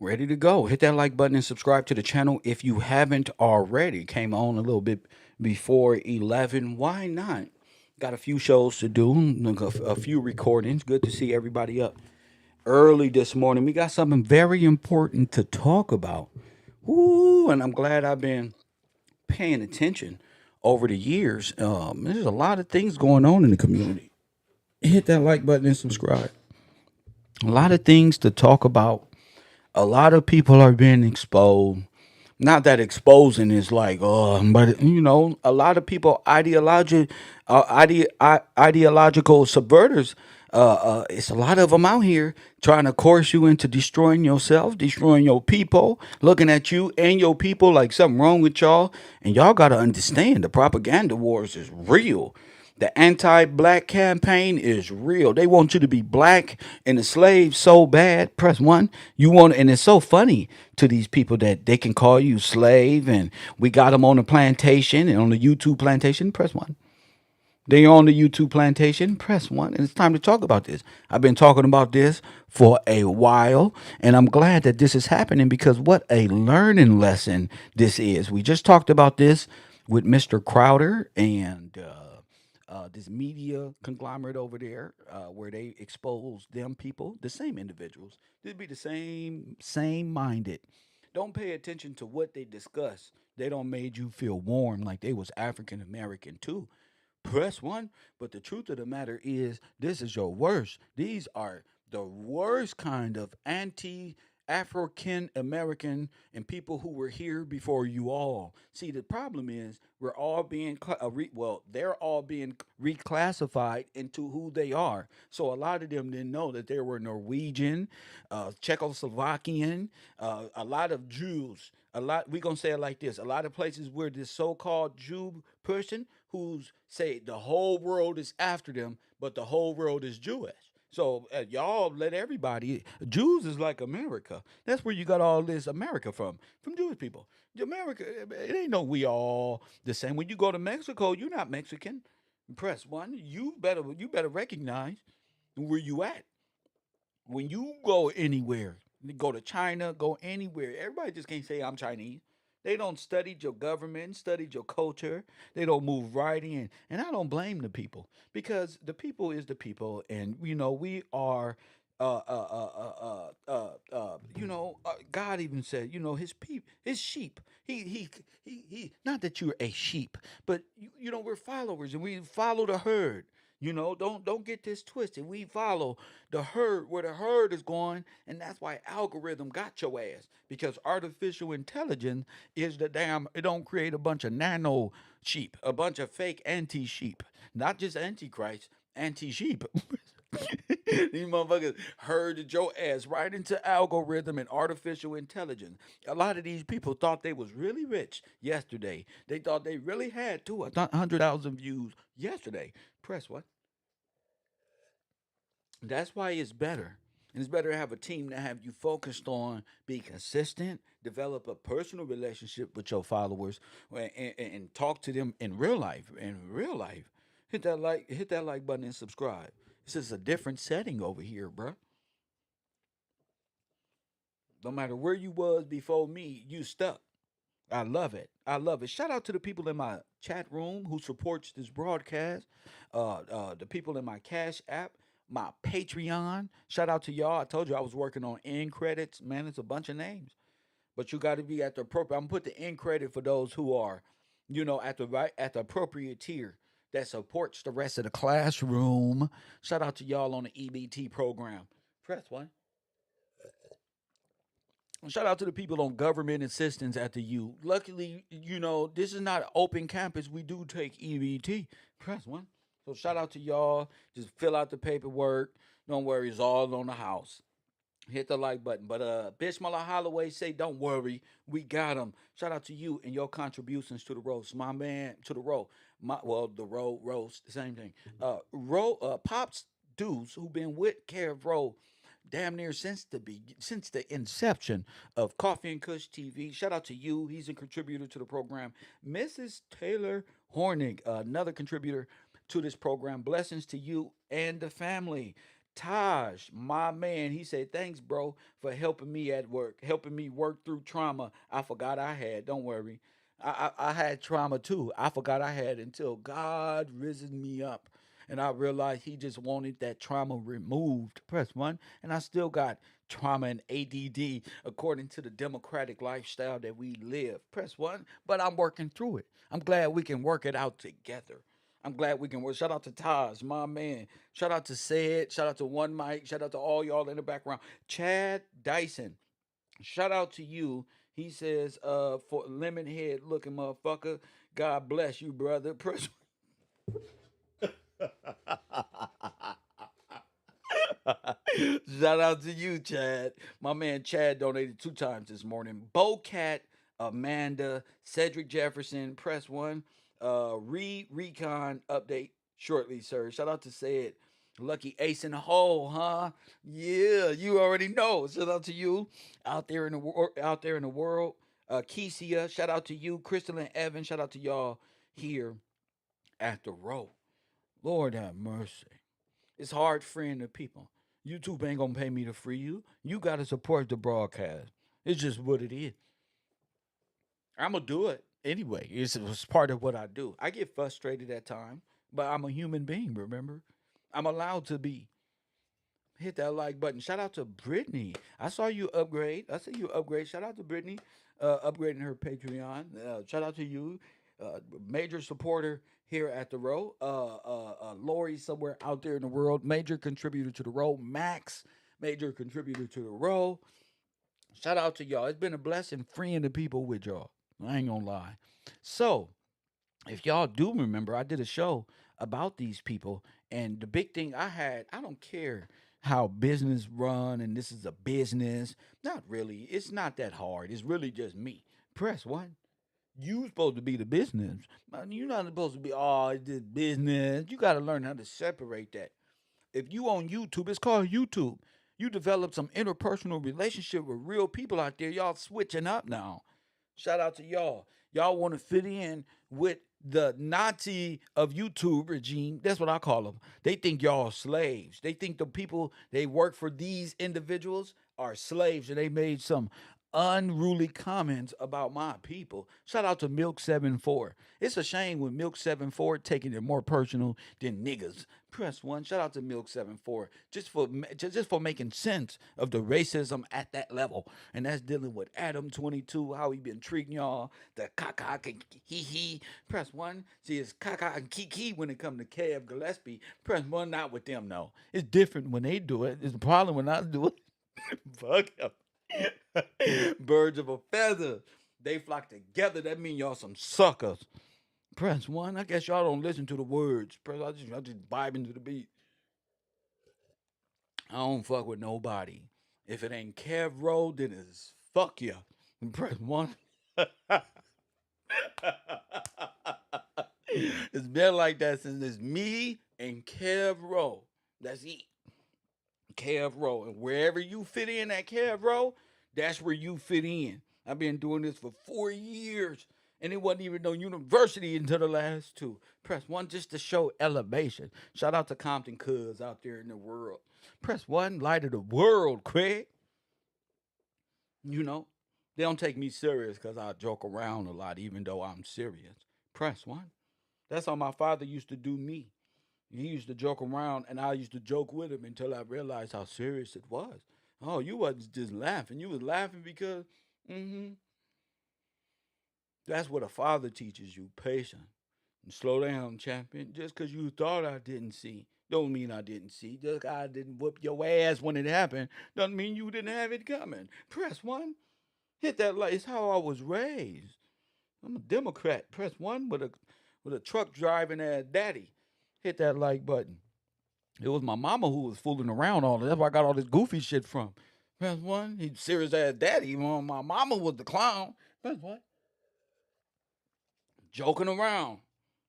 Ready to go. Hit that like button and subscribe to the channel if you haven't already. Came on a little bit before 11. Why not? Got a few shows to do, a few recordings. Good to see everybody up early this morning. We got something very important to talk about. Ooh, and I'm glad I've been paying attention over the years. There's a lot of things going on in the community. Hit that like button and subscribe. A lot of things to talk about. A lot of people are being exposed. Not that exposing is like, but a lot of people ideological subverters. It's a lot of them out here trying to coerce you into destroying yourself, destroying your people, looking at you and your people like something wrong with y'all. And y'all got to understand the propaganda wars is real. The anti-black campaign is real. They want you to be black and a slave so bad. Press one. You want, and it's so funny to these people that they can call you slave. And we got them on the plantation and on the YouTube plantation. Press one. They on the YouTube plantation. Press one, and it's time to talk about this. I've been talking about this for a while, and I'm glad that this is happening because what a learning lesson this is. We just talked about this with Mr. Crowder and this media conglomerate over there, where they expose them people, the same individuals. They'd be the same minded. Don't pay attention to what they discuss. They don't made you feel warm like they was African American too. Press one. But the truth of the matter is, this is your worst. These are the worst kind of anti African American and people who were here before you all. See, the problem is we're all being, they're all being reclassified into who they are. So a lot of them didn't know that they were Norwegian, Czechoslovakian, a lot of Jews. We're going to say it like this, a lot of places where this so-called Jew person who's say the whole world is after them, but the whole world is Jewish. So y'all let everybody. Jews is like America. That's where you got all this America from Jewish people. America, it ain't no we all the same. When you go to Mexico, you're not Mexican. Press one. You better recognize where you at when you go anywhere. Go to China, go anywhere. Everybody just can't say I'm Chinese. They don't study your government, study your culture. They don't move right in. And I don't blame the people because the people is the people. And, we are, God even said, his sheep. Not that you're a sheep, but, we're followers and we follow the herd. Don't get this twisted. We follow the herd where the herd is going, and that's why algorithm got your ass. Because artificial intelligence is the damn. It don't create a bunch of nano sheep, a bunch of fake anti sheep, not just antichrist, anti sheep. These motherfuckers herded your ass right into algorithm and artificial intelligence. A lot of these people thought they was really rich yesterday. They thought they really had 200,000 views yesterday. Press what? That's why it's better. And it's better to have a team that have you focused on be consistent, develop a personal relationship with your followers, and talk to them in real life. In real life, hit that like button and subscribe. This is a different setting over here, bruh. No matter where you was before me, you stuck. I love it. I love it. Shout out to the people in my chat room who supports this broadcast. The people in my Cash App, my Patreon. Shout out to y'all. I told you I was working on end credits. Man, it's a bunch of names, but you got to be at the appropriate. I'm gonna put the end credit for those who are, at the appropriate tier that supports the rest of the classroom. Shout out to y'all on the EBT program. Press one. Shout out to the people on government assistance at the U. Luckily, this is not open campus. We do take EBT. Press one. So shout out to y'all. Just fill out the paperwork. Don't worry, it's all on the house. Hit the like button. But Bismillah Holloway say, don't worry, we got him. Shout out to you and your contributions to the roast. My man, to the row. The roast, the same thing. Pops dudes who been with Care of Row damn near since the inception of Coffee and Kush TV. Shout out to you. He's a contributor to the program. Mrs. Taylor Hornig, another contributor to this program. Blessings to you and the family. Taj, my man, he said, thanks, bro, for helping me at work, helping me work through trauma I forgot I had. Don't worry. I had trauma too. I forgot I had until God risen me up. And I realized he just wanted that trauma removed. Press one. And I still got trauma and ADD according to the democratic lifestyle that we live. Press one. But I'm working through it. I'm glad we can work it out together. I'm glad we can work. Shout out to Taj, my man. Shout out to Said. Shout out to One Mike. Shout out to all y'all in the background. Chad Dyson. Shout out to you. He says, for lemon head looking motherfucker. God bless you, brother. Press Shout out to you, Chad. My man Chad donated 2 times this morning. Bocat, Amanda, Cedric Jefferson, press one. Recon update shortly, sir. Shout out to Said. Lucky Ace in the hole, huh? Yeah, you already know. Shout out to you out there in the out there in the world. Kesia, shout out to you. Crystal and Evan, shout out to y'all here at the row. Lord have mercy. It's hard freeing the people. YouTube ain't gonna pay me to free you. You gotta support the broadcast. It's just what it is. I'm gonna do it anyway. It's part of what I do. I get frustrated at times, but I'm a human being. Remember, I'm allowed to be. Hit that like button. Shout out to Brittany. I saw you upgrade. I see you upgrade. Shout out to Brittany, upgrading her Patreon. Shout out to you, major supporter here at the row. Lori somewhere out there in the world, major contributor to the row. Max, major contributor to the row. Shout out to y'all. It's been a blessing freeing the people with y'all. I ain't gonna lie. So if y'all do remember, I did a show about these people, and the big thing I had, I don't care how business run, and this is a business. Not really. It's not that hard. It's really just me. Press one. You supposed to be the business. You're not supposed to be, oh, it's this business. You got to learn how to separate that. If you on YouTube, it's called YouTube. You develop some interpersonal relationship with real people out there. Y'all switching up now. Shout out to y'all. Y'all want to fit in with the Nazi of YouTube regime. That's what I call them. They think y'all slaves. They think the people they work for, these individuals, are slaves, and they made some unruly comments about my people. Shout out to Milk74. It's a shame when Milk74 taking it more personal than niggas. Press one. Shout out to Milk74 just for making sense of the racism at that level, and that's dealing with Adam 22, how he been treating y'all, the caca and hee. Press one. See, it's caca and kiki when it come to Kev Gillespie. Press one. Not with them, no. It's different when they do it. It's a problem when I do it. Fuck him. Birds of a feather. They flock together. That mean y'all some suckers. Press one. I guess y'all don't listen to the words. Press. I just vibe into the beat. I don't fuck with nobody. If it ain't Kev Road, then it's fuck ya. And press one. It's been like that since it's me and Kev Rowe. That's it. Kev Rowe. And wherever you fit in at Kev Rowe, that's where you fit in. I've been doing this for 4 years. And it wasn't even no university until the last two. Press one just to show elevation. Shout out to Compton Cuz out there in the world. Press one, light of the world, Craig. You know, they don't take me serious because I joke around a lot, even though I'm serious. Press one. That's how my father used to do me. He used to joke around, and I used to joke with him until I realized how serious it was. Oh, you wasn't just laughing. You was laughing because, mm-hmm. That's what a father teaches you, patience. And slow down, champion. Just because you thought I didn't see, don't mean I didn't see. Just 'cause I didn't whoop your ass when it happened, doesn't mean you didn't have it coming. Press one. Hit that like it's how I was raised. I'm a Democrat. Press one with a truck driving ass daddy. Hit that like button. It was my mama who was fooling around all that. That's where I got all this goofy shit from. Press one. He serious ass daddy. Well, my mama was the clown. Press one. Joking around.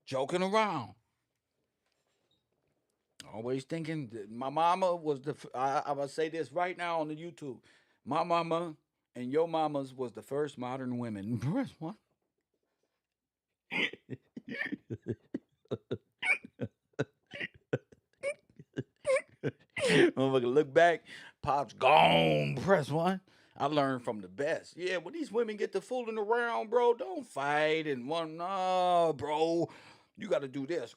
Joking around. Always thinking that my mama was the. I will say this right now on the YouTube. My mama and your mama's was the first modern women. Press one. Motherfucker, look back, Pop's gone. Press one. I learned from the best. Yeah, when these women get to fooling around, bro, don't fight and one. No, bro, you got to do this.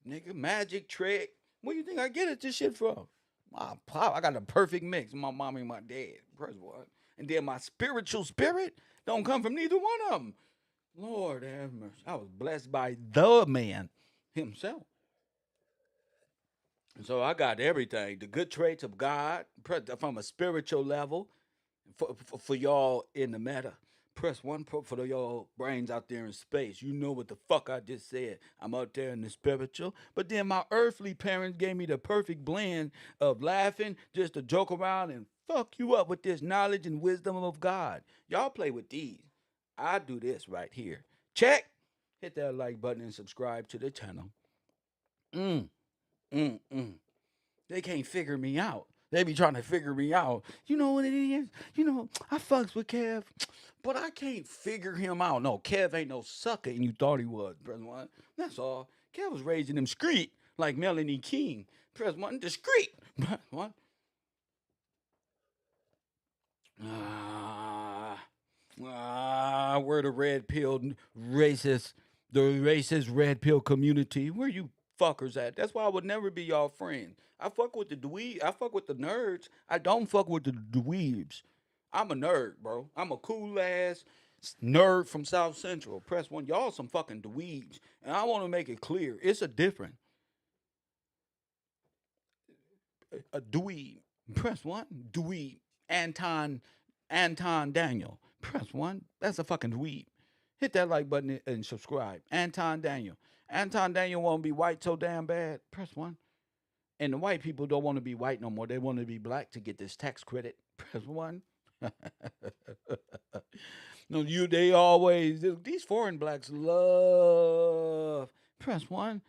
Nigga, magic trick. Where you think I get it this shit from? My pop, I got a perfect mix. My mom and my dad. Press one. And then my spiritual spirit don't come from neither one of them. Lord have mercy. I was blessed by the man himself. And so I got everything. The good traits of God from a spiritual level for y'all in the meta. Press one for y'all brains out there in space. You know what the fuck I just said. I'm out there in the spiritual. But then my earthly parents gave me the perfect blend of laughing, just to joke around and fuck you up with this knowledge and wisdom of God. Y'all play with these. I do this right here. Check. Hit that like button and subscribe to the channel. Mm, mm, mm. They can't figure me out. They be trying to figure me out. You know what it is? I fucks with Kev, but I can't figure him out. No, Kev ain't no sucker, and you thought he was. Press one. That's all. Kev was raised in them street like Melanie King. Press one. Discreet. Press one. We're the red pill racist, the racist red pill community. Where you fuckers at? That's why I would never be y'all friend. I fuck with the dweeb. I fuck with the nerds. I don't fuck with the dweebs. I'm a nerd, bro. I'm a cool ass nerd from South Central. Press one. Y'all some fucking dweebs, and I want to make it clear. It's a different a dweeb. Press one. Dweeb. Anton Daniel. Press one. That's a fucking dweeb. Hit that like button and subscribe. Anton Daniel. Anton Daniel want to be white so damn bad. Press one. And the white people don't want to be white no more. They want to be black to get this tax credit. Press one. No, they always these foreign blacks love. Press one.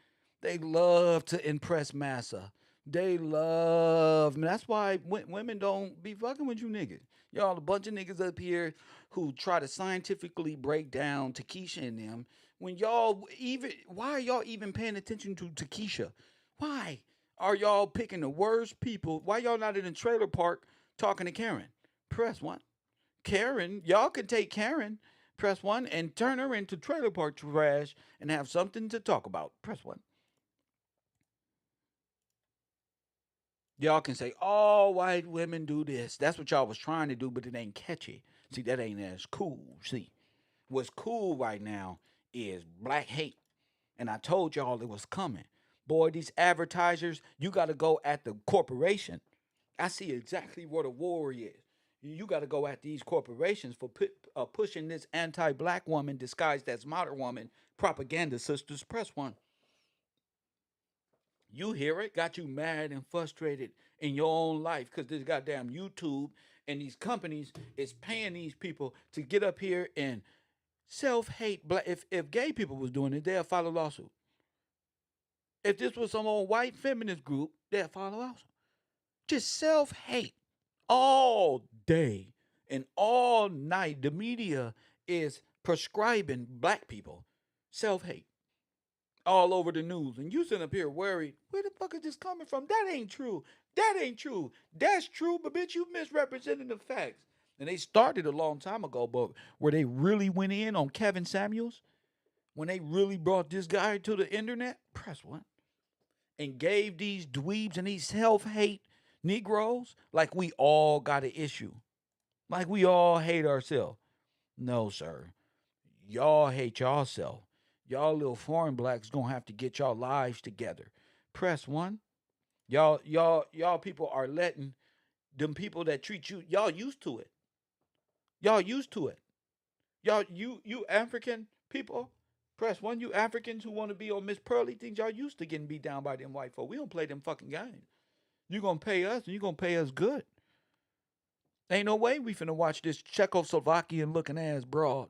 They love to impress massa. They love. That's why women don't be fucking with you niggas. Y'all a bunch of niggas up here who try to scientifically break down Takesha and them. When y'all even, why are y'all even paying attention to Takesha? Why are y'all picking the worst people? Why y'all not in a trailer park talking to Karen? Press one. Karen, y'all can take Karen, press one, and turn her into trailer park trash and have something to talk about. Press one. Y'all can say, all white women do this. That's what y'all was trying to do, but it ain't catchy. See, that ain't as cool. See, what's cool right now is black hate. And I told y'all it was coming. Boy, these advertisers, you got to go at the corporation. I see exactly where the war is. You got to go at these corporations for pushing this anti-black woman disguised as modern woman propaganda. Sisters, press one. You hear it, got you mad and frustrated in your own life because this goddamn YouTube and these companies is paying these people to get up here and self-hate black. If gay people was doing it, they'll file a lawsuit. If this was some old white feminist group, they'll file a lawsuit. Just self-hate all day and all night. The media is prescribing black people self-hate all over the news. And you sitting up here worried, where the fuck is this coming from? That ain't true. That ain't true. That's true, but bitch, you misrepresented the facts. And they started a long time ago, but where they really went in on Kevin Samuels, when they really brought this guy to the internet, press one, and gave these dweebs and these self-hate Negroes like we all got an issue. Like we all hate ourselves. No, sir. Y'all hate yourself. Y'all little foreign blacks gonna have to get y'all lives together. Press one. Y'all people are letting them people that treat you, y'all used to it. Y'all used to it. You African people, press one. You Africans who want to be on Miss Pearly things, y'all used to getting beat down by them white folk. We don't play them fucking games. You gonna pay us and you gonna pay us good. Ain't no way we finna watch this Czechoslovakian looking ass broad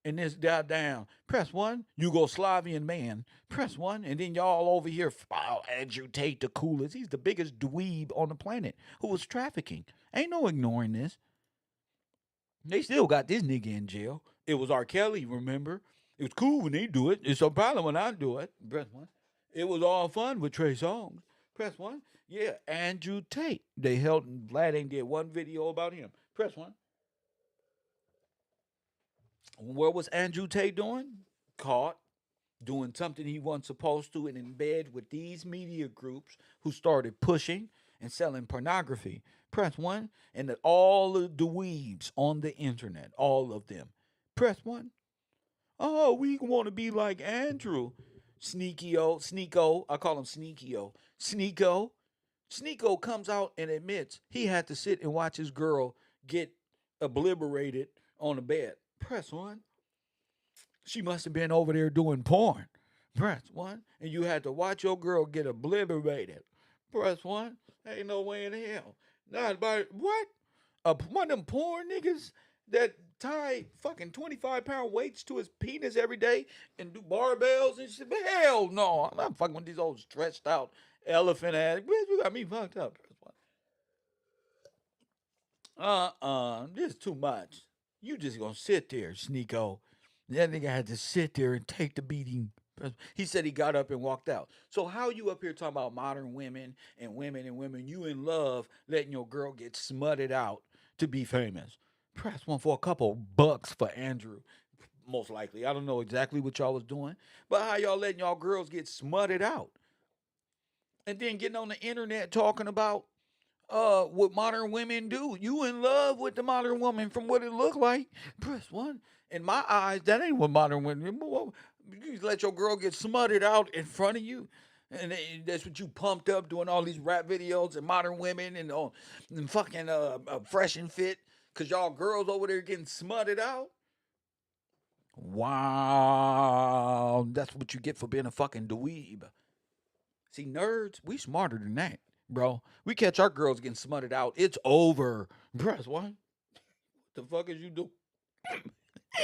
and this goddamn press one, Yugoslavian man, press one, and then y'all over here agitate the coolest. He's the biggest dweeb on the planet who was trafficking. Ain't no ignoring this. They still got this nigga in jail. It was R. Kelly, remember? It was cool when they do it. It's a problem when I do it. Press one. It was all fun with Trey Songz. Press one. Yeah, Andrew Tate. They held Vlad ain't did one video about him. Press one. What was Andrew Tate doing? Caught doing something he wasn't supposed to and in bed with these media groups who started pushing and selling pornography. Press one. And that all of the weebs on the internet, all of them. Press one. Oh, we want to be like Andrew. Sneako. I call him Sneakio. Sneako comes out and admits he had to sit and watch his girl get obliterated on the bed. Press one. She must have been over there doing porn. Press one. And you had to watch your girl get obliterated. Press one. Ain't no way in hell. Not by what? One of them porn niggas that tie fucking 25-pound weights to his penis every day and do barbells and shit. But hell no. I'm not fucking with these old stretched out elephant ass. Bitch, you got me fucked up. This is too much. You just gonna sit there, Sneako. That nigga had to sit there and take the beating. He said he got up and walked out. So how you up here talking about modern women and women and women? You in love letting your girl get smutted out to be famous? Press one for a couple bucks for Andrew. Most likely, I don't know exactly what y'all was doing, but how y'all letting y'all girls get smutted out and then getting on the internet talking about what modern women do. You in love with the modern woman from what it look like. Press one. In my eyes, that ain't what modern women. You let your girl get smutted out in front of you. And that's what you pumped up doing all these rap videos and modern women and fucking fresh and fit. Cause y'all girls over there getting smutted out. Wow. That's what you get for being a fucking dweeb. See, nerds, we smarter than that, bro. We catch our girls getting smutted out. It's over. Press what? The fuck is you do?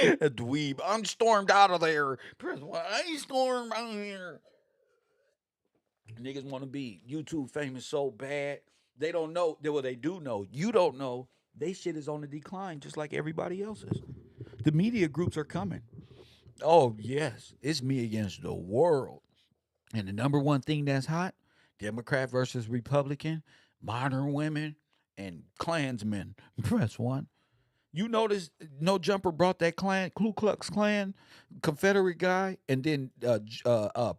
A dweeb. I'm stormed out of there. Press what? I ain't stormed out of here. Niggas want to be YouTube famous so bad. They don't know. Well, they do know. You don't know. They shit is on the decline just like everybody else's. The media groups are coming. Oh, yes. It's me against the world. And the number one thing that's hot, Democrat versus Republican, modern women, and Klansmen. Press one. You notice No Jumper brought that Ku Klux Klan, Confederate guy, and then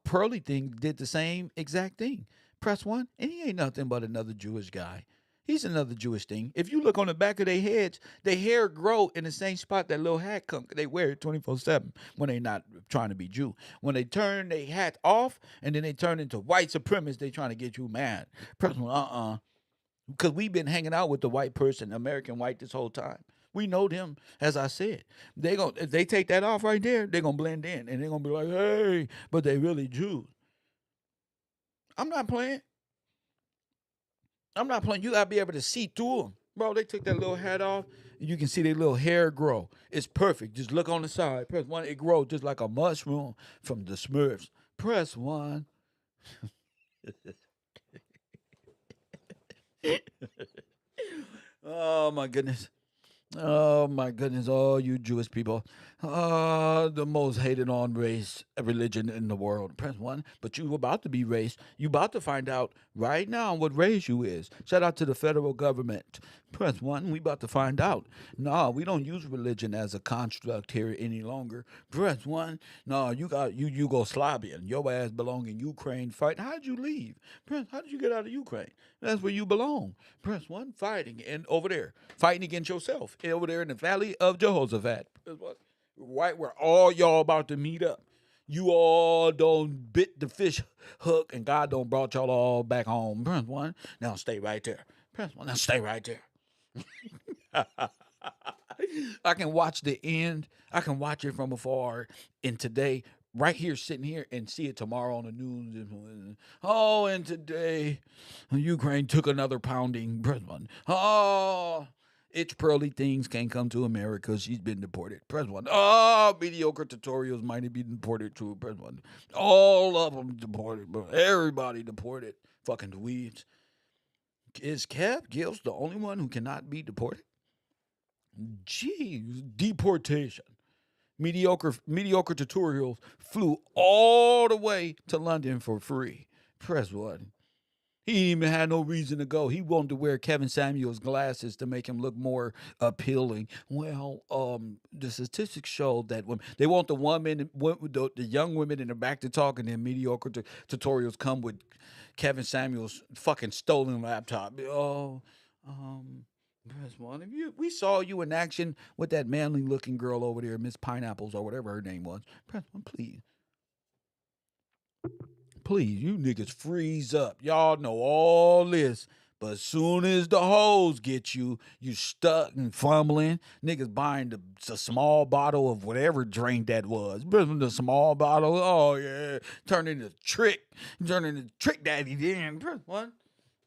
Pearly thing did the same exact thing. Press one, and he ain't nothing but another Jewish guy. He's another Jewish thing. If you look on the back of their heads, their hair grow in the same spot that little hat come. They wear it 24/7 when they not trying to be Jew. When they turn their hat off and then they turn into white supremacists, they trying to get you mad. Press one, because we've been hanging out with the white person, American white, this whole time. We know them, as I said. If they take that off right there, they're gonna blend in and they're gonna be like, hey, but they really Jews. I'm not playing. You gotta be able to see through them. Bro, they took that little hat off and you can see their little hair grow. It's perfect. Just look on the side. Press one, it grows just like a mushroom from the Smurfs. Press one. Oh my goodness. Oh my goodness, all you Jewish people. The most hated on race, religion in the world. Press one. But you about to be race. You about to find out right now what race you is. Shout out to the federal government. Press one. We about to find out. No, we don't use religion as a construct here any longer. Press one. No, you Yugoslavian. Your ass belong in Ukraine. Fight. How'd you leave? Press. How did you get out of Ukraine? That's where you belong. Press one. Fighting and over there, fighting against yourself over there in the valley of Jehoshaphat. Press what? Right where all y'all about to meet up. You all don't bit the fish hook and God don't brought y'all all back home. Press one. Now stay right there. Press one. Now stay right there. I can watch the end. I can watch it from afar. And today, right here, sitting here, and see it tomorrow on the news. Oh, and today, Ukraine took another pounding. Press one. Oh, it's pearly things can't come to America. She's been deported. Press one. Oh, mediocre tutorials might have been deported too. Press one. All of them deported, bro. Everybody deported. Fucking dweebs. Is Kev Gills the only one who cannot be deported? Jeez, deportation. Mediocre tutorials flew all the way to London for free. Press one. He even had no reason to go. He wanted to wear Kevin Samuels glasses to make him look more appealing. Well, the statistics show that when they want the young women in the back to talk, and then mediocre tutorials come with Kevin Samuels' fucking stolen laptop. Oh, press one. We saw you in action with that manly looking girl over there, Miss Pineapples or whatever her name was. Press one, please. Please, you niggas freeze up. Y'all know all this. But as soon as the hoes get you, you stuck and fumbling. Niggas buying the small bottle of whatever drink that was. The small bottle, oh yeah. Turn into trick. Turn into trick daddy then. What?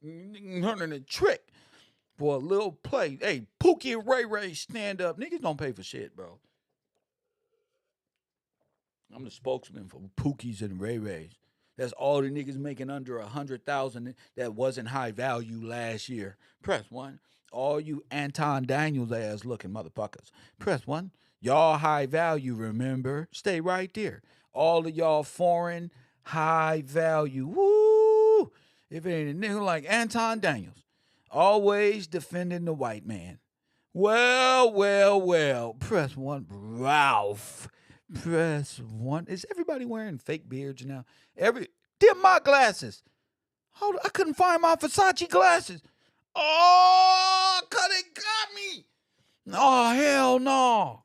Turn into trick for a little play. Hey, Pookie and Ray Ray stand up. Niggas don't pay for shit, bro. I'm the spokesman for Pookies and Ray Rays. That's all the niggas making under 100,000 that wasn't high value last year. Press one. All you Anton Daniels ass looking motherfuckers. Press one. Y'all high value, remember? Stay right there. All of y'all foreign high value. Woo! If it ain't a nigga like Anton Daniels, always defending the white man. Well, well, well. Press one. Ralph. Press one. Is everybody wearing fake beards now? Them my glasses. Hold on, I couldn't find my Versace glasses. Oh, cause it got me. Oh, hell no.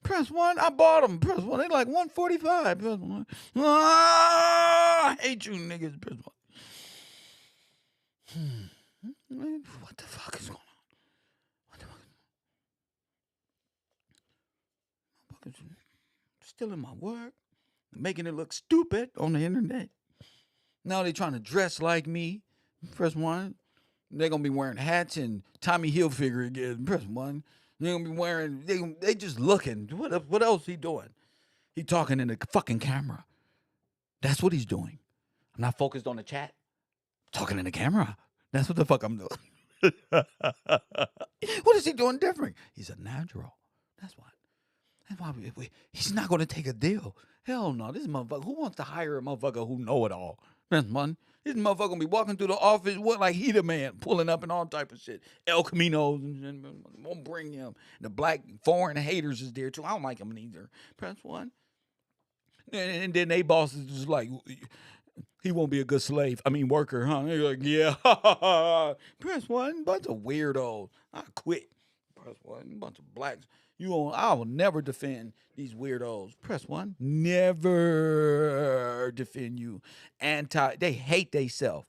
Press one. I bought them. Press one. They like 145. Press one. I hate you niggas. Press one. What the fuck is going on? What the fuck is stealing my work? Making it look stupid on the internet. Now they trying to dress like me. Press one. They're gonna be wearing hats and Tommy Hilfiger again. Press one. They're gonna be wearing. They just looking. What else he doing? He talking in the fucking camera. That's what he's doing. I'm not focused on the chat. Talking in the camera. That's what the fuck I'm doing. What is he doing different? He's a natural. That's why. That's why he's not going to take a deal. Hell no. This motherfucker, who wants to hire a motherfucker who know it all? That's one. This motherfucker going to be walking through the office like he the man, pulling up and all type of shit. El Camino, won't bring him. The black foreign haters is there too. I don't like him neither. Press one. And then they boss is just like, he won't be a good slave. I mean, worker, huh? They're like, yeah. Press one. Bunch of weirdos. I quit. Press one. Bunch of blacks. I will never defend these weirdos. Press one. Never defend you. They hate theyself.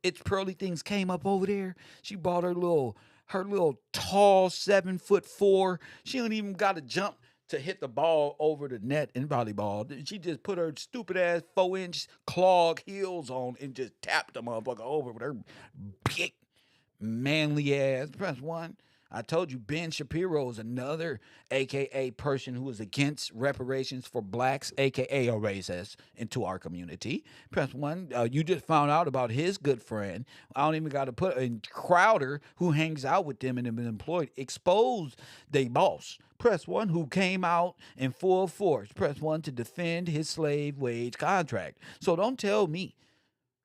It's Pearly Things came up over there. She bought her little tall 7'4". She don't even got to jump to hit the ball over the net in volleyball. She just put her stupid ass 4-inch clog heels on and just tapped the motherfucker over with her big manly ass. Press one. I told you Ben Shapiro is another AKA person who is against reparations for blacks, AKA a racist, into our community. Press one. You just found out about his good friend. I don't even got to put in Crowder, who hangs out with them and have been employed, exposed they boss. Press one, who came out in full force. Press one to defend his slave wage contract. So don't tell me,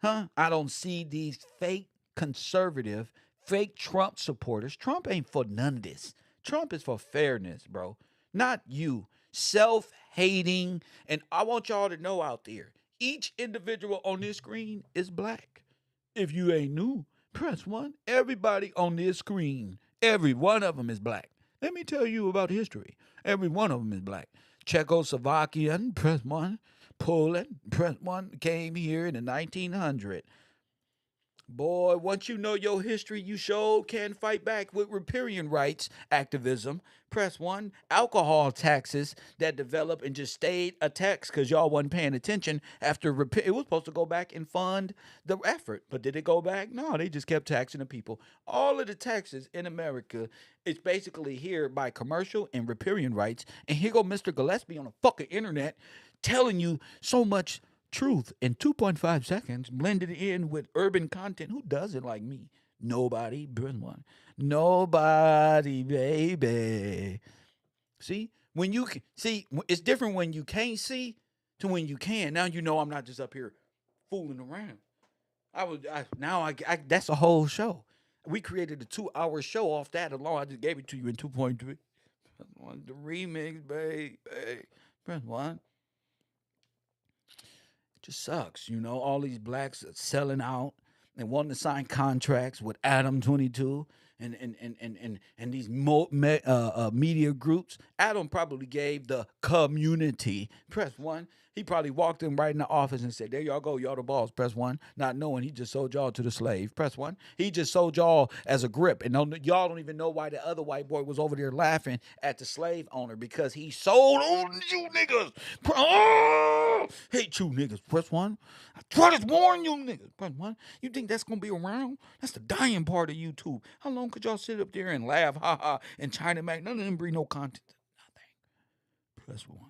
I don't see these fake conservative, fake Trump supporters. Trump ain't for none of this. Trump is for fairness, bro. Not you. Self-hating. And I want y'all to know out there, each individual on this screen is black. If you ain't new, press one. Everybody on this screen, every one of them is black. Let me tell you about history. Every one of them is black. Czechoslovakian, press one. Poland, press one, came here in the 1900s. Boy, once you know your history, you sure can fight back with riparian rights activism. Press one. Alcohol taxes that developed and just stayed a tax because y'all wasn't paying attention after it was supposed to go back and fund the effort. But did it go back? No, they just kept taxing the people. All of the taxes in America is basically here by commercial and riparian rights. And here go Mr. Gillespie on the fucking internet telling you so much truth in 2.5 seconds, blended in with urban content. Who does it like me? Nobody. One. Nobody, baby. See, it's different when you can't see to when you can. Now you know I'm not just up here fooling around. That's a whole show. We created a 2 hour show off that alone. I just gave it to you in 2.3. The remix, babe. Press one. Just sucks, all these blacks selling out and wanting to sign contracts with Adam 22 and these media groups. Adam probably gave the community, press one. He probably walked in right in the office and said, there y'all go, y'all the boss, press one, not knowing he just sold y'all to the slave, press one. He just sold y'all as a grip, and y'all don't even know why the other white boy was over there laughing at the slave owner, because he sold on you niggas. Oh, hate you niggas, press one. I try to warn you niggas, press one. You think that's gonna be around? That's the dying part of YouTube. How long could y'all sit up there and laugh, ha ha, and China Mac? None of them bring no content. Nothing. Press one.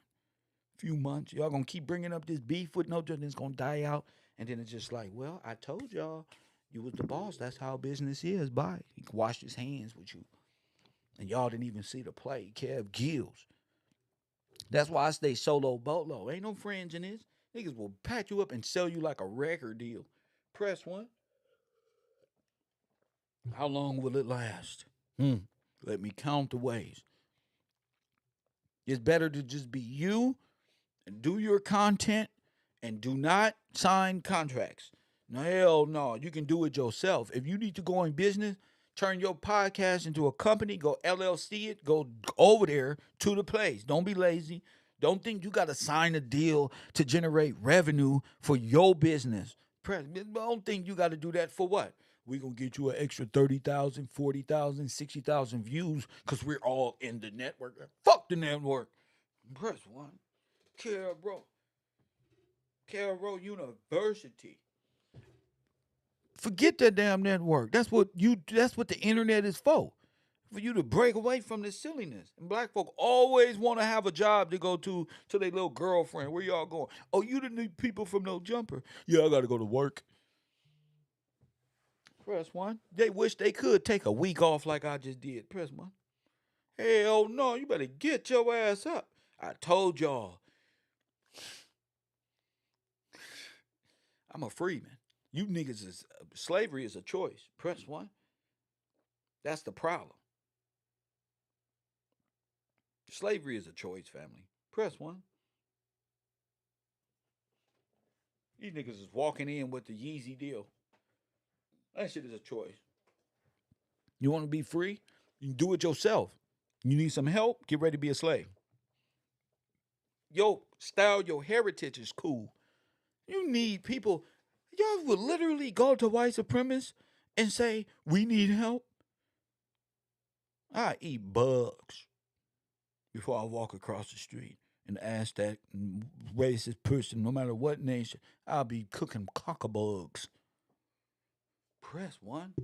Few months, y'all gonna keep bringing up this beef with no judge, it's gonna die out, and then it's just like, well, I told y'all, you was the boss. That's how business is. Bye. He washed his hands with you, and y'all didn't even see the play. Kev Gills. That's why I stay solo boatload. Ain't no friends in this. Niggas will pat you up and sell you like a record deal. Press one. How long will it last? Let me count the ways. It's better to just be you and do your content and do not sign contracts. No, hell no. You can do it yourself. If you need to go in business, turn your podcast into a company, go LLC it, go over there to the place. Don't be lazy. Don't think you got to sign a deal to generate revenue for your business. Don't think you got to do that for what? We going to get you an extra 30,000, 40,000, 60,000 views because we're all in the network. Fuck the network. Press one. Carol University. Forget that damn network. That's what the internet is for you to break away from this silliness. And black folk always want to have a job to go to their little girlfriend. Where y'all going? Oh, you the new people from No Jumper. Yeah, I got to go to work. Press one. They wish they could take a week off like I just did. Press one. Hell no, you better get your ass up. I told y'all. I'm a freeman. You niggas is slavery is a choice. Press one. That's the problem. Slavery is a choice, family. Press one. These niggas is walking in with the Yeezy deal. That shit is a choice. You want to be free? You can do it yourself. You need some help? Get ready to be a slave. Your style, your heritage is cool. You need people. Y'all would literally go to white supremacists and say, we need help. I eat bugs before I walk across the street and ask that racist person, no matter what nation, I'll be cooking cockabugs. Press one.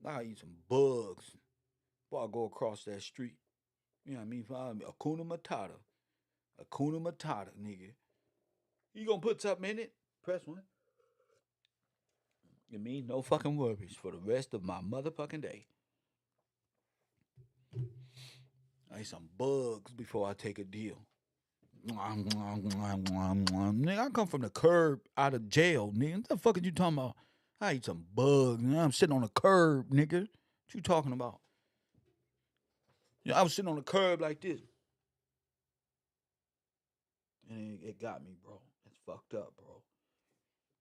I'll eat some bugs before I go across that street. You know what I mean? Akuna Matata. Akuna Matata, nigga. You gonna put something in it? Press one. You mean no fucking worries for the rest of my motherfucking day. I eat some bugs before I take a deal. Nigga, I come from the curb out of jail, nigga. What the fuck are you talking about? I eat some bugs, nigga. I'm sitting on the curb, nigga. What you talking about? I was sitting on the curb like this. And it got me, bro. That's fucked up, bro.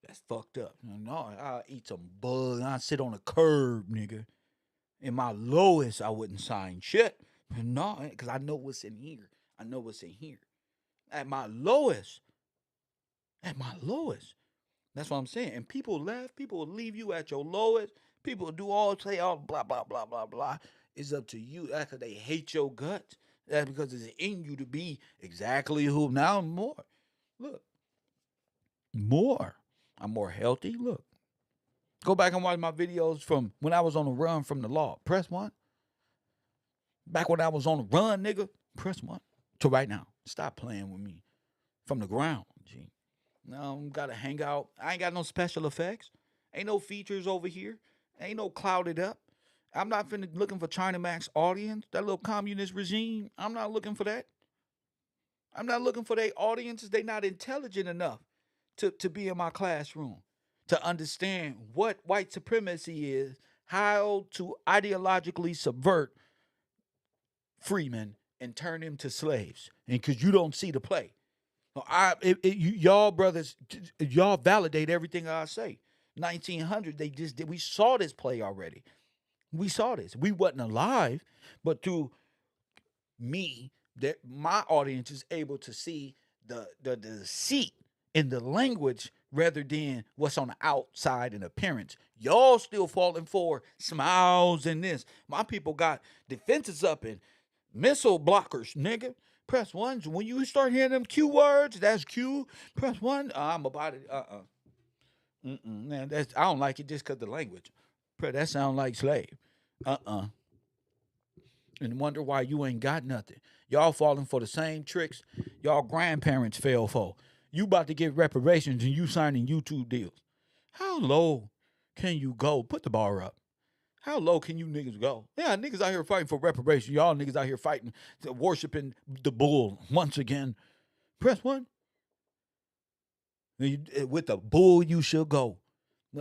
That's fucked up. No, I eat some bugs. I sit on the curb, nigga. In my lowest, I wouldn't sign shit. No, because I know what's in here. I know what's in here. At my lowest. At my lowest. That's what I'm saying. And people laugh. People will leave you at your lowest. People will do all say all blah blah blah blah blah. It's up to you. That's because they hate your guts. That's because it's in you to be exactly who. Now more. Look, more. I'm more healthy. Look, go back and watch my videos from when I was on the run from the law. Press one. Back when I was on the run, nigga. Press one. To right now. Stop playing with me from the ground. G. Now gotta hang out. I ain't got no special effects. Ain't no features over here. Ain't no clouded up. I'm not finna looking for China Max audience, that little communist regime. I'm not looking for that. I'm not looking for their audiences. They not intelligent enough to be in my classroom. to understand what white supremacy is, how to ideologically subvert freemen and turn them to slaves. And because you don't see the play. Y'all brothers, y'all validate everything I say. 1900, they just did. We saw this play already. We saw this. We wasn't alive, but through me, that my audience is able to see the deceit in the language rather than what's on the outside in appearance. Y'all still falling for smiles and this. My people got defenses up and missile blockers, nigga. Press one. When you start hearing them Q words, that's Q. Press one. I'm about it. Man, that's I don't like it just cause the language. That sound like slave. And wonder why you ain't got nothing. Y'all falling for the same tricks y'all grandparents fell for. You about to get reparations and you signing YouTube deals. How low can you go? Put the bar up. How low can you niggas go? Yeah, niggas out here fighting for reparations. Y'all niggas out here fighting, worshiping the bull once again. Press one. With the bull, you should go.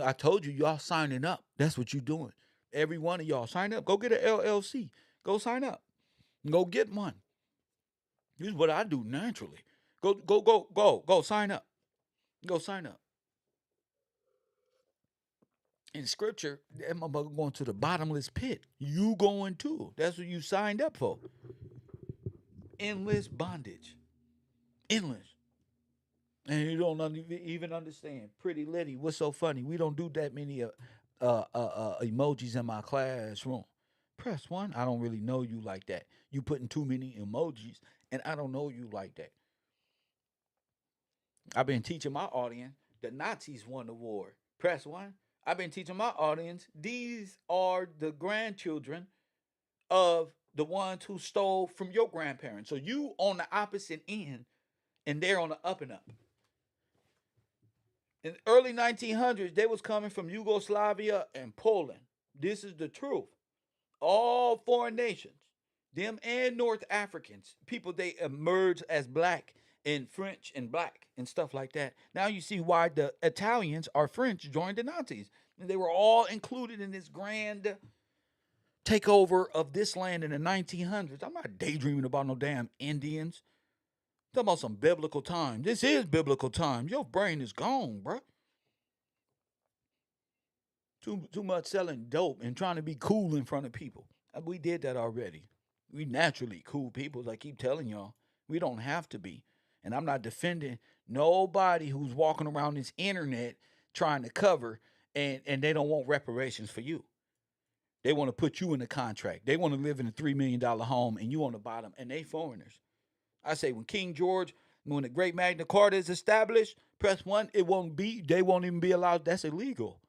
I told you, y'all signing up. That's what you doing. Every one of y'all sign up. Go get an LLC. Go sign up. Go get one. This is what I do naturally. Go. Sign up. Go sign up. In scripture, that motherfucker going to the bottomless pit. You going too. That's what you signed up for. Endless bondage. Endless. And you don't even understand. Pretty Letty, what's so funny? We don't do that many emojis in my classroom. Press one. I don't really know you like that. You putting too many emojis, and I don't know you like that. I've been teaching my audience the Nazis won the war. Press one. I've been teaching my audience these are the grandchildren of the ones who stole from your grandparents. So you on the opposite end, and they're on the up and up. In the early 1900s, they was coming from Yugoslavia and Poland. This is the truth. All foreign nations, them and North Africans, people they emerged as black and French and black and stuff like that. Now you see why the Italians or French joined the Nazis. And they were all included in this grand takeover of this land in the 1900s. I'm not daydreaming about no damn Indians. I'm talking about some biblical time. This is biblical time. Your brain is gone, bro. Too much selling dope and trying to be cool in front of people. We did that already. We naturally cool people. I keep telling y'all, we don't have to be. And I'm not defending nobody who's walking around this internet trying to cover and they don't want reparations for you. They want to put you in a contract. They want to live in a $3 million home and you on the bottom and they foreigners. I say when King George, when the great Magna Carta is established, press one, they won't even be allowed. That's illegal.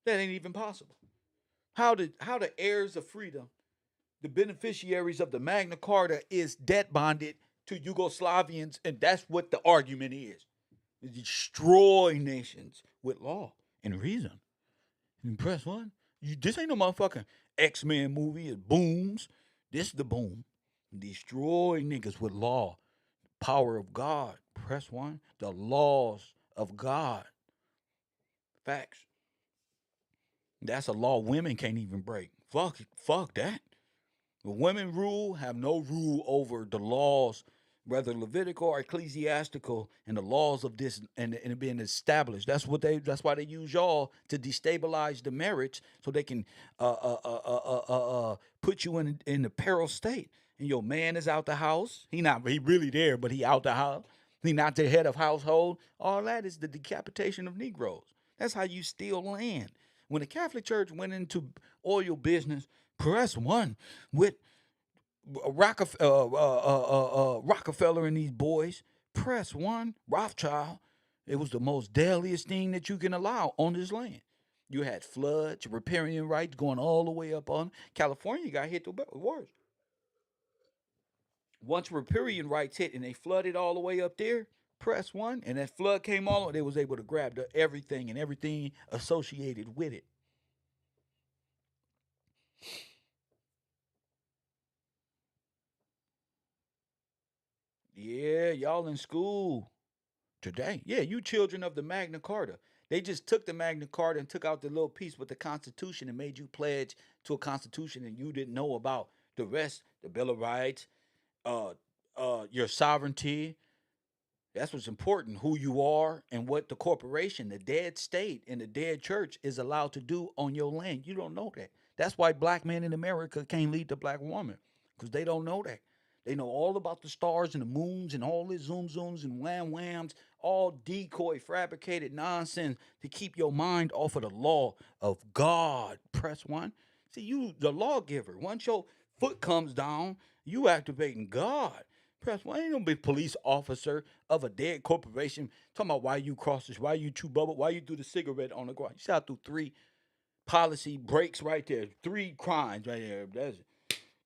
That ain't even possible. How the heirs of freedom, the beneficiaries of the Magna Carta, is debt bonded to Yugoslavians, and that's what the argument is. Destroy nations with law and reason. And press one. This ain't no motherfucking X-Men movie. It booms. This is the boom. Destroy niggas with law. Power of God. Press one. The laws of God. Facts. That's a law women can't even break. Fuck that. The women rule have no rule over the laws, whether Levitical or ecclesiastical, and the laws of this and it being established. That's why they use y'all to destabilize the marriage so they can put you in the peril state. And your man is out the house. He really there, but he out the house. He not the head of household. All that is the decapitation of Negroes. That's how you steal land. When the Catholic Church went into oil business, press one with Rockefeller and these boys. Press one, Rothschild. It was the most deadliest thing that you can allow on this land. You had floods, riparian rights going all the way up on California. Got hit the worst. Once riparian rights hit and they flooded all the way up there, press one, and that flood came all, they was able to grab everything and everything associated with it. Yeah, y'all in school today. Yeah, you children of the Magna Carta. They just took the Magna Carta and took out the little piece with the Constitution and made you pledge to a Constitution and you didn't know about the rest, the Bill of Rights, uh, your sovereignty. That's what's important, who you are and what the corporation, the dead state, and the dead church is allowed to do on your land. You don't know that. That's why black men in America can't lead the black woman, because they don't know that. They know all about the stars and the moons and all this zoom zooms and wham whams, all decoy, fabricated nonsense to keep your mind off of the law of God. Press one. See, you, the lawgiver, once your foot comes down, you activating God. Press one. Ain't no big police officer of a dead corporation talking about why you cross this, why you chew bubble, why you do the cigarette on the ground. You shot through three policy breaks right there, three crimes right there. That's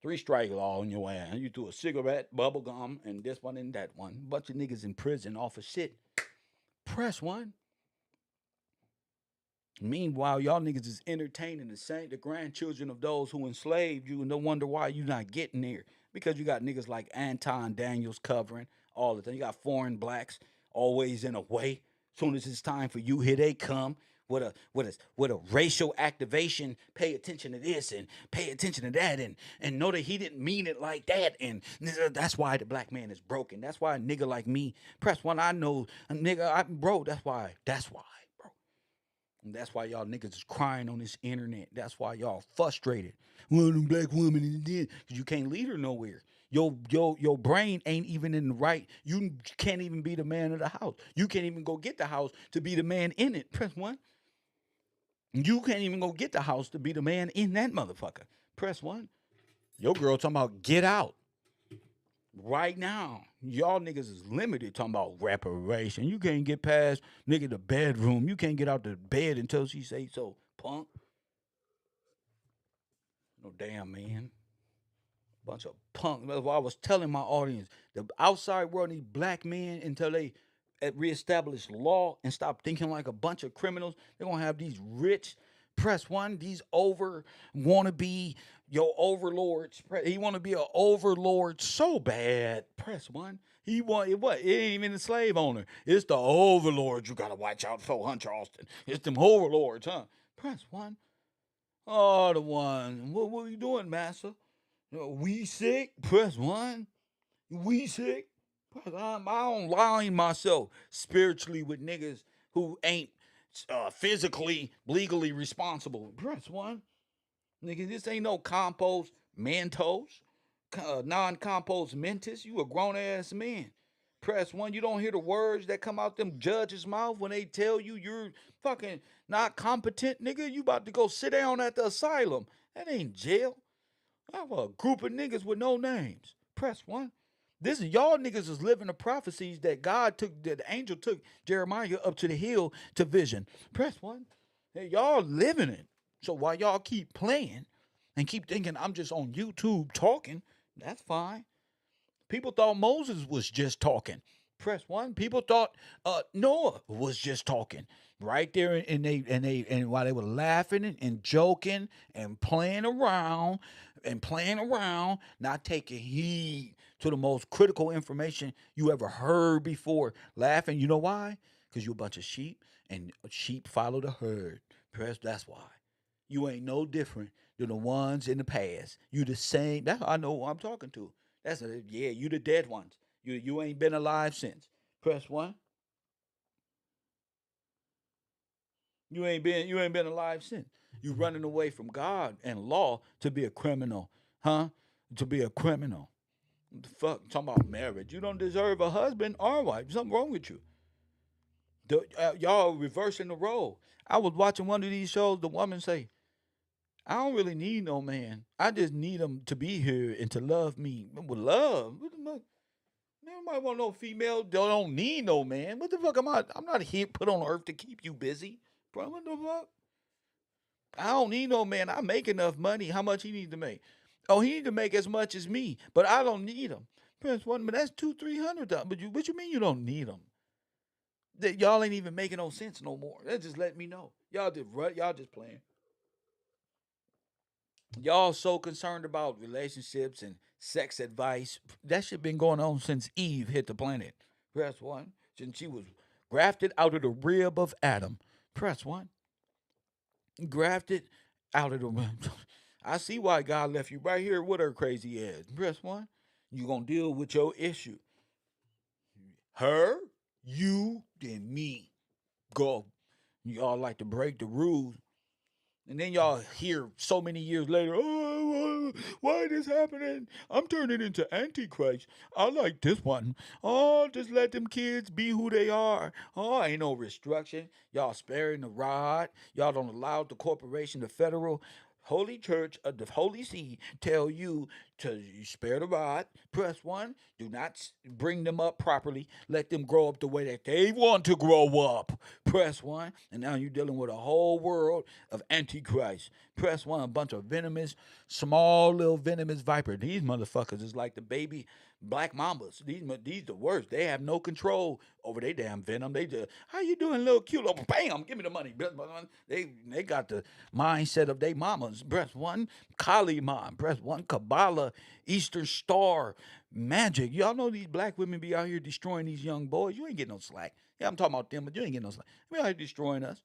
three strike law on your ass. You do a cigarette, bubble gum, and this one and that one. Bunch of niggas in prison off of shit. Press one. Meanwhile, y'all niggas is entertaining the grandchildren of those who enslaved you, and no wonder why you not getting there. Because you got niggas like Anton Daniels covering all the time. You got foreign blacks always in a way. Soon as it's time for you, here they come with a racial activation. Pay attention to this and pay attention to that, and know that he didn't mean it like that. And that's why the black man is broken. That's why a nigga like me, press one. I know a nigga, bro. That's why. That's why, bro. And that's why y'all niggas is crying on this internet. That's why y'all frustrated. One of them black women in the because you can't lead her nowhere. Your brain ain't even in the right. You can't even be the man of the house. You can't even go get the house to be the man in it. Press one. You can't even go get the house to be the man in that motherfucker. Press one. Your girl talking about get out. Right now, y'all niggas is limited talking about reparation. You can't get past nigga the bedroom. You can't get out the bed until she say so. Punk. No damn man. Bunch of punk. That's why I was telling my audience. The outside world need black men until they reestablish law and stop thinking like a bunch of criminals. They're gonna have these rich press one, these over wanna be your overlords. He wanna be an overlord so bad. Press one. He want what? It ain't even a slave owner. It's the overlords you gotta watch out for, Hunter Austin. It's them overlords, huh? Press one. Oh, the one. What are you doing, massa? We sick? Press one. We sick? I don't line myself spiritually with niggas who ain't physically, legally responsible. Press one. Nigga, this ain't no compost Mentos, non-compost Mentos. You a grown ass man. Press one. You don't hear the words that come out them judges' mouth when they tell you you're fucking not competent, nigga. You about to go sit down at the asylum. That ain't jail. I have a group of niggas with no names. Press one. This is y'all niggas is living the prophecies that God took, that the angel took Jeremiah up to the hill to vision. Press one. Hey, y'all living it. So while y'all keep playing and keep thinking I'm just on YouTube talking, that's fine. People thought Moses was just talking. Press one. People thought Noah was just talking right there, and while they were laughing and joking and playing around, not taking heed to the most critical information you ever heard before. Laughing, you know why? Because you a bunch of sheep, and sheep follow the herd. Press. That's why. You ain't no different than the ones in the past. You the same. That's I know who I'm talking to. Yeah, you the dead ones. You ain't been alive since. Press one. You ain't been alive since. You running away from God and law to be a criminal, huh? To be a criminal. What the fuck? Talking about marriage. You don't deserve a husband or a wife. Something wrong with you. Y'all reversing the role. I was watching one of these shows. The woman say, I don't really need no man. I just need him to be here and to love me. With love? What the fuck? Man, nobody want no female. They don't need no man. What the fuck am I? I'm not here put on earth to keep you busy. Bro, what the fuck? I don't need no man. I make enough money. How much he need to make? Oh, he need to make as much as me, but I don't need him. Prince one, but that's 200-300. But you mean you don't need him? That y'all ain't even making no sense no more. That just let me know. Y'all just playing. Y'all so concerned about relationships and sex advice. That shit been going on since Eve hit the planet. That's one. Since she was grafted out of the rib of Adam. Press 1. Grafted out of the I see why God left you right here with her crazy ass. Press 1. You gonna deal with your issue. Her, you, then me. Go. Y'all like to break the rules. And then y'all hear so many years later, oh, why this happening? I'm turning into Antichrist. I like this one. Oh, just let them kids be who they are. Oh, ain't no restriction. Y'all sparing the rod. Y'all don't allow the corporation, the federal Holy Church of the Holy See tell you to spare the rod. Press 1. Do not bring them up properly. Let them grow up the way that they want to grow up. Press 1. And now you're dealing with a whole world of Antichrist. Press 1. A bunch of venomous, small little venomous viper. These motherfuckers is like the baby black mambas. These the worst. They have no control over their damn venom. They just, how you doing, little cute? Oh, bam, give me the money. They got the mindset of they mamas. Press 1. Kali mom. Press 1. Kabbalah, Eastern Star, magic. Y'all know these black women be out here destroying these young boys. You ain't getting no slack. Yeah, I'm talking about them, but you ain't getting no slack. They out here destroying us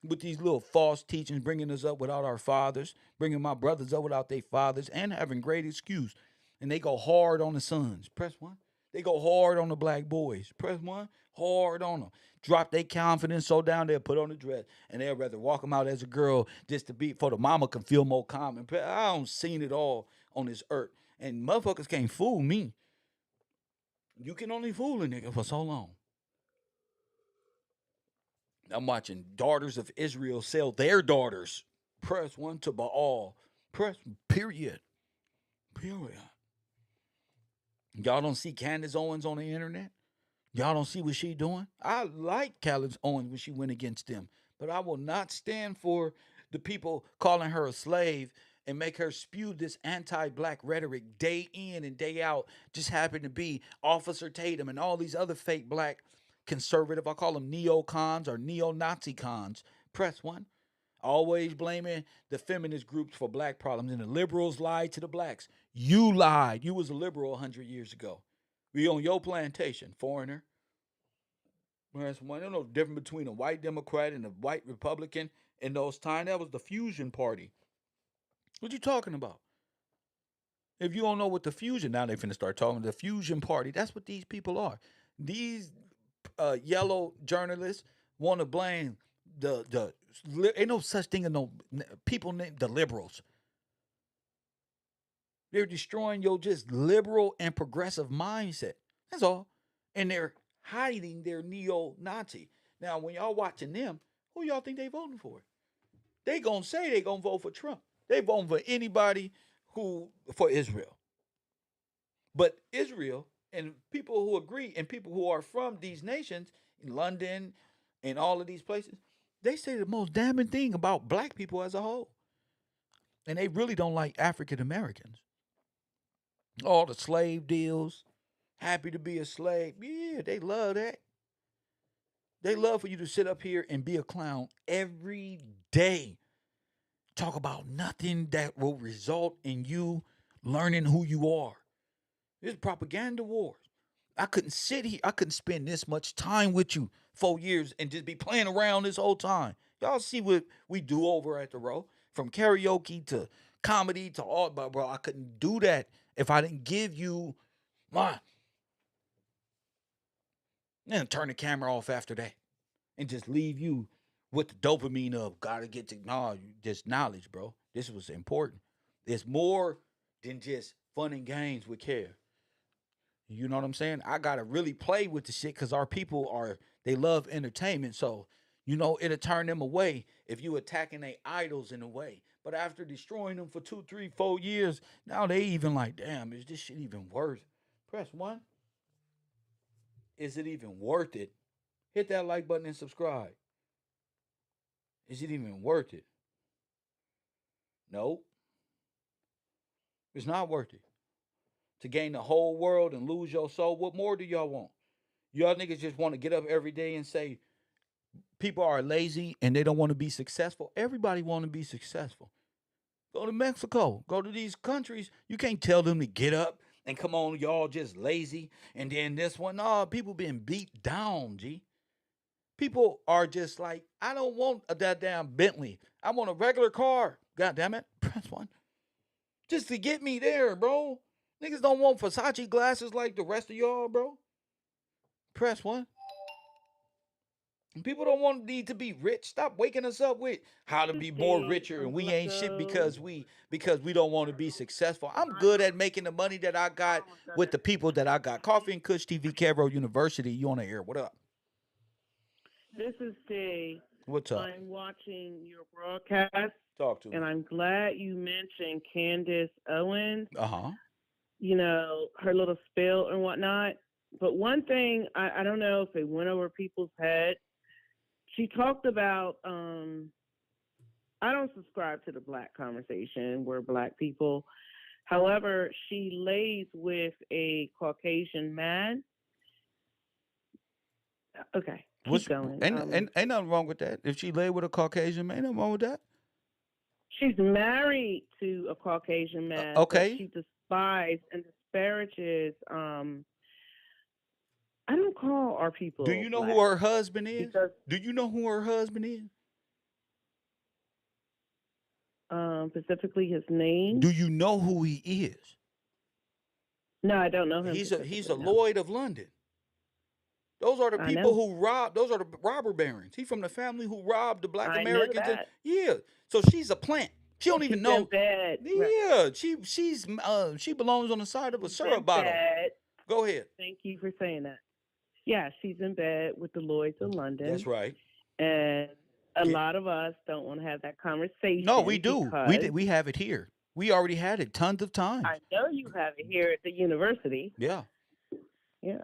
with these little false teachings, bringing us up without our fathers, bringing my brothers up without their fathers, and having great excuse. And they go hard on the sons. Press 1. They go hard on the black boys. Press 1. Hard on them. Drop their confidence so down they'll put on the dress. And they'll rather walk them out as a girl just to be, for the mama can feel more common. I don't seen it all on this earth. And motherfuckers can't fool me. You can only fool a nigga for so long. I'm watching daughters of Israel sell their daughters. Press 1 to Baal. Press, period. Period. Y'all don't see Candace Owens on the internet? Y'all don't see what she doing? I like Candace Owens when she went against them. But I will not stand for the people calling her a slave and make her spew this anti-black rhetoric day in and day out. Just happen to be Officer Tatum and all these other fake black conservative, I call them neocons or neo-Nazi cons. Press 1. Always blaming the feminist groups for black problems. And the liberals lied to the blacks. You lied. You was a liberal 100 years ago. We on your plantation, foreigner. Press 1. There's no difference between a white Democrat and a white Republican in those times. That was the fusion party. What you talking about? If you don't know what the fusion, now they finna start talking the fusion party. That's what these people are. These yellow journalists want to blame the ain't no such thing as no people named the liberals. They're destroying your just liberal and progressive mindset. That's all. And they're hiding their neo-Nazi. Now, when y'all watching them, who y'all think they voting for? They gonna say they gonna vote for Trump. They voting for anybody who for Israel. But Israel and people who agree and people who are from these nations in London and all of these places, they say the most damning thing about black people as a whole. And they really don't like African Americans. All the slave deals, happy to be a slave. Yeah, they love that. They love for you to sit up here and be a clown every day. Talk about nothing that will result in you learning who you are. It's propaganda wars. I couldn't sit here. I couldn't spend this much time with you 4 years and just be playing around this whole time. Y'all see what we do over at the Row? From karaoke to comedy to all, but bro, I couldn't do that if I didn't give you my. And turn the camera off after that and just leave you with the dopamine of gotta get to this knowledge, bro. This was important. It's more than just fun and games with care. You know what I'm saying? I gotta really play with the shit because our people they love entertainment. So, it'll turn them away if you attacking their idols in a way. But after destroying them for 2, 3, 4 years, now they even like, damn, is this shit even worth? Press 1. Is it even worth it? Hit that like button and subscribe. Is it even worth it? No, it's not worth it. To gain the whole world and lose your soul, what more do y'all want? Y'all niggas just want to get up every day and say people are lazy and they don't want to be successful. Everybody want to be successful. Go to Mexico. Go to these countries. You can't tell them to get up and come on, y'all just lazy. And then this one, no, people being beat down, G. People are just like, I don't want that damn Bentley. I want a regular car. God damn it. Press one. Just to get me there, bro. Niggas don't want Versace glasses like the rest of y'all, bro. Press one. People don't want need to be rich. Stop waking us up with how to be more Tuesday, richer and we ain't shit Umberto. because we don't want to be successful. I'm good at making the money that I got Oh my with goodness. the people that I got. Coffee and Kush TV, Cairo University. You on the air? What up? This is Day. What's up? I'm watching your broadcast, Talk to and me. I'm glad you mentioned Candace Owens, Uh huh. her little spill and whatnot. But one thing, I don't know if it went over people's head. She talked about, I don't subscribe to the black conversation. We're black people. However, she lays with a Caucasian man. Okay, keep What's going. ain't nothing wrong with that. If she lay with a Caucasian man, ain't nothing wrong with that. She's married to a Caucasian man, but Okay. she despises and disparages. I don't call our Do you people know who black her husband is? because Do you know who her husband is? specifically his name. Do you know who he is? No, I don't know him He's a specifically. No, Lloyd of London. Those are the I people know. who robbed. Those are the robber barons. He from the family who robbed the black I know Americans. And that. yeah, so she's a plant. She And don't even she's in know. bed. Right. Yeah, she belongs on the side of a She's syrup in bottle. bed. Go ahead. Thank you for saying that. Yeah, she's in bed with the Lloyds of That's London, right. and a Yeah. lot of us don't want to have that No, we conversation do. because We have it here. We already had it tons of I times. know you have it here at the university. Yeah. Yeah,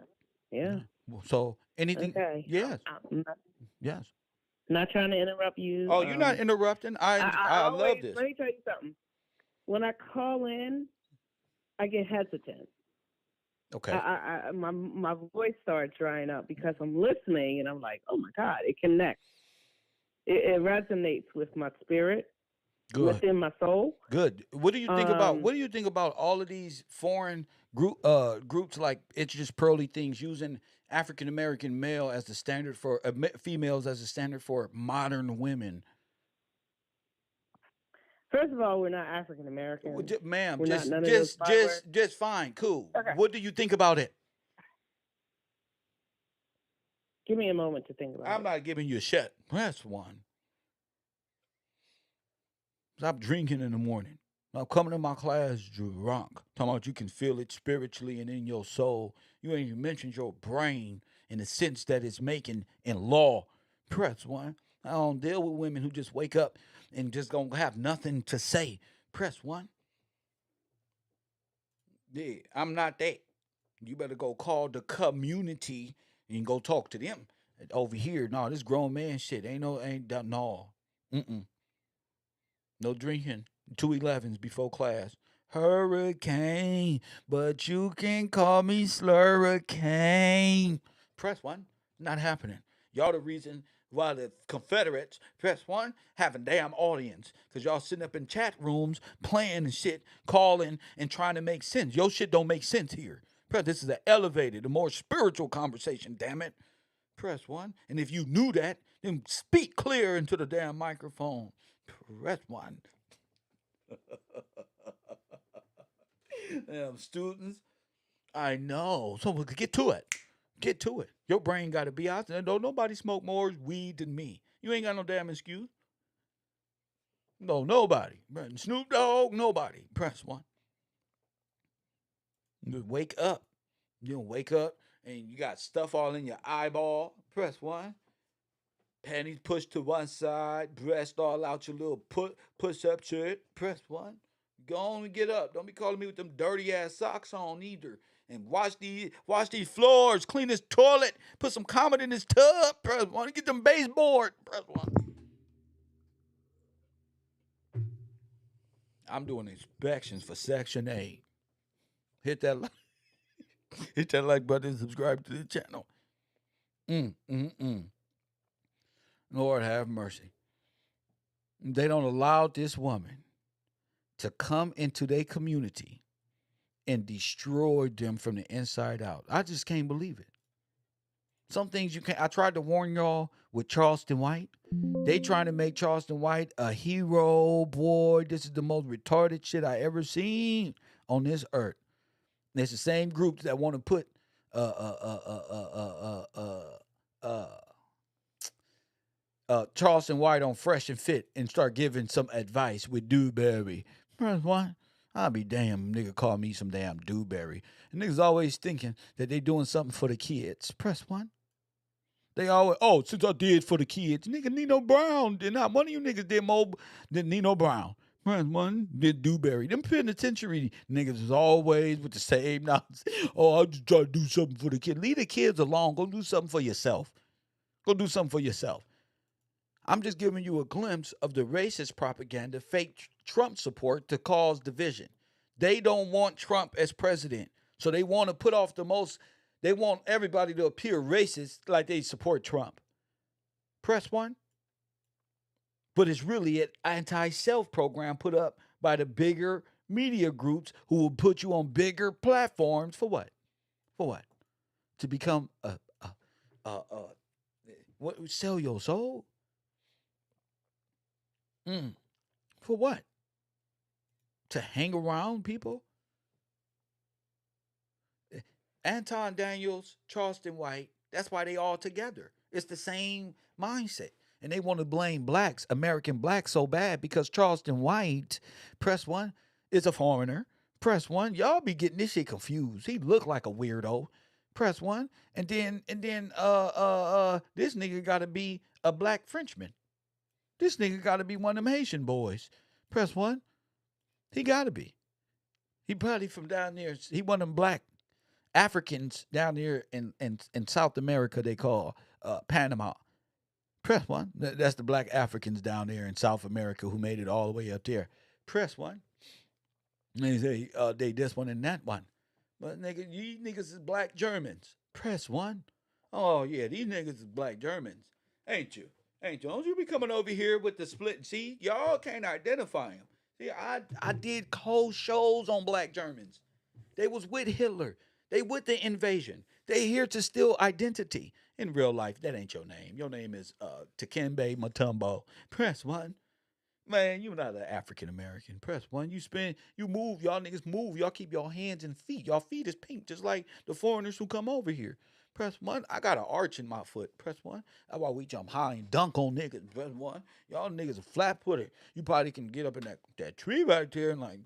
yeah. Yeah. So anything? Okay. Yes. I'm Yes. not trying to interrupt you. Oh, you're not interrupting. I I love always this. let me tell you something. When I call in, I get hesitant. Okay. My voice starts drying up because I'm listening and I'm like, oh my God, it connects. It resonates with my spirit, Good. within my soul. Good. What do you think about Um, all of these foreign groups like It's Just Pearly Things using African American male as the standard for females as the standard for modern women? First of all, we're not African Americans. Ma'am, We're not just none of those just bywords. just just fine, cool. Okay, What do you think about it? give me a moment to think about I'm it. not giving you a shit. That's one. Stop drinking in the morning. I'm coming to my class drunk. Talking about you can feel it spiritually and in your soul. You ain't even mentioned your brain in the sense that it's making in law. Press one. I don't deal with women who just wake up and just gonna have nothing to say. Press one. Yeah, I'm not that. You better go call the community and go talk to them. Over here, no, this grown man shit ain't that no. Mm-mm. No drinking. 211s before class. Hurricane, but you can call me Slurricane. Press one. Not happening. Y'all the reason why the Confederates, press one, have a damn audience. Because y'all sitting up in chat rooms playing and shit, calling and trying to make sense. Your shit don't make sense here. Press, this is an elevated, a more spiritual conversation, damn it. Press one. And if you knew that, then speak clear into the damn microphone. Press one. Damn students. I know. So get to it. Get to it. Your brain got to be out there. Don't nobody smoke more weed than me. You ain't got no damn excuse. No, nobody. Snoop Dogg, nobody. Press one. You wake up. You don't wake up and you got stuff all in your eyeball. Press one. Panties pushed to one side, breast all out your little push up shirt. Press one. Go on and get up. Don't be calling me with them dirty ass socks on either. And wash these floors, clean this toilet, put some Comet in this tub. Press one. Get them baseboard. Press one. I'm doing inspections for Section 8. Hit that like, hit that like button and subscribe to the channel. Mm, mm, mm. Lord have mercy. They don't allow this woman to come into their community and destroy them from the inside out. I just can't believe it. Some things you can't. I tried to warn y'all with Charleston White. They trying to make Charleston White a hero. Boy, this is the most retarded shit I ever seen on this earth. And it's the same groups that want to put uh uh uh uh uh uh uh uh Charleston White on Fresh and Fit and start giving some advice with Dewberry. Press one. I'll be damn, nigga call me some damn Dewberry. And niggas always thinking that they doing something for the kids. Press one. They always, oh, since I did for the kids, nigga, Nino Brown did not. One of you niggas did more than Nino Brown. Press one did Dewberry. Them penitentiary niggas is always with the same nonsense. Oh, I just try to do something for the kids. Leave the kids alone. Go do something for yourself. Go do something for yourself. I'm just giving you a glimpse of the racist propaganda, fake Trump support to cause division. They don't want Trump as president. So they want to put off they want everybody to appear racist like they support Trump. Press one. But it's really an anti-self program put up by the bigger media groups who will put you on bigger platforms for what? For what? To become what? Sell your soul? For what? To hang around people? Anton Daniels, Charleston White, that's why they all together. It's the same mindset. And they want to blame blacks, American blacks, so bad because Charleston White, press one, is a foreigner. Press one. Y'all be getting this shit confused. He look like a weirdo. Press one. And then this nigga gotta be a black Frenchman. This nigga gotta be one of them Haitian boys. Press one. He gotta be. He probably from down there. He one of them black Africans down there in South America. They call Panama. Press one. That's the black Africans down there in South America who made it all the way up there. Press one. And they say they this one and that one. But nigga, you niggas is black Germans. Press one. Oh yeah, these niggas is black Germans. Ain't you? Ain't you? Don't you be coming over here with the split. See, y'all can't identify them. See, I did whole shows on black Germans. They was with Hitler. They with the invasion. They here to steal identity. In real life, that ain't your name. Your name is Takembe Mutombo. Press one. Man, you not an African American. Press one. You move. Y'all niggas move. Y'all keep your hands and feet. Y'all feet is pink, just like the foreigners who come over here. Press one. I got an arch in my foot. Press one. That's why we jump high and dunk on niggas. Press one. Y'all niggas are flat footed. You probably can get up in that tree right there and like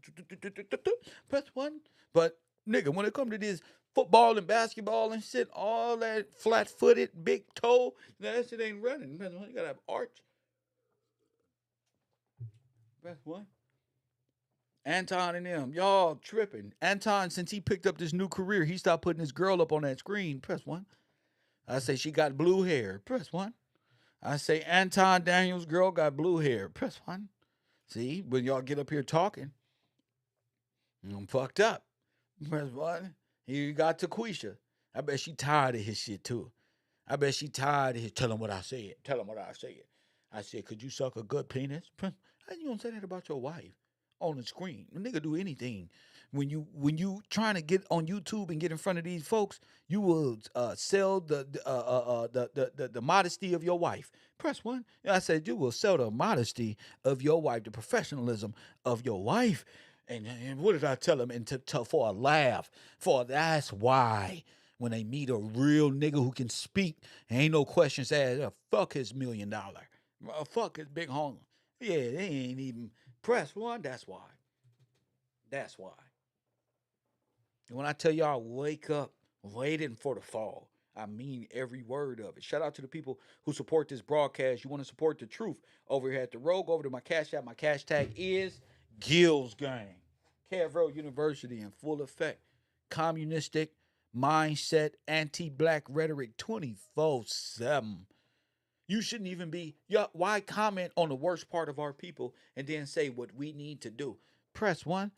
press one. But nigga, when it come to this football and basketball and shit, all that flat footed, big toe, that shit ain't running. You gotta have arch. Press one. Anton and them, y'all tripping. Anton, since he picked up this new career, he stopped putting his girl up on that screen. Press one. I say she got blue hair. Press one. I say Anton Daniels' girl got blue hair. Press one. See, when y'all get up here talking, I'm fucked up. Press one. You got Taquisha. I bet she tired of his shit too. I bet she tired of his. Tell him what I said. Tell him what I said. I said, could you suck a good penis? How you gonna say that about your wife on the screen? A nigga do anything. When you trying to get on YouTube and get in front of these folks, you will sell the modesty of your wife. Press one. I said you will sell the modesty of your wife, the professionalism of your wife. And what did I tell him? And for a laugh, that's why when they meet a real nigga who can speak, ain't no questions asked. Fuck his $1,000,000. Fuck his big home. Yeah, they ain't even press one. That's why. That's why. And when I tell y'all wake up, waiting for the fall, I mean every word of it. Shout out to the people who support this broadcast. You want to support the truth over here at the Rogue. Over to my cash app. My cash tag is Gills Gang. Cavro University in full effect. Communistic mindset, anti-black rhetoric 24/7. You shouldn't even be. Why comment on the worst part of our people and then say what we need to do? Press one.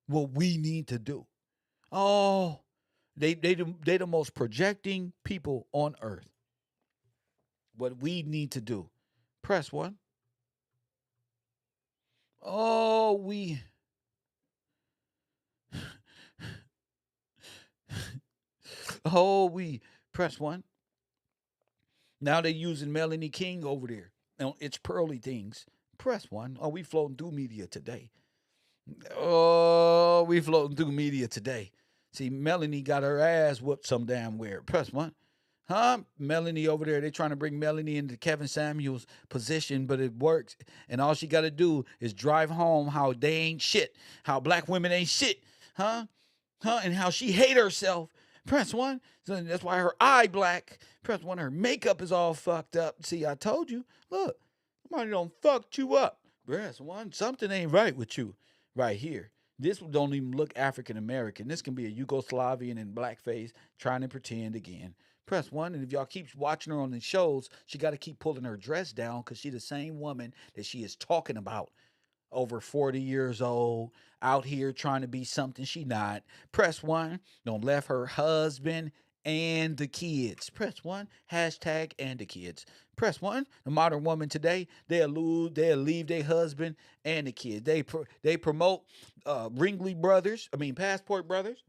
What we need to do. Oh, they the most projecting people on earth. What we need to do. Press one. Oh, we. Oh, we. Press one. Now they're using Melanie King over there. It's pearly things. Press one. Oh, we floating through media today. Oh, we floating through media today. See, Melanie got her ass whooped some damn where. Press one. Huh? Melanie over there, they trying to bring Melanie into Kevin Samuels' position, but it works. And all she got to do is drive home how they ain't shit, how black women ain't shit. Huh? And how she hate herself. Press one. So that's why her eye black. Press one. Her makeup is all fucked up. See, I told you. Look, somebody done fucked you up. Press one. Something ain't right with you right here. This don't even look African American. This can be a Yugoslavian in blackface trying to pretend again. Press one, and if y'all keep watching her on the shows, she got to keep pulling her dress down because she the same woman that she is talking about. Over 40 years old, out here trying to be something she not. Press one, don't left her husband and the kids. Press one, hashtag and the kids. Press one, the modern woman today, they'll leave their husband and the kids. They promote Ringley Brothers, Passport Brothers,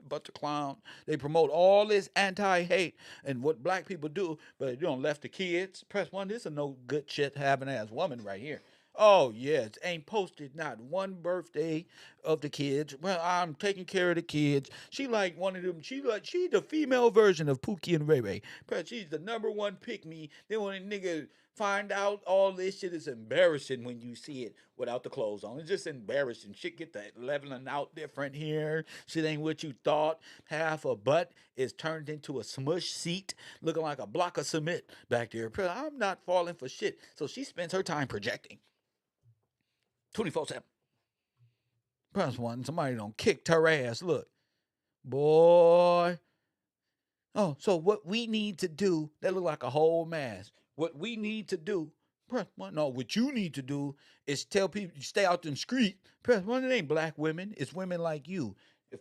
but the clown. They promote all this anti-hate and what black people do, but you don't left the kids. Press one, this is no good shit having ass woman right here. Oh yes, ain't posted not one birthday of the kids. Well, I'm taking care of the kids. She like one of them. She the female version of Pookie and Ray Ray. But she's the number one pick me. Then when a nigga find out all this shit is embarrassing when you see it without the clothes on. It's just embarrassing. Shit get the leveling out different here. Shit ain't what you thought. Half a butt is turned into a smush seat, looking like a block of cement back there. I'm not falling for shit. So she spends her time projecting. 24/7. Press one. Somebody done kicked her ass. Look, boy. Oh, so what we need to do, that look like a whole mask. What we need to do, press one. No, what you need to do is tell people, stay out in the street. Press one, it ain't black women. It's women like you.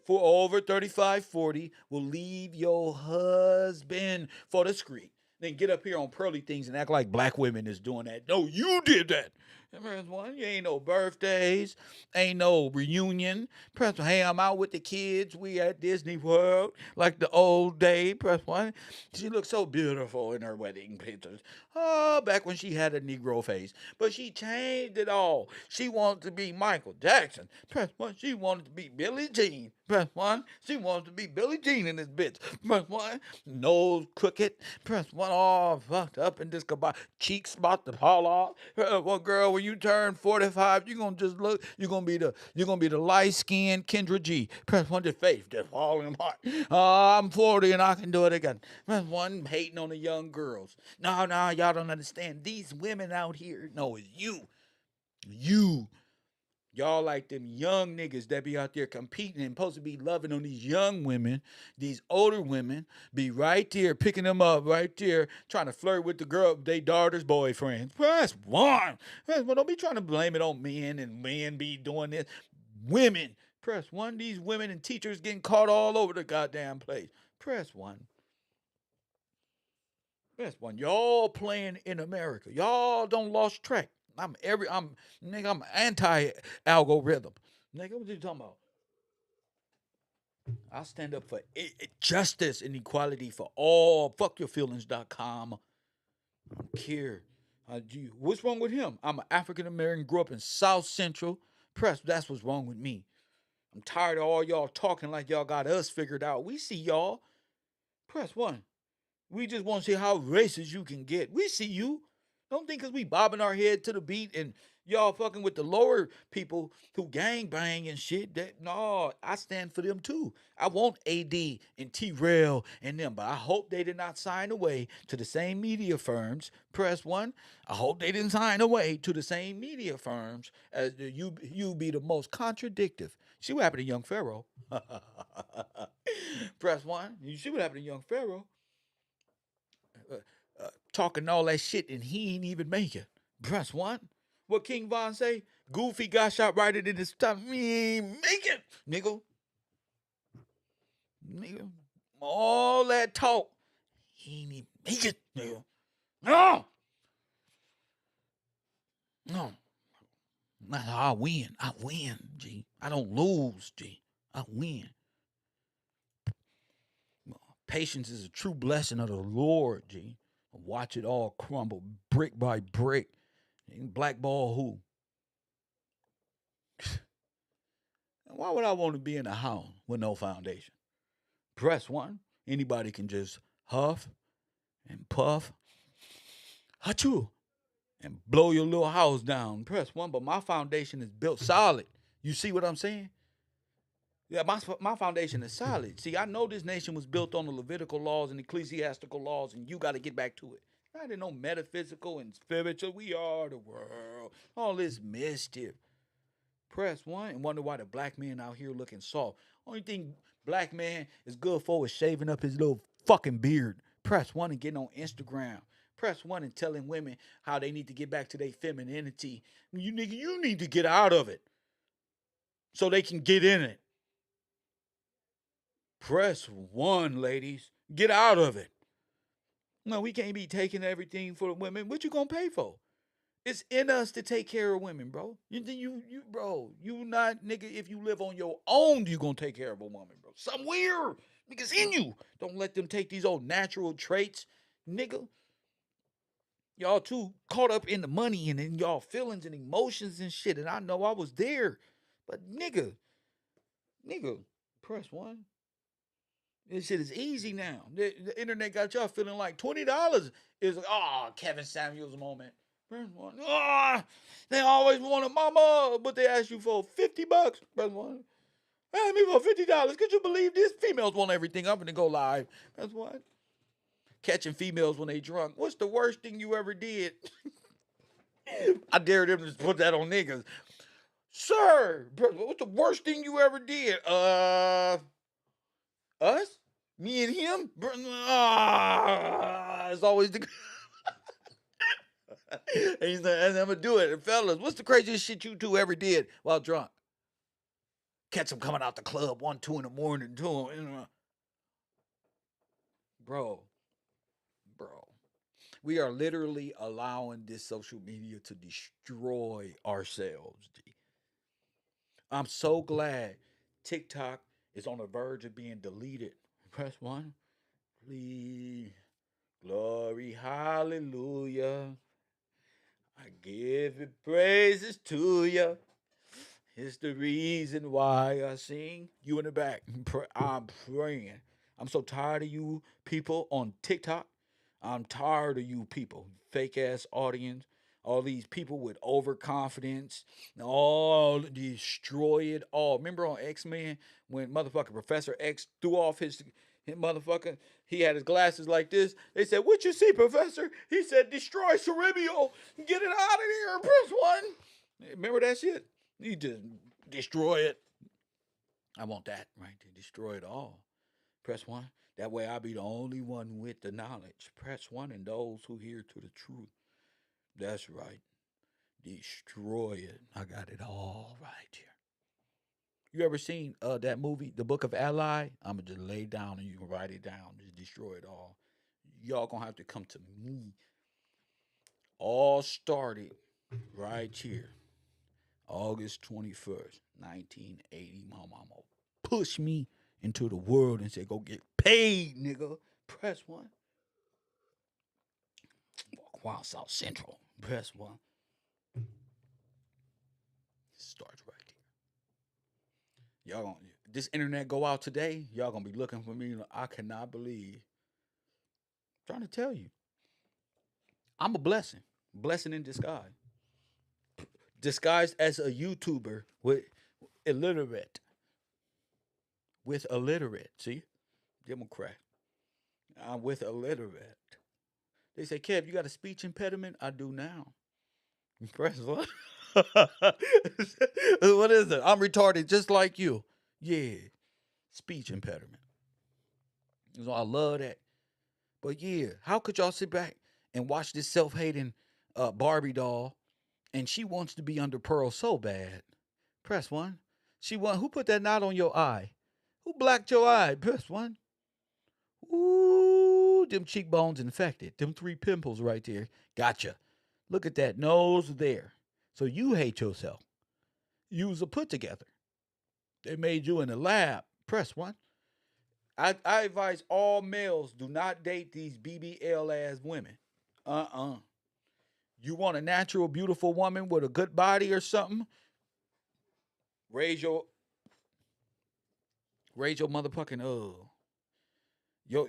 For over 35, 40, will leave your husband for the street. Then get up here on pearly things and act like black women is doing that. No, you did that. Press one. You ain't no birthdays, ain't no reunion. Press one. Hey, I'm out with the kids. We at Disney World like the old day. Press one. She looked so beautiful in her wedding pictures. Oh, back when she had a Negro face, but she changed it all. She wanted to be Michael Jackson. Press one. She wanted to be Billie Jean. Press one. She wanted to be Billie Jean in this bitch. Press one. Nose crooked. Press one. All fucked up in this kabah. Cheeks about to fall off. Well, girl, when you turn 45, you're gonna just look. You're gonna be the light skinned Kendra G. Press one. Your face just falling apart. I'm 40 and I can do it again. Press one. Hating on the young girls. No, y'all don't understand. These women out here. No, it's you. You. Y'all like them young niggas that be out there competing and supposed to be loving on these young women, these older women, be right there picking them up right there, trying to flirt with the girl, they daughter's boyfriend. Press one. Well, don't be trying to blame it on men and men be doing this. Women. Press one. These women and teachers getting caught all over the goddamn place. Press one. Press one. Y'all playing in America. Y'all don't lost track. I'm anti-algorithm. Nigga, what you talking about? I stand up for justice and equality for all. Fuckyourfeelings.com. I don't care. What's wrong with him? I'm an African American, grew up in South Central. Press, that's what's wrong with me. I'm tired of all y'all talking like y'all got us figured out. We see y'all. Press one. We just want to see how racist you can get. We see you. Don't think because we bobbing our head to the beat and y'all fucking with the lower people who gang bang and shit. That no, I stand for them too. I want AD and T-Rail and them, but I hope they did not sign away to the same media firms. Press one. I hope they didn't sign away to the same media firms as you be the most contradictive. See what happened to Young Pharaoh. Press one. You see what happened to Young Pharaoh. Talking all that shit and he ain't even make it. Press one. What King Von say? Goofy got shot right in his stomach. He ain't make it, nigga. Nigga. All that talk. He ain't even make it, nigga. No. No. I win. I win, G. I don't lose, G. I win. Patience is a true blessing of the Lord, G. Watch it all crumble brick by brick. And blackball who? And why would I want to be in a house with no foundation? Press one. Anybody can just huff and puff, achoo, and blow your little house down. Press one. But my foundation is built solid. You see what I'm saying? Yeah, my foundation is solid. See, I know this nation was built on the Levitical laws and ecclesiastical laws, and you got to get back to it. I didn't know metaphysical and spiritual. We are the world. All this mischief. Press one and wonder why the black man out here looking soft. Only thing black man is good for is shaving up his little fucking beard. Press one and getting on Instagram. Press one and telling women how they need to get back to their femininity. You nigga, you need to get out of it so they can get in it. Press one, ladies. Get out of it. No, we can't be taking everything for the women. What you gonna pay for? It's in us to take care of women, bro. Bro. You not nigga. If you live on your own, you gonna take care of a woman, bro. Somewhere, niggas in you. Don't let them take these old natural traits, nigga. Y'all too caught up in the money and in y'all feelings and emotions and shit. And I know I was there, but nigga, press one. This shit is easy now. The internet got y'all feeling like $20 is Kevin Samuels moment. They always want a mama, but they ask you for $50. Press one. Ask me for $50. Could you believe this? Females want everything. I'm gonna go live. That's what. Catching females when they drunk. What's the worst thing you ever did? I dare them to put that on niggas. Sir, what's the worst thing you ever did? Us? Me and him? It's always the. And he's like, and I'm gonna do it. And fellas, what's the craziest shit you two ever did while drunk? Catch them coming out the club 1, 2 in the morning, bro. We are literally allowing this social media to destroy ourselves. I'm so glad TikTok is on the verge of being deleted. Press one. Please. Glory, hallelujah. I give it praises to you. It's the reason why I sing. You in the back. I'm praying. I'm so tired of you people on TikTok. I'm tired of you people. Fake ass audience. All these people with overconfidence. All destroy it all. Remember on X-Men when motherfucking Professor X threw off his motherfucker? He had his glasses like this. They said, "What you see, Professor?" He said, "Destroy Cerebral. Get it out of here. Press one." Remember that shit? You just destroy it. I want that, right? To destroy it all. Press one. That way I'll be the only one with the knowledge. Press one and those who hear to the truth. That's right. Destroy it. I got it all right here. You ever seen that movie, The Book of Ally? I'ma just lay down and you can write it down. Just destroy it all. Y'all gonna have to come to me. All started right here. August 21st, 1980. My mama pushed me into the world and said, "Go get paid, nigga." Press one. Walk around South Central. Press one. Starts right here. Y'all gonna this internet go out today, y'all gonna be looking for me. I cannot believe. I'm trying to tell you. I'm a blessing. Blessing in disguise. Disguised as a YouTuber with illiterate. With illiterate. See? Democrat. I'm with illiterate. They say, "Kev, you got a speech impediment?" I do now. Press what? What is it? I'm retarded just like you. Yeah. Speech impediment. So I love that. But yeah, how could y'all sit back and watch this self-hating Barbie doll and she wants to be under Pearl so bad? Press one. Who put that knot on your eye? Who blacked your eye? Press one. Ooh, them cheekbones infected. Them 3 pimples right there. Gotcha. Look at that nose there. So you hate yourself. You was a put together. They made you in the lab. Press one. I advise all males do not date these BBL ass women. Uh-uh. You want a natural, beautiful woman with a good body or something? Raise your motherfucking your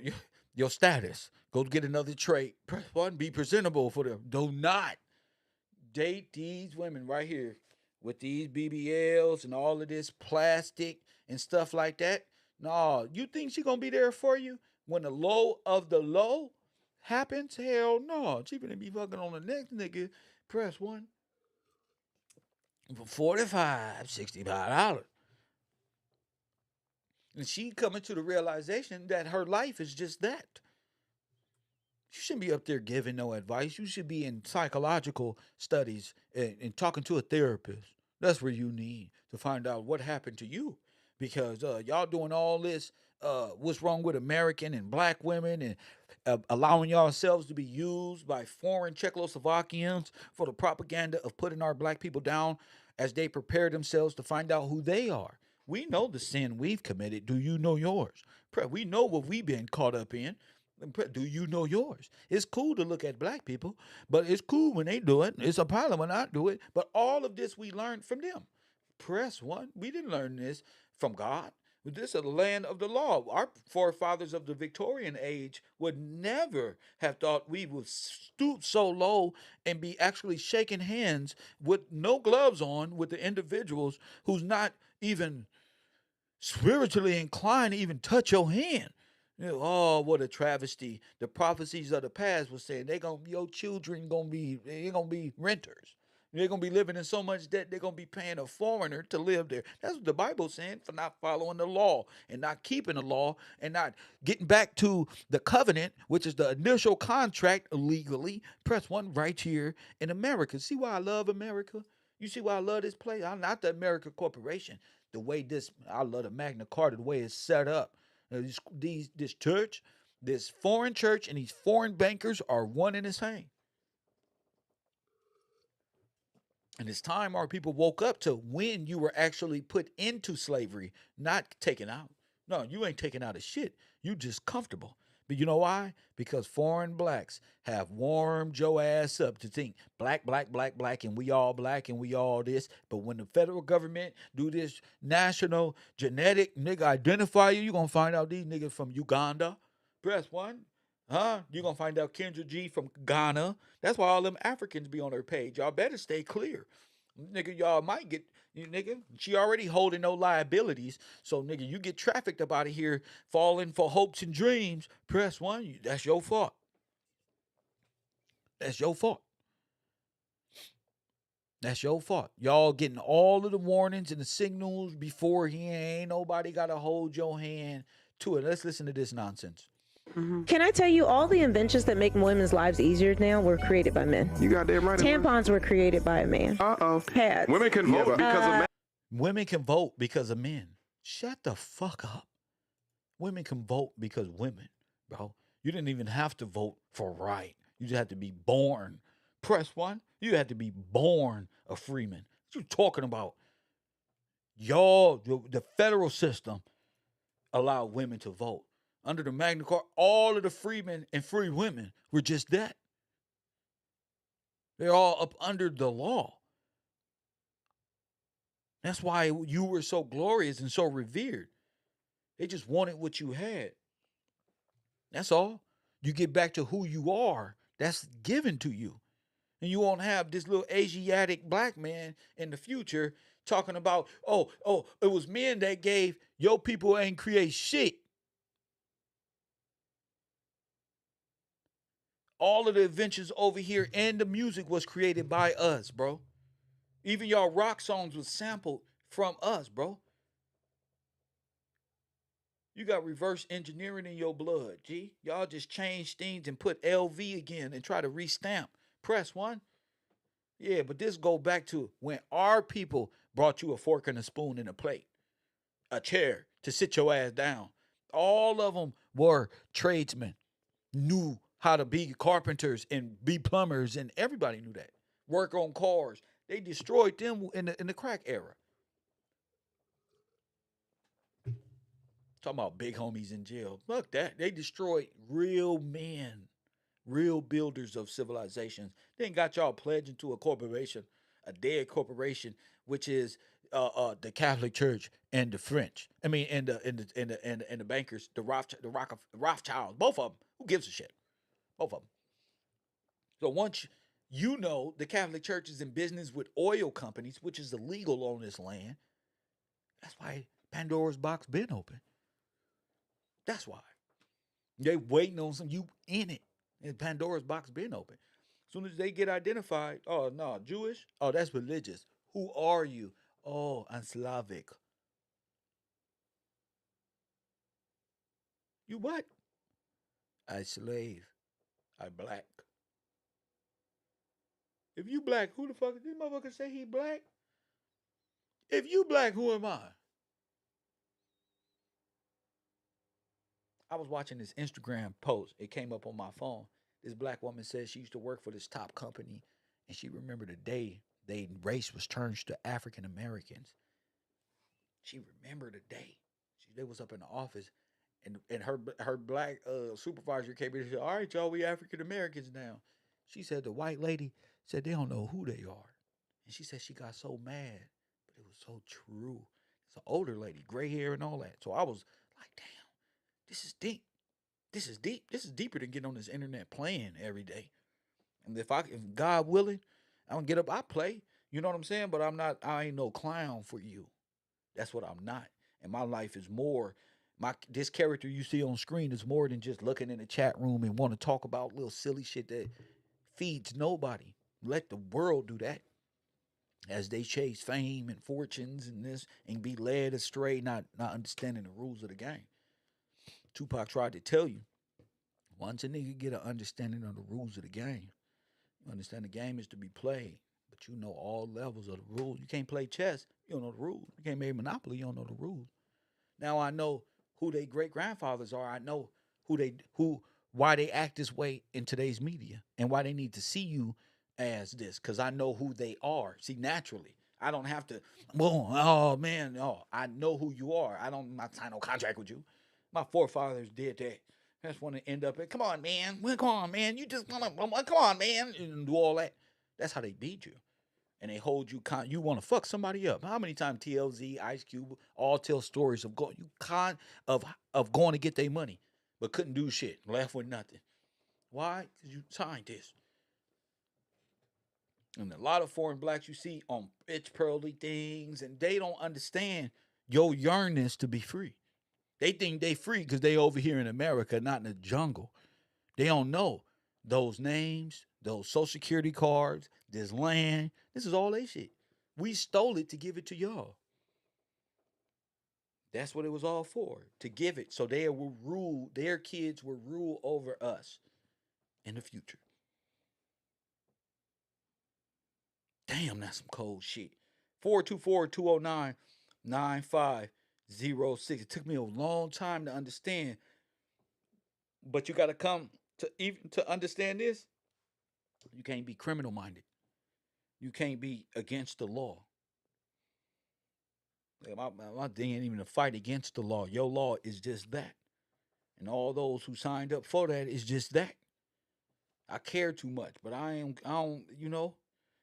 your status. Go get another trait. Press one. Be presentable for them. Do not date these women right here with these BBLs and all of this plastic and stuff like that. No, you think she gonna be there for you when the low of the low happens? Hell no. She gonna be fucking on the next nigga. Press one for $45, $65. And she coming to the realization that her life is just that. You shouldn't be up there giving no advice. You should be in psychological studies and talking to a therapist. That's where you need to find out what happened to you. Because y'all doing all this, what's wrong with American and black women and allowing yourselves to be used by foreign Czechoslovakians for the propaganda of putting our black people down as they prepare themselves to find out who they are. We know the sin we've committed. Do you know yours? We know what we've been caught up in. Do you know yours? It's cool to look at black people, but it's cool when they do it. It's a problem when I do it. But all of this we learned from them. Press one. We didn't learn this from God. This is the land of the law. Our forefathers of the Victorian age would never have thought we would stoop so low and be actually shaking hands with no gloves on with the individuals who's not even spiritually inclined to even touch your hand. Oh, what a travesty! The prophecies of the past was saying your children they're gonna be renters. They're gonna be living in so much debt they're gonna be paying a foreigner to live there. That's what the Bible's saying for not following the law and not keeping the law and not getting back to the covenant, which is the initial contract legally. Press one right here in America. See why I love America? You see why I love this place? I'm not the American corporation. The way I love the Magna Carta, the way it's set up. This church, this foreign church, and these foreign bankers are one and the same. And it's time our people woke up to when you were actually put into slavery, not taken out. No, you ain't taken out of shit. You just comfortable. But you know why? Because foreign blacks have warmed your ass up to think black, black, black, black, and we all this. But when the federal government do this national genetic nigga identify you, gonna find out these niggas from Uganda. Press one. Huh? You're gonna find out Kendra G from Ghana. That's why all them Africans be on her page. Y'all better stay clear. Nigga, y'all might get you nigga. She already holding no liabilities. So nigga, you get trafficked up out of here, falling for hopes and dreams. Press one. That's your fault. That's your fault. That's your fault. Y'all getting all of the warnings and the signals before he ain't nobody gotta hold your hand to it. Let's listen to this nonsense. Can I tell you, all the inventions that make women's lives easier now were created by men. You got that right. Tampons were created by a man. Pads. Women can vote because of men. Women can vote because of men. Shut the fuck up. Women can vote because women, bro. You didn't even have to vote for right. You just had to be born. Press one. You had to be born a freeman. What you talking about? Y'all, the federal system allowed women to vote. Under the Magna Carta, all of the freemen and free women were just that. They're all up under the law. That's why you were so glorious and so revered. They just wanted what you had. That's all. You get back to who you are. That's given to you. And you won't have this little Asiatic black man in the future talking about, oh, it was men that gave your people ain't create shit. All of the inventions over here and the music was created by us, bro. Even y'all rock songs was sampled from us, bro. You got reverse engineering in your blood, G. Y'all just change things and put LV again and try to restamp. Press one. Yeah, but this go back to when our people brought you a fork and a spoon and a plate, a chair to sit your ass down. All of them were tradesmen, knew how to be carpenters and be plumbers, and everybody knew that. Work on cars. They destroyed them in the crack era. Talking about big homies in jail. Fuck that. They destroyed real men. real builders of civilizations. They ain't got y'all pledging to a corporation, a dead corporation, which is the Catholic Church and the French. I mean, and the bankers, Rothschilds, both of them. Who gives a shit? Both of them. So once you know the Catholic Church is in business with oil companies, which is illegal on this land, that's why Pandora's box been open. That's why. They waiting on some you in it. And Pandora's box been open. As soon as they get identified, oh no, Jewish? Oh, that's religious. Who are you? Oh, I'm Slavic. You what? I slave. I black. If you black, who the fuck did this motherfucker say he black? If you black, who am I? I was watching this Instagram post. It came up on my phone. This black woman says she used to work for this top company, and she remembered the day they race was turned to African Americans. She remembered the day. They was up in the office, and her black supervisor came in and said, "All right, y'all, we African Americans now." She said the white lady said they don't know who they are, and she said she got so mad, but it was so true. It's an older lady, gray hair and all that. So I was like, damn, this is deep. This is deep. This is deeper than getting on this internet playing every day. And if God willing, I don't get up, I play. You know what I'm saying? But I ain't no clown for you. That's what I'm not. And my life is more. This character you see on screen is more than just looking in the chat room and want to talk about little silly shit that feeds nobody. Let the world do that. As they chase fame and fortunes and this and be led astray, not understanding the rules of the game. Tupac tried to tell you, once a nigga get an understanding of the rules of the game, you understand the game is to be played, but you know all levels of the rules. You can't play chess, you don't know the rules. You can't play Monopoly, you don't know the rules. Now I know who their great grandfathers are. I know why they act this way in today's media and why they need to see you as this, because I know who they are. See, naturally. I don't have to, well, oh man, no. I know who you are. I'm not signing no contract with you. My forefathers did that. I just want to end up at, come on, man. Well, come on, man. You just want to, come on, man. And do all that. That's how they beat you. And they hold you you want to fuck somebody up. How many times TLZ, Ice Cube, all tell stories of of going to get their money, but couldn't do shit, left with nothing. Why? Because you scientists. And a lot of foreign blacks you see on rich pearly things, and they don't understand your yearnness to be free. They think they free because they over here in America, not in the jungle. They don't know those names, those social security cards, this land. This is all they shit. We stole it to give it to y'all. That's what it was all for, to give it. So they will rule, their kids will rule over us in the future. Damn, that's some cold shit. 424-209-9506. It took me a long time to understand, but you got to come to even to understand this. You can't be criminal minded. You can't be against the law. My thing ain't even a fight against the law. Your law is just that. And all those who signed up for that is just that. I care too much, but I don't,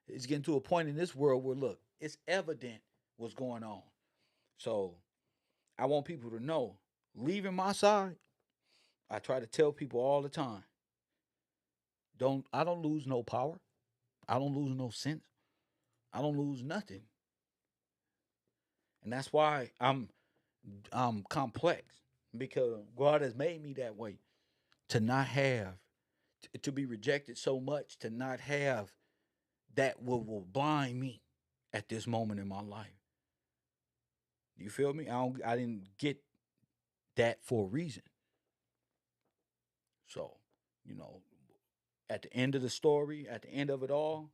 it's getting to a point in this world where look, it's evident what's going on. So I want people to know, leaving my side, I try to tell people all the time, I don't lose no power. I don't lose no sense. I don't lose nothing. And that's why I'm complex, because God has made me that way, to not have to be rejected so much, to not have that will blind me at this moment in my life. You feel me? I didn't get that for a reason. So, you know, at the end of the story, at the end of it all,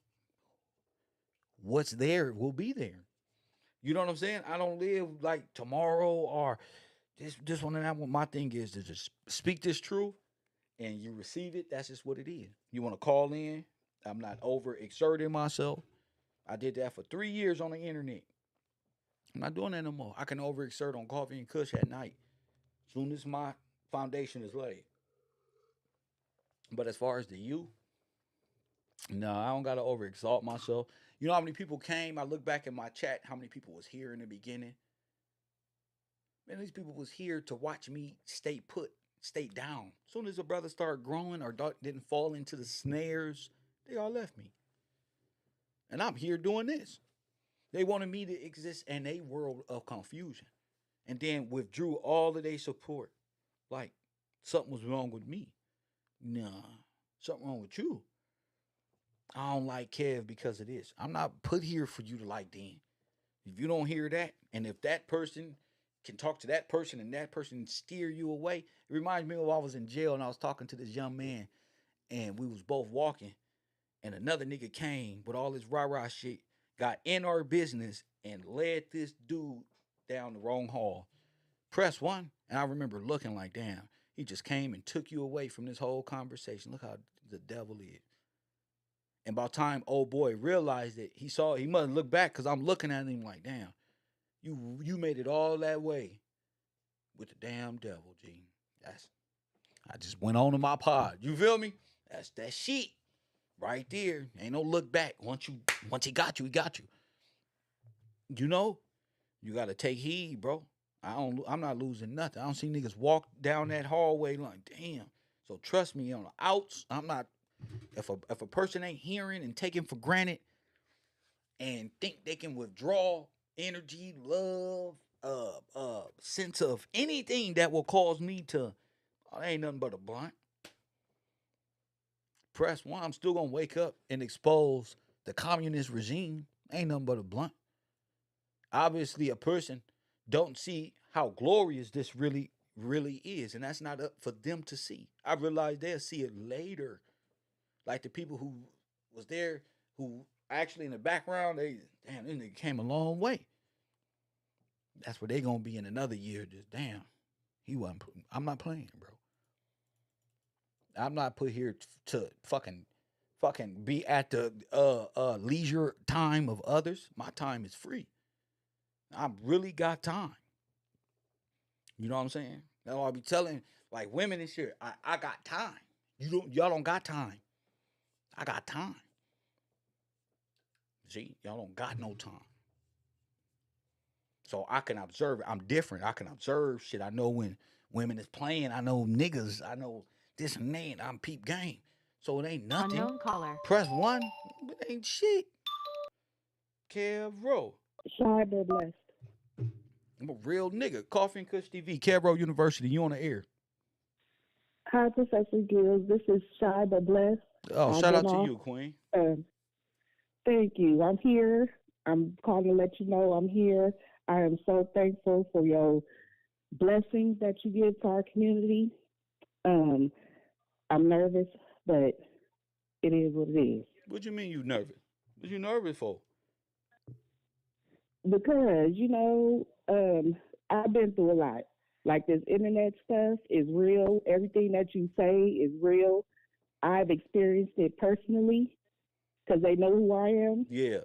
what's there will be there. You know what I'm saying? I don't live like tomorrow or this one and that one. My thing is to just speak this truth and you receive it. That's just what it is. You want to call in. I'm not over exerting myself. I did that for 3 years on the internet. I'm not doing that no more. I can overexert on coffee and kush at night. As soon as my foundation is laid. But as far as the you, no, I don't gotta over exalt myself. You know how many people came? I look back at my chat, how many people was here in the beginning. Man, these people was here to watch me stay put, stay down. As soon as a brother started growing or didn't fall into the snares, they all left me. And I'm here doing this. They wanted me to exist in a world of confusion and then withdrew all of their support. Like something was wrong with me. Nah, something wrong with you. I don't like Kev because of this. I'm not put here for you to like Dan. If you don't hear that, and if that person can talk to that person and that person steer you away, it reminds me of I was in jail and I was talking to this young man and we was both walking and another nigga came with all this rah-rah shit, got in our business and led this dude down the wrong hall. Press one, and I remember looking like, damn, he just came and took you away from this whole conversation. Look how the devil is. And by the time old boy realized it, he must look back because I'm looking at him like, damn, you made it all that way with the damn devil, G. I just went on to my pod. You feel me? That's that shit right there. Ain't no look back. Once he got you, he got you. You know, you gotta take heed, bro. I'm not losing nothing. I don't see niggas walk down that hallway like, damn. So trust me on the outs. I'm not. If a person ain't hearing and taking for granted and think they can withdraw energy, love, sense of anything that will cause me to, oh, ain't nothing but a blunt. Press one, I'm still gonna wake up and expose the communist regime. Ain't nothing but a blunt. Obviously, a person don't see how glorious this really is, and that's not up for them to see. I realize they'll see it later. Like the people who was there, who actually in the background, they damn, this nigga came a long way. That's where they gonna be in another year. Just damn, he wasn't. I'm not playing, bro. I'm not put here to fucking be at the leisure time of others. My time is free. I really got time. You know what I'm saying? That's why I be telling like women and shit. I got time. Y'all don't got time. I got time. See, y'all don't got no time. So I can observe it. I'm different. I can observe shit. I know when women is playing. I know niggas. I know this and that. I'm peep game. So it ain't nothing. Unknown caller. Press one. It ain't shit. Kev Rowe. Shy but blessed. I'm a real nigga. Coffee and Kush TV. Kev Rowe University. You on the air. Hi, Professor Gills. This is Shy but blessed. Oh, I've shout out been to off. you, Queen. Thank you. I'm here. I'm calling to let you know I'm here. I am so thankful for your blessings that you give to our community. I'm nervous, but it is what it is. What you mean you nervous? What you nervous for? Because, I've been through a lot. Like this internet stuff is real. Everything that you say is real. I've experienced it personally because they know who I am. Yeah,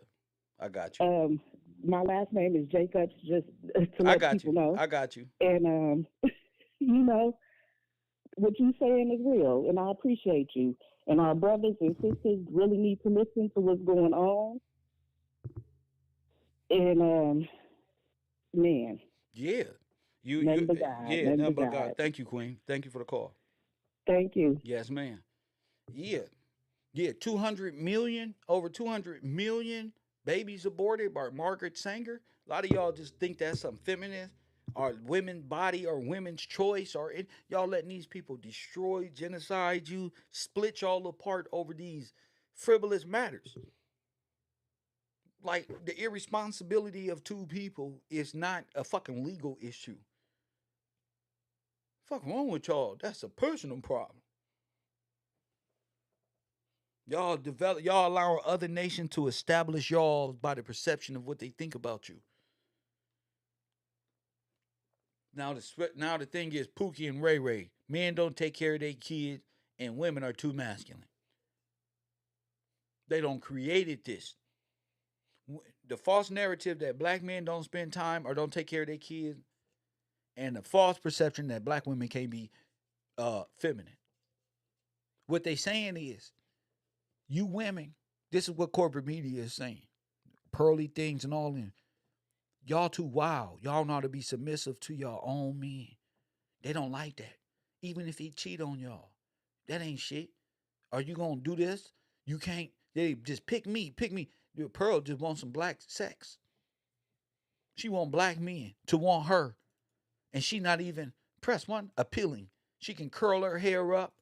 I got you. My last name is Jacobs, just to I let got people you. know. I got you. And, what you're saying is real, and I appreciate you. And our brothers and sisters really need to listen to what's going on. And, man. Yeah. Nothing but God. Yeah, Nothing nothing but but God. God. Thank you, Queen. Thank you for the call. Thank you. Yes, ma'am. Yeah. Yeah, 200 million, over 200 million babies aborted by Margaret Sanger. A lot of y'all just think that's some feminist or women's body or women's choice or y'all letting these people destroy, genocide you, split y'all apart over these frivolous matters. Like the irresponsibility of two people is not a fucking legal issue. Fuck wrong with y'all? That's a personal problem. Y'all allow other nations to establish y'all by the perception of what they think about you. Now the thing is, Pookie and Ray Ray, men don't take care of their kids, and women are too masculine. They don't created this. The false narrative that black men don't spend time or don't take care of their kids, and the false perception that black women can't be feminine. What they saying is, you women, this is what corporate media is saying. Pearly things and all in. Y'all too wild. Y'all know how to be submissive to your own men. They don't like that. Even if he cheat on y'all. That ain't shit. Are you gonna do this? You can't. They just pick me. Pearl just wants some black sex. She want black men to want her. And she not even, press one, appealing. She can curl her hair up.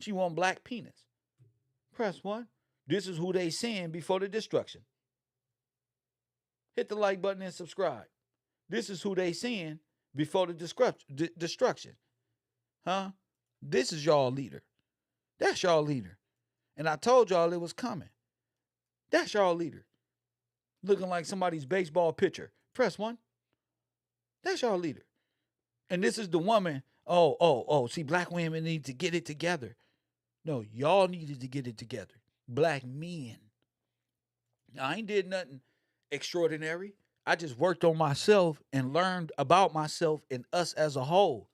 She want black penis. Press one. This is who they seeing before the destruction. Hit the like button and subscribe. This is who they seeing before the destruction. Huh? This is y'all leader. That's y'all leader. And I told y'all it was coming. That's y'all leader. Looking like somebody's baseball pitcher. Press one. That's y'all leader. And this is the woman. Oh. See, black women need to get it together. No, y'all needed to get it together. Black men. Now, I ain't did nothing extraordinary. I just worked on myself and learned about myself and us as a whole.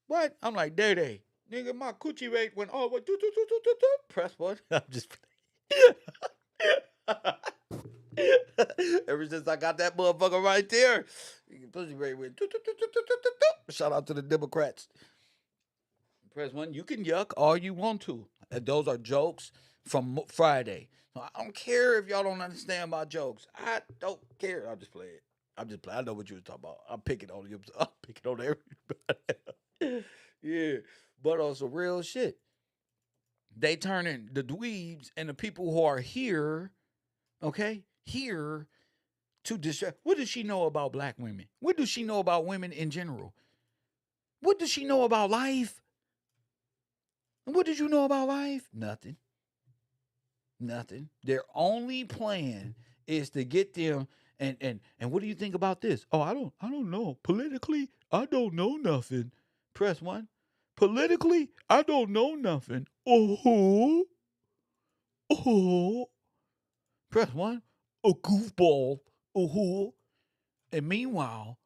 What? I'm like, Day. Nigga, my coochie rate went all the way. Press one. I'm just. Ever since I got that motherfucker right there, pussy rate went. Shout out to the Democrats. Press one. You can yuck all you want to. Those are jokes from Friday. So I don't care if y'all don't understand my jokes. I don't care. I'll just play it. I know what you was talking about. I'm picking on you. I'm picking on everybody. Yeah. But on some real shit. They turning the dweebs and the people who are here, okay, here to distract. What does she know about black women? What does she know about women in general? What does she know about life? And what did you know about life? Nothing. Their only plan is to get them and what do you think about this? Oh, I don't know. Politically, I don't know nothing. Press one. Politically, I don't know nothing. Oh. Press one. A goofball. Oh. And meanwhile,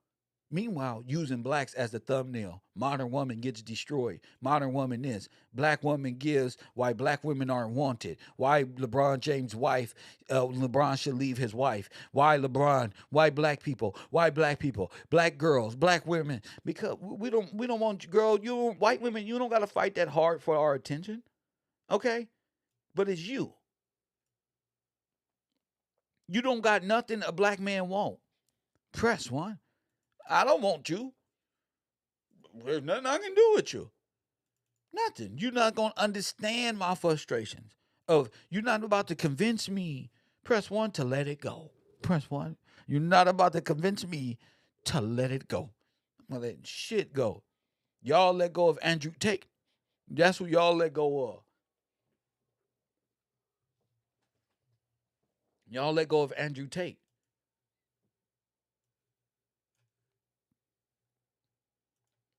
using blacks as the thumbnail. Modern woman gets destroyed. Modern woman is. Black woman gives why black women aren't wanted. Why LeBron James' wife, LeBron should leave his wife. Why LeBron? Why black people? Why black people? Black girls, black women. Because we don't want you, girl. White women, you don't got to fight that hard for our attention. Okay? But it's you. You don't got nothing a black man want. Press one. I don't want you. There's nothing I can do with you. Nothing. You're not going to understand my frustrations. You're not about to convince me. Press one to let it go. Press one. You're not about to convince me to let it go. I'm going to let shit go. Y'all let go of Andrew Tate. That's who y'all let go of. Y'all let go of Andrew Tate.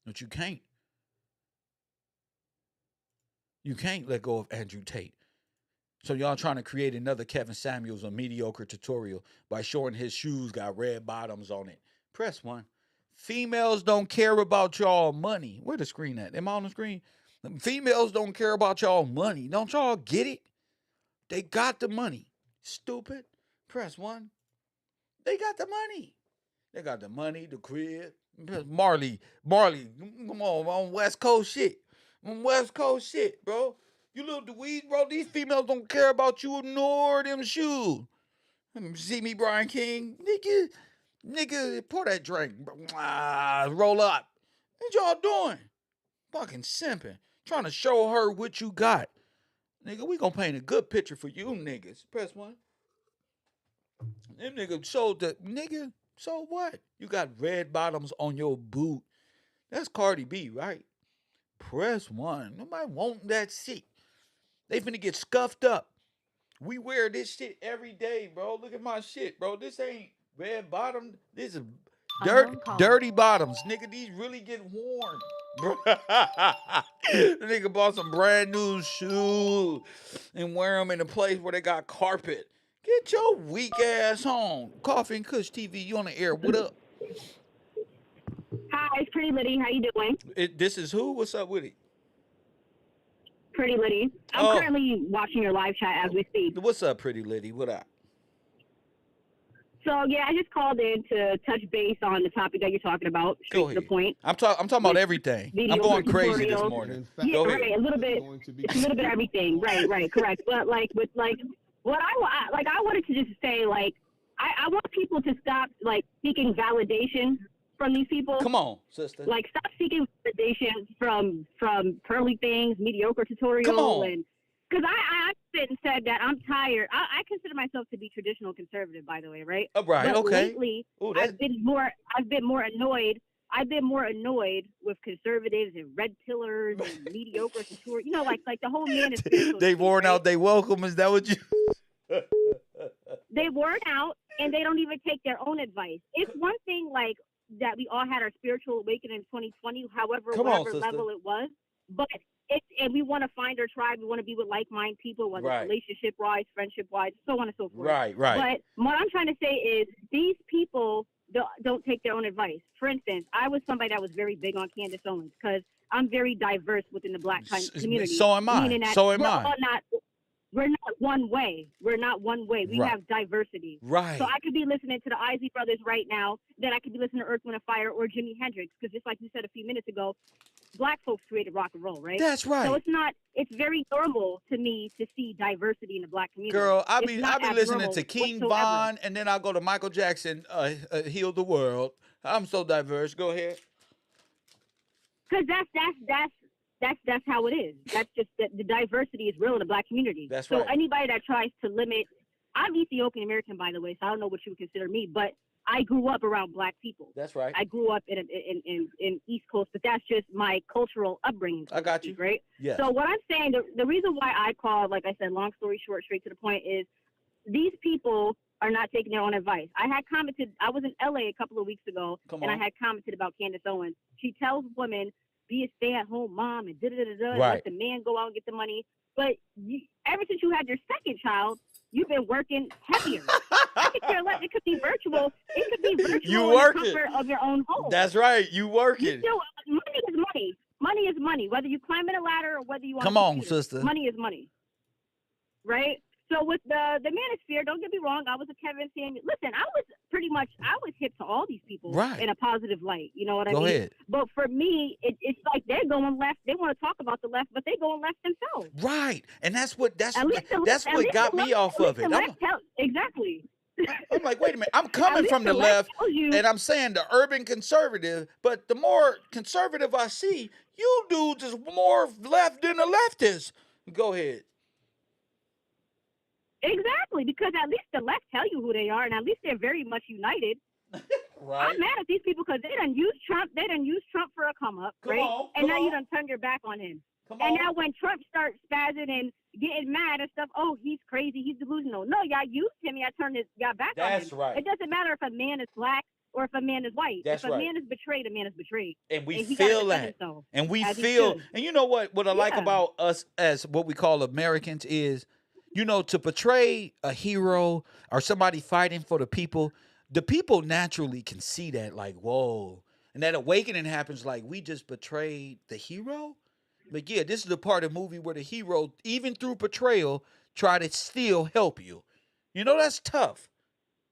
But you can't. You can't let go of Andrew Tate. So y'all trying to create another Kevin Samuels, a mediocre tutorial by showing his shoes got red bottoms on it. Press one. Females don't care about y'all money. Where the screen at? Am I on the screen? Females don't care about y'all money. Don't y'all get it? They got the money. Stupid. Press one. They got the money. They got the money, the crib. Marley, come on West Coast shit. West Coast shit, bro. You little dweeb, bro. These females don't care about you nor them shoes. See me, Brian King? Nigga, pour that drink. Roll up. What y'all doing? Fucking simping. Trying to show her what you got. Nigga, we gonna paint a good picture for you niggas. Press one. Them niggas showed that, nigga, so what? You got red bottoms on your boot. That's Cardi B, right? Press one. Nobody want that shit. They finna get scuffed up. We wear this shit every day, bro. Look at my shit, bro. This ain't red bottom. This is dirty bottoms. Nigga, these really get worn. Bro. The nigga bought some brand new shoes and wear them in a place where they got carpet. Get your weak ass home. Coffee and Kush TV, you on the air. What up? Hi, it's Pretty Liddy. How you doing? This is who? What's up with it? Pretty Liddy. I'm Oh, currently watching your live chat as we speak. what's up, pretty lady? What up? So yeah, I just called in to touch base on the topic that you're talking about, Go straight to the ahead. point. I'm talking about With everything. I'm mediocre going crazy this tutorials. And in morning. fact, Yeah, Go right. ahead. A little it's bit. going to be It's a little bit of everything. Right. Correct. But like with like what I wanted to just say like I want people to stop like seeking validation from these people. Come on, sister. Like stop seeking validation from pearly things, mediocre Come tutorial, on. and because I sit and said that I'm tired. I consider myself to be traditional conservative, by the way, right? Right. But Okay. lately, Ooh, I've been more annoyed. I've been more annoyed with conservatives and red pillars and mediocre tutorial. You know, like the whole manosphere. They worn out. They welcome. Is that what you? They worn out and they don't even take their own advice. It's one thing like that we all had our spiritual awakening in 2020, Come on, whatever sister. level it was, but and we want to find our tribe. We want to be with like-minded people, whether Right. relationship-wise, friendship-wise, so on and so forth. Right. But what I'm trying to say is these people don't take their own advice. For instance, I was somebody that was very big on Candace Owens because I'm very diverse within the Black community. So am I. Meaning that So am I. we're not one way. We're not one way. We Right. have diversity. Right. So I could be listening to the Isley Brothers right now, then I could be listening to Earth, Wind, and Fire or Jimi Hendrix, because just like you said a few minutes ago, Black folks created rock and roll, right? That's right. So it's very normal to me to see diversity in the Black community. Girl, I It's be not listening abnormal to King whatsoever. Von, and then I go to Michael Jackson, Heal the World. I'm so diverse. Go ahead. Because that's how it is. That's just the diversity is real in the Black community. That's so right. anybody that tries to limit, I'm Ethiopian American, by the way, so I don't know what you would consider me, but I grew up around Black people. That's right. I grew up in East Coast, but that's just my cultural upbringing. I got you. Right? Yeah. So what I'm saying, the reason why I called, like I said, long story short, straight to the point, is these people are not taking their own advice. I was in LA a couple of weeks ago, Come and I on. had commented about Candace Owens. She tells women, be a stay-at-home mom and Right. let the man go out and get the money. But ever since you had your second child, you've been working heavier. I could care less. It could be virtual. It could be virtual You in the working. comfort of your own home. That's right. You working. Money is money. Money is money. Whether you climb in a ladder or whether you want Come on, sister. Money is money. Right? So with the manosphere, don't get me wrong, I was a Kevin Samuel. Listen, I was hip to all these people Right. in a positive light. You know what I Go mean? ahead. But for me, it's like they're going left. They want to talk about the left, but they going left themselves. Right. And that's what At least the left- at what least got the me left- off at least of the it. left exactly. I'm like, wait a minute. I'm At coming least from the left left, tells you- and I'm saying the urban conservative, but the more conservative I see, you dudes is more left than the leftists. Go ahead. Exactly, because at least the left tell you who they are, and at least they're very much united. Right. I'm mad at these people because they done used Trump. They done used Trump for a come up, Come right? on, and come now you on. done turned your back on him. Come And on. now when Trump starts spazzing and getting mad and stuff, oh, he's crazy, he's delusional. No, y'all used him, y'all turned y'all back on him. That's right. It doesn't matter if a man is black or if a man is white. That's if a right. man is betrayed, a man is betrayed. And we And he gotta feel defend that. himself, And we as he feel, should. and you know what I like Yeah. about us as what we call Americans is, to portray a hero or somebody fighting for the people naturally can see that, like, whoa. And that awakening happens like, we just betrayed the hero? But yeah, this is the part of the movie where the hero, even through betrayal, try to still help you. That's tough.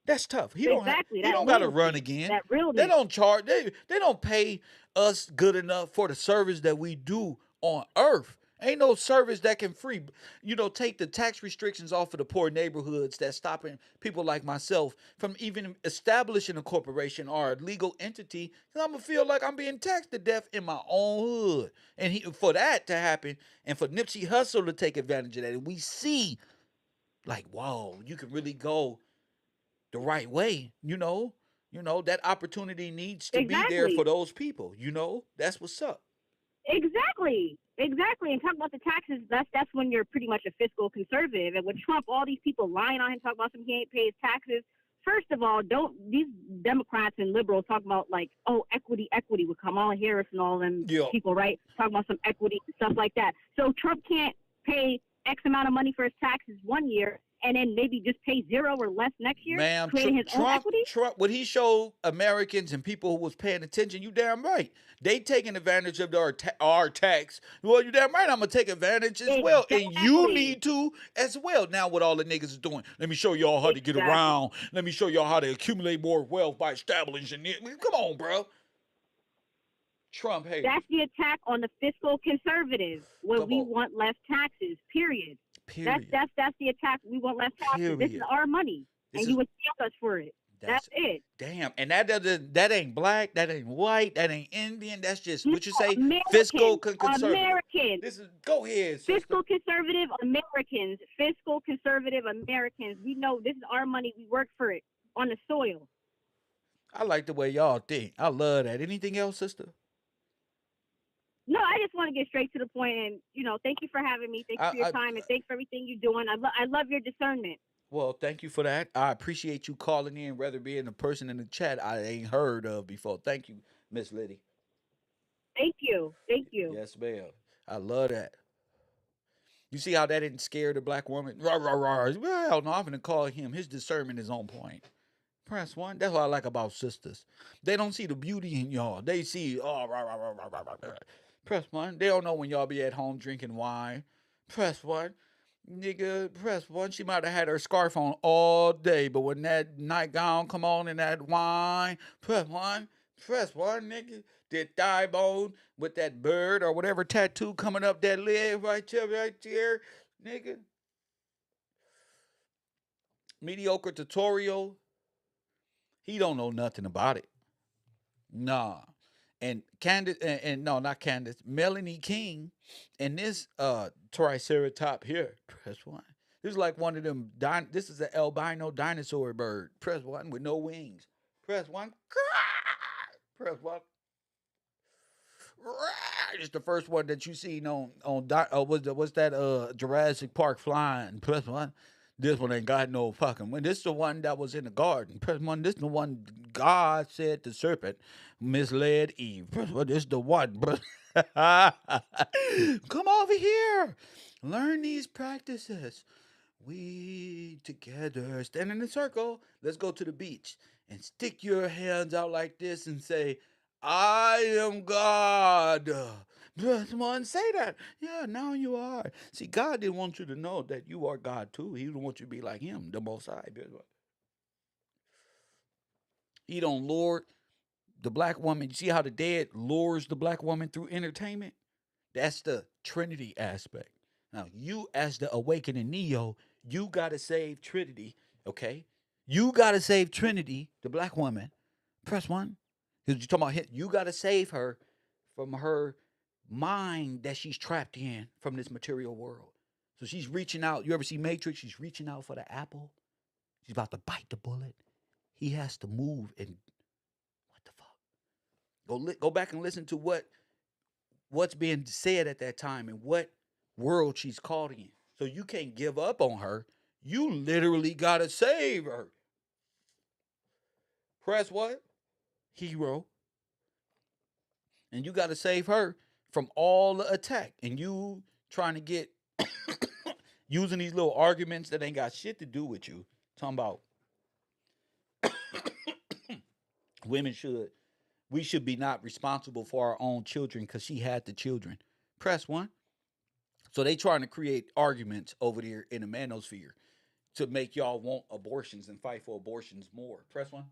That's tough. He Exactly, that don't got to realness, run again. that realness. They don't charge. They don't pay us good enough for the service that we do on Earth. Ain't no service that can take the tax restrictions off of the poor neighborhoods that's stopping people like myself from even establishing a corporation or a legal entity. Cause I'm gonna feel like I'm being taxed to death in my own hood. And for that to happen, and for Nipsey Hussle to take advantage of that, and we see, like, whoa, you can really go the right way. That opportunity needs to be there Exactly. for those people. That's what's up. Exactly. And talk about the taxes, that's when you're pretty much a fiscal conservative. And with Trump, all these people lying on him, talking about he ain't paid taxes. First of all, these Democrats and liberals talk about like, oh, equity with Kamala Harris and all them people, right? Talking about some equity and stuff like that. So Trump can't pay X amount of money for his taxes one year and then maybe just pay zero or less next year, Ma'am, creating his own equity? Trump, what he showed Americans and people who was paying attention, you damn right. They taking advantage of our tax. Well, you damn right, I'm going to take advantage as well. And you Exactly. need to as well. Now what all the niggas is doing, let me show y'all how to get around. Let me show y'all how to accumulate more wealth by establishing it. Come on, bro. Trump haters. That's the attack on the fiscal conservatives, where we want less taxes, period. That's the attack. We want less taxes. This is our money, and you would steal us for it. That's it. Damn, and that ain't black, that ain't white, that ain't Indian. That's just what you say. Fiscal conservative. Americans. Go ahead. Sister. Fiscal conservative Americans. Fiscal conservative Americans. We know this is our money. We work for it on the soil. I like the way y'all think. I love that. Anything else, sister? No, I just want to get straight to the point, and thank you for having me. Thank you for your time, and thanks for everything you're doing. I love your discernment. Well, thank you for that. I appreciate you calling in, rather being a person in the chat I ain't heard of before. Thank you, Miss Liddy. Thank you. Yes, ma'am. I love that. You see how that didn't scare the black woman? Rah, rah, rah. Well, no, I'm going to call him. His discernment is on point. Press 1. That's what I like about sisters. They don't see the beauty in y'all. They see, rah, rah, rah, rah, rah, rah. Press 1. They don't know when y'all be at home drinking wine. Press 1. Nigga, press 1. She might have had her scarf on all day, but when that nightgown come on and that wine, press 1. Press 1, nigga. That thigh bone with that bird or whatever tattoo coming up that leg right there, nigga. Mediocre tutorial. He don't know nothing about it. Nah. And Candace, and no, not Candace, Melanie King, and this triceratop here, press 1. This is like one of them, this is an albino dinosaur bird. Press 1 with no wings. Press 1. Press 1. It's the first one that you seen on what's that Jurassic Park flying. Press 1. This one ain't got no fucking one. This is the one that was in the garden. Press 1. This is the one God said the serpent misled Eve. Press 1. This is the one. Come over here. Learn these practices. We together stand in a circle. Let's go to the beach and stick your hands out like this and say, I am God. Press 1, say that. Yeah, now you are. See, God didn't want you to know that you are God too. He didn't want you to be like him, the Most High. He don't lure the black woman. You see how the dead lures the black woman through entertainment? That's the Trinity aspect. Now, you as the awakening Neo, you got to save Trinity, okay? You got to save Trinity, the black woman. Press 1. Because you're talking about you got to save her from her mind that she's trapped in from this material world. So she's reaching out. You ever see Matrix? She's reaching out for the apple. She's about to bite the bullet. He has to move and what the fuck? Go back and listen to what's being said at that time and what world she's caught in. So you can't give up on her. You literally got to save her. Press what? Hero. And you got to save her from all the attack. And you trying to get using these little arguments that ain't got shit to do with you. Talking about we should be not responsible for our own children because she had the children. Press 1. So they trying to create arguments over there in the manosphere to make y'all want abortions and fight for abortions more. Press 1.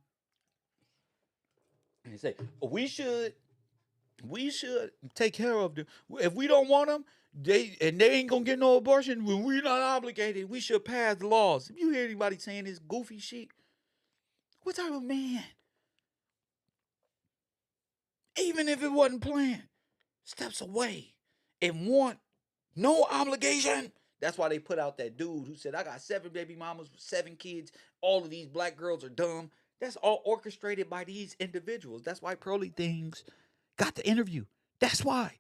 And they say, we should take care of them. If we don't want them, they ain't gonna get no abortion when we're not obligated. We should pass laws. If you hear anybody saying this goofy shit, what type of man? Even if it wasn't planned, steps away and want no obligation. That's why they put out that dude who said, I got 7 baby mamas with 7 kids. All of these black girls are dumb. That's all orchestrated by these individuals. That's why Pearly Things got the interview. That's why.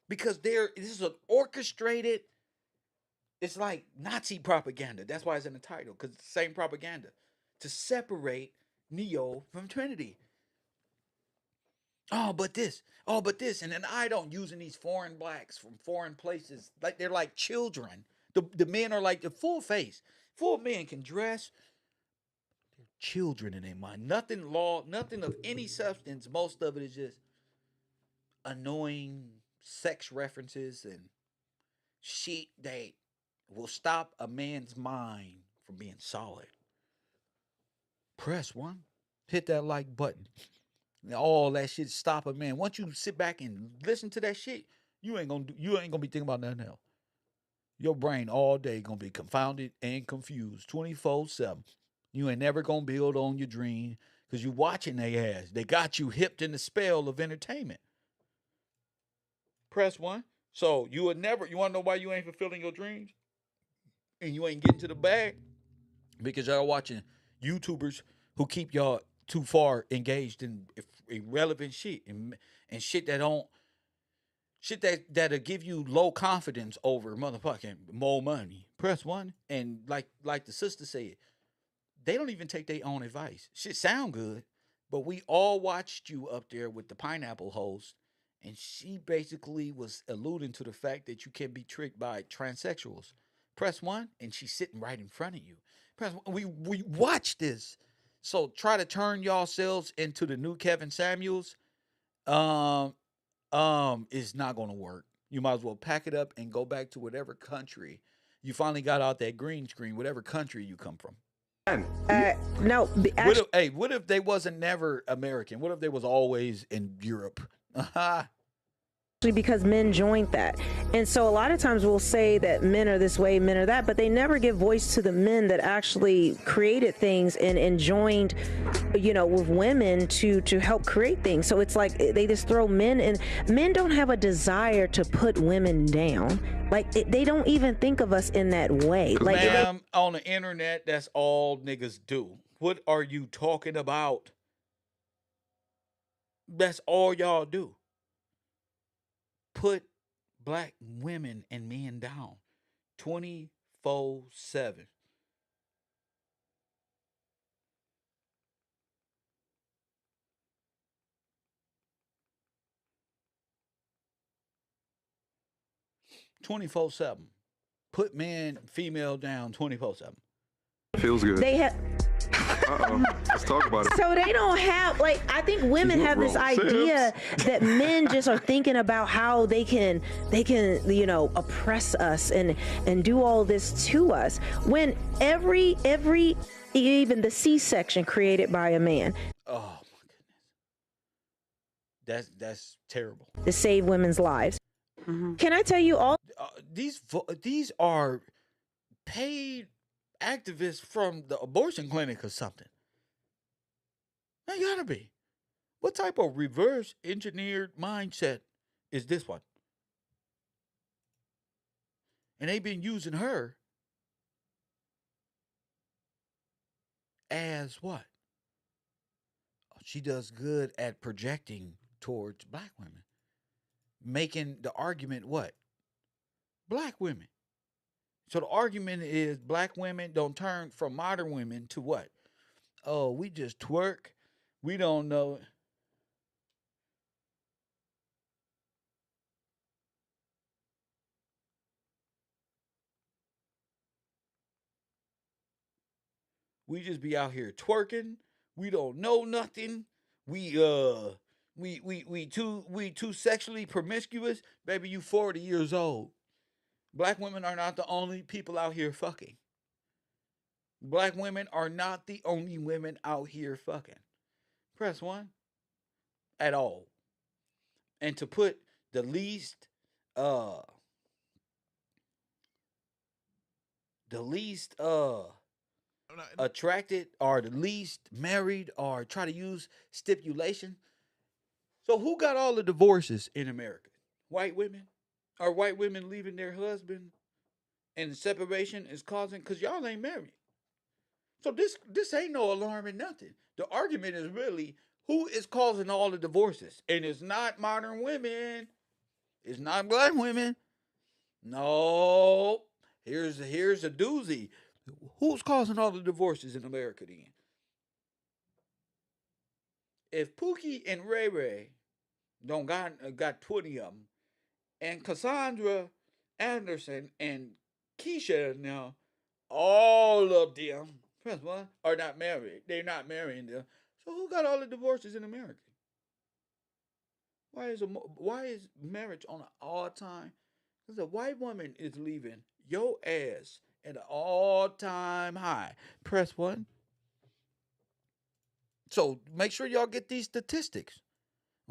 Because this is an orchestrated, it's like Nazi propaganda. That's why it's in the title, because it's the same propaganda. To separate Neo from Trinity. Oh, but this. And then I don't using these foreign blacks from foreign places. Like they're like children. The men are like the full face. Full men can dress. Children in their mind. Nothing law, nothing of any substance. Most of it is just annoying sex references and shit that will stop a man's mind from being solid. Press one. Hit that like button. All that shit stop a man. Once you sit back and listen to that shit, you ain't gonna be thinking about nothing else. Your brain all day gonna be confounded and confused 24/7. You ain't never gonna build on your dream because you watching their ass. They got you hipped in the spell of entertainment. Press one. So you would never, you wanna know why you ain't fulfilling your dreams? And you ain't getting to the bag? Because y'all watching YouTubers who keep y'all too far engaged in irrelevant shit and shit that don't shit that'll give you low confidence over motherfucking more money. Press one, and like the sister said, they don't even take their own advice. Shit sound good, but we all watched you up there with the pineapple host, and she basically was alluding to the fact that you can be tricked by transsexuals. Press one, and she's sitting right in front of you. Press one. We watched this. So try to turn yourselves into the new Kevin Samuels. Um, is not gonna work. You might as well pack it up and go back to whatever country you finally got out that green screen, whatever country you come from. No, actually, What if they wasn't never American? What if they was always in Europe? because men joined that. And so a lot of times we'll say that men are this way, men are that, but they never give voice to the men that actually created things and joined, with women to help create things. So it's like they just throw men in. Men don't have a desire to put women down. Like they don't even think of us in that way. Like Ma'am, on the internet, that's all niggas do. What are you talking about? That's all y'all do. Put black women and men down 24/7. Put man, female down 24/7. Feels good. they have. Let's talk about it. So they don't have, I think women have this idea that men just are thinking about how they can oppress us and do all this to us, when every even the C-section created by a man. Oh my goodness. That's terrible. To save women's lives. Mm-hmm. Can I tell you all? These are paid activists from the abortion clinic or something. They gotta be. What type of reverse engineered mindset is this one? And they've been using her as what? She does good at projecting towards black women. Making the argument what? Black women. So the argument is black women don't turn from modern women to what? Oh, we just twerk. We don't know. We just be out here twerking. We don't know nothing. We too sexually promiscuous. Baby, you 40 years old. Black women are not the only people out here fucking. Black women are not the only women out here fucking. Press one. At all. And to put the least attracted or the least married or try to use stipulation. So who got all the divorces in America? White women? Are white women leaving their husband and the separation is causing, because y'all ain't married. So this ain't no alarm and nothing. The argument is really who is causing all the divorces. And it's not modern women. It's not black women. No. Here's a doozy. Who's causing all the divorces in America then? If Pookie and Ray Ray don't got 20 of them, and Cassandra Anderson and Keisha now All of them, press one, are not married. They're not marrying them. So who got all the divorces in America? Why is marriage on an all time? Because a white woman is leaving your ass at an all time high. Press one. So make sure y'all get these statistics.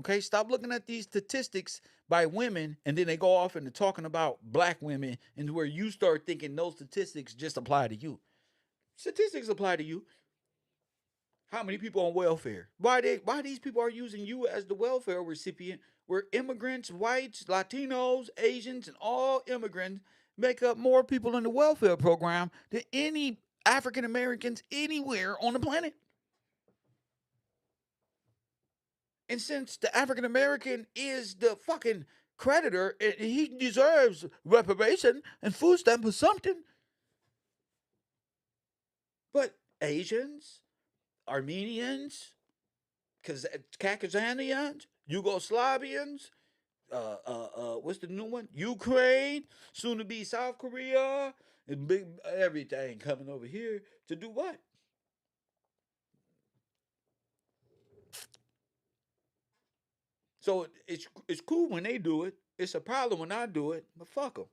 Okay, stop looking at these statistics by women and then they go off into talking about black women and where you start thinking those statistics just apply to you. Statistics apply to you. How many people on welfare? Why these people are using you as the welfare recipient where immigrants, whites, Latinos, Asians, and all immigrants make up more people in the welfare program than any African Americans anywhere on the planet. And since the African American is the fucking creditor and he deserves reparation and food stamp or something, but Asians, Armenians, Kazakhstanians, Yugoslavians, what's the new one? Ukraine, soon to be South Korea, and big everything coming over here to do what? So it's cool when they do it. It's a problem when I do it, but fuck them.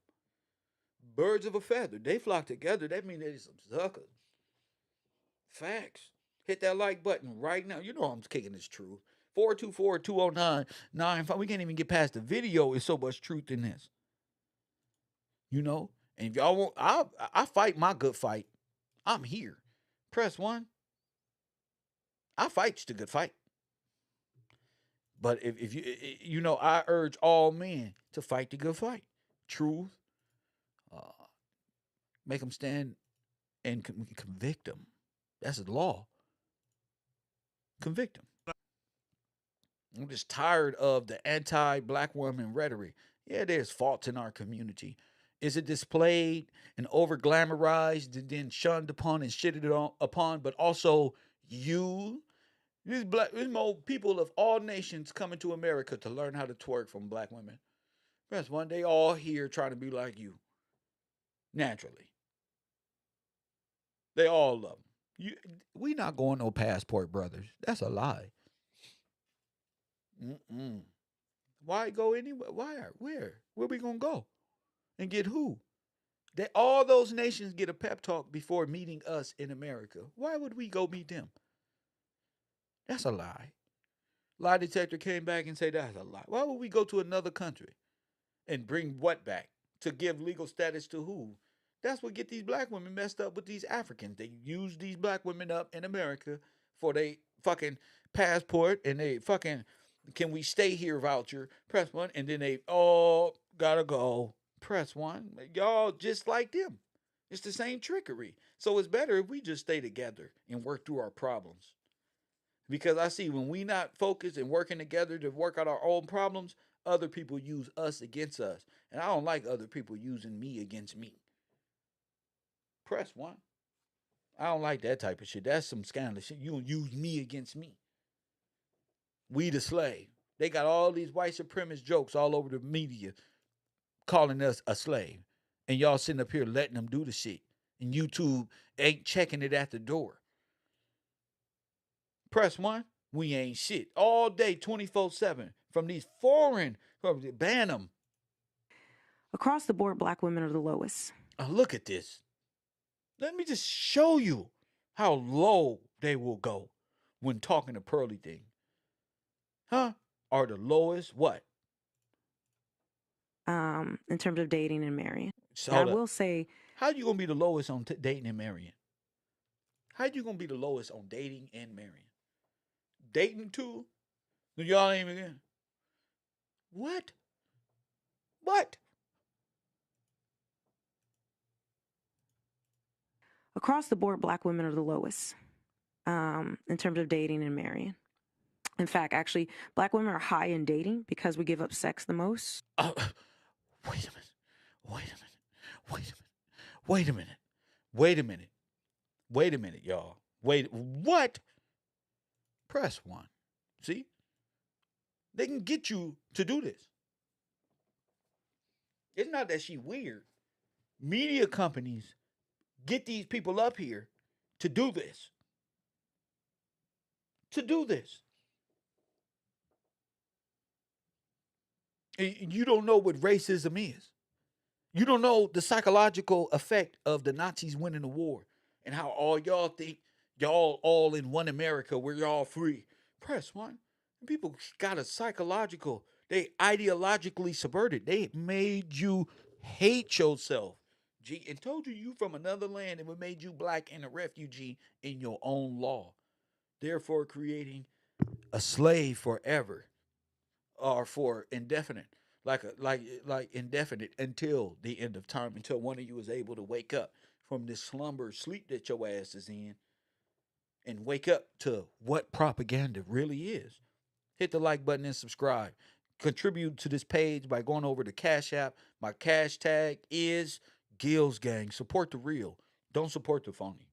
Birds of a feather, they flock together. That means they're some suckers. Facts. Hit that like button right now. You know I'm kicking this truth. 424-209-95. We can't even get past the video. There's so much truth in this. You know? And if y'all want, I fight my good fight. I'm here. Press one. I fight the good fight. But if you know, I urge all men to fight the good fight. Truth. Make them stand and convict them. That's the law. Convict them. I'm just tired of the anti-black woman rhetoric. Yeah, there's faults in our community. Is it displayed and over glamorized and then shunned upon and shitted upon, but also you? These more people of all nations coming to America to learn how to twerk from black women. That's one day all here trying to be like you. Naturally. They all love them. We not going no passport, brothers. That's a lie. Mm-mm. Why go anywhere? Why? Where? Where we gonna go? And get who? All those nations get a pep talk before meeting us in America. Why would we go meet them? That's a lie. Lie detector came back and said that's a lie. Why would we go to another country and bring what back? To give legal status to who? That's what get these black women messed up with these Africans. They use these black women up in America for they fucking passport and they fucking can we stay here voucher. Press one and then they all gotta go. Press one. Y'all just like them. It's the same trickery. So it's better if we just stay together and work through our problems. Because I see when we not focused and working together to work out our own problems, other people use us against us. And I don't like other people using me against me. Press one. I don't like that type of shit. That's some scandalous shit. You don't use me against me. We the slave. They got all these white supremacist jokes all over the media calling us a slave. And y'all sitting up here letting them do the shit. And YouTube ain't checking it at the door. Press one. We ain't shit. All day, 24/7. From these foreign, ban them. Across the board, black women are the lowest. Look at this. Let me just show you how low they will go when talking to Pearly Thing. Huh? Are the lowest what? In terms of dating and marrying. So I will say, how you gonna be the lowest on dating and marrying? How you gonna be the lowest on dating and marrying? Dating too? Y'all ain't even. What? What? across the board, black women are the lowest in terms of dating and marrying. In fact, actually, black women are high in dating because we give up sex the most. Wait a minute. Wait a minute. Wait a minute. Wait a minute. Wait a minute. Wait a minute, y'all. Wait. What? Press one. See? They can get you to do this. It's not that she weird. Media companies get these people up here to do this. To do this. You don't know what racism is. You don't know the psychological effect of the Nazis winning the war and how all y'all think y'all all in one America where y'all free. Press one. People got a psychological, they ideologically subverted. They made you hate yourself. G, and told you from another land and made you black and a refugee in your own law. Therefore creating a slave forever or for indefinite, like indefinite until the end of time, until one of you is able to wake up from this slumber sleep that your ass is in and wake up to what propaganda really is. Hit the like button and subscribe. Contribute to this page by going over to Cash App. My cash tag is Gills Gang. Support the real. Don't support the phony.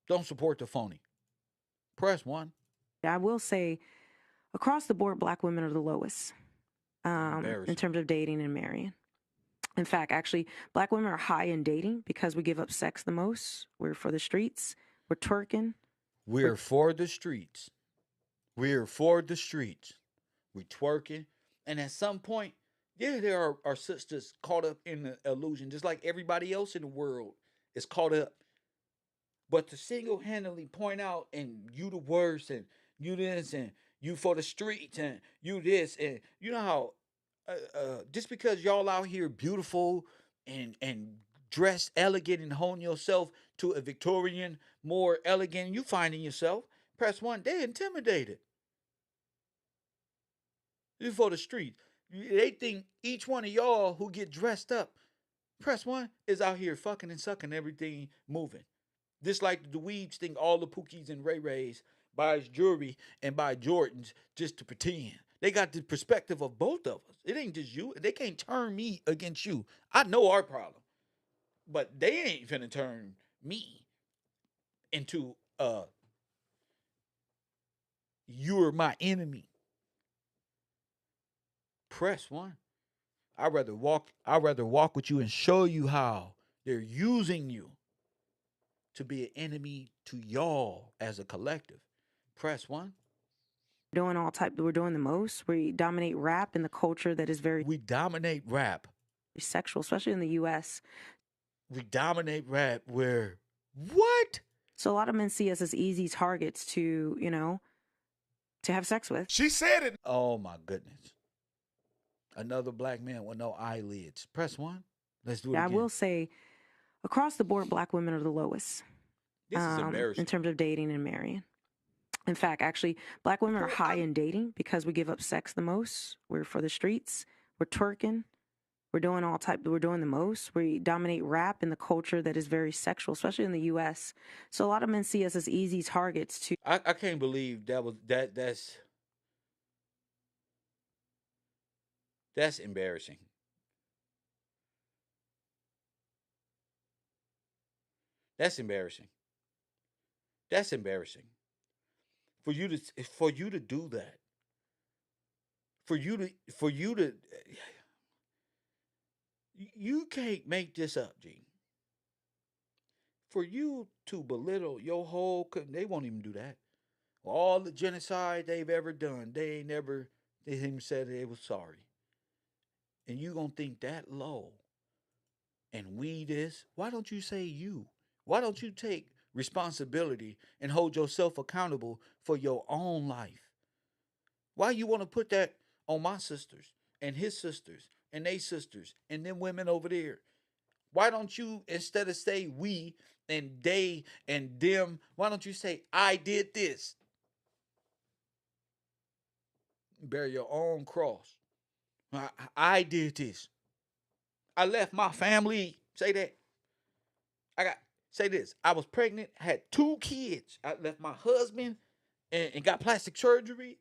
Don't support the phony. Press one. I will say, across the board, black women are the lowest in terms of dating and marrying. In fact, actually, black women are high in dating because we give up sex the most. We're for the streets. We're twerking. We're for the streets. We're for the streets. We're twerking. And at some point, yeah, there are our sisters caught up in the illusion, just like everybody else in the world is caught up. But to single handedly point out, and you the worst, and you this, and you for the streets, and you this, and you know how just because y'all out here beautiful and dressed elegant and holding yourself to a Victorian, more elegant, you finding yourself, press one, they intimidated. You for the street. They think each one of y'all who get dressed up, press one, is out here fucking and sucking everything moving. Just like the weebs think all the Pookies and Ray Rays buys jewelry and buy Jordans just to pretend. They got the perspective of both of us. It ain't just you. They can't turn me against you. I know our problem. But they ain't finna turn me into you're my enemy. Press one. I'd rather walk with you and show you how they're using you to be an enemy to y'all as a collective. Press one. We're doing the most. We dominate rap in the culture that is very We dominate rap. sexual, especially in the US. We dominate rap where what? So a lot of men see us as easy targets to, to have sex with. She said it. Oh my goodness. Another black man with no eyelids. Press one. Let's do it I again. will say, across the board, black women are the lowest This is embarrassing. in terms of dating and marrying. In fact, actually, black women are high in dating because we give up sex the most. We're for the streets. We're twerking. We're doing the most. We dominate rap in the culture that is very sexual, especially in the US. So a lot of men see us as easy targets to. I can't believe that's embarrassing. That's embarrassing. That's embarrassing. For you to do that. For you to you can't make this up, G. For you to belittle your whole they won't even do that. All the genocide they've ever done, they even said they was sorry. And you gonna think that low and we this? Why don't you say you? Why don't you take responsibility and hold yourself accountable for your own life? Why you want to put that on my sisters and his sisters and they sisters and them women over there? Why don't you, instead of say we and they and them, why don't you say I did this? Bear your own cross. I did this. I left my family. Say that. Say this. I was pregnant, had 2 kids. I left my husband and got plastic surgery.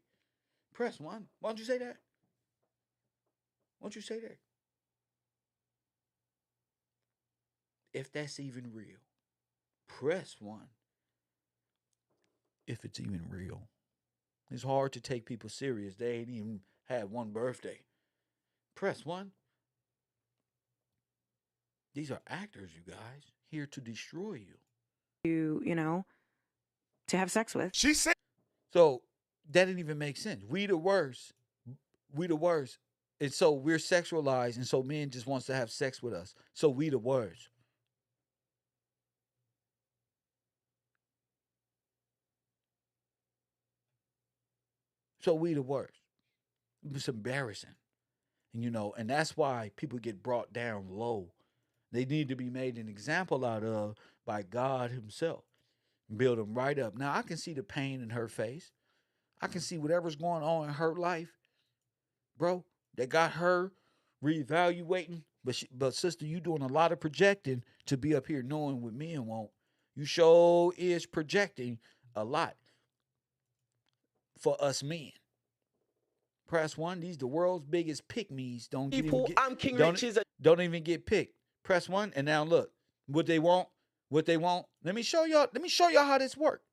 Press one. Why don't you say that? Why don't you say that? If that's even real. Press one. If it's even real. It's hard to take people serious. They ain't even had one birthday. Press one. These are actors, you guys, here to destroy you. To have sex with. She said. So that didn't even make sense. We the worst. We the worst. And so we're sexualized, and so men just wants to have sex with us. So we the worst. So we the worst. It's embarrassing. And that's why people get brought down low. They need to be made an example out of by God Himself. Build them right up. Now I can see the pain in her face. I can see whatever's going on in her life, bro. That got her reevaluating. But sister, you doing a lot of projecting to be up here knowing what men want. You sure is projecting a lot for us men. Press 1. These the world's biggest pick-me's. Don't even get picked. Press 1, and now look what they want. Let me show y'all how this works.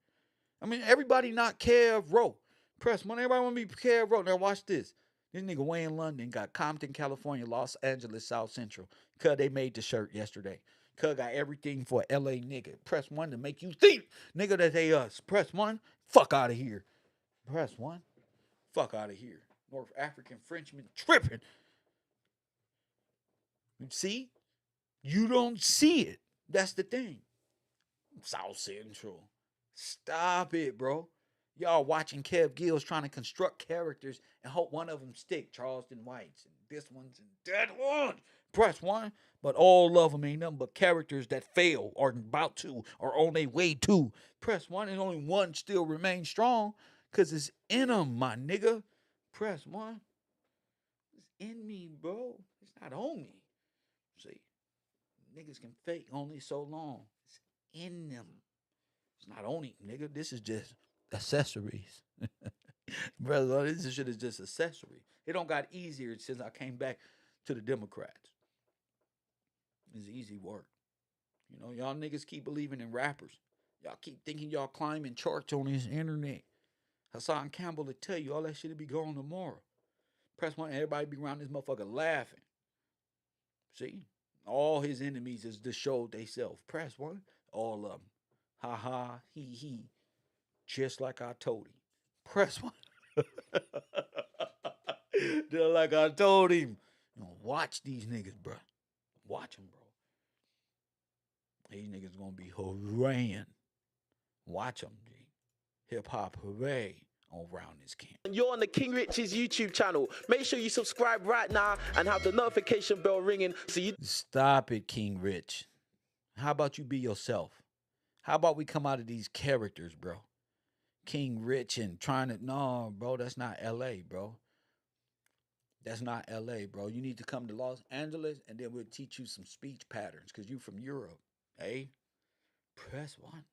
I mean, everybody not Kev Rowe. Press 1. Everybody want to be Kev Rowe. Now watch this. This nigga Wayne London got Compton, California, Los Angeles, South Central. Cuz they made the shirt yesterday. Cuz got everything for a LA nigga. Press 1 to make you think, nigga, that they us. Press 1. Fuck out of here. Press 1. Fuck out of here. North African Frenchman tripping. See? You don't see it. That's the thing. South Central. Stop it, bro. Y'all watching Kev Gills trying to construct characters and hope one of them stick. Charleston Whites and this one's and that one. Press 1. But all of them ain't nothing but characters that fail or about to or on their way to. Press 1 and only one still remains strong because it's in them, my nigga. Press 1. It's in me, bro. It's not on me. See, niggas can fake only so long. It's in them. It's not on him, nigga. This is just accessories. Brother, this shit is just accessory. It don't got easier since I came back to the Democrats. It's easy work. Y'all niggas keep believing in rappers. Y'all keep thinking y'all climbing charts on this internet. Hassan Campbell will tell you all that shit will be gone tomorrow. Press 1, everybody be around this motherfucker laughing. See? All his enemies is to show they self. Press 1, all of them. Ha ha, he. Just like I told him. Press 1. Just like I told him. Watch these niggas, bro. Watch them, bro. These niggas gonna be haranguing. Watch them, G. Hip hop hooray around this camp. You're on the King Rich's YouTube channel. Make sure you subscribe right now and have the notification bell ringing so you... Stop it, King Rich. How about you be yourself? How about we come out of these characters, bro? King Rich and trying to... No, bro, that's not L.A., bro. That's not L.A., bro. You need to come to Los Angeles, and then we'll teach you some speech patterns, because you from Europe, eh? Press 1.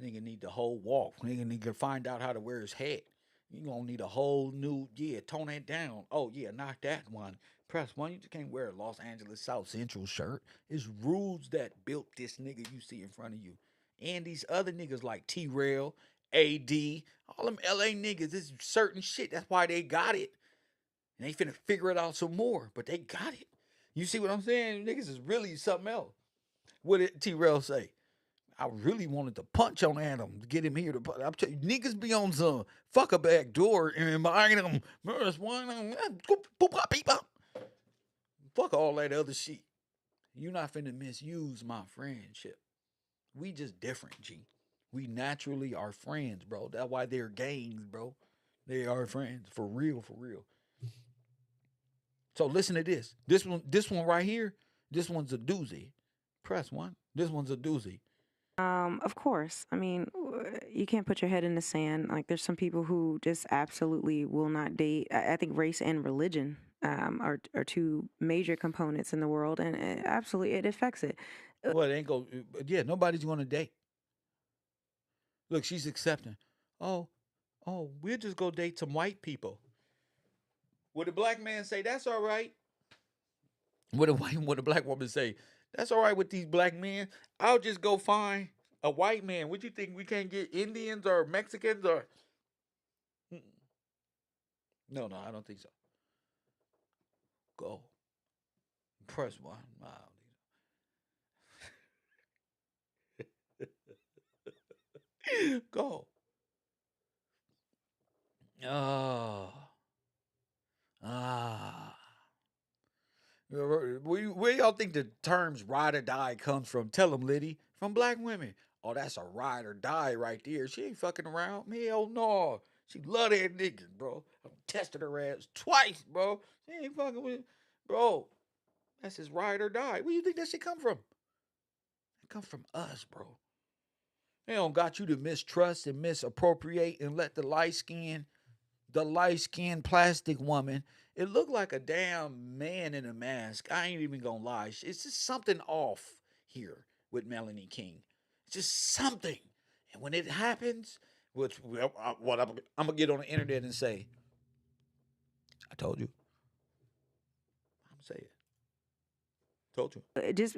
Nigga need the whole walk. Nigga need to find out how to wear his hat. You gonna need a whole new... Yeah, tone that down. Oh, yeah, knock that one. Press 1. You just can't wear a Los Angeles South Central shirt. It's rules that built this nigga you see in front of you. And these other niggas like T-Rail, AD, all them LA niggas, it's certain shit. That's why they got it. And they finna figure it out some more, but they got it. You see what I'm saying? Niggas is really something else. What did T-Rail say? I really wanted to punch on Adam to get him here to punch. I'm telling you, niggas be on some fuck a back door and buying them. Fuck all that other shit. You not finna misuse my friendship. We just different, G. We naturally are friends, bro. That's why they're gangs, bro. They are friends. For real, for real. So listen to this. This one right here, this one's a doozy. Press 1. This one's a doozy. Of course. I mean, you can't put your head in the sand. Like, there's some people who just absolutely will not date. I think race and religion are two major components in the world, and absolutely it affects it. Well, it ain't go. Yeah, nobody's going to date. Look, she's accepting. Oh, we'll just go date some white people. Would a black man say that's all right? Would a black woman say that's all right with these black men? I'll just go find a white man. Would you think we can't get Indians or Mexicans or? No, I don't think so. Go. Press 1. Go. Oh. Ah. Where y'all think the terms ride or die comes from? Tell them, Liddy. From black women. Oh, that's a ride or die right there. She ain't fucking around. Hell no. She love that nigga, bro. I tested her ass twice, bro. She ain't fucking with, bro. That's his ride or die. Where you think that shit come from? It come from us, bro. They don't got you to mistrust and misappropriate and let the light-skinned plastic woman. It looked like a damn man in a mask. I ain't even gonna lie. It's just something off here with Melanie King. It's just something. And when it happens, what I'm gonna get on the internet and say, I told you. I'm gonna say it. Told you. Just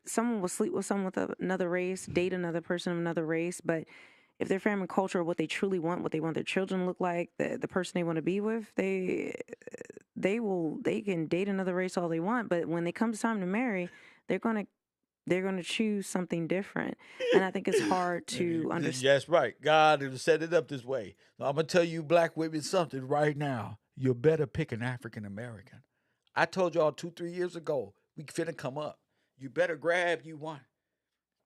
someone will sleep with someone with another race, date another person of another race, but if their family culture, what they truly want, what they want their children to look like, the person they want to be with, they can date another race all they want, but when it comes time to marry, they're gonna choose something different, and I think it's hard to understand. Yes, right. God has set it up this way. Now, I'm gonna tell you, black women, something right now. You better pick an African American. I told y'all 2-3 years ago we finna come up. You better grab you one,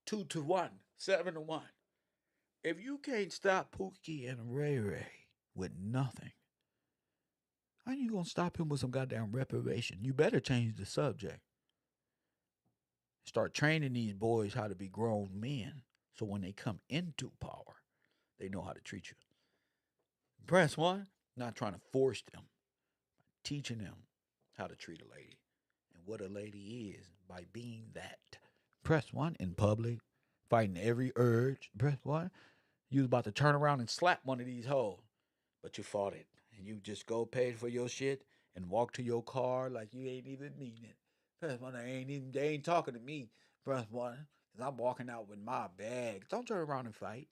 2-1, 7-1. If you can't stop Pookie and Ray Ray with nothing, how you gonna stop him with some goddamn reparation? You better change the subject. Start training these boys how to be grown men, so when they come into power, they know how to treat you. Press one, not trying to force them, teaching them how to treat a lady and what a lady is by being that. Press one in public, fighting every urge. Press one. You was about to turn around and slap one of these hoes, but you fought it. And you just go pay for your shit and walk to your car like you ain't even mean it. Press one, they ain't talking to me. Press one, because I'm walking out with my bag. Don't turn around and fight.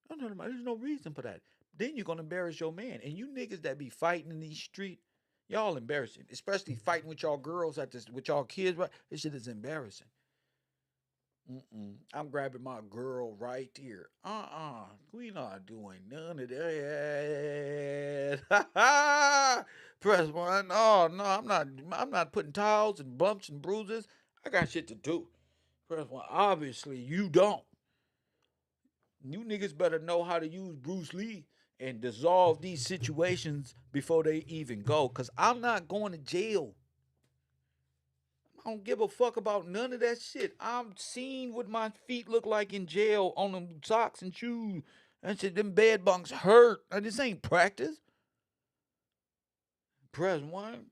Don't turn around. There's no reason for that. Then you're going to embarrass your man. And you niggas that be fighting in these streets, y'all embarrassing. Especially fighting with y'all girls with y'all kids. Right? This shit is embarrassing. I'm grabbing my girl right here. We not doing none of that. Press one. Oh no, I'm not putting towels and bumps and bruises. I got shit to do. Press one. Obviously, you don't. You niggas better know how to use Bruce Lee and dissolve these situations before they even go. Cause I'm not going to jail. I don't give a fuck about none of that shit. I'm seeing what my feet look like in jail on them socks and shoes. That shit, them bed bunks hurt. This ain't practice. Press one.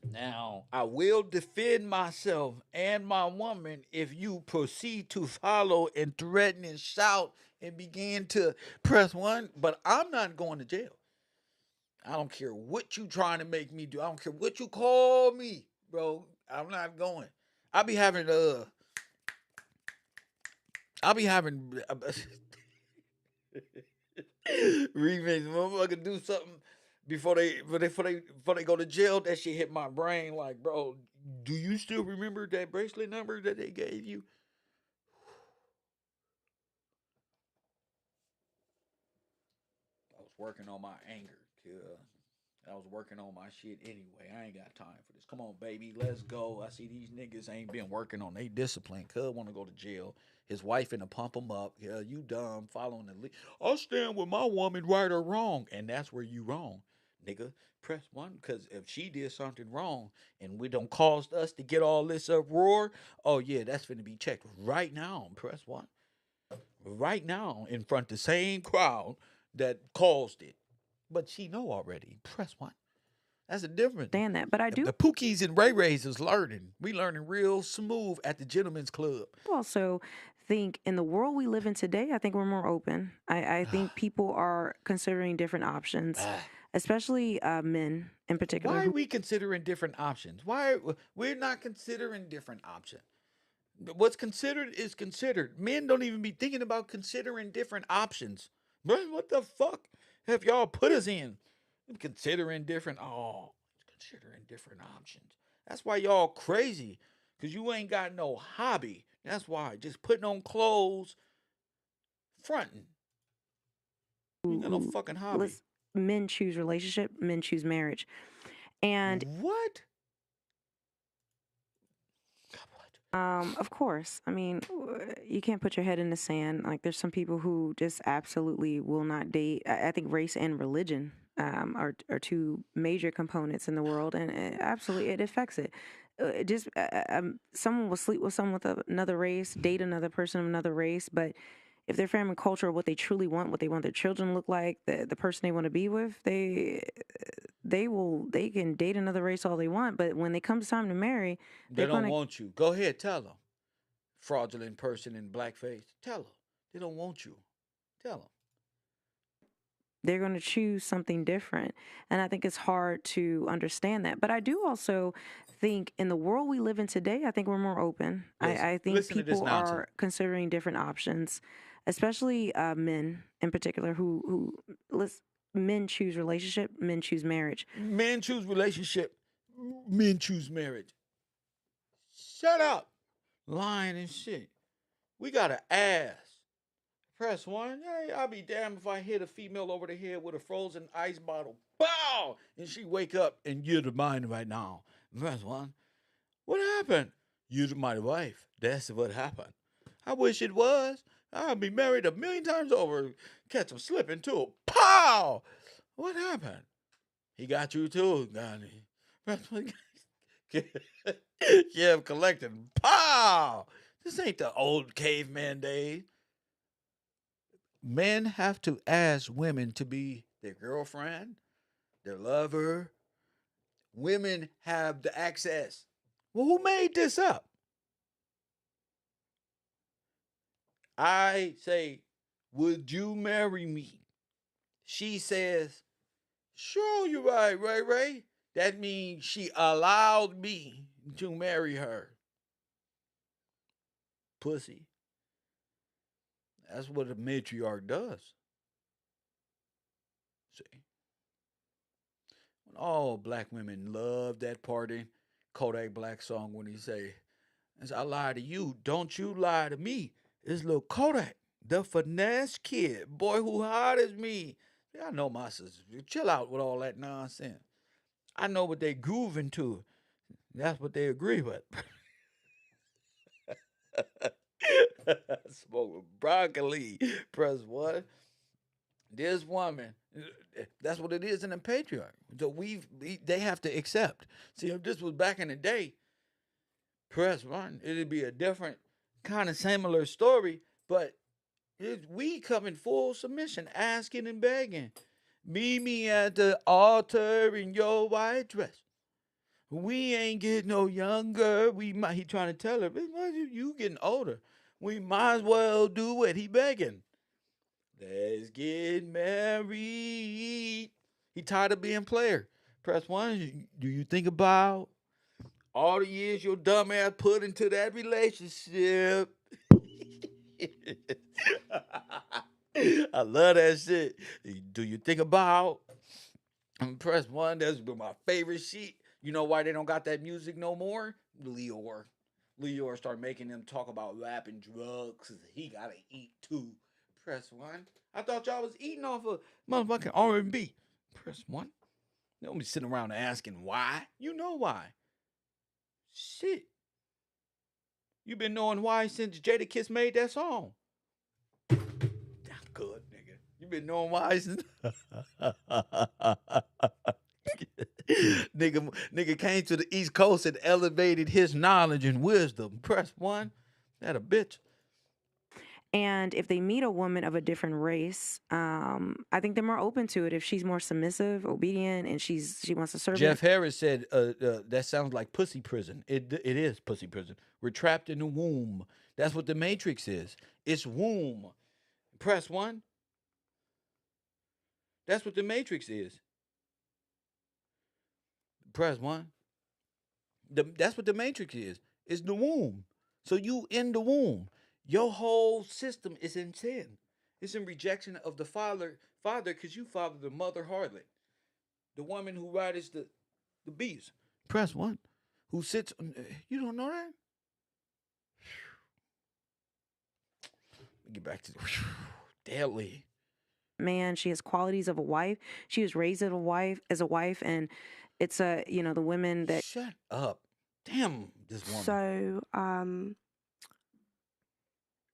Now, I will defend myself and my woman if you proceed to follow and threaten and shout and begin to press one, but I'm not going to jail. I don't care what you trying to make me do. I don't care what you call me, bro. I'm not going. I'll be having remix. Motherfucker do something before they go to jail. That shit hit my brain. Like, bro, do you still remember that bracelet number that they gave you? I was working on my anger, kid. I was working on my shit anyway. I ain't got time for this. Come on, baby, let's go. I see these niggas ain't been working on their discipline. Cuz want to go to jail. His wife finna pump him up. Yeah, you dumb, following the lead. I'll stand with my woman, right or wrong. And that's where you wrong, nigga. Press one, because if she did something wrong and we don't caused us to get all this uproar, oh yeah, that's finna be checked right now. Press one. Right now, in front of the same crowd that caused it. But she know already. Press one. That's a difference. Understand that, but I do The Pookies and Ray Rays is learning. We learning real smooth at the Gentlemen's Club. also think in the world we live in today, I think we're more open. I think people are considering different options, especially men in particular. Why are we considering different options? Why we're not considering different options? What's considered is considered. Men don't even be thinking about considering different options. What the fuck have y'all put us in? Considering different options. That's why y'all crazy. Because you ain't got no hobby. That's why. Just putting on clothes, fronting. You ain't got no fucking hobby. Men choose relationship, men choose marriage. And what? of course, I mean, you can't put your head in the sand. Like, there's some people who just absolutely will not date. I think race and religion are two major components in the world, and absolutely it affects it. Someone will sleep with someone with another race, date another person of another race, but if their family culture, what they truly want, what they want their children to look like, the person they want to be with, they can date another race all they want, but when it comes time to marry, they don't want you. Go ahead, tell them. Fraudulent person in blackface. Tell them. They don't want you. Tell them. They're going to choose something different. And I think it's hard to understand that. But I do also think in the world we live in today, I think we're more open. I think people are considering different options, especially men in particular men choose relationship, men choose marriage. Men choose relationship, men choose marriage. Shut up. Lying and shit. We got to ask. Press 1. Hey, I'll be damned if I hit a female over the head with a frozen ice bottle. Bow! And she wake up and you're the mine right now. Press 1. What happened? You're my wife. That's what happened. I wish it was. I'll be married 1,000,000 times over. Catch him slipping too. Pow! What happened? He got you too, Donnie. Press 1. Yeah, collecting. Pow! This ain't the old caveman days. Men have to ask women to be their girlfriend, their lover. Women have the access. Well, who made this up? I say, would you marry me? She says, sure, you're right, Ray. That means she allowed me to marry her. Pussy. That's what a matriarch does. See? When all black women love that party, Kodak Black song when he say, as I lie to you, don't you lie to me. It's little Kodak, the finesse kid, boy who hot as me. Yeah, I know my sisters. Chill out with all that nonsense. I know what they grooving to. That's what they agree with. Smoking broccoli. Press 1. This woman, that's what it is in the patriarch. So they have to accept. See, if this was back in the day, press 1, it'd be a different kind of similar story, but we come in full submission, asking and begging. Meet me at the altar in your white dress. We ain't getting no younger. He trying to tell her, you getting older. We might as well do what he begging. Let's get married. He tired of being player. Press 1. Do you think about all the years your dumb ass put into that relationship? I love that shit. Do you think about? Press 1. That's been my favorite shit. You know why they don't got that music no more? Leor started making them talk about rap and drugs. He gotta eat too. Press 1. I thought y'all was eating off of motherfucking R&B. Press 1. Don't be sitting around asking why. You know why. Shit. You been knowing why since Jadakiss made that song. That's good, nigga. You been knowing why since... nigga came to the East Coast and elevated his knowledge and wisdom. Press 1. That a bitch. And if they meet a woman of a different race, I think they're more open to it if she's more submissive, obedient, and she wants to serve. Jeff Harris said that sounds like pussy prison. It is pussy prison. We're trapped in the womb. That's what the Matrix is. It's womb. Press 1. That's what the Matrix is. Press 1. That's what the Matrix is. It's the womb. So you in the womb. Your whole system is in sin. It's in rejection of the father, because you father the mother harlot. The woman who rides the beast. Press 1. Who sits, you don't know that? Get back to deadly. Man, she has qualities of a wife. She was raised as a wife, and it's the women that Shut up. Damn this woman. So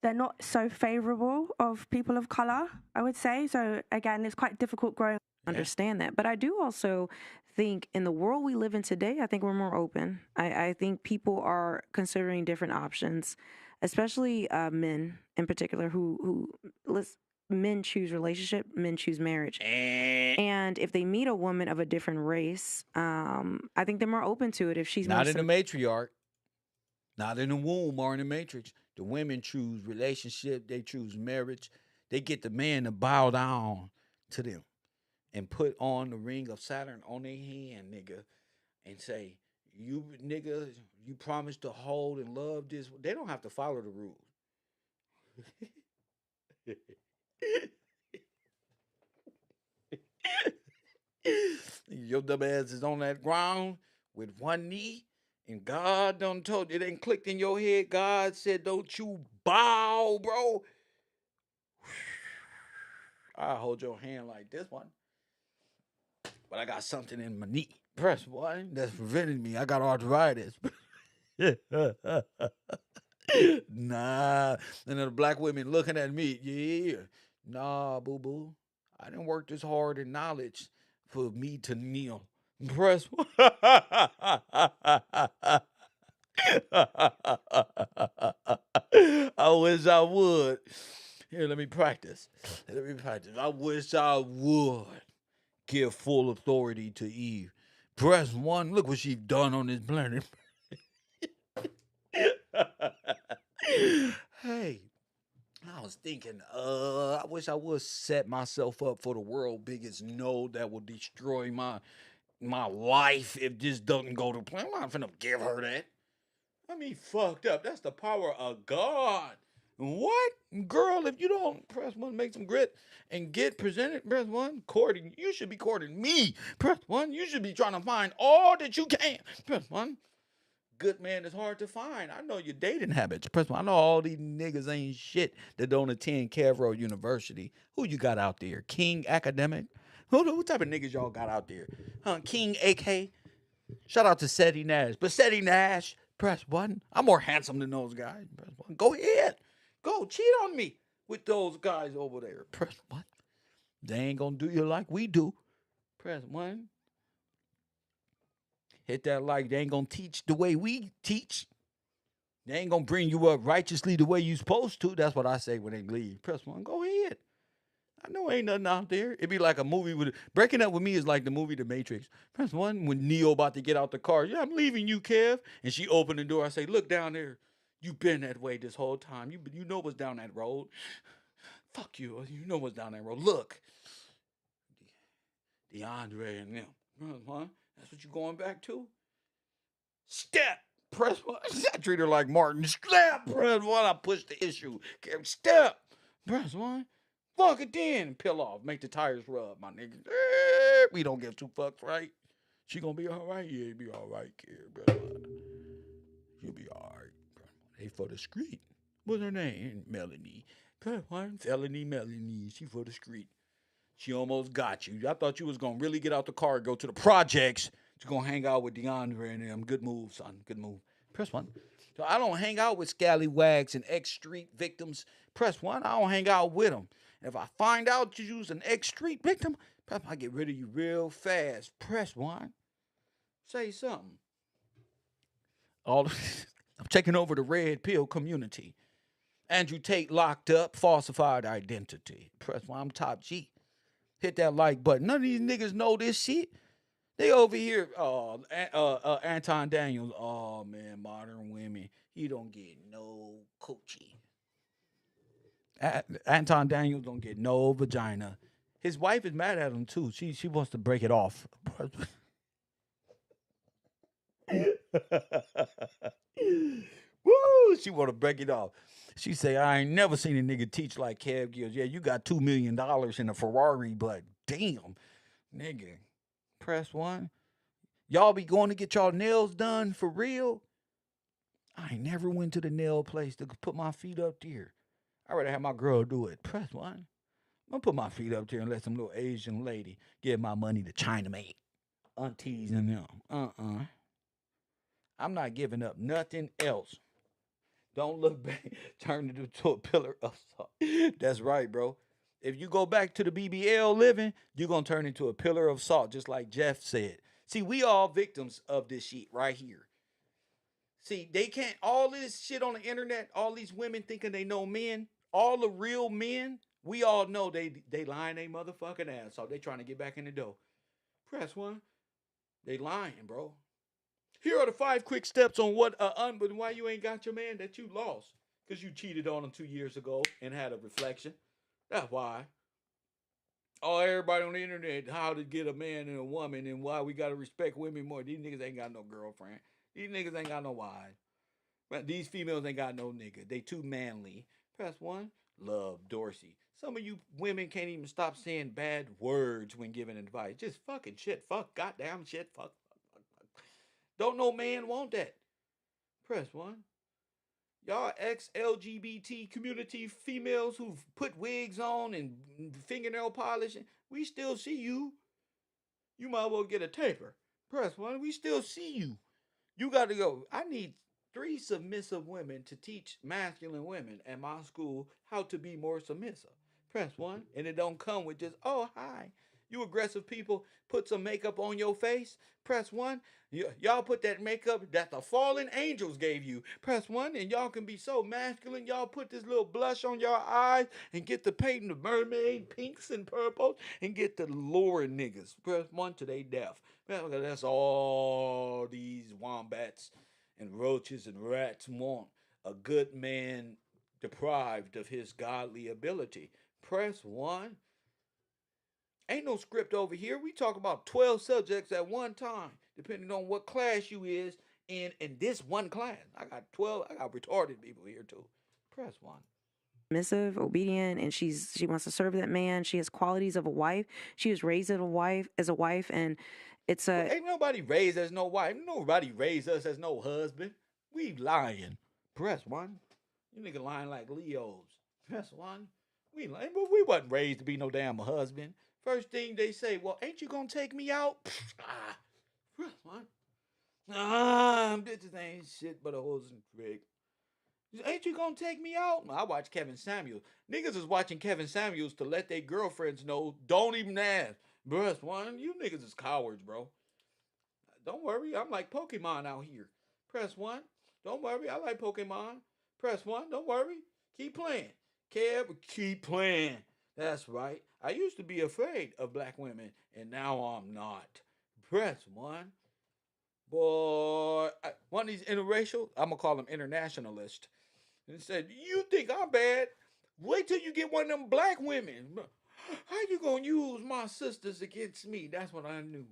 they're not so favorable of people of color, I would say. So again, it's quite difficult growing. understand that. But I do also think in the world we live in today, I think we're more open. I think people are considering different options, especially men in particular men choose relationship, men choose marriage. And if they meet a woman of a different race, I think they're more open to it if she's not in the matriarch, not in the womb or in the matrix. The women choose relationship, they choose marriage. They get the man to bow down to them and put on the ring of Saturn on their hand, nigga, and say, you nigga, you promise to hold and love this. They don't have to follow the rules. Your dumb ass is on that ground with one knee, and God done told you, it ain't clicked in your head. God said, don't you bow, bro. I hold your hand like this one, but I got something in my knee. Press one that's preventing me. I got arthritis. Nah. And then the black women looking at me. Yeah. Nah, boo-boo. I didn't work this hard in knowledge for me to kneel. Press one. I wish I would. Here, let me practice. I wish I would give full authority to Eve. Press one. Look what she's done on this planet. Hey, I was thinking, I wish I would set myself up for the world biggest no that will destroy my life if this doesn't go to plan. I'm not finna give her that. I mean, fucked up. That's the power of God. What? Girl, if you don't press one, make some grit and get presented, press one, courting. You should be courting me. Press one. You should be trying to find all that you can. Press one. Good man is hard to find. I know your dating habits. Press one. I know all these niggas ain't shit that don't attend Cavro University. Who you got out there? King Academic? Who type of niggas y'all got out there? Huh? King AK? Shout out to Seti Nash. But Seti Nash, press one. I'm more handsome than those guys. Press one. Go ahead. Go cheat on me with those guys over there. Press one. They ain't gonna do you like we do. Press one. Hit that like. They ain't gonna teach the way we teach. They ain't gonna bring you up righteously the way you supposed to. That's what I say when they leave. Press one. Go ahead. I know ain't nothing out there. It'd be like a movie with breaking up with me is like the movie The Matrix. Press one when Neo about to get out the car. Yeah, I'm leaving you, Kev. And she opened the door. I say, look down there. You've been that way this whole time. You know what's down that road. Fuck you. You know what's down that road. Look. DeAndre and them. Huh? That's what you going back to? Step. Press one. I treat her like Martin. Step. Press one. I push the issue. Step. Press one. Fuck it then. Peel off. Make the tires rub, my nigga. We don't give two fucks, right? She gonna be all right? Yeah, be all right, kid, bro. She'll be all right, bro. They for the street. What's her name? Melanie. Press one. Felony Melanie. She for the street. She almost got you. I thought you was gonna really get out the car and go to the projects. She's gonna hang out with DeAndre and them. Good move, son. Good move. Press one. So I don't hang out with scallywags and ex-street victims. Press one. I don't hang out with them. If I find out you use an ex-street victim, I get rid of you real fast. Press one. Say something. I'm taking over the red pill community. Andrew Tate locked up, falsified identity. Press one. I'm top G. Hit that like button. None of these niggas know this shit. They over here, Anton Daniels. Oh, man, modern women. You don't get no coochie. Anton Daniels don't get no vagina. His wife is mad at him, too. She wants to break it off. Woo! She want to break it off. She say, I ain't never seen a nigga teach like Kev Gills. Yeah, you got $2 million in a Ferrari, but damn, nigga, press one. Y'all be going to get y'all nails done for real? I ain't never went to the nail place to put my feet up there. I'd rather have my girl do it. Press 1. I'm going to put my feet up there and let some little Asian lady give my money to China maid. Aunties and them. I'm not giving up nothing else. Don't look back. Turn it into a pillar of salt. That's right, bro. If you go back to the BBL living, you're going to turn into a pillar of salt, just like Jeff said. See, we all victims of this shit right here. See, they can't, all this shit on the internet, all these women thinking they know men, all the real men, we all know they lying they motherfucking ass off. They trying to get back in the dough. Press 1. They lying, bro. Here are the 5 quick steps on why you ain't got your man that you lost. Because you cheated on him 2 years ago and had a reflection. That's why. Oh, everybody on the internet, how to get a man and a woman and why we got to respect women more. These niggas ain't got no girlfriend. These niggas ain't got no wife. But these females ain't got no nigga. They too manly. Press 1. Love Dorsey. Some of you women can't even stop saying bad words when giving advice. Just fucking shit. Fuck. Goddamn shit. Fuck. Don't no man want that. Press 1. Y'all ex-LGBT community females who've put wigs on and fingernail polishing, we still see you. You might well get a taper. Press 1. We still see you. You got to go. I need 3 submissive women to teach masculine women at my school how to be more submissive. Press 1. And it don't come with just, oh, hi. You aggressive people, put some makeup on your face. Press 1. Y'all put that makeup that the fallen angels gave you. Press 1. And y'all can be so masculine. Y'all put this little blush on your eyes and get the painting the mermaid pinks and purples and get the luring niggas. Press 1 to they death. That's all these wombats and roaches and rats want. A good man deprived of his godly ability. Press 1. Ain't no script over here. We talk about 12 subjects at one time, depending on what class you is in this one class. I got 12. I got retarded people here too. Press 1. Submissive, obedient, and she wants to serve that man. She has qualities of a wife. She was raised as a wife, and it's a. Ain't nobody raised as no wife. Nobody raised us as no husband. We lying. Press 1. You nigga lying like Leos. Press 1. We lying, but we wasn't raised to be no damn husband. First thing they say, well, ain't you gonna take me out? Press 1. Bitches ain't shit but a hose and trick. Ain't you gonna take me out? I watch Kevin Samuels. Niggas is watching Kevin Samuels to let their girlfriends know, don't even ask. Press 1. You niggas is cowards, bro. Don't worry, I'm like Pokemon out here. Press 1. Don't worry, I like Pokemon. Press 1. Don't worry. Keep playing. Kev, keep playing. That's right. I used to be afraid of black women, and now I'm not. Press 1. Boy, one of these interracial, I'm going to call them internationalist, and said, you think I'm bad? Wait till you get one of them black women. How you going to use my sisters against me? That's what I knew.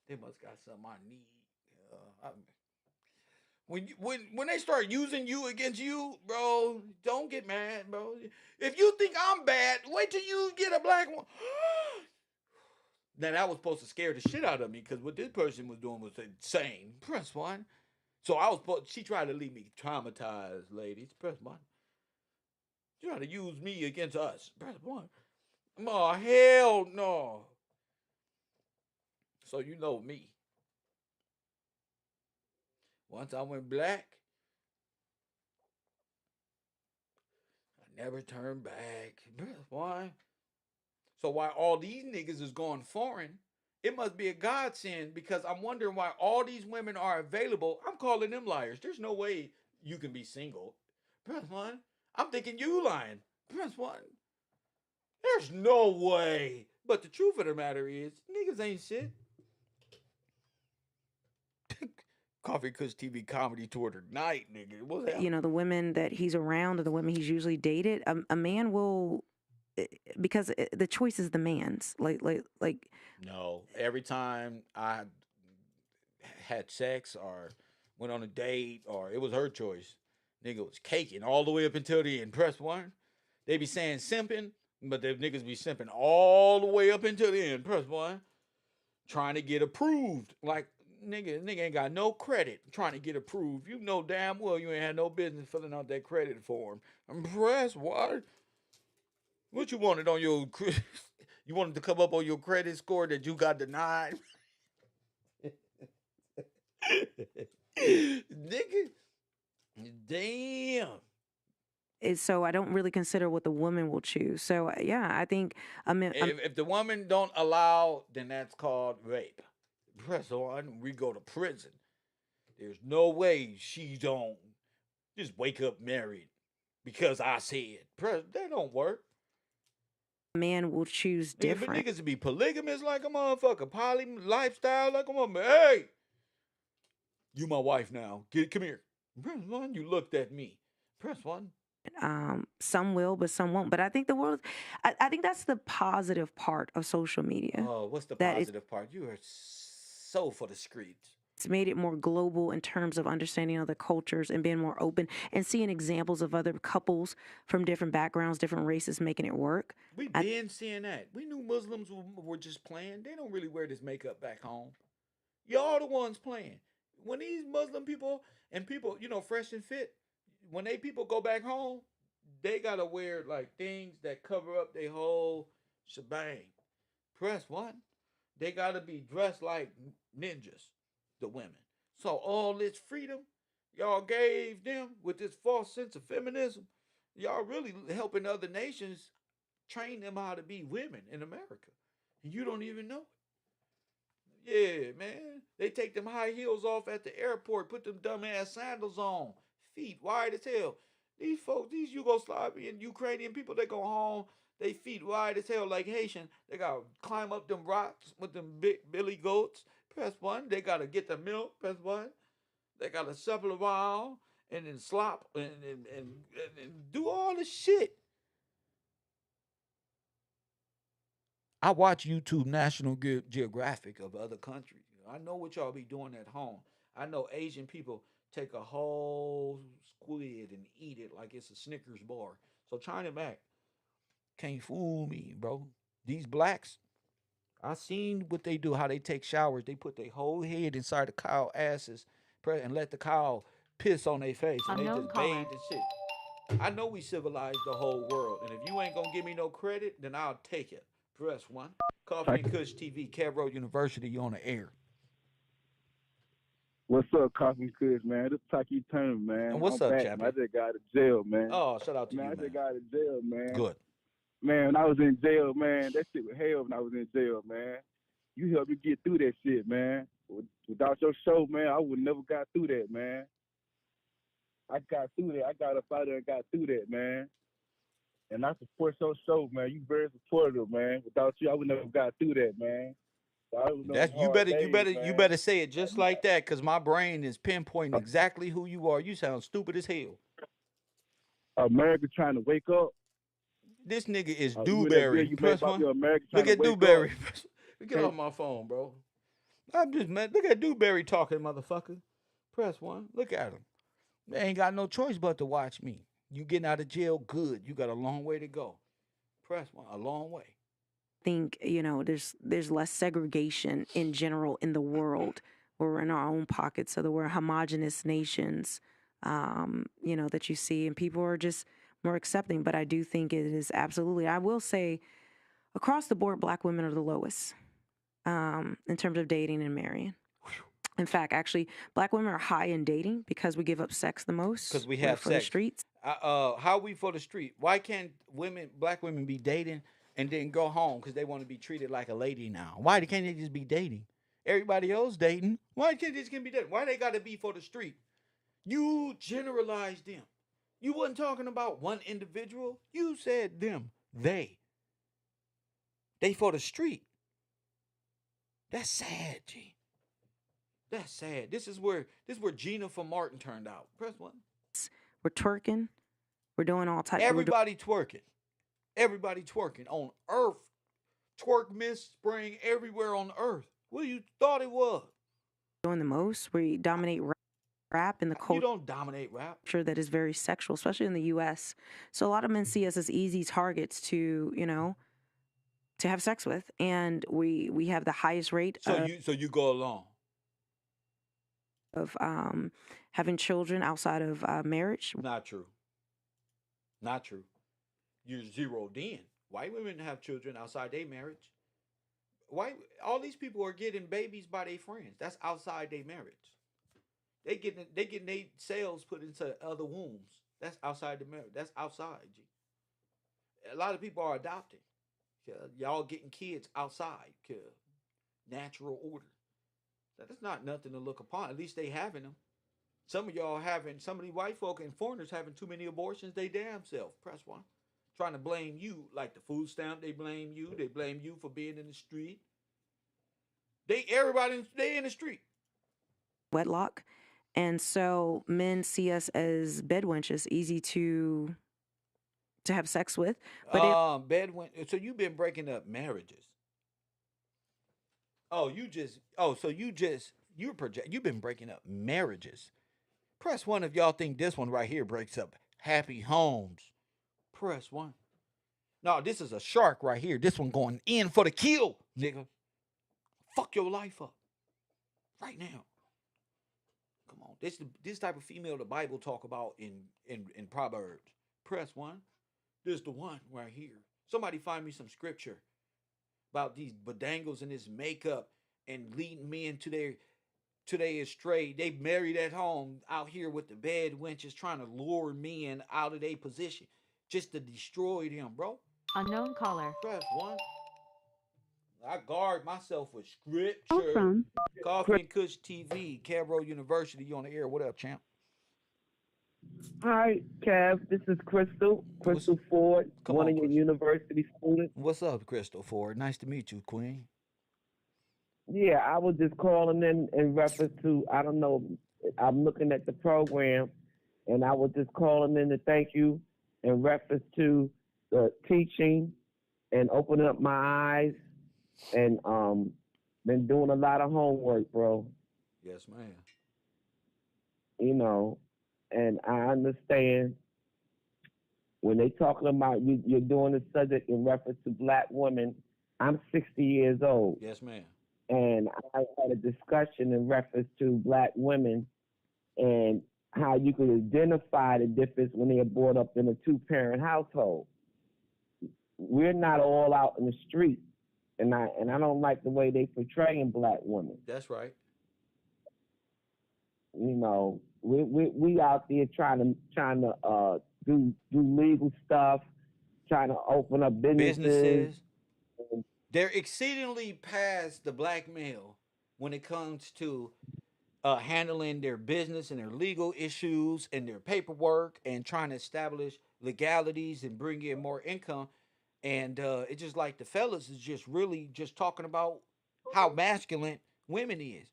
They must got something I need. When they start using you against you, bro, don't get mad, bro. If you think I'm bad, wait till you get a black one. Now that was supposed to scare the shit out of me because what this person was doing was insane. Press 1. So she tried to leave me traumatized, ladies. Press 1. She tried to use me against us. Press 1. Oh, hell no. So you know me. Once I went black, I never turned back. Why? So while all these niggas is going foreign, it must be a godsend because I'm wondering why all these women are available. I'm calling them liars. There's no way you can be single. Press 1. I'm thinking you lying. Press 1. There's no way. But the truth of the matter is, niggas ain't shit. Coffee Kush TV comedy tour tonight, nigga. What's that? You know, the women that he's around or the women he's usually dated, a man will, because the choice is the man's. Like. No. Every time I had sex or went on a date or it was her choice, nigga was caking all the way up until the end. Press 1. They be saying simping, but the niggas be simping all the way up until the end. Press 1. Trying to get approved. Like, nigga ain't got no credit trying to get approved. You know damn well you ain't had no business filling out that credit form. Press what? What you wanted on your? You wanted to come up on your credit score that you got denied, nigga. Damn. So I don't really consider what the woman will choose. So yeah, I think If the woman don't allow, then that's called rape. Press on, we go to prison. There's no way she don't just wake up married because I said. Press, that don't work. a man will choose Nigga, but different. niggas be polygamous like a motherfucker, poly lifestyle like a motherfucker. Hey, you my wife now. Come here. Press one. You looked at me. Press one. Some will, but some won't. But I think the world, I think that's the positive part of social media. Oh, what's the That positive part? You are so for the streets. it's made it more global in terms of understanding other cultures and being more open and seeing examples of other couples from different backgrounds, different races making it work. We been seeing that. We knew Muslims were just playing. They don't really wear this makeup back home. Y'all the ones playing. When these Muslim people and people, fresh and fit, when they people go back home, they gotta wear like things that cover up their whole shebang. Press one. They gotta be dressed like ninjas, the women. So all this freedom y'all gave them with this false sense of feminism, y'all really helping other nations train them how to be women in America. And you don't even know it. Yeah, man. They take them high heels off at the airport, put them dumbass sandals on, feet wide as hell. These folks, these Yugoslavian, Ukrainian people, they go home, they feet wide as hell like Haitian. They gotta climb up them rocks with them big billy goats. Press one. They gotta get the milk. Press one. They gotta shuffle around and then slop and do all the shit. I watch YouTube National Geographic of other countries. I know what y'all be doing at home. I know Asian people take a whole squid and eat it like it's a Snickers bar. So China back. Can't fool me, bro. These blacks, I seen what they do, how they take showers. They put their whole head inside the cow asses and let the cow piss on their face. And they just bathe and shit. I know we civilized the whole world. And if you ain't gonna give me no credit, then I'll take it. Press one. Coffee and Kush TV, Cab Road University, you on the air. What's up, Coffee and Kush, man? This is Taki Turner, man. And what's I'm up, back, champion? man. I just got out of jail, man. Oh, shout out to man, you, I man. just got out of jail, man. Good. Man, when I was in jail, man, that shit was hell when I was in jail, man. You helped me get through that shit, man. Without your show, man, I would never got through that, man. I got through that. I got up out there and got through that, man. And I support your show, man. You very supportive, man. Without you, I would never got through that, man. So You better say it just like that, cause my brain is pinpointing exactly who you are. You sound stupid as hell. America trying to wake up. This nigga is Dewberry. Press one. Look at Dewberry. Get off my phone, bro. I'm just mad. Look at Dewberry talking, motherfucker. Press one. Look at him. They ain't got no choice but to watch me. You getting out of jail, good. You got a long way to go. Press one, a long way. I think there's less segregation in general in the world. We're in our own pockets, so that we're homogenous nations. That you see, and people are just more accepting. But I do think it is absolutely. I will say, across the board, Black women are the lowest in terms of dating and marrying. In fact, actually, Black women are high in dating because we give up sex the most. Because we have for sex. The streets. How we for the street? Why can't Black women be dating and then go home because they want to be treated like a lady now? Why can't they just be dating? Everybody else dating. Why can't they just be dating? Why they got to be for the street? You generalized them. You wasn't talking about one individual. You said them. They for the street. That's sad, G. That's sad. This is where Gina from Martin turned out. Press one. We're twerking. We're doing all types. Everybody twerking. Everybody twerking on Earth. Twerk Miss Spring everywhere on Earth. What you thought it was? Doing the most. We dominate rap in the culture. You don't dominate rap. That is very sexual, especially in the U.S. So a lot of men see us as easy targets to have sex with, and we have the highest rate. So you go along. of having children outside of marriage. Not true. Not true. You're zeroed in. White women have children outside their marriage. All these people are getting babies by their friends. That's outside their marriage. They getting their cells put into other wombs. That's outside the marriage. That's outside. G. A lot of people are adopting. Y'all getting kids outside. Natural order. That's not nothing to look upon. At least they having them. Some of y'all having, some of these white folk and foreigners having too many abortions. They damn self. Press one. Trying to blame you, like the food stamp. They blame you. They blame you for being in the street. They in the street. Wedlock. And so men see us as bed wenches, easy to have sex with. But so you've been breaking up marriages. You've been breaking up marriages. Press one if y'all think this one right here breaks up happy homes. Press one. No, this is a shark right here. This one going in for the kill, nigga. Fuck your life up. Right now. Come on. This type of female the Bible talk about in Proverbs. Press one. This is the one right here. Somebody find me some scripture about these badangles and this makeup and leading men to their astray. They married at home out here with the bed wenches trying to lure men out of their position just to destroy them, bro. Unknown caller. Press one. I guard myself with scripture. From Coffee and Kush TV, Cabro University. You on the air? What up, champ? Hi, Kev. This is Crystal Ford, one of your university students. What's up, Crystal Ford? Nice to meet you, Queen. Yeah, I was just calling in reference to, I don't know, I'm looking at the program, and I was just calling in to thank you in reference to the teaching and opening up my eyes, and been doing a lot of homework, bro. Yes, man. You know, and I understand when they talking about you're doing the subject in reference to black women. I'm 60 years old. Yes, ma'am. And I had a discussion in reference to black women and how you could identify the difference when they are brought up in a two-parent household. We're not all out in the street, and I don't like the way they portraying black women. That's right. You know, we out there trying to do legal stuff, trying to open up businesses. They're exceedingly past the black male when it comes to handling their business and their legal issues and their paperwork and trying to establish legalities and bring in more income. And it's just like the fellas is just really just talking about how masculine women is.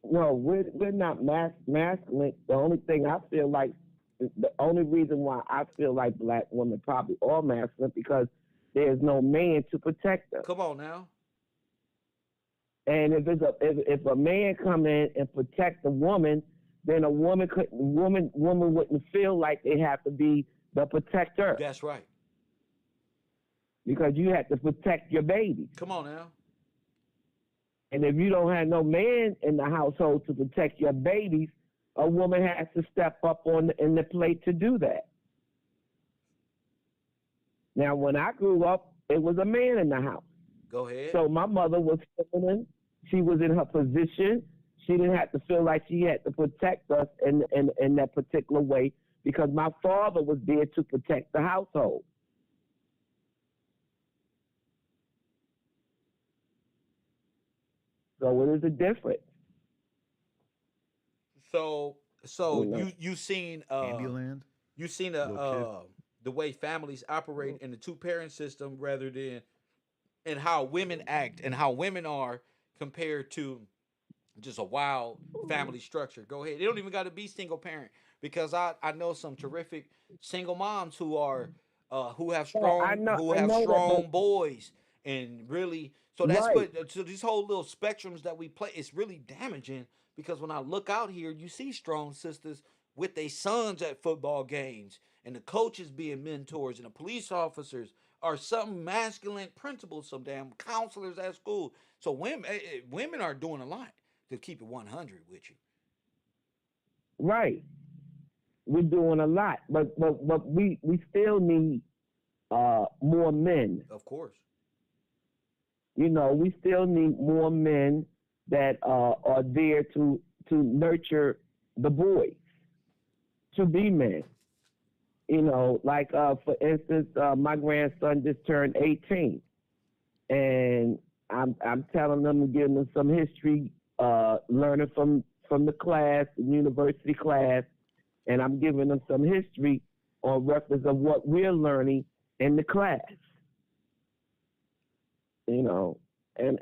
No, we're not masculine. The only thing I feel like, the only reason why I feel like black women probably are masculine because there's no man to protect us. Come on now. And if a man come in and protect a woman, then a woman wouldn't feel like they have to be the protector. That's right. Because you have to protect your baby. Come on now. And if you don't have no man in the household to protect your babies, a woman has to step up in the plate to do that. Now, when I grew up, it was a man in the house. Go ahead. So my mother was feminine. She was in her position. She didn't have to feel like she had to protect us in that particular way because my father was there to protect the household. So it is a difference. So you seen Ambuland? You seen the way families operate in the two-parent system rather than and how women act and how women are compared to just a wild family structure. Go ahead. It don't even got to be single parent because I know some terrific single moms who are who have strong boys and really so that's Right. what so these whole little spectrums that we play it's really damaging because when I look out here you see strong sisters with their sons at football games and the coaches being mentors and the police officers are some masculine principals, some damn counselors at school. So women are doing a lot to keep it 100 with you. Right. We're doing a lot, but we still need more men. Of course. You know, we still need more men that are there to nurture the boys to be men. You know, like for instance, my grandson just turned 18, and I'm telling them and giving them some history, learning from the class, the university class, and I'm giving them some history on reference of what we're learning in the class. You know, and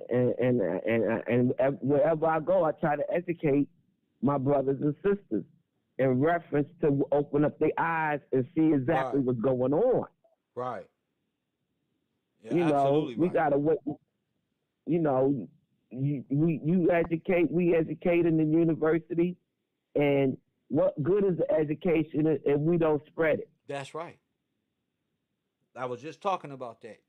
wherever I go, I try to educate my brothers and sisters in reference to open up their eyes and see exactly what's going on. Right. Yeah, you know, we right. gotta wait. You know, you educate, we educate in the university, and what good is the education if we don't spread it? That's right. I was just talking about that.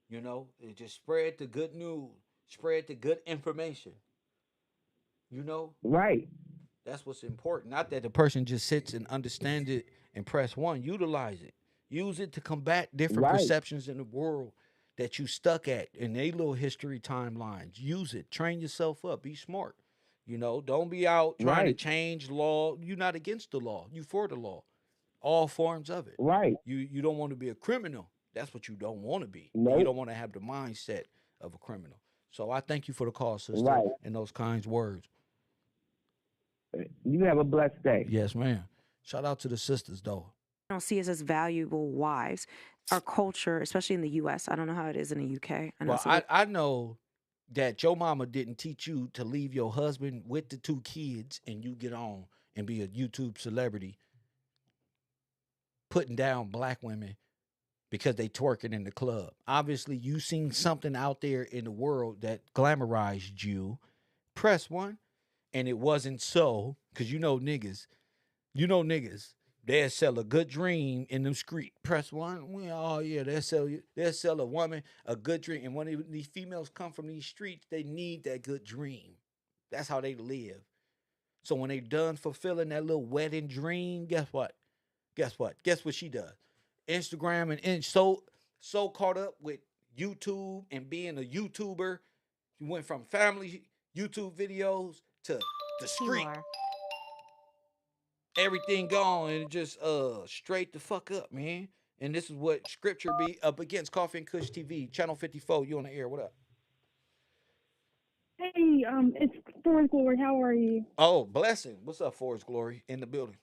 You know, it just spread the good news, spread the good information. You know, Right. That's what's important. Not that the person just sits and understands it and press one. Utilize it. Use it to combat different Right. perceptions in the world that you stuck at in a little history timelines. Use it. Train yourself up. Be smart. You know, don't be out trying to Right. change law. You're not against the law. You for the law. All forms of it. Right. You don't want to be a criminal. That's what you don't want to be. Nope. You don't want to have the mindset of a criminal. So I thank you for the call, sister, Right. and those kind words. You have a blessed day. Yes, ma'am. Shout out to the sisters, though. I don't see us as valuable wives. Our culture, especially in the U.S., I don't know how it is in the U.K. I know that your mama didn't teach you to leave your husband with the 2 kids and you get on and be a YouTube celebrity putting down black women because they twerking in the club. Obviously, you seen something out there in the world that glamorized you. Press 1. And it wasn't so, because you know niggas, they'll sell a good dream in them street. Press 1. Oh yeah, they'll sell a woman a good dream. And when these females come from these streets, they need that good dream. That's how they live. So when they done fulfilling that little wedding dream, guess what? Guess what she does? Instagram and so caught up with YouTube and being a YouTuber. You went from family YouTube videos to the street. Everything gone and just straight the fuck up, man. And this is what scripture be up against. Coffee and Kush TV, channel 54. You on the air? What up? Hey, it's Forrest Glory. How are you? Oh, blessing. What's up, Forrest Glory in the building?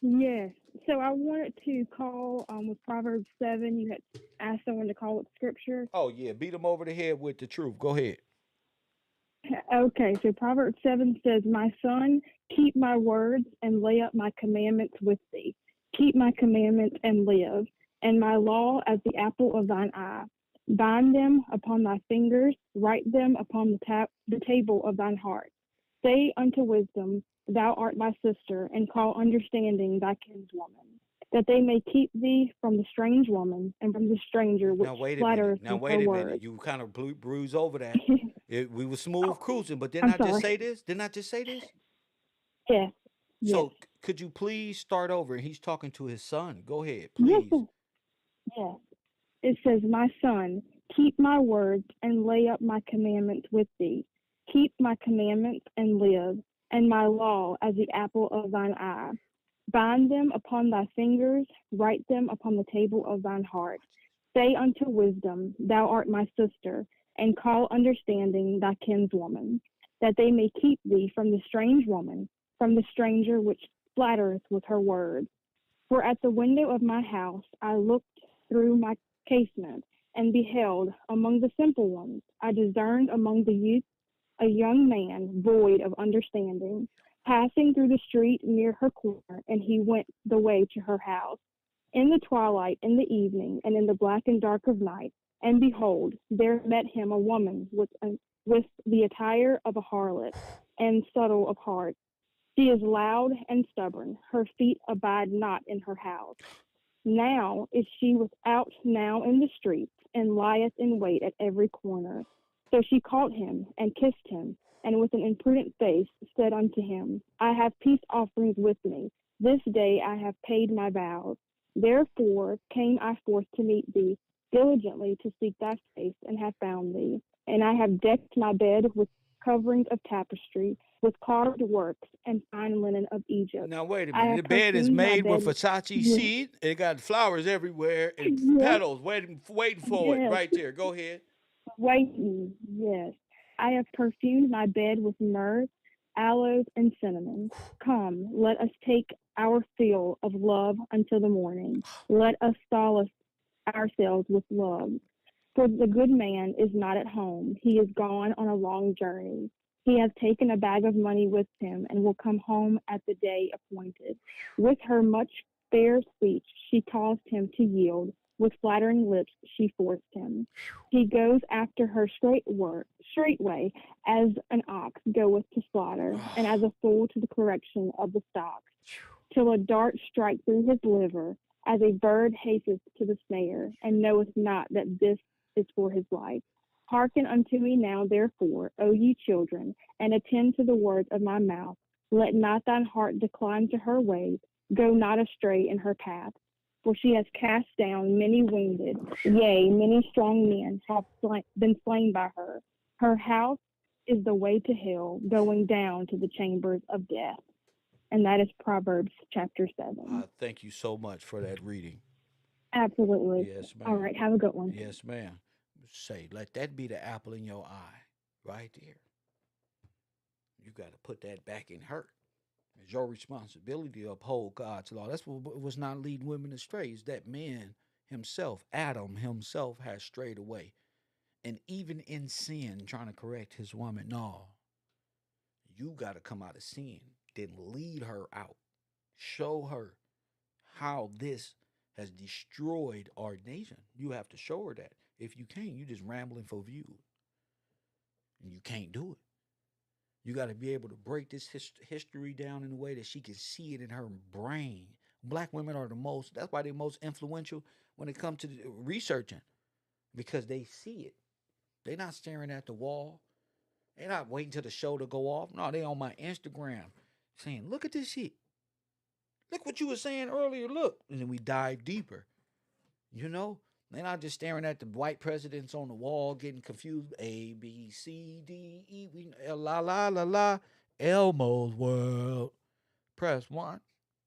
Yes. So I wanted to call with Proverbs 7. You had asked someone to call with scripture. Oh yeah, beat them over the head with the truth. Go ahead. Okay, so Proverbs 7 says, "My son, keep my words and lay up my commandments with thee. Keep my commandments and live, and my law as the apple of thine eye. Bind them upon thy fingers, write them upon the table of thine heart. Say unto wisdom, thou art my sister, and call understanding thy kinswoman, that they may keep thee from the strange woman and from the stranger which flattereth with her Wait a minute. words." You kind of bruise over that. We were smooth cruising, but didn't I'm I just sorry. say this? Didn't I just say this? Yes. So could you please start over? He's talking to his son. Go ahead, Yes. please. Yes. It says, "My son, keep my words and lay up my commandments with thee. Keep my commandments and live, and my law as the apple of thine eye. Bind them upon thy fingers, write them upon the table of thine heart. Say unto wisdom, thou art my sister, and call understanding thy kinswoman, that they may keep thee from the strange woman, from the stranger which flattereth with her words. For at the window of my house I looked through my casement, and beheld among the simple ones, I discerned among the youth a young man void of understanding, passing through the street near her corner, and he went the way to her house. In the twilight, in the evening, and in the black and dark of night, and behold, there met him a woman with the attire of a harlot, and subtle of heart. She is loud and stubborn, her feet abide not in her house. Now is she without now in the streets, and lieth in wait at every corner. So she caught him, and kissed him, and with an imprudent face said unto him, I have peace offerings with me. This day I have paid my vows. Therefore came I forth to meet thee, diligently to seek thy face, and have found thee. And I have decked my bed with coverings of tapestry, with carved works and fine linen of Egypt. Now wait a I minute. have The bed is perfumed my made with bed. Versace Yes, seed. It got flowers everywhere and yes, petals waiting for it yes. right there. Go ahead. Waiting, yes. I have perfumed my bed with myrrh, aloes, and cinnamon. Come, let us take our fill of love until the morning. Let us solace ourselves with love. For the good man is not at home. He is gone on a long journey. He has taken a bag of money with him and will come home at the day appointed. With her much fair speech, she caused him to yield. With flattering lips, she forced him. He goes after her straightway, as an ox goeth to slaughter, and as a fool to the correction of the stocks, till a dart strike through his liver, as a bird hasteth to the snare, and knoweth not that this is for his life. Hearken unto me now, therefore, O ye children, and attend to the words of my mouth. Let not thine heart decline to her ways, go not astray in her path. For she has cast down many wounded, yea, many strong men have been slain by her. Her house is the way to hell, going down to the chambers of death. And that is Proverbs chapter 7. Thank you so much for that reading. Absolutely. Yes, All ma'am. right, have a good one. Yes, ma'am. Say, let that be the apple in your eye, right there. You got to put that back in her. It's your responsibility to uphold God's law. That's what was not leading women astray. Is that man himself, Adam himself, has strayed away, and even in sin, trying to correct his woman. No, you got to come out of sin, then lead her out, show her how this has destroyed our nation. You have to show her that. If you can't, you just rambling for views, and you can't do it. You got to be able to break this history down in a way that she can see it in her brain. Black women are the most, that's why they're most influential when it comes to researching, because they see it. They're not staring at the wall. They're not waiting till the show to go off. No, they on my Instagram saying, look at this shit. Look what you were saying earlier. Look. And then we dive deeper. You know? They're not just staring at the white presidents on the wall, getting confused. A, B, C, D, E, la, la, la, la. Elmo's world. Press 1.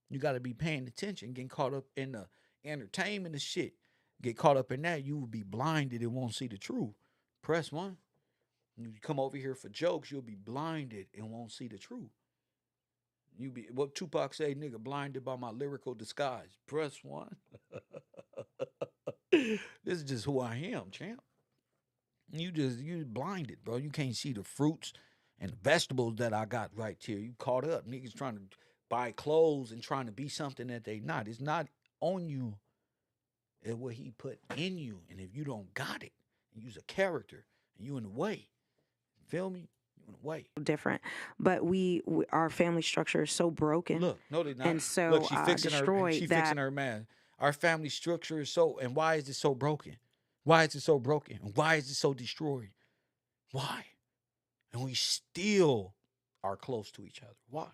You got to be paying attention, getting caught up in the entertainment and shit. Get caught up in that, you will be blinded and won't see the truth. Press 1. You come over here for jokes, you'll be blinded and won't see the truth. You be what Tupac say, nigga, blinded by my lyrical disguise. Press 1. This is just who I am, champ. You blinded, bro. You can't see the fruits and vegetables that I got right here. You caught up. Niggas trying to buy clothes and trying to be something that they not. It's not on you. It's what he put in you. And if you don't got it, and use a character, and you in the way, feel me? You in the way. Different, but our family structure is so broken. Look, no, they're not. And so Look, she fixing destroyed her. She that. fixing her man. Our family structure is so. And why is it so broken? Why is it so broken? And why is it so destroyed? Why? And we still are close to each other. Why?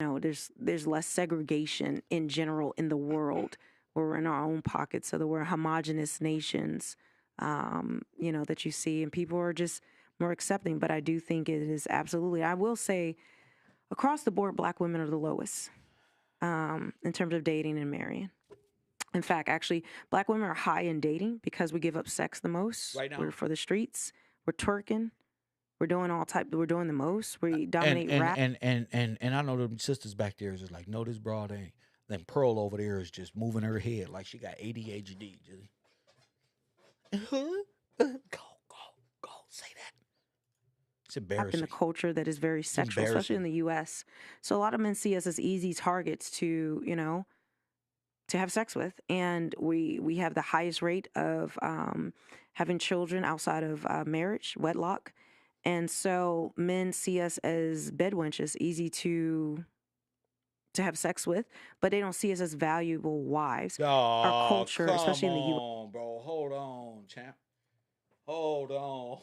There's less segregation in general in the world. We're in our own pockets, so that we're homogenous nations. That you see, and people are just more accepting. But I do think it is absolutely. I will say, across the board, Black women are the lowest in terms of dating and marrying. In fact, actually, Black women are high in dating because we give up sex the most. Right now. We're for the streets. We're twerking. We're doing we're doing the most. We dominate rap. And I know the sisters back there is just like, no, this broad ain't. Then Pearl over there is just moving her head like she got ADHD. Go, say that. It's embarrassing. In the culture that is very sexual, especially in the U.S. So a lot of men see us as easy targets to have sex with, and we have the highest rate of having children outside of marriage, wedlock, and so men see us as bed wenches, easy to have sex with, but they don't see us as valuable wives. Our culture, especially in the U.S. Come on, bro. Hold on, champ. Hold on.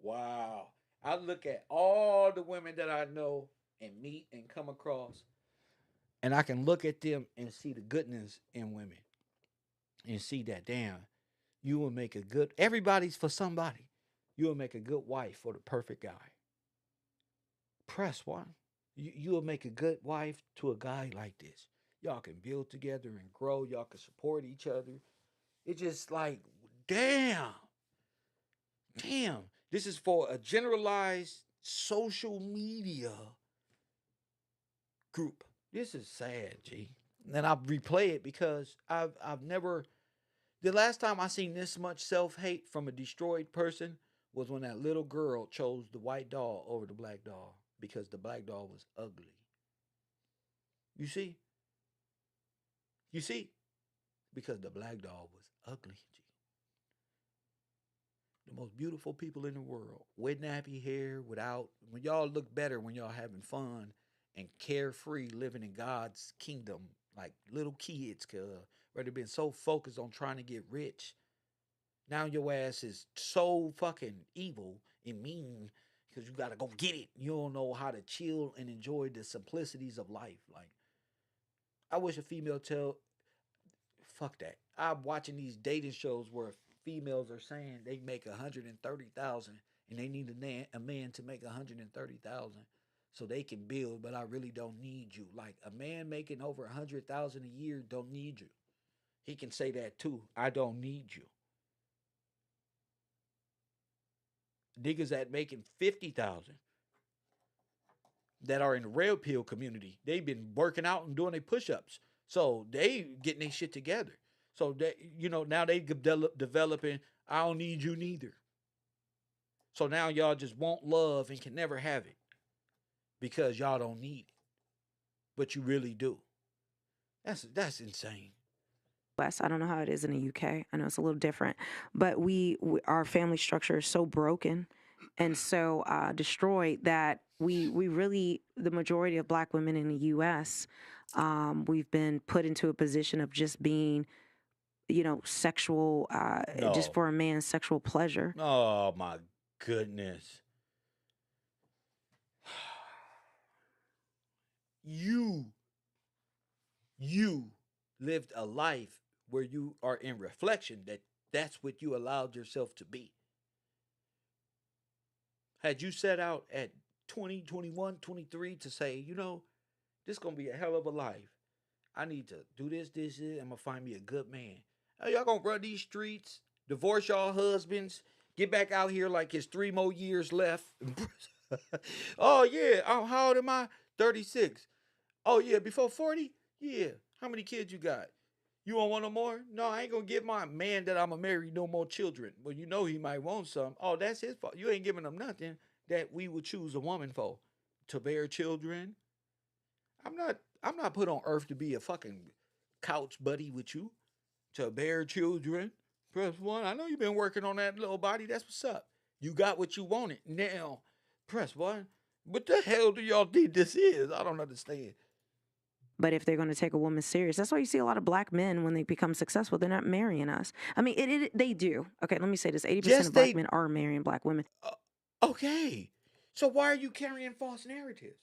Wow. I look at all the women that I know and meet and come across, and I can look at them and see the goodness in women and see that, damn, you will make a good, everybody's for somebody. You will make a good wife for the perfect guy. Press one. You will make a good wife to a guy like this. Y'all can build together and grow. Y'all can support each other. It's just like, damn, damn. This is for a generalized social media group. This is sad, G. And I'll replay it because I've never. The last time I seen this much self hate from a destroyed person was when that little girl chose the white doll over the black doll because the black doll was ugly. You see? You see? Because the black doll was ugly. G. The most beautiful people in the world, with nappy hair, without. When y'all look better when y'all having fun and carefree, living in God's kingdom like little kids, cause rather been so focused on trying to get rich. Now your ass is so fucking evil and mean because you gotta go get it. You don't know how to chill and enjoy the simplicities of life. Like, I wish a female tell, fuck that. I'm watching these dating shows where females are saying they make 130,000 and they need a man to make 130,000 so they can build, but I really don't need you. Like, a man making over 100,000 a year don't need you. He can say that too. I don't need you. Niggas that making 50,000 that are in the rail pill community, they've been working out and doing their push-ups. So they getting their shit together. So they, now they developing, I don't need you neither. So now y'all just want love and can never have it because y'all don't need it. But you really do. That's insane. I don't know how it is in the UK. I know it's a little different, but our family structure is so broken and so destroyed that we really, the majority of black women in the US, we've been put into a position of just being, sexual, just for a man's sexual pleasure. Oh my goodness. You lived a life where you are in reflection that's what you allowed yourself to be. Had you set out at 20, 21, 23 to say, this is going to be a hell of a life. I need to do this, I'm going to find me a good man. Y'all going to run these streets, divorce y'all husbands, get back out here like it's 3 more years left. Oh, yeah. How old am I? 36. Oh, yeah. Before 40? Yeah. How many kids you got? You want one or more? No, I ain't gonna give my man that I'ma marry no more children. Well, he might want some. Oh, that's his fault. You ain't giving him nothing that we would choose a woman for. To bear children. I'm not put on earth to be a fucking couch buddy with you. To bear children. Press one. I know you've been working on that little body. That's what's up. You got what you wanted. Now, press one. What the hell do y'all think this is? I don't understand. But if they're going to take a woman serious, that's why you see a lot of black men when they become successful, they're not marrying us. I mean, they do. Okay, let me say this: 80% of black men are marrying black women. Okay, so why are you carrying false narratives?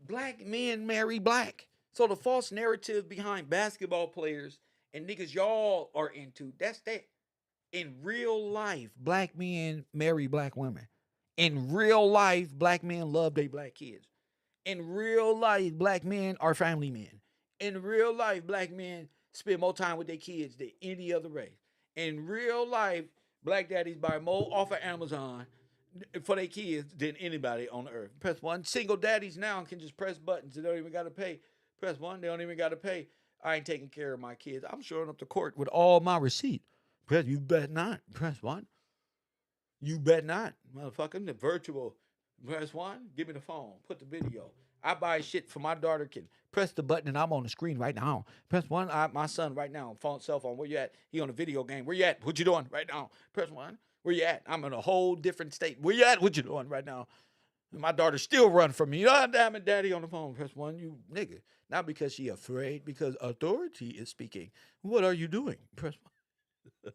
Black men marry black. So the false narrative behind basketball players and niggas y'all are into, that's that. In real life, black men marry black women. In real life, black men love their black kids. In real life, black men are family men. In real life, black men spend more time with their kids than any other race. In real life, black daddies buy more off of Amazon for their kids than anybody on the earth. Press one. Single daddies now can just press buttons. They don't even got to pay. Press one. They don't even got to pay. I ain't taking care of my kids. I'm showing up to court with all my receipt. Press. You bet not. Press one. You bet not, motherfucker. The virtual. Press one. Give me the phone. Put the video. I buy shit for my daughter. Can press the button and I'm on the screen right now. Press one. My son right now. Cell phone. Where you at? He on a video game. Where you at? What you doing right now? Press one. Where you at? I'm in a whole different state. Where you at? What you doing right now? My daughter still run from me. Oh, damn it, daddy on the phone. Press one, you nigga. Not because she afraid, because authority is speaking. What are you doing? Press one.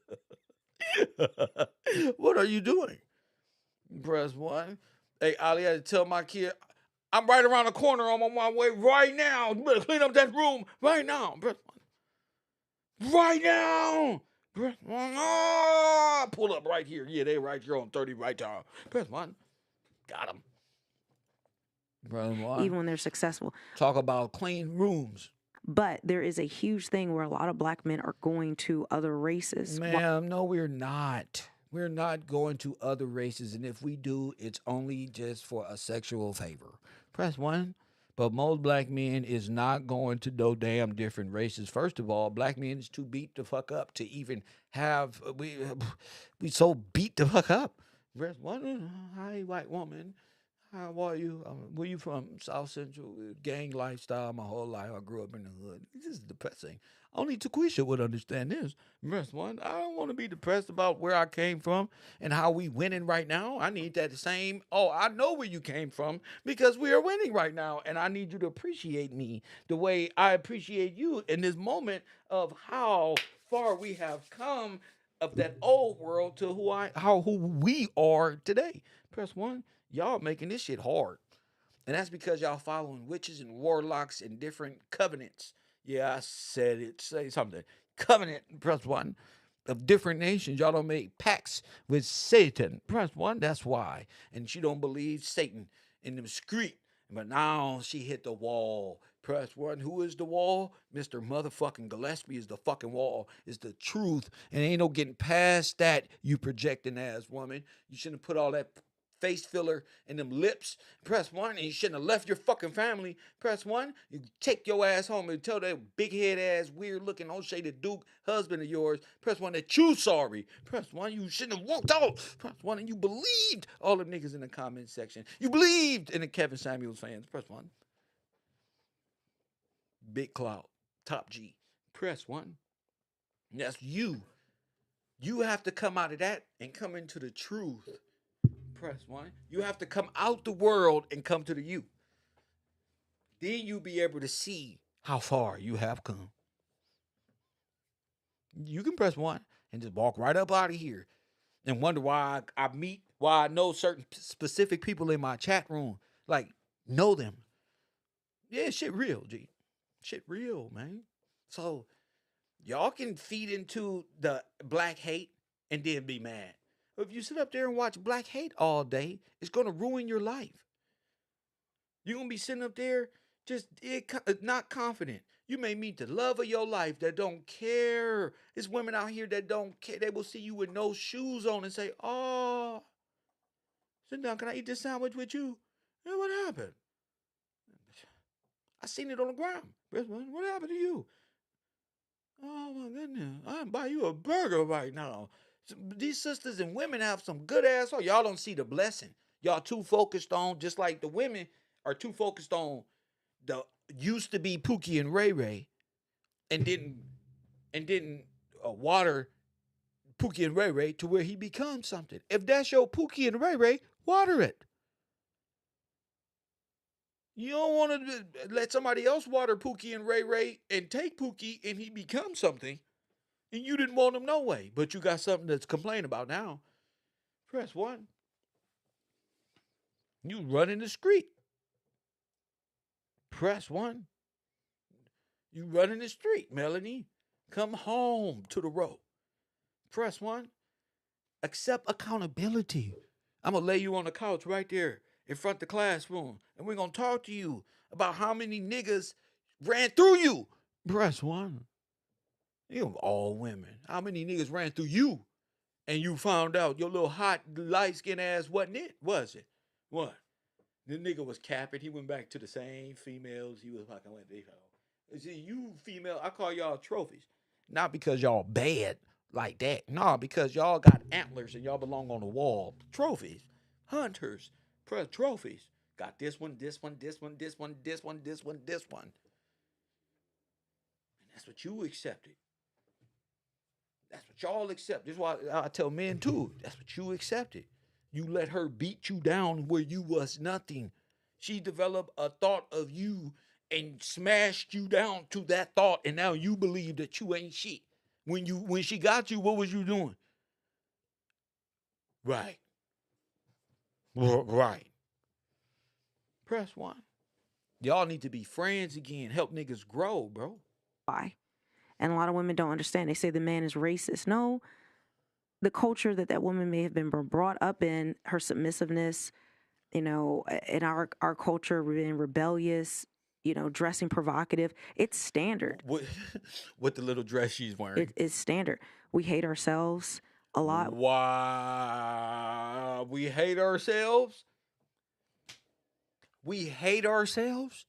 What are you doing? Press 1. Hey, Ali, I had to tell my kid, I'm right around the corner. I'm on my way right now. You better clean up that room right now. Press 1. Right now. Press 1. Ah, pull up right here. Yeah, they right here on 30 right now. Press 1. Got him. Press 1. Even when they're successful. Talk about clean rooms. But there is a huge thing where a lot of black men are going to other races. Ma'am, no, we're not. We're not going to other races, and if we do, it's only just for a sexual favor. Press 1. But most black men is not going to no damn different races. First of all, black men is too beat the fuck up to even have we so beat the fuck up. Press 1. Hi, white woman. How are you? Where you from? South Central. Gang lifestyle my whole life. I grew up in the hood. This is depressing. Only Taquisha would understand this. Press 1. I don't want to be depressed about where I came from and how we winning right now. I need that same, I know where you came from because we are winning right now. And I need you to appreciate me the way I appreciate you in this moment of how far we have come of that old world to who we are today. Press 1. Y'all making this shit hard. And that's because y'all following witches and warlocks and different covenants. Yeah, I said it. Say something. Covenant, press 1, of different nations. Y'all don't make pacts with Satan. Press 1, that's why. And she don't believe Satan in them street. But now she hit the wall. Press 1. Who is the wall? Mr. Motherfucking Gillespie is the fucking wall. It's the truth. And ain't no getting past that, you projecting ass woman. You shouldn't put all that face filler in them lips. Press 1. And you shouldn't have left your fucking family. Press 1. You take your ass home and tell that big head ass, weird looking, old-shaded Duke husband of yours. Press 1 that you sorry. Press 1. You shouldn't have walked out. Press 1. And you believed all the niggas in the comment section. You believed in the Kevin Samuels fans. Press 1. Big clout. Top G. Press 1. That's you. You have to come out of that and come into the truth. Press 1. You have to come out the world and come to the you. Then you'll be able to see how far you have come. You can press 1 and just walk right up out of here and wonder why I know certain specific people in my chat room, like, know them. Yeah, shit real, G. Shit real, man. So y'all can feed into the black hate and then be mad. If you sit up there and watch black hate all day, it's going to ruin your life. You're going to be sitting up there just not confident. You may meet the love of your life that don't care. There's women out here that don't care. They will see you with no shoes on and say, oh, sit down. Can I eat this sandwich with you? Hey, what happened? I seen it on the ground. What happened to you? Oh, my goodness. I can buy you a burger right now. These sisters and women have some good ass. Y'all don't see the blessing. Y'all too focused on, just like the women are too focused on the used to be Pookie and Ray Ray, and didn't water Pookie and Ray Ray to where he becomes something. If that's your Pookie and Ray Ray, water it. You don't want to let somebody else water Pookie and Ray Ray and take Pookie and he becomes something. And you didn't want him no way, but you got something that's complain about now. Press 1. You run in the street. Press 1. You run in the street, Melanie. Come home to the road. Press 1. Accept accountability. I'm going to lay you on the couch right there in front of the classroom, and we're going to talk to you about how many niggas ran through you. Press 1. You all women. How many niggas ran through you and you found out your little hot, light-skinned ass wasn't it? Was it? What? The nigga was capping. He went back to the same females he was fucking with. See, you female, I call y'all trophies. Not because y'all bad like that. No, because y'all got antlers and y'all belong on the wall. Trophies. Hunters. Trophies. Got this one, this one, this one, this one, this one, this one, this one. And that's what you accepted. That's what y'all accept. This is why I tell men too. That's what you accepted. You let her beat you down where you was nothing. She developed a thought of you and smashed you down to that thought, and now you believe that you ain't shit. When she got you, what was you doing? Right. Right. Press 1. Y'all need to be friends again. Help niggas grow, bro. Why? And a lot of women don't understand. They say the man is racist. No, the culture that woman may have been brought up in, her submissiveness, in our culture, we're being rebellious, dressing provocative. It's standard. What the little dress she's wearing? It's standard. We hate ourselves a lot. Why we hate ourselves? We hate ourselves?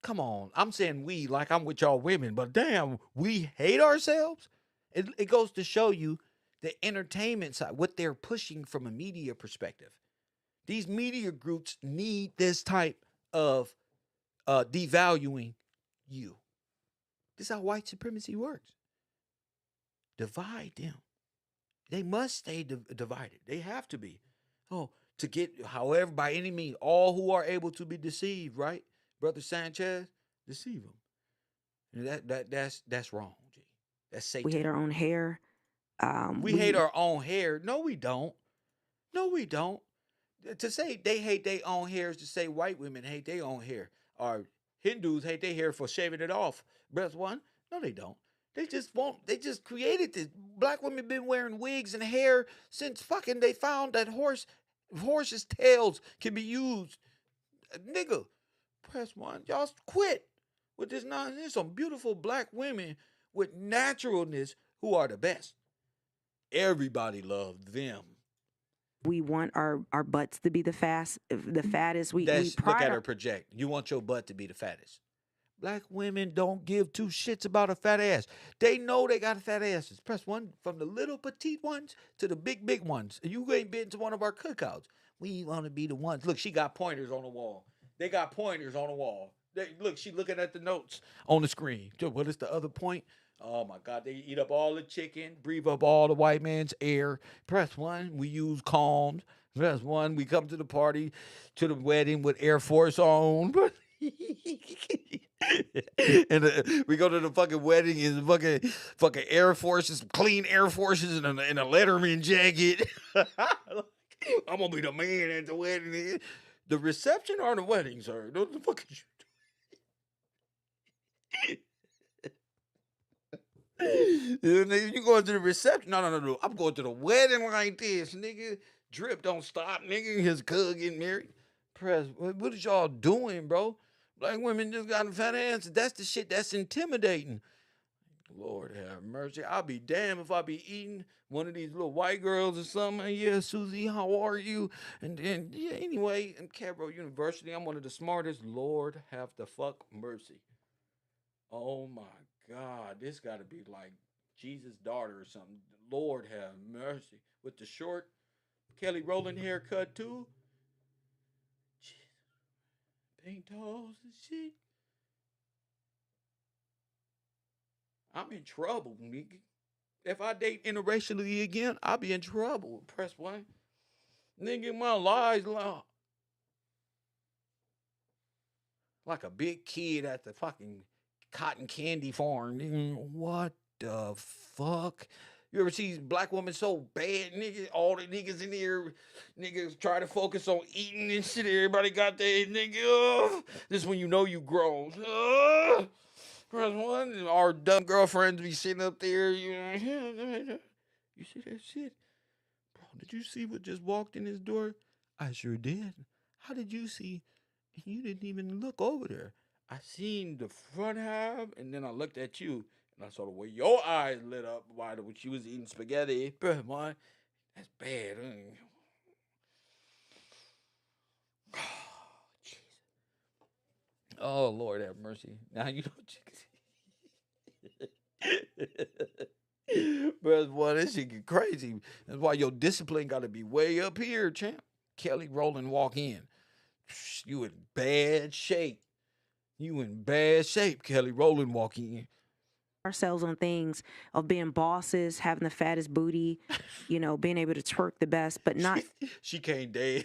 Come on. I'm saying we like I'm with y'all women, but damn, we hate ourselves? It goes to show you the entertainment side, what they're pushing from a media perspective. These media groups need this type of devaluing you. This is how white supremacy works. Divide them. They must stay divided. They have to be. Oh, to get, however, by any means, all who are able to be deceived, right? Brother Sanchez, deceive them. That's wrong, G. That's Satan. We hate our own hair. We hate our own hair. No, we don't. No, we don't. To say they hate their own hair is to say white women hate their own hair. Or Hindus hate their hair for shaving it off. Breath 1? No, they don't. They just created this. Black women been wearing wigs and hair since fucking they found that horses' tails can be used. Nigga, press 1. Y'all quit with this nonsense. There's some beautiful black women with naturalness who are the best. Everybody loves them. We want our butts to be the fattest. We look at her project. You want your butt to be the fattest. Black women don't give two shits about a fat ass. They know they got fat asses. Press 1 from the little petite ones to the big ones. You ain't been to one of our cookouts. We want to be the ones. Look, she got pointers on the wall. They got pointers on the wall. Look, she looking at the notes on the screen. What is the other point? Oh my God, they eat up all the chicken, breathe up all the white man's air. Press 1, we use calms. Press 1, we come to the party, to the wedding with Air Force on. And we go to the fucking wedding in fucking Air Forces, clean Air Forces, and a Letterman jacket. I'm gonna be the man at the wedding. The reception or the wedding, sir? What the fuck is you doing? You going to the reception? No. I'm going to the wedding like this, nigga. Drip don't stop, nigga. His cousin getting married. Press. What is y'all doing, bro? Black women just got a fat ass. That's the shit that's intimidating. Lord have mercy. I'll be damned if I be eating one of these little white girls or something. Yeah, Susie, how are you? And then, yeah, anyway, in Cairo University, I'm one of the smartest. Lord have the fuck mercy. Oh my God, this got to be like Jesus' daughter or something. Lord have mercy. With the short Kelly Rowland haircut too. Pink toes and shit. I'm in trouble, nigga. If I date interracially again, I'll be in trouble. Press 1. Nigga, my lies like a big kid at the fucking cotton candy farm. Nigga, what the fuck? You ever see black women so bad, nigga? All the niggas in here, niggas try to focus on eating and shit. Everybody got their nigga. This is when you know you grown. Press 1. Our dumb girlfriends be sitting up there. You see that shit? Bro, did you see what just walked in his door? I sure did. How did you see? You didn't even look over there. I seen the front half, and then I looked at you. And I saw the way your eyes lit up while she was eating spaghetti. Bro, man, that's bad. Oh, jeez. Oh, Lord have mercy. Now you know. Bro, boy, this shit get crazy. That's why your discipline got to be way up here, champ. Kelly Rowland walk in. You in bad shape. You in bad shape, Kelly Rowland walk in. Ourselves on things of being bosses, having the fattest booty, being able to twerk the best, but not. She can't dance.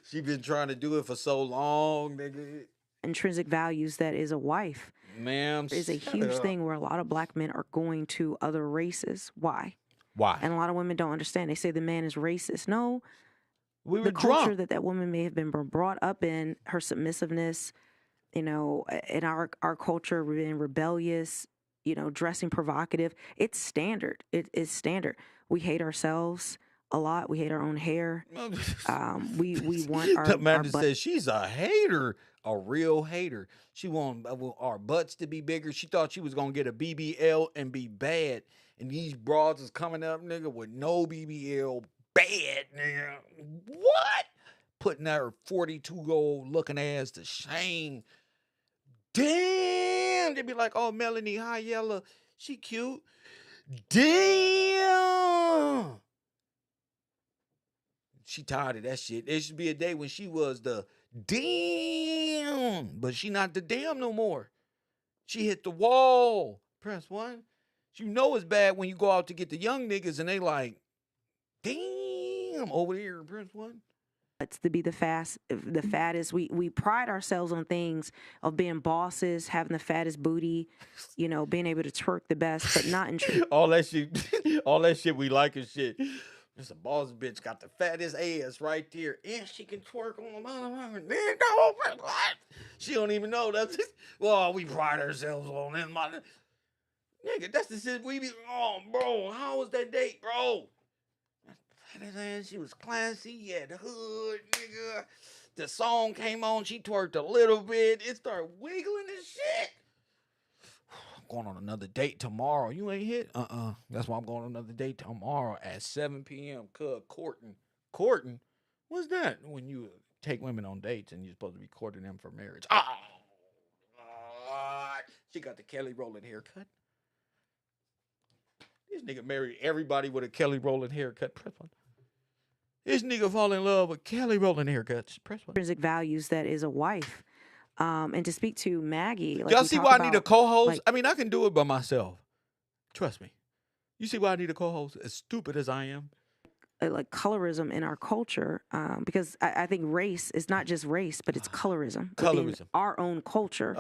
She been trying to do it for so long, nigga. Intrinsic values that is a wife. Ma'am, is a huge thing where a lot of black men are going to other races. Why? Why? And a lot of women don't understand. They say the man is racist. No, We were the culture drunk. that woman may have been brought up in, her submissiveness, you know, in our culture, being rebellious, you know, dressing provocative. It's standard. It is standard. We hate ourselves a lot. We hate our own hair. We want The our man that butt. says she's a hater, a real hater. She want our butts to be bigger. She thought she was gonna get a BBL and be bad. And these broads is coming up, nigga, with no BBL, bad, nigga. What? Putting her 42-year-old looking ass to shame. Damn. They be like, oh, Melanie, hi, Yella. She cute. Damn. She tired of that shit. There should be a day when she was the damn, but she not the damn no more. She hit the wall. Press 1. You know it's bad when you go out to get the young niggas and they like, damn, over here. Press 1. To be the fattest. We pride ourselves on things of being bosses, having the fattest booty, you know, being able to twerk the best, but not in truth. all that shit we like and shit. This a boss bitch got the fattest ass right there, and she can twerk on the motherfucker. She don't even know that's just, well, we pride ourselves on them, mother. Nigga, that's the shit we be. Oh, bro, how was that date, bro? She was classy, yeah, the hood, nigga. The song came on, she twerked a little bit. It started wiggling and shit. I'm going on another date tomorrow. You ain't hit? That's why I'm going on another date tomorrow at 7 p.m. Courting. Courting? What's that? When you take women on dates and you're supposed to be courting them for marriage. She got the Kelly Rowland haircut. This nigga married everybody with a Kelly Rowland haircut. Press 1. This nigga fall in love with Kelly Rowland haircuts. Press 1. Intrinsic values that is a wife. And to speak to Maggie, like y'all see why I need a co-host? I mean, I can do it by myself. Trust me. You see why I need a co-host? As stupid as I am. Like colorism in our culture, because I think race is not just race, but it's colorism. Within our own culture.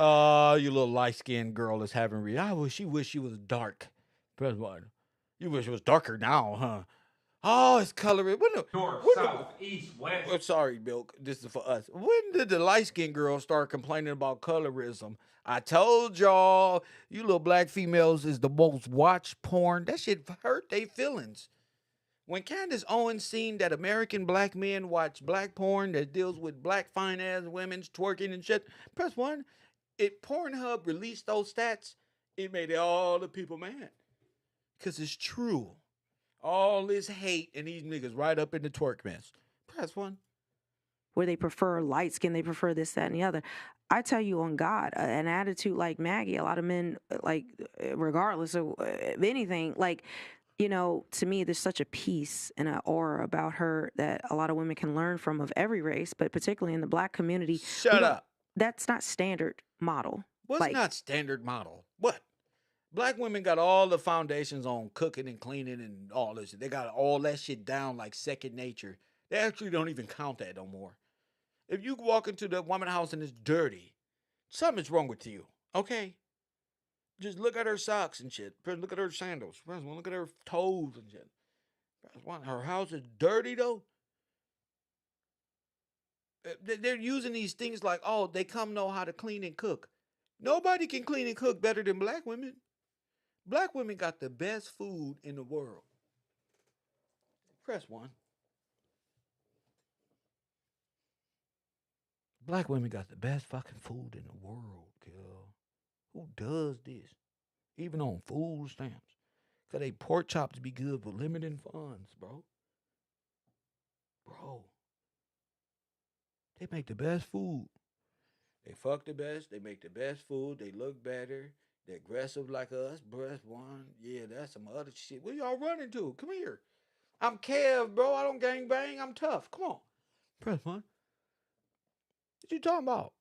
You little light-skinned girl is having she wish she was dark. Press 1. You wish it was darker now, huh? Oh, it's colorism. North, south, east, west. Oh, sorry, Bill. This is for us. When did the light-skinned girl start complaining about colorism? I told y'all, you little black females is the most watched porn. That shit hurt their feelings. When Candace Owens seen that American black men watch black porn that deals with black fine-ass women twerking and shit, press 1. Pornhub released those stats. It made all the people mad. Because it's true. All this hate and these niggas right up in the twerk mess. Press 1. Where they prefer light skin, they prefer this, that, and the other. I tell you on God, an attitude like Maggie, a lot of men, like, regardless of anything, like, you know, to me, there's such a peace and an aura about her that a lot of women can learn from, of every race, but particularly in the black community. Shut up. That's not standard model. What's not standard model? What? Black women got all the foundations on cooking and cleaning and all this. They got all that shit down like second nature. They actually don't even count that no more. If you walk into the woman's house and it's dirty, something's wrong with you, okay? Just look at her socks and shit. Look at her sandals. Look at her toes and shit. Her house is dirty, though. They're using these things like, oh, they come know how to clean and cook. Nobody can clean and cook better than black women. Black women got the best food in the world. Press 1. Black women got the best fucking food in the world, girl. Who does this? Even on food stamps. Because they pork chops be good for limited funds, bro. Bro. They make the best food. They fuck the best. They make the best food. They look better. They're aggressive like us. Press 1. Yeah, that's some other shit. Where y'all running to? Come here. I'm Kev, bro. I don't gang bang. I'm tough. Come on. Press 1. What you talking about?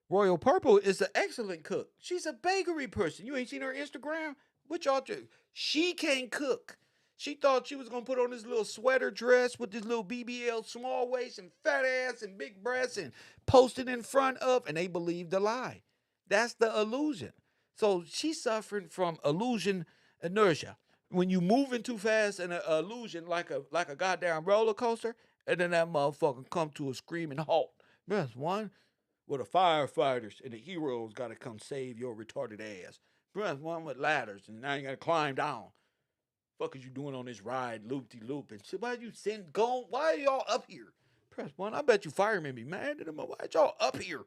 Royal Purple is an excellent cook. She's a bakery person. You ain't seen her Instagram? What y'all do? She can't cook. She thought she was going to put on this little sweater dress with this little BBL small waist and fat ass and big breasts and post it in front of, and they believed the lie. That's the illusion. So she's suffering from illusion inertia. When you moving too fast in an illusion like a goddamn roller coaster, And then that motherfucker come to a screaming halt. Press 1. Well, the firefighters and the heroes got to come save your retarded ass. Press 1 with ladders, and now you got to climb down. Fuck is you doing on this ride, loop-de-loop? And shit, why you send go? Why are y'all up here? Press 1. I bet you firemen be mad at them. Why y'all up here?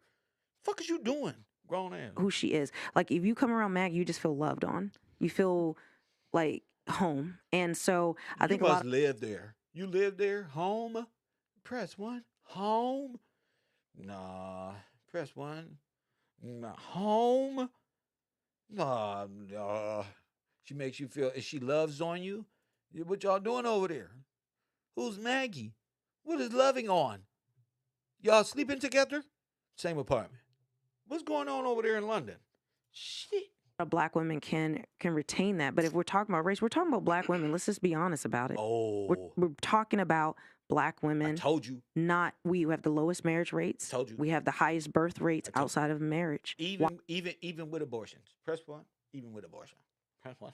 Fuck is you doing? Grown ass. Who she is. Like, if you come around Mag, you just feel loved on. You feel like home. And so I think you a must lot. live there. You live there? Home? Press 1. Home? Nah. Press 1. Nah. Home? Nah. Nah. She makes you feel, and she loves on you. What y'all doing over there? Who's Maggie? What is loving on? Y'all sleeping together? Same apartment. What's going on over there in London? Shit. Black women can retain that. But if we're talking about race, we're talking about black women. Let's just be honest about it. Oh. We're talking about black women. I told you. We have the lowest marriage rates. Told you. We have the highest birth rates outside of marriage. Even with abortions. Press 1. Even with abortion. Press 1.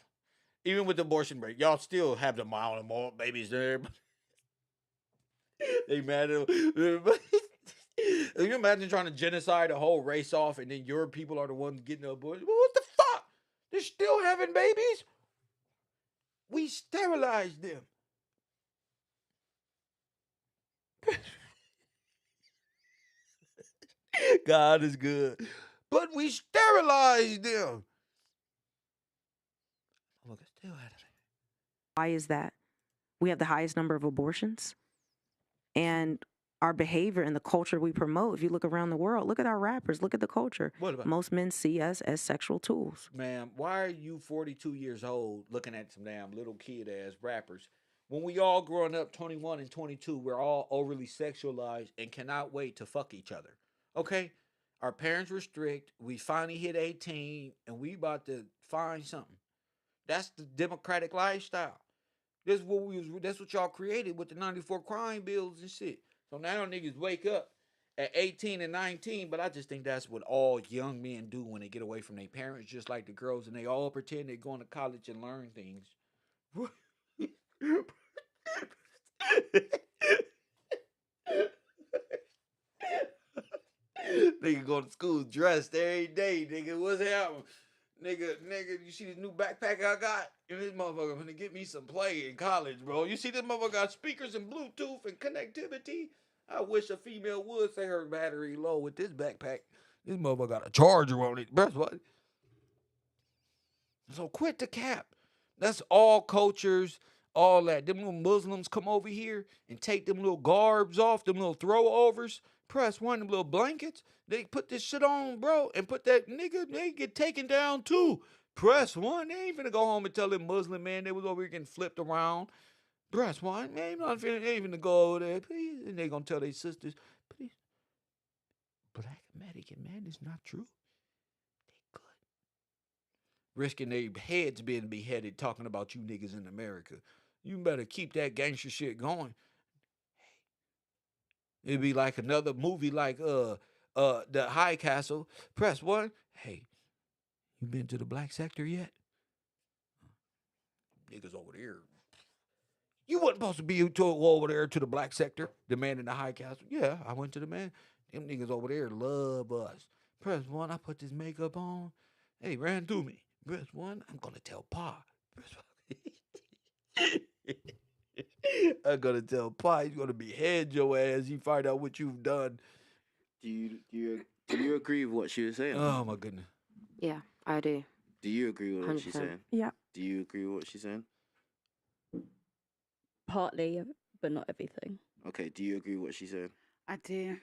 Even with the abortion rate, y'all still have the mile and more babies there. They mad at them. Can you imagine trying to genocide a whole race off and then your people are the ones getting the abortion? What the fuck? They're still having babies? We sterilized them. God is good. But we sterilized them. Look, I still had it. Why is that? We have the highest number of abortions. And our behavior and the culture we promote, if you look around the world, look at our rappers, look at the culture. What about? Most men see us as sexual tools. Ma'am, why are you 42 years old looking at some damn little kid ass rappers? When we all growing up 21 and 22, we're all overly sexualized and cannot wait to fuck each other. Okay? Our parents were strict. We finally hit 18 and we about to find something. That's the democratic lifestyle. That's what y'all created with the 94 crime bills and shit. So now niggas wake up at 18 and 19, but I just think that's what all young men do when they get away from their parents, just like the girls, and they all pretend they're going to college and learn things. Nigga go to school dressed every day, nigga. What's happening? Nigga, you see this new backpack I got? And this motherfucker gonna get me some play in college, bro. You see this motherfucker got speakers and Bluetooth and connectivity? I wish a female would say her battery low with this backpack. This motherfucker got a charger on it. That's what. So quit the cap. That's all cultures, all that. Them little Muslims come over here and take them little garbs off, them little throwovers. Press 1, them little blankets. They put this shit on, bro, and put that nigga, they get taken down too. Press 1. They ain't finna go home and tell them Muslim man they was over here getting flipped around. Press 1. They ain't finna go over there. Please. And they gonna tell their sisters, please. Black American man is not true. They good. Risking their heads being beheaded talking about you niggas in America. You better keep that gangster shit going. It'd be like another movie like The High Castle. Press 1. Hey, you been to the black sector yet? Niggas over there. You wasn't supposed to be over there to the black sector, the man in the High Castle. Yeah, I went to the man. Them niggas over there love us. Press 1, I put this makeup on. Hey, ran through me. Press 1, I'm gonna tell Pa. Press 1. I'm gonna tell Pa he's gonna behead your ass. You find out what you've done. Do you agree with what she was saying? Oh my goodness. Yeah, I do. Do you agree with what she's 100%. saying? Yeah. Do you agree with what she's saying? Partly, but not everything. Okay. Do you agree with what she's saying? I do.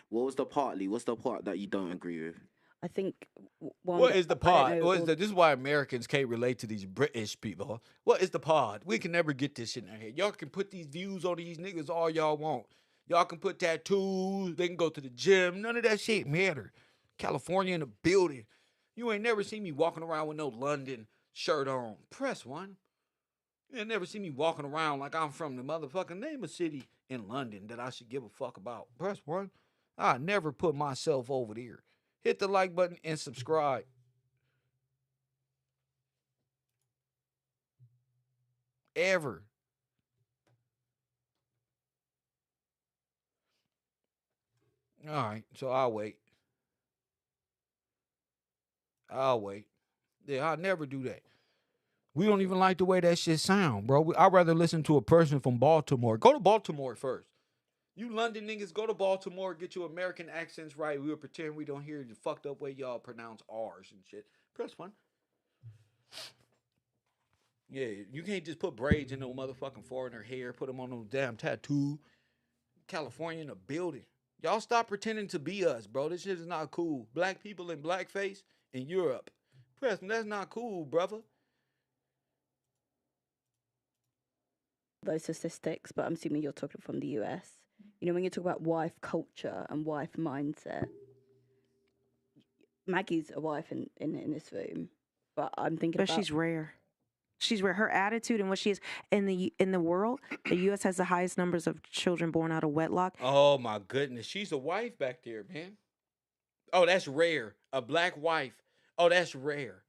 What's the part that you don't agree with? I think What is the pod? This is why Americans can't relate to these British people. What is the pod? We can never get this shit in our head. Y'all can put these views on these niggas all y'all want. Y'all can put tattoos. They can go to the gym. None of that shit matter. California in the building. You ain't never seen me walking around with no London shirt on. Press 1. You ain't never seen me walking around like I'm from the motherfucking name of city in London that I should give a fuck about. Press 1. I never put myself over there. Hit the like button and subscribe. Ever. All right, so I'll wait. Yeah, I'll never do that. We don't even like the way that shit sound, bro. I'd rather listen to a person from Baltimore. Go to Baltimore first. You London niggas, go to Baltimore, get your American accents right. We'll pretend we don't hear the fucked up way y'all pronounce R's and shit. Press one. Yeah, you can't just put braids in no motherfucking foreigner hair, put them on no damn tattoo. California in the building. Y'all stop pretending to be us, bro. This shit is not cool. Black people in blackface in Europe. Preston, that's not cool, brother. Those statistics, but I'm assuming you're talking from the US. You know, when you talk about wife culture and wife mindset, Maggie's a wife in this room, but I'm thinking But about. she's rare. She's rare. Her attitude and what she is in the world, the U.S. has the highest numbers of children born out of wedlock. Oh my goodness, she's a wife back there, man. Oh, that's rare. A black wife. Oh, that's rare.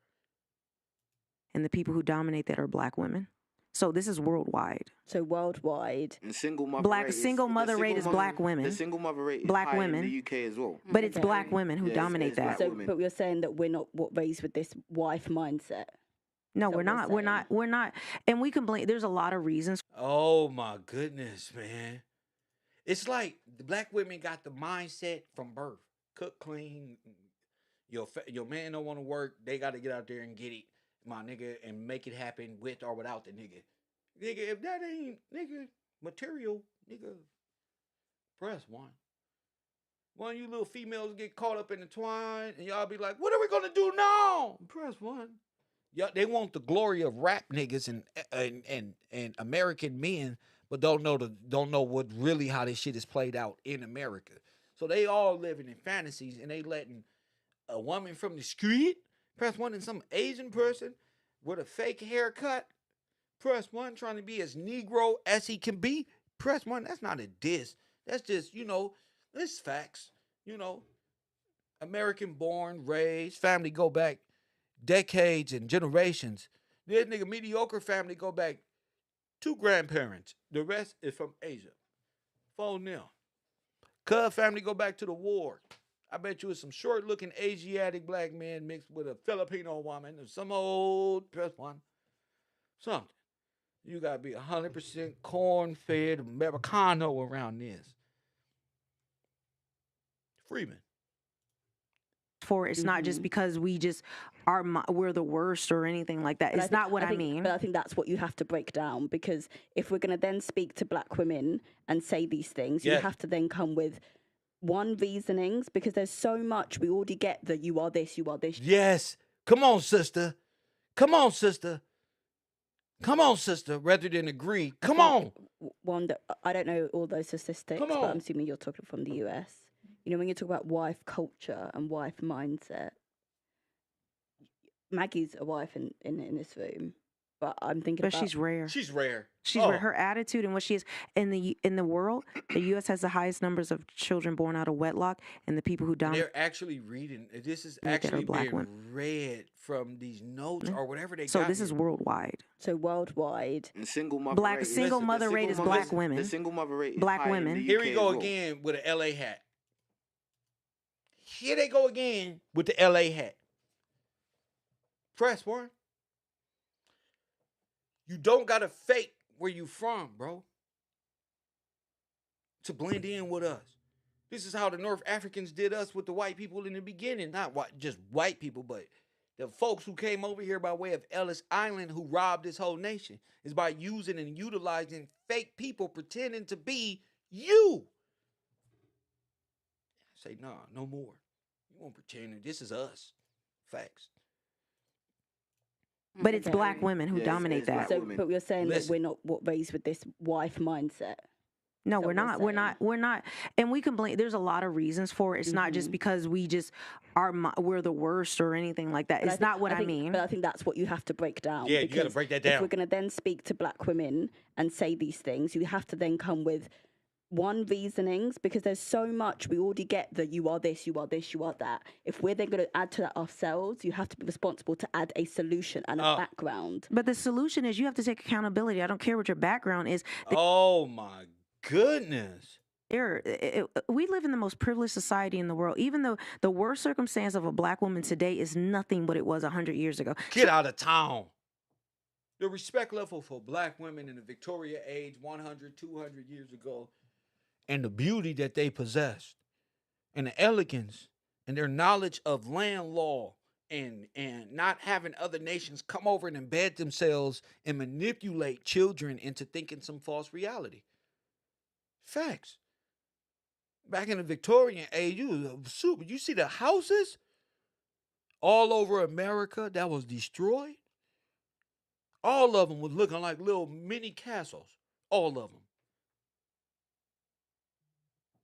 And the people who dominate that are black women. So this is worldwide. So worldwide, And single mother Black rate single mother rate is black women. The single mother rate is Black higher women. in the UK as well. But it's Okay. black women who Yeah, dominate it's that. black so women. but we're saying that we're not raised with this wife mindset. No, Is we're that what not. you're We're not. We're not. And we can blame. There's a lot of reasons. Oh my goodness, man. It's like the black women got the mindset from birth. Cook, clean. Your man don't want to work. They got to get out there and get it, my nigga, and make it happen with or without the nigga. Nigga, if that ain't, nigga, material, nigga, press one. One of you little females get caught up in the twine, and y'all be like, what are we going to do now? Press one. Yeah, they want the glory of rap niggas and American men, but don't know what really how this shit is played out in America. So they all living in fantasies, and they letting a woman from the street press one, and some Asian person with a fake haircut press one, trying to be as Negro as he can be. Press one. That's not a diss. That's just, it's facts. American born, raised, family go back decades and generations. This nigga mediocre family go back 2 grandparents. The rest is from Asia. 4 nil. Cub family go back to the war. I bet you it's some short-looking Asiatic black man mixed with a Filipino woman or some old press one. Something. You gotta be 100% corn-fed Americano around this. Freeman. For it's not just because we're the worst or anything like that. But It's not what I mean. But I think that's what you have to break down, because if we're going to then speak to black women and say these things, you have to then come with one reasonings, because there's so much we already get that you are this, you are this. Yes. Come on, sister. Come on, sister. Come on, sister, rather than agree. Come on. One that I don't know all those statistics, Come but on. I'm assuming you're talking from the US. You know, when you talk about wife culture and wife mindset, Maggie's a wife in this room, but I'm thinking. But she's rare. She's rare. She's rare. Her attitude and what she is in the world, the U.S. has the highest numbers of children born out of wedlock, and the people who dominate. They're actually reading. This is actually being read from these notes or whatever they got. So this is worldwide. So worldwide. And single mother rate. Single mother rate is black women. The single mother rate is black higher women. in the Here UK we go as well. again with an LA hat. Here they go again with the LA hat. Press one. You don't gotta fake where you from, bro, to blend in with us. This is how the North Africans did us with the white people in the beginning. Not just white people, but the folks who came over here by way of Ellis Island, who robbed this whole nation, is by using and utilizing fake people pretending to be you. I say, nah, no more. You won't pretend this is us. Facts. But it's black women who dominate that. So, but we're saying that we're not raised with this wife mindset. No, we're not. We're not. And we can blame. There's a lot of reasons for it. It's not just because we're the worst or anything like that. It's not what I mean. But I think that's what you have to break down. Yeah, you got to break that down. If we're going to then speak to black women and say these things, you have to then come with one reasonings, because there's so much we already get that you are this, you are this, you are that. If we're then going to add to that ourselves, you have to be responsible to add a solution and a background. But the solution is you have to take accountability. I don't care what your background is. Oh my goodness. we live in the most privileged society in the world. Even though the worst circumstance of a black woman today is nothing what it was 100 years ago. Get out of town. The respect level for black women in the Victoria age 100, 200 years ago, and the beauty that they possessed, and the elegance, and their knowledge of land law, and not having other nations come over and embed themselves and manipulate children into thinking some false reality. Facts. Back in the Victorian age, you see the houses all over America that was destroyed. All of them was looking like little mini castles. All of them.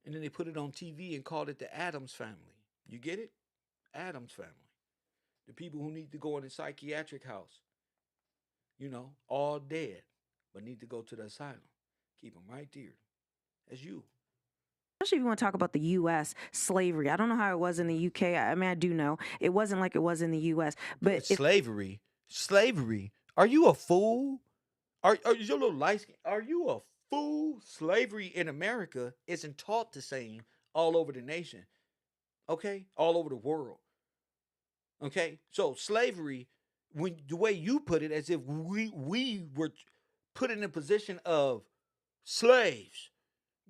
And then they put it on TV and called it the Addams Family. You get it? Addams Family. The people who need to go in a psychiatric house. All dead, but need to go to the asylum. Keep them right there. That's you. Especially if you want to talk about the U.S. slavery. I don't know how it was in the U.K. I mean, I do know. It wasn't like it was in the U.S. But Slavery. Are you a fool? Are your little light skin? Are you a fool? Slavery in America isn't taught the same all over the nation. Okay? All over the world. Okay? So slavery, when the way you put it, as if we were put in a position of slaves,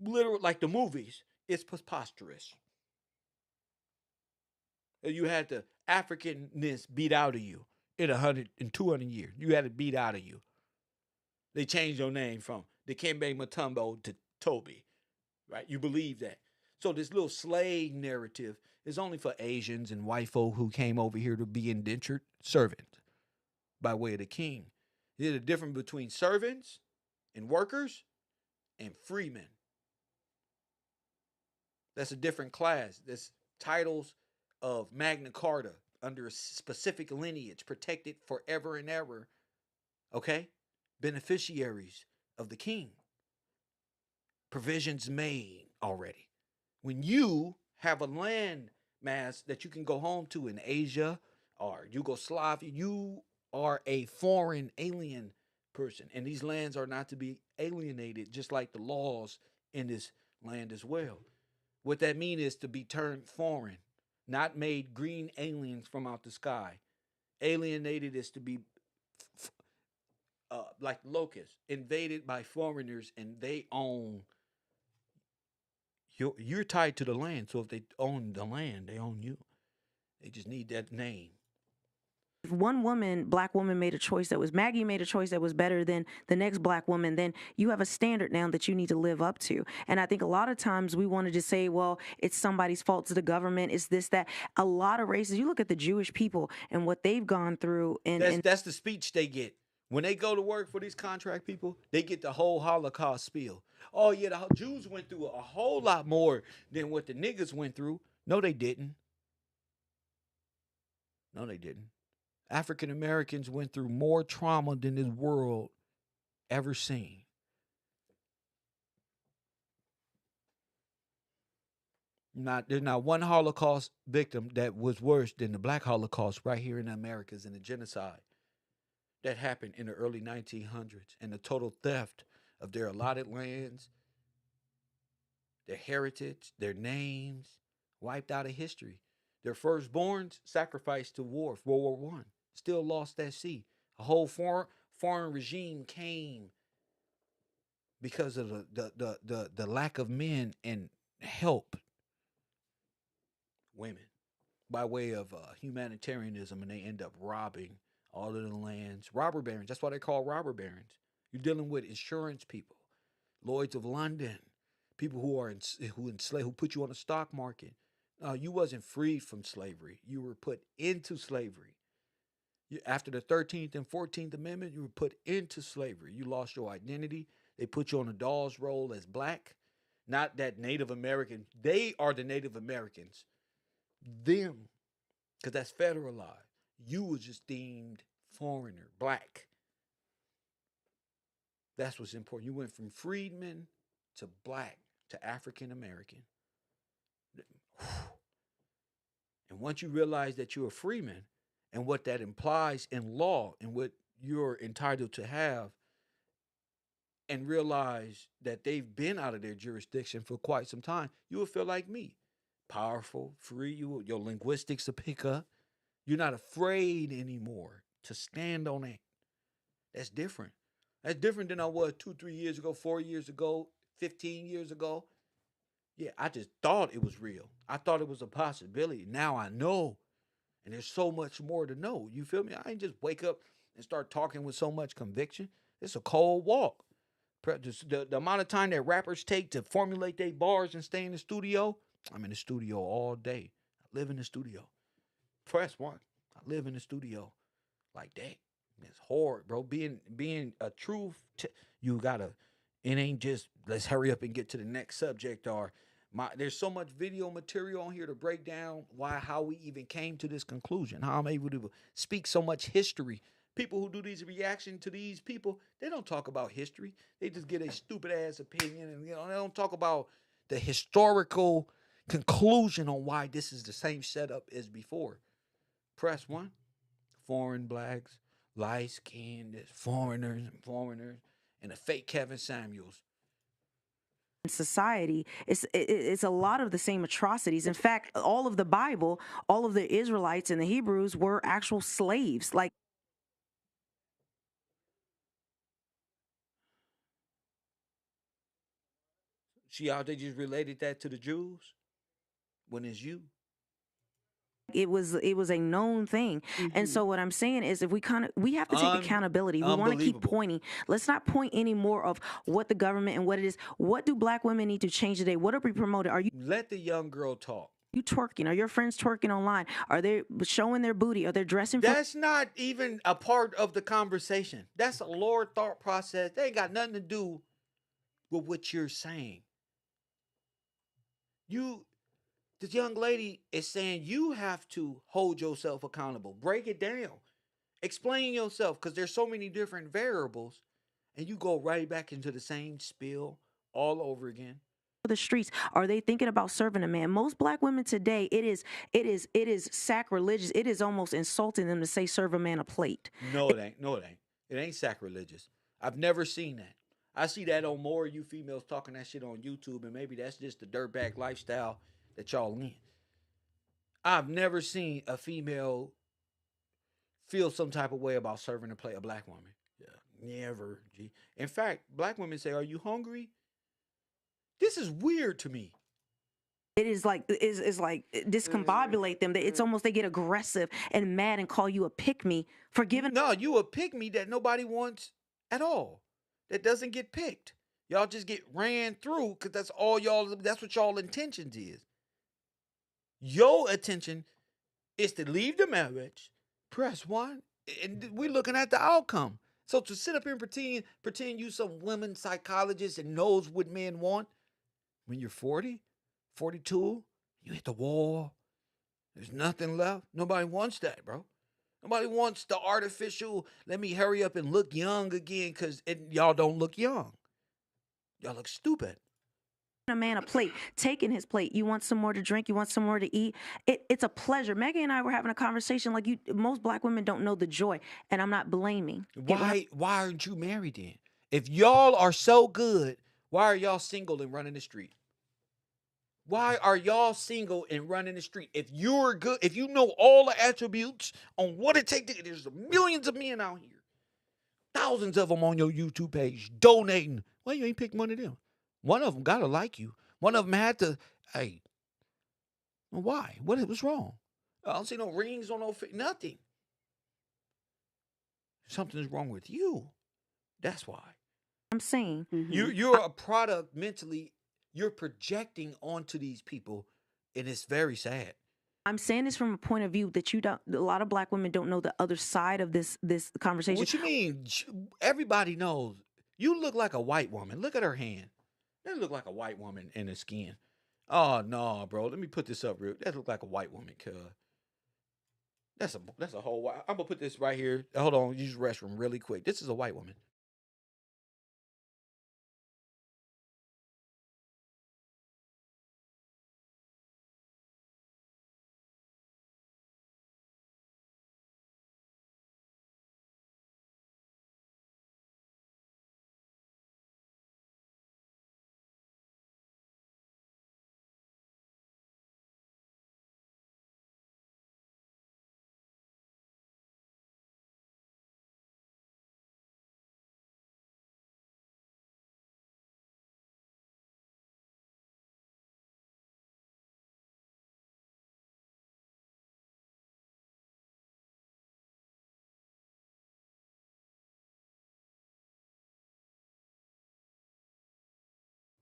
literally like the movies, it's preposterous. You had the Africanness beat out of you in 100 and 200 years. You had it beat out of you. They changed your name from Dikembe Mutombo to Toby, right? You believe that. So this little slave narrative is only for Asians and white folk who came over here to be indentured servants by way of the king. There's a difference between servants and workers and freemen. That's a different class. That's titles of Magna Carta under a specific lineage, protected forever and ever. Okay? Beneficiaries of the king. Provisions made already. When you have a land mass that you can go home to in Asia or Yugoslavia, you are a foreign alien person. And these lands are not to be alienated, just like the laws in this land as well. What that means is to be turned foreign, not made green aliens from out the sky. Alienated is to be like locusts, invaded by foreigners, and they own. You're tied to the land, so if they own the land, they own you. They just need that name. If one black woman made a choice that was Maggie made a choice that was better than the next black woman, then you have a standard now that you need to live up to. And I think a lot of times we wanted to say, well, it's somebody's fault, to the government, it's this, that. A lot of races, you look at the Jewish people and what they've gone through. That's the speech they get. When they go to work for these contract people, they get the whole Holocaust spiel. Oh, yeah, the Jews went through a whole lot more than what the niggas went through. No, they didn't. No, they didn't. African Americans went through more trauma than this world ever seen. There's not one Holocaust victim that was worse than the Black Holocaust right here in the Americas, and the genocide that happened in the early 1900s, and the total theft of their allotted lands, their heritage, their names, wiped out of history. Their firstborns sacrificed to war, World War I, still lost at sea. A whole foreign regime came because of the lack of men and help women by way of humanitarianism, and they end up robbing all of the lands. Robber barons, that's why they call robber barons. You're dealing with insurance people, Lloyds of London, people who put you on the stock market. You wasn't freed from slavery. You were put into slavery. After the 13th and 14th Amendment, you were put into slavery. You lost your identity. They put you on a doll's roll as black. Not that Native American. They are the Native Americans. Them. Because that's federalized. You was just deemed foreigner, black. That's what's important. You went from freedman to black to African American. And once you realize that you're a freeman and what that implies in law and what you're entitled to have and realize that they've been out of their jurisdiction for quite some time, you will feel like me. Powerful, free, your linguistics will pick up. You're not afraid anymore to stand on it. That's different. That's different than I was 2, 3 years ago, 4 years ago, 15 years ago. Yeah, I just thought it was real. I thought it was a possibility. Now I know. And there's so much more to know. You feel me? I ain't just wake up and start talking with so much conviction. It's a cold walk. The amount of time that rappers take to formulate their bars and stay in the studio, I'm in the studio all day. I live in the studio. Press one. I live in the studio like that. It's hard, bro. Being a truth, you gotta. It ain't just let's hurry up and get to the next subject. Or there's so much video material on here to break down how we even came to this conclusion. How I'm able to speak so much history. People who do these reaction to these people, they don't talk about history. They just get a stupid ass opinion, and they don't talk about the historical conclusion on why this is the same setup as before. Press one. Foreign blacks, light skinned, foreigners, and a fake Kevin Samuels. In society, it's a lot of the same atrocities. In fact, all of the Bible, all of the Israelites and the Hebrews were actual slaves. Like, See how they just related that to the Jews when it's you. it was a known thing. And so what I'm saying is, if we have to take accountability. We want to keep pointing. Let's not point any more of what the government and what it is. What do black women need to change today? What are we promoting? Are you let the young girl talk? You twerking? Are your friends twerking online? Are they showing their booty? Are they dressing? That's not even a part of the conversation. That's a lower thought process. They ain't got nothing to do with what you're saying. This young lady is saying you have to hold yourself accountable. Break it down. Explain yourself, because there's so many different variables, and you go right back into the same spiel all over again. The streets, are they thinking about serving a man? Most black women today, it is sacrilegious. It is almost insulting them to say serve a man a plate. No, it ain't. No, it ain't. It ain't sacrilegious. I've never seen that. I see that on more of you females talking that shit on YouTube, and maybe that's just the dirtbag lifestyle that y'all in. I've never seen a female feel some type of way about serving a black woman. Yeah, never. G. In fact, black women say, "Are you hungry?" This is weird to me. It is like discombobulate them. It's almost they get aggressive and mad and call you a pick me for giving. No, you a pick me that nobody wants at all. That doesn't get picked. Y'all just get ran through because that's all y'all. That's what y'all intentions is. Your attention is to leave the marriage. Press one, and we're looking at the outcome. So to sit up here and pretend you some women psychologist and knows what men want, when you're 40, 42, you hit the wall. There's nothing left. Nobody wants that, bro. Nobody wants the artificial, let me hurry up and look young again, because y'all don't look young. Y'all look stupid. A man a plate, taking his plate. You want some more to drink? You want some more to eat? It's a pleasure. Megan and I were having a conversation like most black women don't know the joy, and I'm not blaming. Why aren't you married then? If y'all are so good, why are y'all single and running the street? Why are y'all single and running the street? If you're good, if you know all the attributes on what it takes, there's millions of men out here. Thousands of them on your YouTube page donating. Why you ain't pick one of them? One of them got to like you. One of them had to, hey, why? What's wrong? I don't see no rings on no nothing. Something's wrong with you. That's why. I'm saying. You're a product mentally. You're projecting onto these people, and it's very sad. I'm saying this from a point of view that a lot of black women don't know the other side of this conversation. What you mean? Everybody knows. You look like a white woman. Look at her hand. That look like a white woman in her skin. Oh no, bro. Let me put this up real. That look like a white woman, cuz. That's a whole white. I'm gonna put this right here. Hold on, use the restroom really quick. This is a white woman.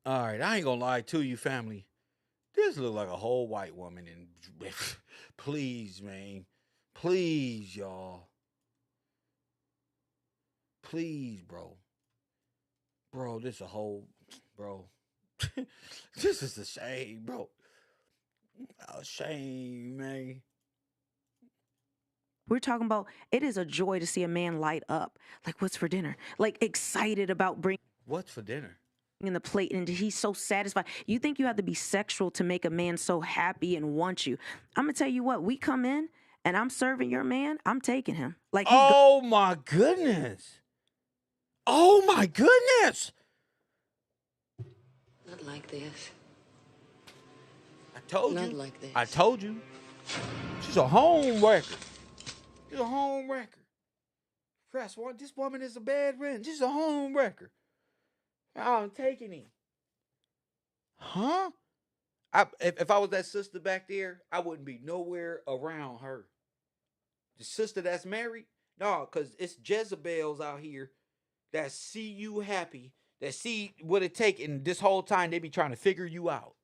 All right, I ain't gonna lie to you, family. This look like a whole white woman, and please, man, please, y'all, please, bro, this a whole, bro. This is a shame, bro. A shame, man. We're talking about it is a joy to see a man light up. Like, what's for dinner? Like, excited about bringing What's for dinner? the plate, and he's so satisfied. You think you have to be sexual to make a man so happy and want you? I'm gonna tell you what. We come in and I'm serving your man. I'm taking him. Like he's. Oh my goodness. Oh my goodness. Not like this. I told Not you. like this. I told you. She's a home wrecker. She's a home wrecker. Press one. This woman is a bad rent. She's a home wrecker. I'm taking him. Huh? If I was that sister back there, I wouldn't be nowhere around her. The sister that's married, no, because it's Jezebels out here that see you happy, that see what it take, and this whole time they be trying to figure you out.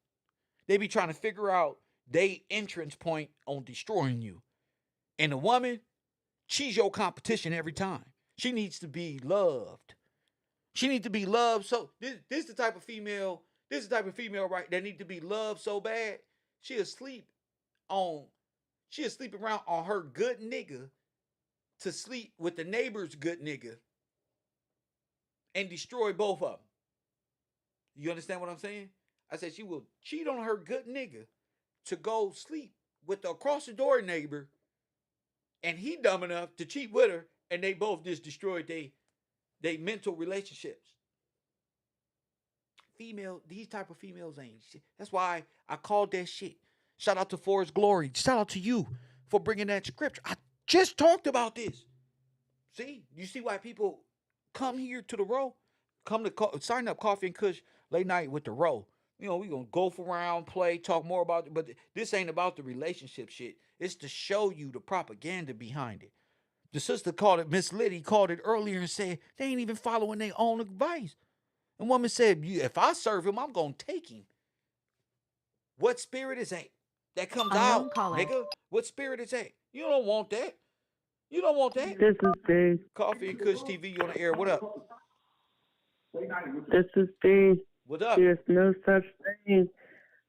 They be trying to figure out they entrance point on destroying you. And the woman, she's your competition every time. She needs to be loved. She needs to be loved. So this is the type of female. This is the type of female, right? That need to be loved so bad. She'll sleep around on her good nigga to sleep with the neighbor's good nigga and destroy both of them. You understand what I'm saying? I said she will cheat on her good nigga to go sleep with the across the door neighbor, and he dumb enough to cheat with her, and they both just destroyed they mental relationships. These type of females ain't shit. That's why I called that shit. Shout out to Forrest Glory. Shout out to you for bringing that scripture. I just talked about this. See, you see why people come here to the row, sign up Coffee and Kush late night with the row. You know, we gonna golf around, play, talk more about it, but this ain't about the relationship shit. It's to show you the propaganda behind it. The sister called it, Miss Liddy called it earlier and said they ain't even following their own advice. And woman said, if I serve him, I'm gonna take him. What spirit is that? That comes out, nigga. What spirit is that? You don't want that. You don't want that. This is Steve. Coffee and Kush TV, you on the air. What up? This is Steve. What up? There's no such thing.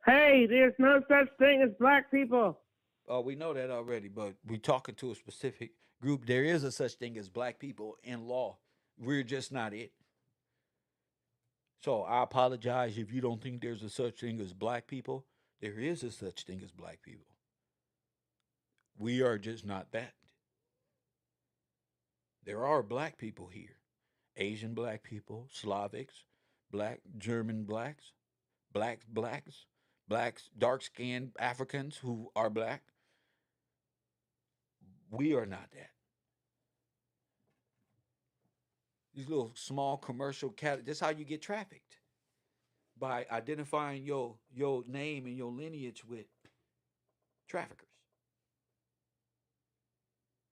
Hey, there's no such thing as black people. Oh, we know that already, but we talking to a specific group. There is a such thing as black people in law. We're just not it. So I apologize if you don't think there's a such thing as black people. There is a such thing as black people. We are just not that. There are black people here. Asian black people, Slavics, black, German blacks, blacks, dark-skinned Africans who are black. We are not that. These little small commercial that's how you get trafficked. By identifying your name and your lineage with traffickers.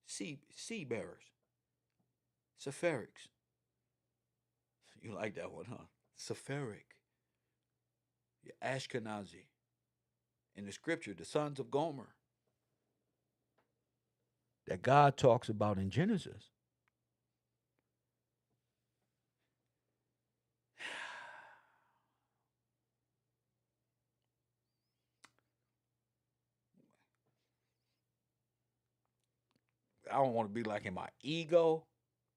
Sea bearers. Sapharics. You like that one, huh? Sapharic. Ashkenazi. In the scripture, the sons of Gomer. That God talks about in Genesis. I don't want to be like in my ego,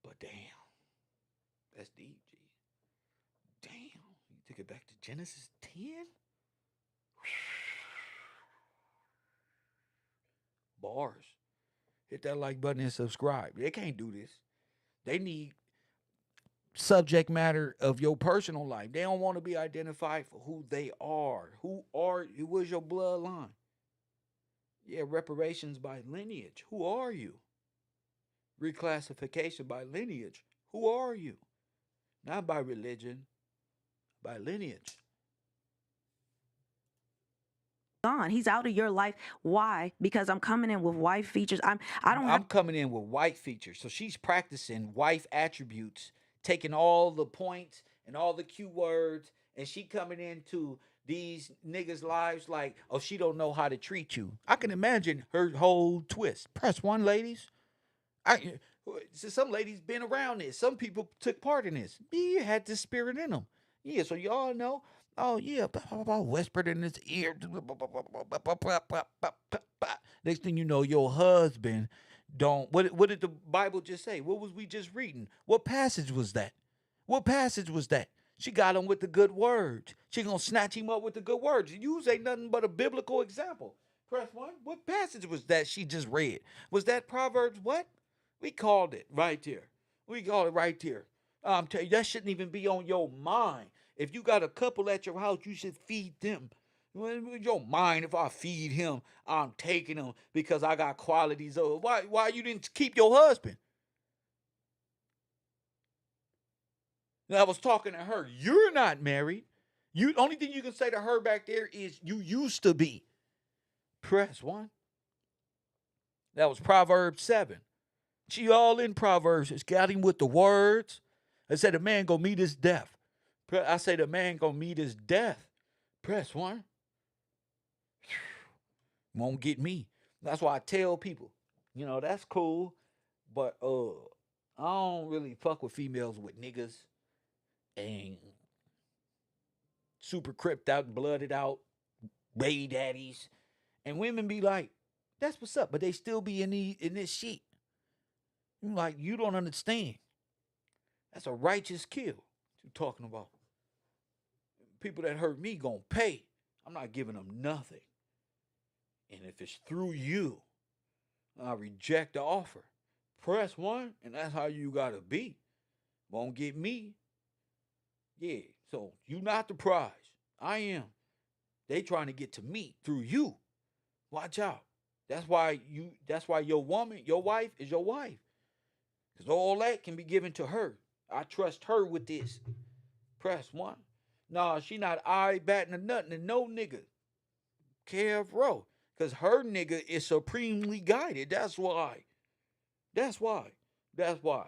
but damn. That's deep, G. Damn. You take it back to Genesis 10? Bars. Hit that like button and subscribe. They can't do this. They need subject matter of your personal life. They don't want to be identified for who they are. Who was your bloodline? Yeah, reparations by lineage. Who are you? Reclassification by lineage. Who are you? Not by religion, by lineage. Gone. He's out of your life. Why? Because I'm coming in with wife features. I'm coming in with wife features. So she's practicing wife attributes, taking all the points and all the cute words, and she coming into these niggas' lives like, oh, she don't know how to treat you. I can imagine her whole twist. Press one, ladies. Some ladies been around this. Some people took part in this. Yeah, had this spirit in them. Yeah, so y'all know. Oh yeah, whispered in his ear. Next thing you know, your husband don't. What did the Bible just say? What was we just reading? What passage was that? What passage was that? She got him with the good words. She gonna snatch him up with the good words. You ain't nothing but a biblical example. Press one. What passage was that she just read? Was that Proverbs what? We called it right there. We called it right there. I'm telling you, that shouldn't even be on your mind. If you got a couple at your house, you should feed them. Your mind, if I feed him, I'm taking him because I got qualities of. Why you didn't keep your husband? And I was talking to her. You're not married. You only thing you can say to her back there is you used to be. Press one. That was Proverbs 7. She all in Proverbs. It's got him with the words. I said the man gonna meet his death. I say the man gonna meet his death. Press one. Won't get me. That's why I tell people, that's cool, but I don't really fuck with females with niggas and super cripped out and blooded out baby daddies. And women be like, that's what's up, but they still be in this shit. Like, you don't understand. That's a righteous kill. What you talking about? People that hurt me gonna pay. I'm not giving them nothing. And if it's through you, I reject the offer. Press one, and that's how you gotta be. Won't get me. Yeah, so you not the prize. I am. They trying to get to me through you. Watch out. That's why your woman, your wife is your wife. Because all that can be given to her. I trust her with this. Press one. Nah, she not eye batting or nothing to no nigga. Kev Rowe. Because her nigga is supremely guided. That's why. That's why. That's why.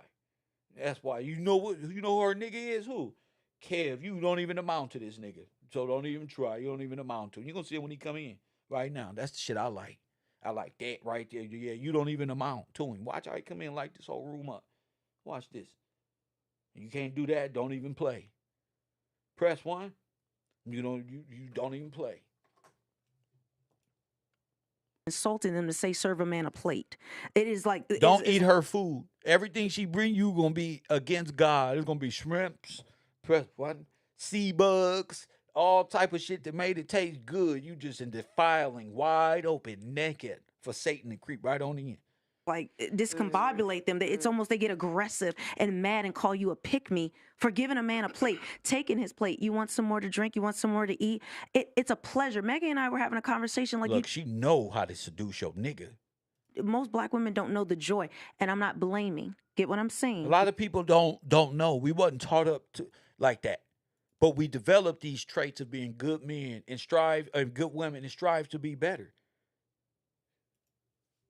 That's why. You know who her nigga is? Who? Kev, you don't even amount to this nigga. So don't even try. You don't even amount to him. You're going to see it when he come in right now. That's the shit I like. I like that right there. Yeah, you don't even amount to him. Watch how he come in, light this whole room up. Watch this. You can't do that. Don't even play. Press one. You don't even play. Insulting them to say serve a man a plate. It is like don't eat her food. Everything she bring you gonna be against God. It's gonna be shrimps, press one, sea bugs, all type of shit that made it taste good. You just in defiling, wide open, naked for Satan to creep right on in. Like discombobulate them. It's almost they get aggressive and mad and call you a pick-me for giving a man a plate, taking his plate. You want some more to drink? You want some more to eat? It's a pleasure. Megan and I were having a conversation like, look, she know how to seduce your nigga. Most black women don't know the joy, and I'm not blaming. Get what I'm saying? A lot of people don't know. We wasn't taught up to like that, but we developed these traits of being good men and good women and strive to be better.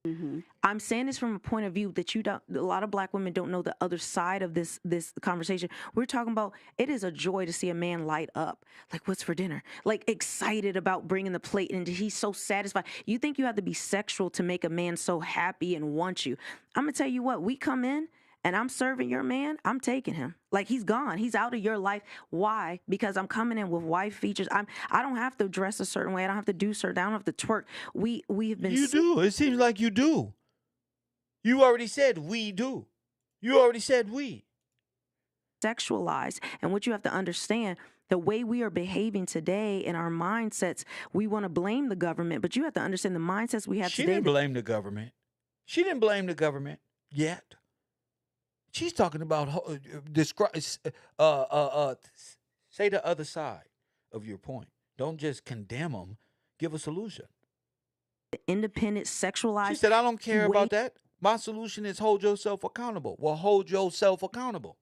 Mm-hmm. I'm saying this from a point of view that a lot of black women don't know the other side of this conversation. We're talking about it is a joy to see a man light up. Like, what's for dinner? Like, excited about bringing the plate, and he's so satisfied. You think you have to be sexual to make a man so happy and want you. I'm going to tell you what, we come in and I'm serving your man, I'm taking him. Like, he's gone. He's out of your life. Why? Because I'm coming in with wife features. I don't have to dress a certain way. I don't have to do certain. I don't have to twerk. We have been. You do. It seems like you do. You already said we do. You already said we. Sexualized. And what you have to understand, the way we are behaving today in our mindsets, we want to blame the government, but you have to understand the mindsets we have today. She didn't blame the government. She didn't blame the government yet. She's talking about say the other side of your point. Don't just condemn them. Give a solution. The independent, sexualized. She said, I don't care about that. My solution is hold yourself accountable. Well, hold yourself accountable.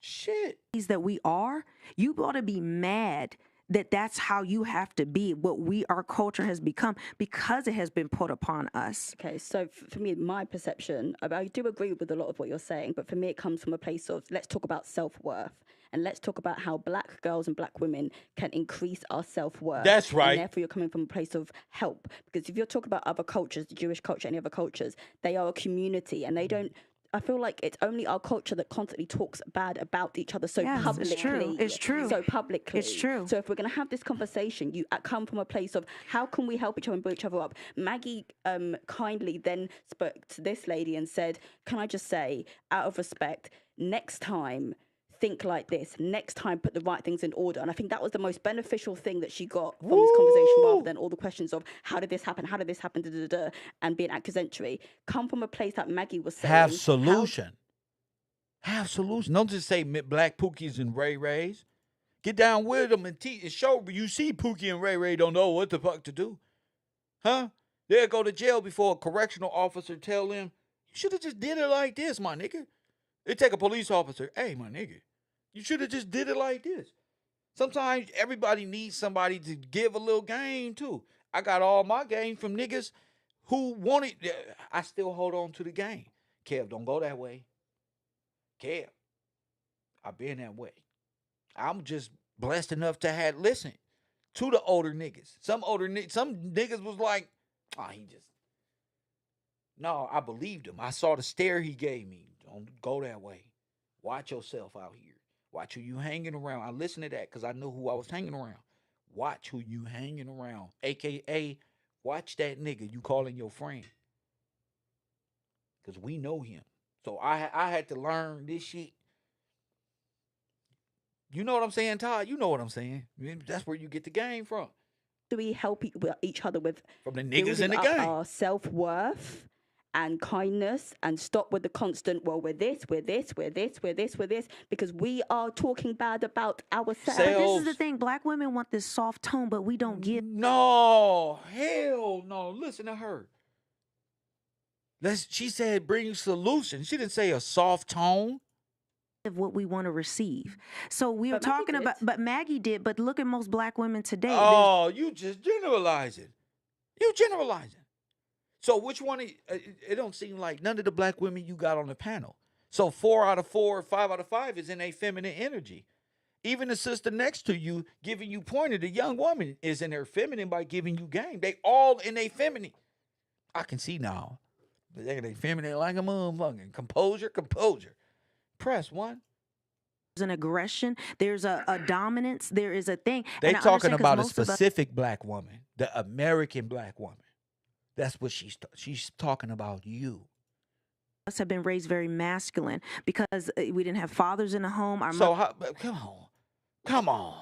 Shit. That we are, you ought to be mad that that's how you have to be, what our culture has become because it has been put upon us. Okay, so for me, my perception, I do agree with a lot of what you're saying, but for me it comes from a place of, let's talk about self-worth. and let's talk about how black girls and black women can increase our self-worth. That's right. And therefore, you're coming from a place of help. Because if you're talking about other cultures, the Jewish culture, any other cultures, they are a community, and they don't. I feel like it's only our culture that constantly talks bad about each other so publicly. It's true. It's true. So publicly. It's true. So if we're going to have this conversation, you come from a place of how can we help each other and build each other up. Maggie kindly then spoke to this lady and said, can I just say, out of respect, next time, think like this. Next time, put the right things in order. And I think that was the most beneficial thing that she got from this conversation, rather than all the questions of how did this happen, and being accusatory. Come from a place that Maggie was saying. Have solution. Have solution. Don't just say black Pookies and Ray Rays. Get down with them and teach and show. You see Pookie and Ray Ray don't know what the fuck to do. Huh? They'll go to jail before a correctional officer tell them, you should have just did it like this, my nigga. They take a police officer, hey, my nigga, you should have just did it like this. Sometimes everybody needs somebody to give a little game, too. I got all my game from niggas who wanted, I still hold on to the game. Kev, don't go that way. Kev, I've been that way. I'm just blessed enough to have listened to the older niggas. Some niggas was like, oh, no, I believed him. I saw the stare he gave me. Don't go that way. Watch yourself out here. Watch who you hanging around. I listened to that because I knew who I was hanging around. Watch who you hanging around. AKA, watch that nigga you calling your friend. Because we know him. So I had to learn this shit. You know what I'm saying, Todd? You know what I'm saying. That's where you get the game from. Do we help each other with from the niggas in the game? Our self-worth and kindness, and stop with the constant, well, we're this, because we are talking bad about ourselves. But this is the thing. Black women want this soft tone, but we don't get. No, hell no. Listen to her. She said bring solutions. She didn't say a soft tone. Of what we want to receive. So we were talking about, but Maggie did, but look at most black women today. Oh, you just generalizing. You generalizing. So which one, it don't seem like none of the black women you got on the panel. So 4 out of 4, 5 out of 5 is in a feminine energy. Even the sister next to you giving you pointer, the young woman is in her feminine by giving you game. They all in a feminine. I can see now. They feminine like a motherfucking composure. Press 1. There's an aggression. There's a dominance. There is a thing. They talking about a specific black woman, the American black woman. That's what she's talking about. You. Us have been raised very masculine because we didn't have fathers in the home. Come on.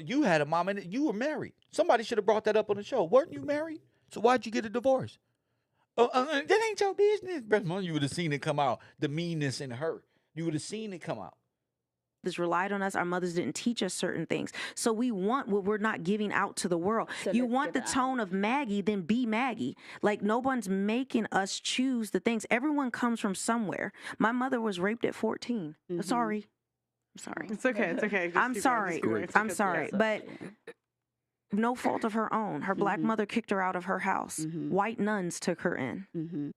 You had a mom and you were married. Somebody should have brought that up on the show. Weren't you married? So why'd you get a divorce? That ain't your business. You would have seen it come out. The meanness in her. You would have seen it come out. This relied on us. Our mothers didn't teach us certain things. So we want what we're not giving out to the world. So you want the tone of Maggie, then be Maggie. Like no one's making us choose the things. Everyone comes from somewhere. My mother was raped at 14. Mm-hmm. Sorry. It's okay. I'm sorry. But no fault of her own. Her black mother kicked her out of her house. Mm-hmm. White nuns took her in. Mm-hmm.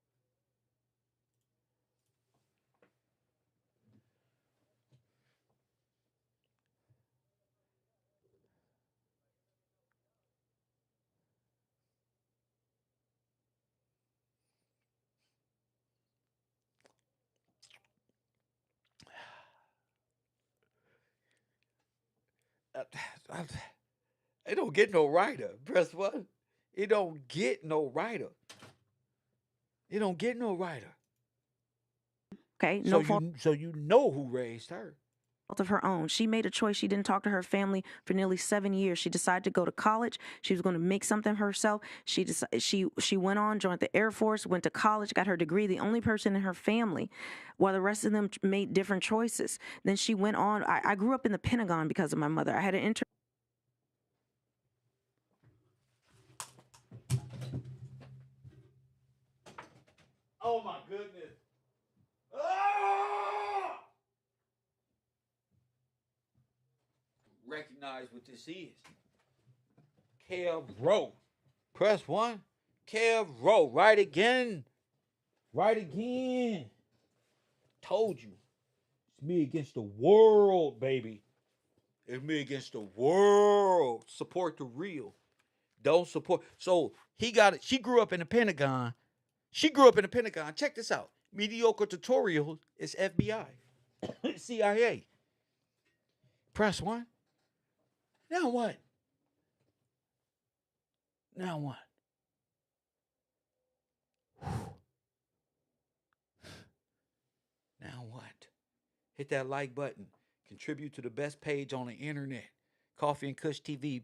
It don't get no writer. Press 1. It don't get no writer. Okay, no fault. So you know who raised her. Of her own. She made a choice. She didn't talk to her family for nearly 7 years. She decided to go to college. She was going to make something herself. She went on, joined the Air Force, went to college, got her degree. The only person in her family, while the rest of them made different choices. Then she went on. I grew up in the Pentagon because of my mother. I had an intern. Oh my goodness. Ah! Recognize what this is. Kev Rowe. Press 1. Kev Rowe. Right again. Told you. me against the world, baby. It's me against the world. Support the real. Don't support. So he got it. She grew up in the Pentagon. Check this out. Mediocre tutorial is FBI, CIA. Press one. Now what? Now what? Now what? Hit that like button. Contribute to the best page on the internet. Coffee and Kush TV.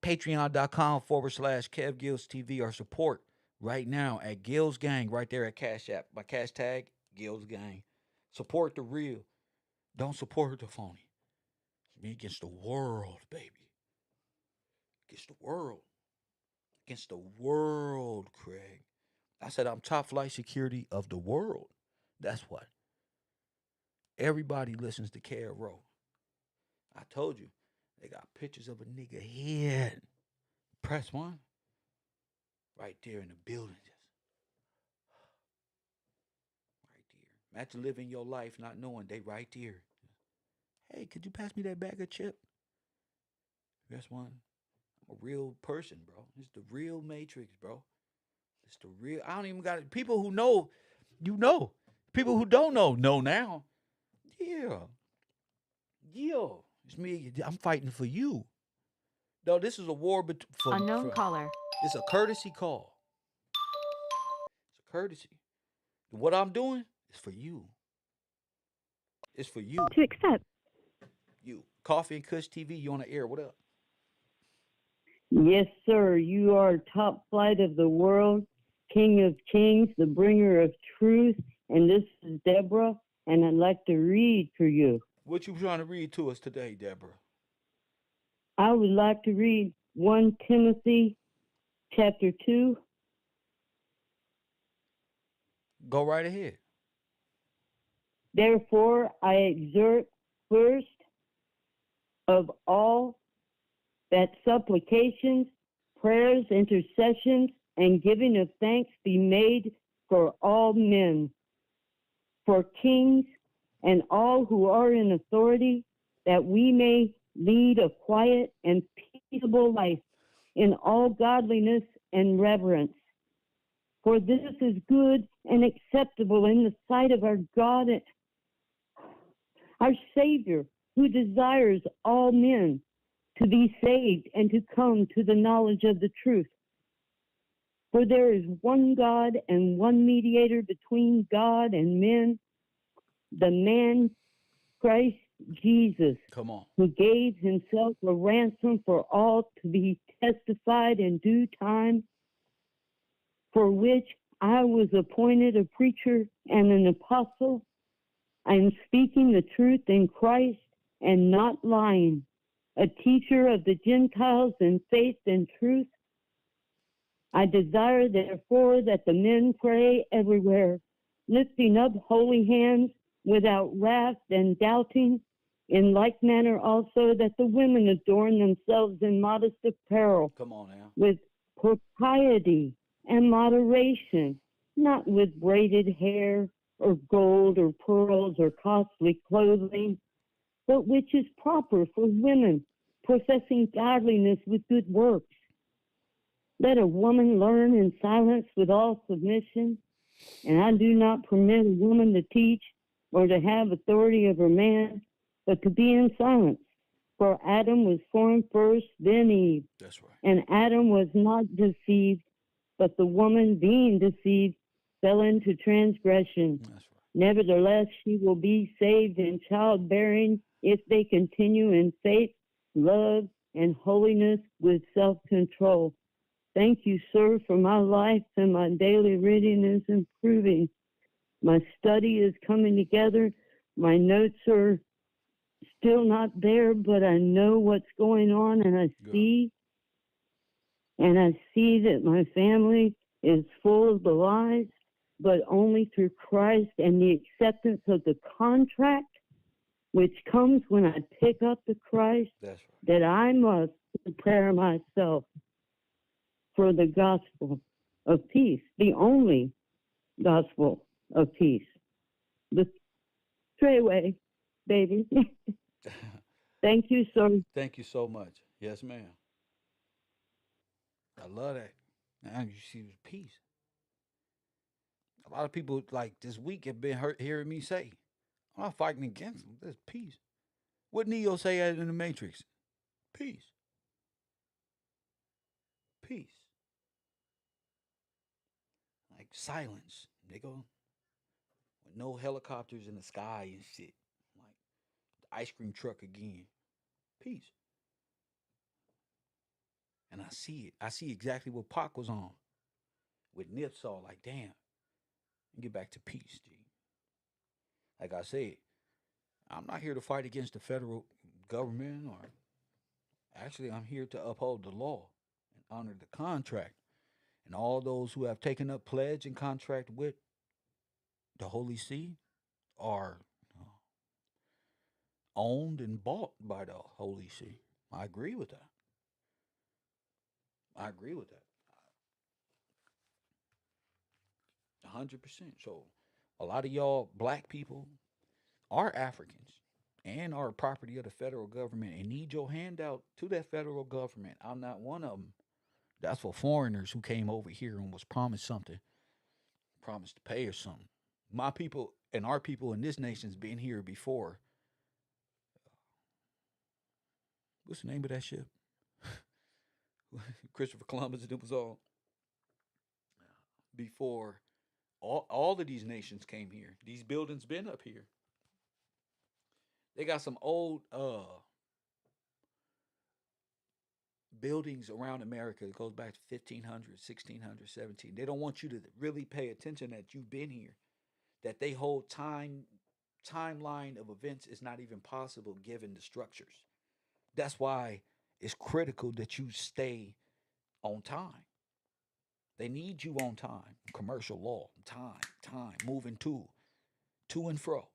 Patreon.com/Kev Gills TV or support right now at Gills Gang right there at Cash App. My cash tag, Gills Gang. Support the real. Don't support the phony. It's me against the world, baby. Against the world. Against the world, Craig. I said I'm top flight security of the world. That's what. Everybody listens to KRO. I told you, they got pictures of a nigga head. Press one. Right there in the building. Right there. Imagine living your life not knowing they right there. Hey, could you pass me that bag of chip? Press one. I'm a real person, bro. It's the real Matrix, bro. It's the real. I don't even got it. People who know, you know. People who don't know now. Yeah. Yeah. It's me. I'm fighting for you. No, this is a war for unknown caller. It's a courtesy call. It's a courtesy. What I'm doing is for you. It's for you. To accept. You. Coffee and Kush TV, you on the air. What up? Yes, sir. You are top flight of the world, King of Kings, the bringer of truth. And this is Deborah, and I'd like to read for you. What you trying to read to us today, Deborah? I would like to read 1 Timothy chapter 2. Go right ahead. Therefore, I exhort first of all that supplications, prayers, intercessions, and giving of thanks be made for all men, for kings and all who are in authority, that we may lead a quiet and peaceable life in all godliness and reverence. For this is good and acceptable in the sight of our God, our Savior, who desires all men to be saved and to come to the knowledge of the truth. For there is one God and one mediator between God and men, the man Christ Jesus, come on, who gave himself a ransom for all to be testified in due time, for which I was appointed a preacher and an apostle. I am speaking the truth in Christ and not lying, a teacher of the Gentiles in faith and truth. I desire, therefore, that the men pray everywhere, lifting up holy hands without wrath and doubting. In like manner also that the women adorn themselves in modest apparel, come on now, with propriety and moderation, not with braided hair or gold or pearls or costly clothing, but which is proper for women, professing godliness with good works. Let a woman learn in silence with all submission, and I do not permit a woman to teach or to have authority over man, but to be in silence. For Adam was formed first, then Eve. That's right. And Adam was not deceived, but the woman, being deceived, fell into transgression. That's right. Nevertheless, she will be saved in childbearing if they continue in faith, love, and holiness with self-control. Thank you, sir, for my life, and my daily reading is improving. My study is coming together. My notes are still not there, but I know what's going on, and I see that my family is full of the lies, but only through Christ and the acceptance of the contract, which comes when I pick up the Christ, that's right, that I must prepare myself for the gospel of peace, the only gospel of peace. The straightway baby. Thank you, sir. Thank you so much. Yes, ma'am. I love that. Now you see the peace. A lot of people like this week have been hearing me say, I'm not fighting against them. There's peace. What Neo say in the Matrix? Peace. Peace. Like silence. They go with no helicopters in the sky and shit. Like the ice cream truck again. Peace. And I see it. I see exactly what Pac was on. With Nip Saw, like, damn. Get back to peace, G. Like I said, I'm not here to fight against the federal government or actually I'm here to uphold the law and honor the contract. And all those who have taken up pledge and contract with the Holy See are owned and bought by the Holy See. I agree with that. I agree with that. 100%. So a lot of y'all black people are Africans and are property of the federal government and need your handout to that federal government. I'm not one of them. That's for foreigners who came over here and was promised something, promised to pay or something. My people and our people in this nation's been here before. What's the name of that ship? Christopher Columbus. It was all before all of these nations came here. These buildings been up here. They got some old buildings around America. It goes back to 1500, 1600, 17. They don't want you to really pay attention that you've been here. That they hold timeline of events is not even possible given the structures. That's why it's critical that you stay on time. They need you on time. Commercial law, time, moving to and fro.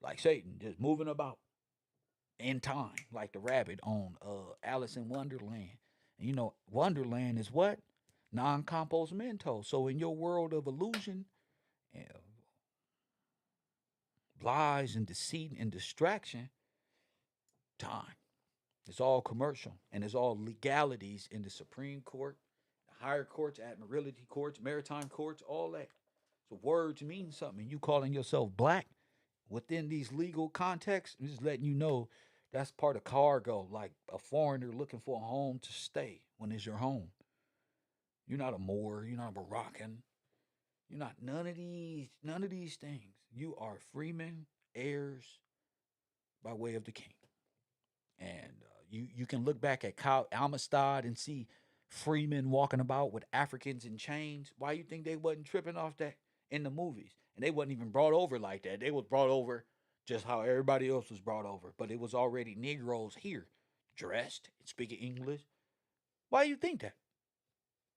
Like Satan, just moving about in time, like the rabbit on Alice in Wonderland. And you know, Wonderland is what? Non-compost mental. So in your world of illusion, lies and deceit and distraction, time. It's all commercial and it's all legalities in the Supreme Court, the higher courts, admiralty courts, maritime courts, all that. So words mean something. You calling yourself black within these legal contexts, I'm just letting you know that's part of cargo, like a foreigner looking for a home to stay when it's your home. You're not a Moor, you're not a Moroccan, you're not none of these things. You are freemen, heirs by way of the king. And you can look back at Kyle Amistad and see freemen walking about with Africans in chains. Why you think they wasn't tripping off that in the movies? And they wasn't even brought over like that. They was brought over just how everybody else was brought over. But it was already Negroes here, dressed, speaking English. Why you think that?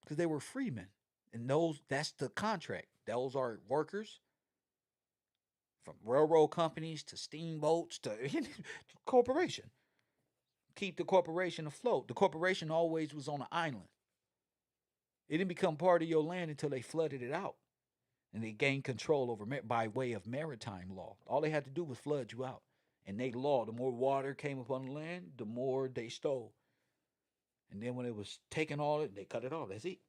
Because they were freemen. And that's the contract. Those are workers from railroad companies to steamboats to corporation. Keep the corporation afloat. The corporation always was on an island. It didn't become part of your land until they flooded it out. And they gained control over by way of maritime law. All they had to do was flood you out. And they law, the more water came upon the land, the more they stole. And then when it was taken all, they cut it off. That's it.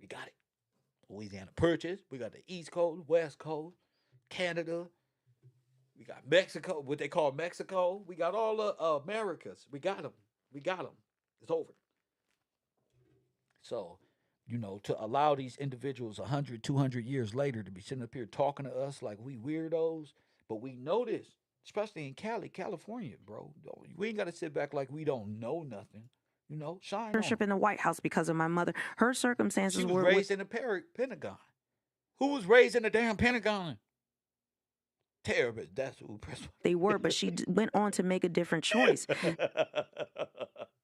We got it. Louisiana Purchase. We got the East Coast, West Coast, Canada. We got Mexico, what they call Mexico. We got all the Americas. We got them. We got them. It's over. So, to allow these individuals 100, 200 years later to be sitting up here talking to us like we weirdos, but we know this, especially in California, bro. We ain't got to sit back like we don't know nothing. Shine on. In the White House because of my mother. Her circumstances She was were raised in the Pentagon. Who was raised in the damn Pentagon? Terrible. That's who they were, but she went on to make a different choice.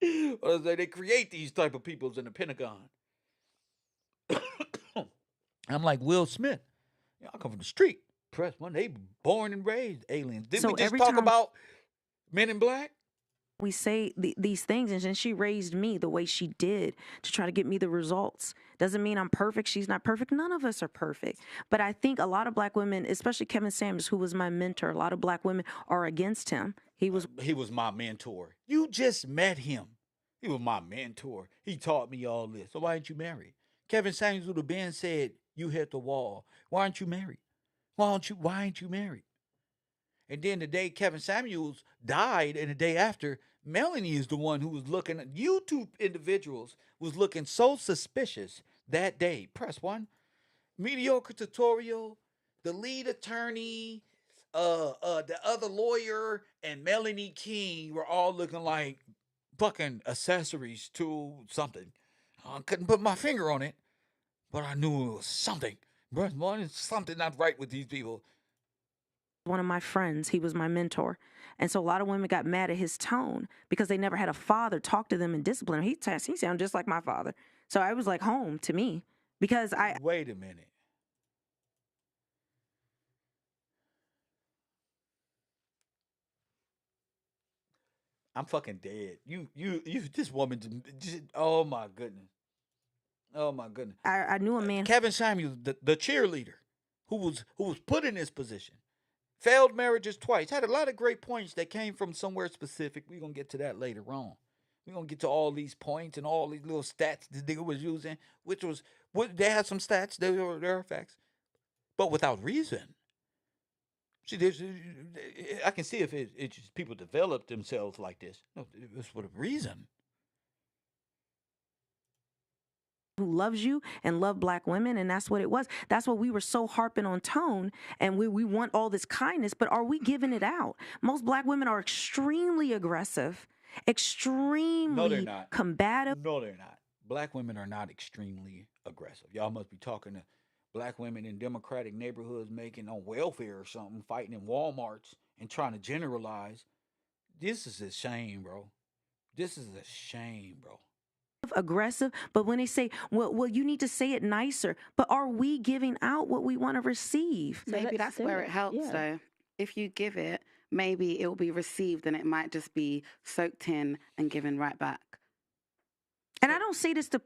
They create these type of peoples in the Pentagon. I'm like Will Smith. I come from the street. Press one. They born and raised aliens. Didn't we just talk about Men in Black? We say these things, and then she raised me the way she did to try to get me the results. Doesn't mean I'm perfect. She's not perfect. None of us are perfect. But I think a lot of black women, especially Kevin Samuels, who was my mentor, a lot of black women are against him. He was my mentor. You just met him. He was my mentor. He taught me all this. So why ain't you married? Kevin Samuels would have been said, you hit the wall. Why aren't you married? Why ain't you married? And then the day Kevin Samuels died and the day after, Melanie is the one who was looking at YouTube individuals was looking so suspicious that day. Press one. Mediocre tutorial, the lead attorney, the other lawyer, and Melanie King were all looking like fucking accessories to something. I couldn't put my finger on it, but I knew it was something. Bro, there's something not right with these people. One of my friends, he was my mentor. And so a lot of women got mad at his tone because they never had a father talk to them and discipline them. He sounded just like my father. So I was like home to me because Wait a minute. I'm fucking dead. You, this woman, just, oh my goodness. Oh my goodness. I knew a man. Kevin Samuels, the cheerleader, who was put in this position, failed marriages twice, had a lot of great points that came from somewhere specific. We're gonna get to that later on. We're gonna get to all these points and all these little stats this nigga was using, which was they had some stats, there are facts, but without reason. See, I can see if it's just people develop themselves like this. No, it was for a reason. Who loves you and love black women, and that's what it was. That's what we were so harping on tone, and we want all this kindness, but are we giving it out? Most black women are extremely aggressive, extremely combative. No, they're not. Black women are not extremely aggressive. Y'all must be talking to black women in democratic neighborhoods making on welfare or something, fighting in Walmarts and trying to generalize. This is a shame, bro. This is a shame, bro. Aggressive, but when they say, well, you need to say it nicer, but are we giving out what we want to receive? Maybe that's where it helps, though. If you give it, maybe it will be received and it might just be soaked in and given right back. And I don't say this to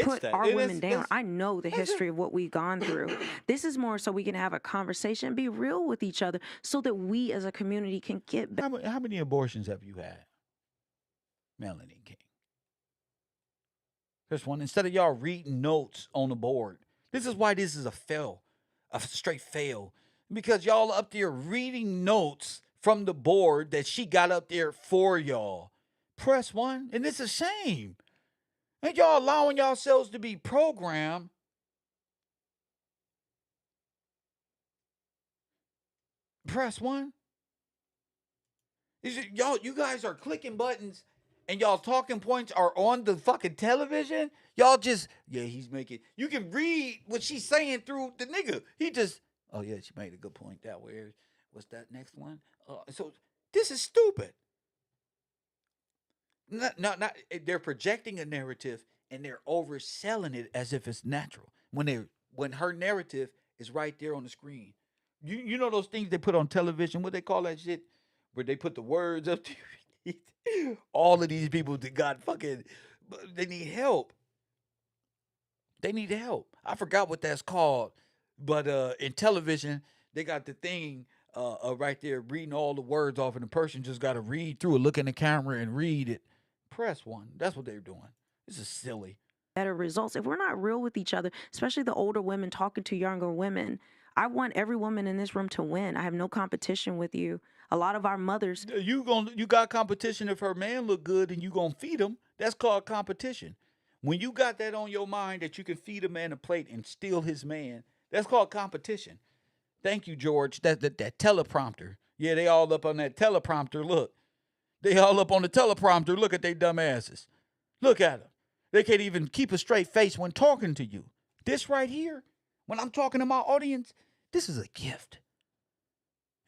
put our women down. I know the history of what we've gone through. This is more so we can have a conversation, be real with each other so that we as a community can get back. How many abortions have you had, Melanie King? Here's one. Instead of y'all reading notes on the board, this is why this is a straight fail. Because y'all up there reading notes from the board that she got up there for y'all. Press one, and it's a shame. And y'all allowing yourselves to be programmed. Press one. You guys are clicking buttons and y'all talking points are on the fucking television. Y'all just, he's making, you can read what she's saying through the nigga. He just, oh yeah, she made a good point that way. What's that next one? So this is stupid. Not, they're projecting a narrative and they're overselling it as if it's natural. When her narrative is right there on the screen. You know those things they put on television, what they call that shit? Where they put the words up to all of these people that got fucking, they need help. They need help. I forgot what that's called, but in television they got the thing right there reading all the words off, and the person just got to read through it, look in the camera and read it. Press one. That's what they're doing. This is silly. Better results if we're not real with each other, especially the older women talking to younger women. I want every woman in this room to win. I have no competition with you. A lot of our mothers. You got competition if her man look good and you gonna feed him. That's called competition. When you got that on your mind that you can feed a man a plate and steal his man, that's called competition. Thank you, George. That teleprompter. Yeah, they all up on that teleprompter. Look. They all up on the teleprompter. Look at they dumb asses. Look at them. They can't even keep a straight face when talking to you. This right here, when I'm talking to my audience, this is a gift.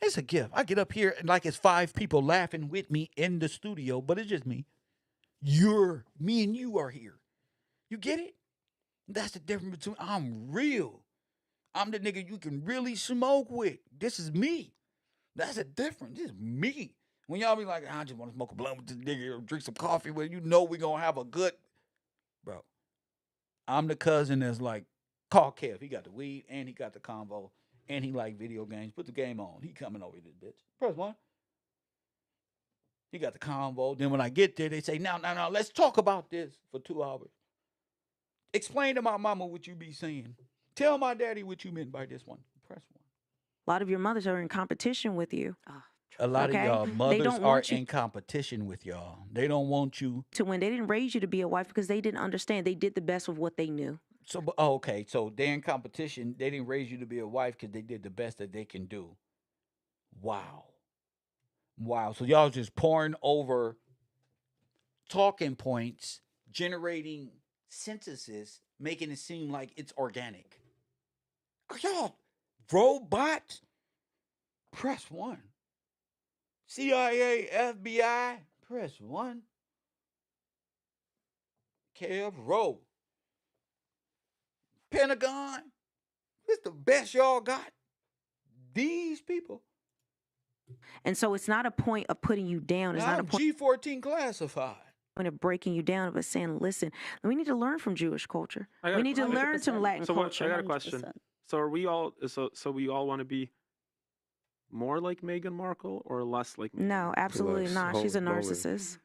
It's a gift. I get up here and like it's 5 people laughing with me in the studio, but it's just me. Me and you are here. You get it? That's the difference between I'm real. I'm the nigga you can really smoke with. This is me. That's a difference. This is me. When y'all be like, I just want to smoke a blunt with this nigga or drink some coffee with you know we gonna have a good bro. I'm the cousin that's like, call Kev. He got the weed and he got the convo and he like video games. Put the game on. He coming over this bitch. Press one. He got the convo. Then when I get there, they say, now, let's talk about this for 2 hours. Explain to my mama what you be saying. Tell my daddy what you meant by this one. Press one. A lot of your mothers are in competition with you. A lot of y'all They mothers don't are want you in competition with y'all. They don't want you. to win. They didn't raise you to be a wife because they didn't understand. They did the best with what they knew. So, okay. So they're in competition. They didn't raise you to be a wife because they did the best that they can do. Wow. Wow. So y'all just pouring over talking points, generating sentences, making it seem like it's organic. Are y'all robots? Press one. CIA, FBI, press one. Kev, roll. Pentagon, this the best y'all got. These people. And so it's not a point of putting you down. It's not a point G14 classified. of breaking you down, but saying, listen, we need to learn from Jewish culture. We need to learn some Latin culture. I got a question. So are we all so we all want to be more like Meghan Markle or less like Meghan? No, absolutely not. She's a narcissist.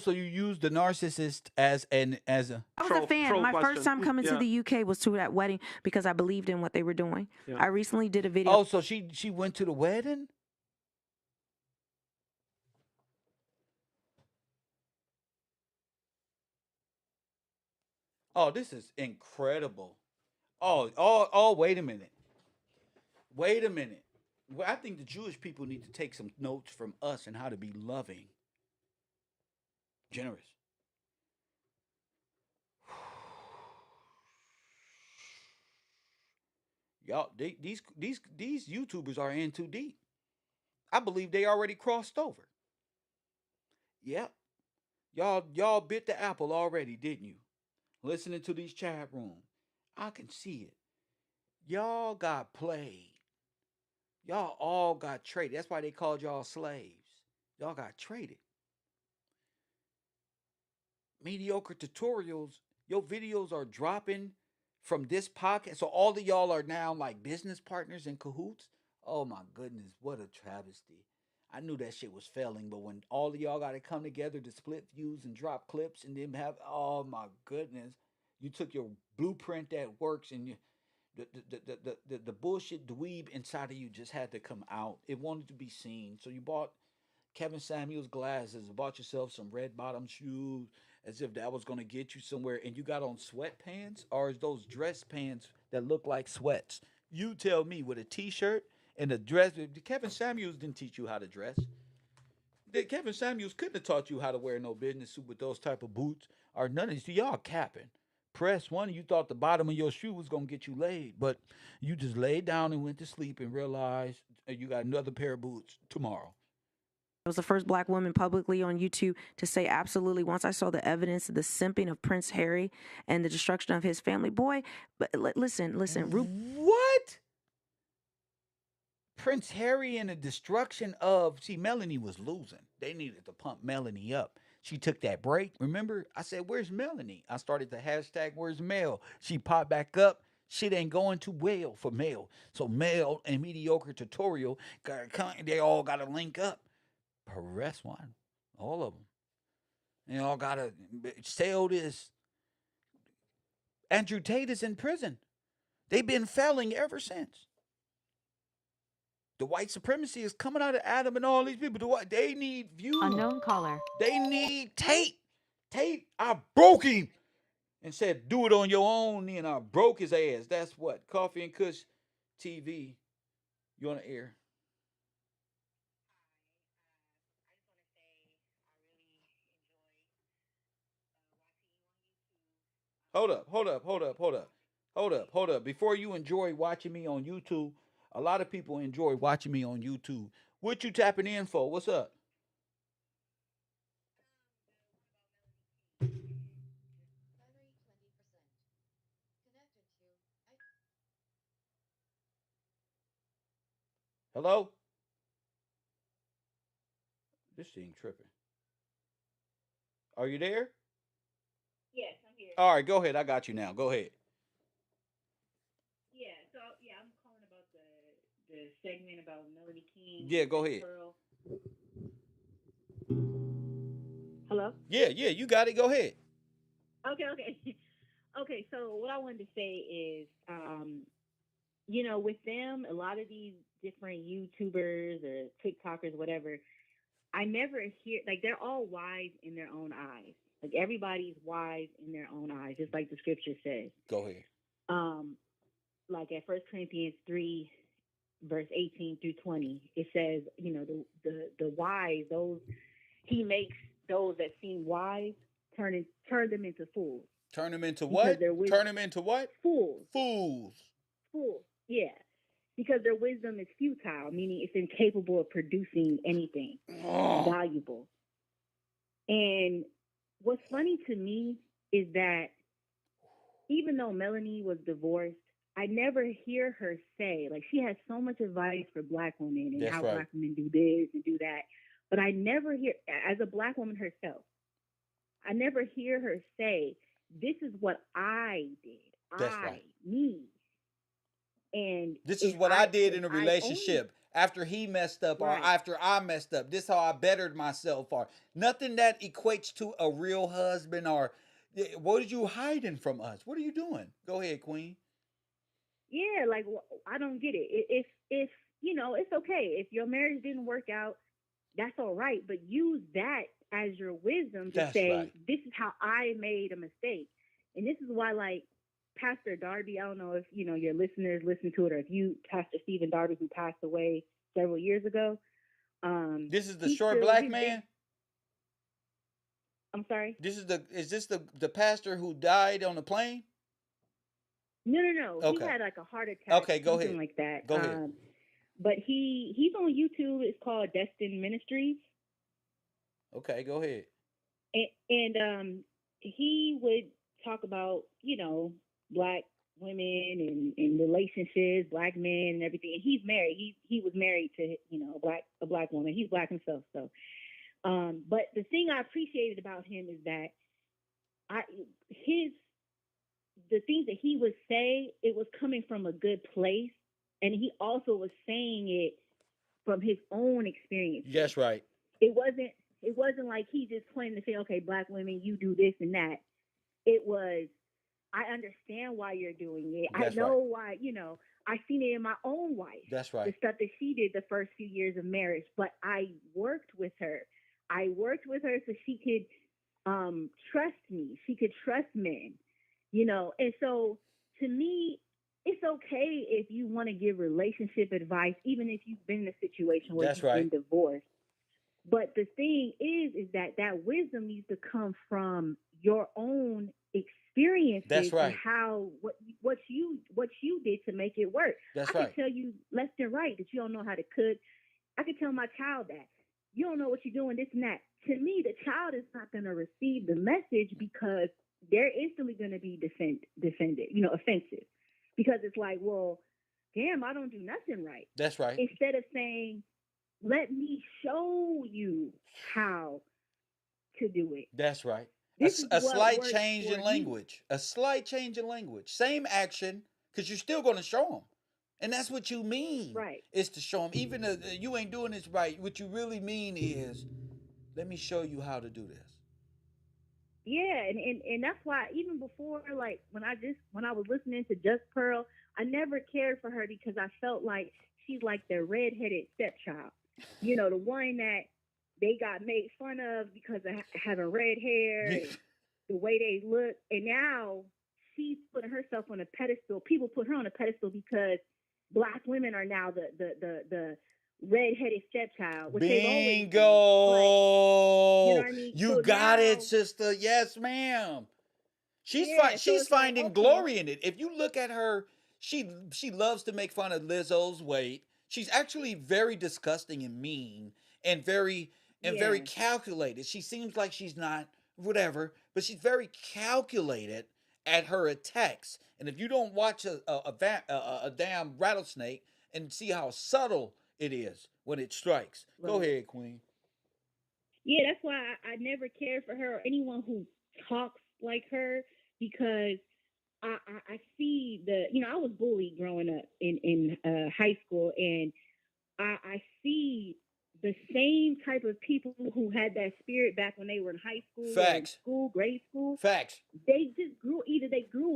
So you use the narcissist as a I was a fan. My first time coming to the UK was to that wedding because I believed in what they were doing. Yeah. I recently did a video. Oh, so she went to the wedding? Oh, this is incredible. Oh, wait a minute. Wait a minute. Well, I think the Jewish people need to take some notes from us and how to be loving, generous. Y'all, these YouTubers are in too deep. I believe they already crossed over. Yep. Y'all bit the apple already, didn't you? Listening to these chat rooms. I can see it. Y'all got played. Y'all all got traded. That's why they called y'all slaves. Y'all got traded. Mediocre tutorials. Your videos are dropping from this podcast. So all of y'all are now like business partners in cahoots. Oh my goodness, what a travesty. I knew that shit was failing, but when all of y'all got to come together to split views and drop clips and then have, oh my goodness, you took your blueprint that works and you, the bullshit dweeb inside of you just had to come out. It wanted to be seen. So you bought Kevin Samuels glasses, bought yourself some red bottom shoes as if that was going to get you somewhere, and you got on sweatpants, or is those dress pants that look like sweats? You tell me, with a t-shirt and a dress. Kevin Samuels didn't teach you how to dress. Kevin Samuels couldn't have taught you how to wear no business suit with those type of boots or none of these. Y'all capping. Press one, you thought the bottom of your shoe was gonna get you laid, but you just laid down and went to sleep and realized you got another pair of boots tomorrow. I was the first black woman publicly on YouTube to say absolutely. Once I saw the evidence of the simping of Prince Harry and the destruction of his family, boy, but listen. What? Prince Harry and the destruction of, see, Melanie was losing. They needed to pump Melanie up. She took that break. Remember, I said, where's Melanie? I started the hashtag, where's Mel? She popped back up. Shit ain't going too well for Mel. So Mel and Mediocre Tutorial, they all got to link up. Press one. All of them. They all got to sell this. Andrew Tate is in prison. They've been failing ever since. The white supremacy is coming out of Adam and all these people. They need views. Unknown caller. They need Tate. Tate, I broke him. And said, do it on your own. And I broke his ass. That's what? Coffee and Kush TV. You on the air. Hold up. Before you enjoy watching me on YouTube, a lot of people enjoy watching me on YouTube. What you tapping in for? What's up? Hello? This thing tripping. Are you there? Yes, I'm here. All right, go ahead. I got you now. Go ahead. Yeah, so yeah, I'm calling about the segment about Melanie King. Yeah, go ahead. Pearl. Hello? Yeah, you got it. Go ahead. Okay. Okay, so what I wanted to say is, with them, a lot of these different YouTubers or TikTokers, whatever, I never hear, like, they're all wise in their own eyes. Like, everybody's wise in their own eyes, just like the scripture says. Go ahead. Like at 1 Corinthians 3, verse 18 through 20, it says, the wise, those, he makes those that seem wise turn them into fools. Turn them into Because what? Turn them into what? Fools. Fools. Fools, yeah. Because their wisdom is futile, meaning it's incapable of producing anything valuable. And what's funny to me is that even though Melanie was divorced, I never hear her say, like, she has so much advice for Black women and how Black women do this and do that. But I never hear, as a Black woman herself, I never hear her say, this is what I did. Me. And this is what I did in a relationship after he messed up or after I messed up. This is how I bettered myself. Or nothing that equates to a real husband. Or what are you hiding from us? What are you doing? Go ahead, Queen. Yeah, like, I don't get it. If it's okay. If your marriage didn't work out, that's all right. But use that as your wisdom to say, this is how I made a mistake. And this is why, like, Pastor Darby, I don't know if, your listeners listen to it, or if you, Pastor Stephen Darby, who passed away several years ago. This is the short Black man? I'm sorry? Is this the pastor who died on the plane? No. Okay. He had like a heart attack. Okay, go something ahead. Like that. Go ahead. But he's on YouTube. It's called Destined Ministries. Okay, go ahead. And he would talk about, Black women and relationships, Black men and everything. And he's married. He was married to, a black woman. He's Black himself. So, but the thing I appreciated about him is that the things that he would say, it was coming from a good place. And he also was saying it from his own experience. Yes, right. It wasn't like he just claimed to say, okay, Black women, you do this and that. It was, I understand why you're doing it. That's I know why, I seen it in my own wife. That's right. The stuff that she did the first few years of marriage. But I worked with her. So she could trust me. She could trust men, And so to me, it's okay if you want to give relationship advice, even if you've been in a situation where you've been divorced. But the thing is that wisdom needs to come from your own experiences. That's right. And how what you did to make it work. That's I can tell you left and right that you don't know how to cook. I can tell my child that you don't know what you're doing, this and that. To me, the child is not going to receive the message because they're instantly going to be defended, offensive, because it's like, well, damn, I don't do nothing right. That's right. Instead of saying, let me show you how to do it. That's right. A slight change in language. A slight change in language. Same action, because you're still going to show them. And that's what you mean. Right. Is to show them, even if you ain't doing this right, what you really mean is, let me show you how to do this. Yeah, and that's why even before, like, when I was listening to Just Pearl, I never cared for her because I felt like she's like the redheaded stepchild. The one that they got made fun of because of having red hair, and the way they look. And now she's putting herself on a pedestal. People put her on a pedestal because Black women are now the redheaded stepchild. Which Bingo! You know what I mean? You got it, sister. Yes, ma'am. She's finding glory in it. If you look at her, she loves to make fun of Lizzo's weight. She's actually very disgusting and mean and very calculated. She seems like she's not whatever, but she's very calculated at her attacks. And if you don't watch a damn rattlesnake and see how subtle it is when it strikes, go ahead, Queen. Yeah, that's why I never cared for her or anyone who talks like her because I see I was bullied growing up in high school, and I see the same type of people who had that spirit back when they were in high school or in Facts. school, grade school. Facts. They just grew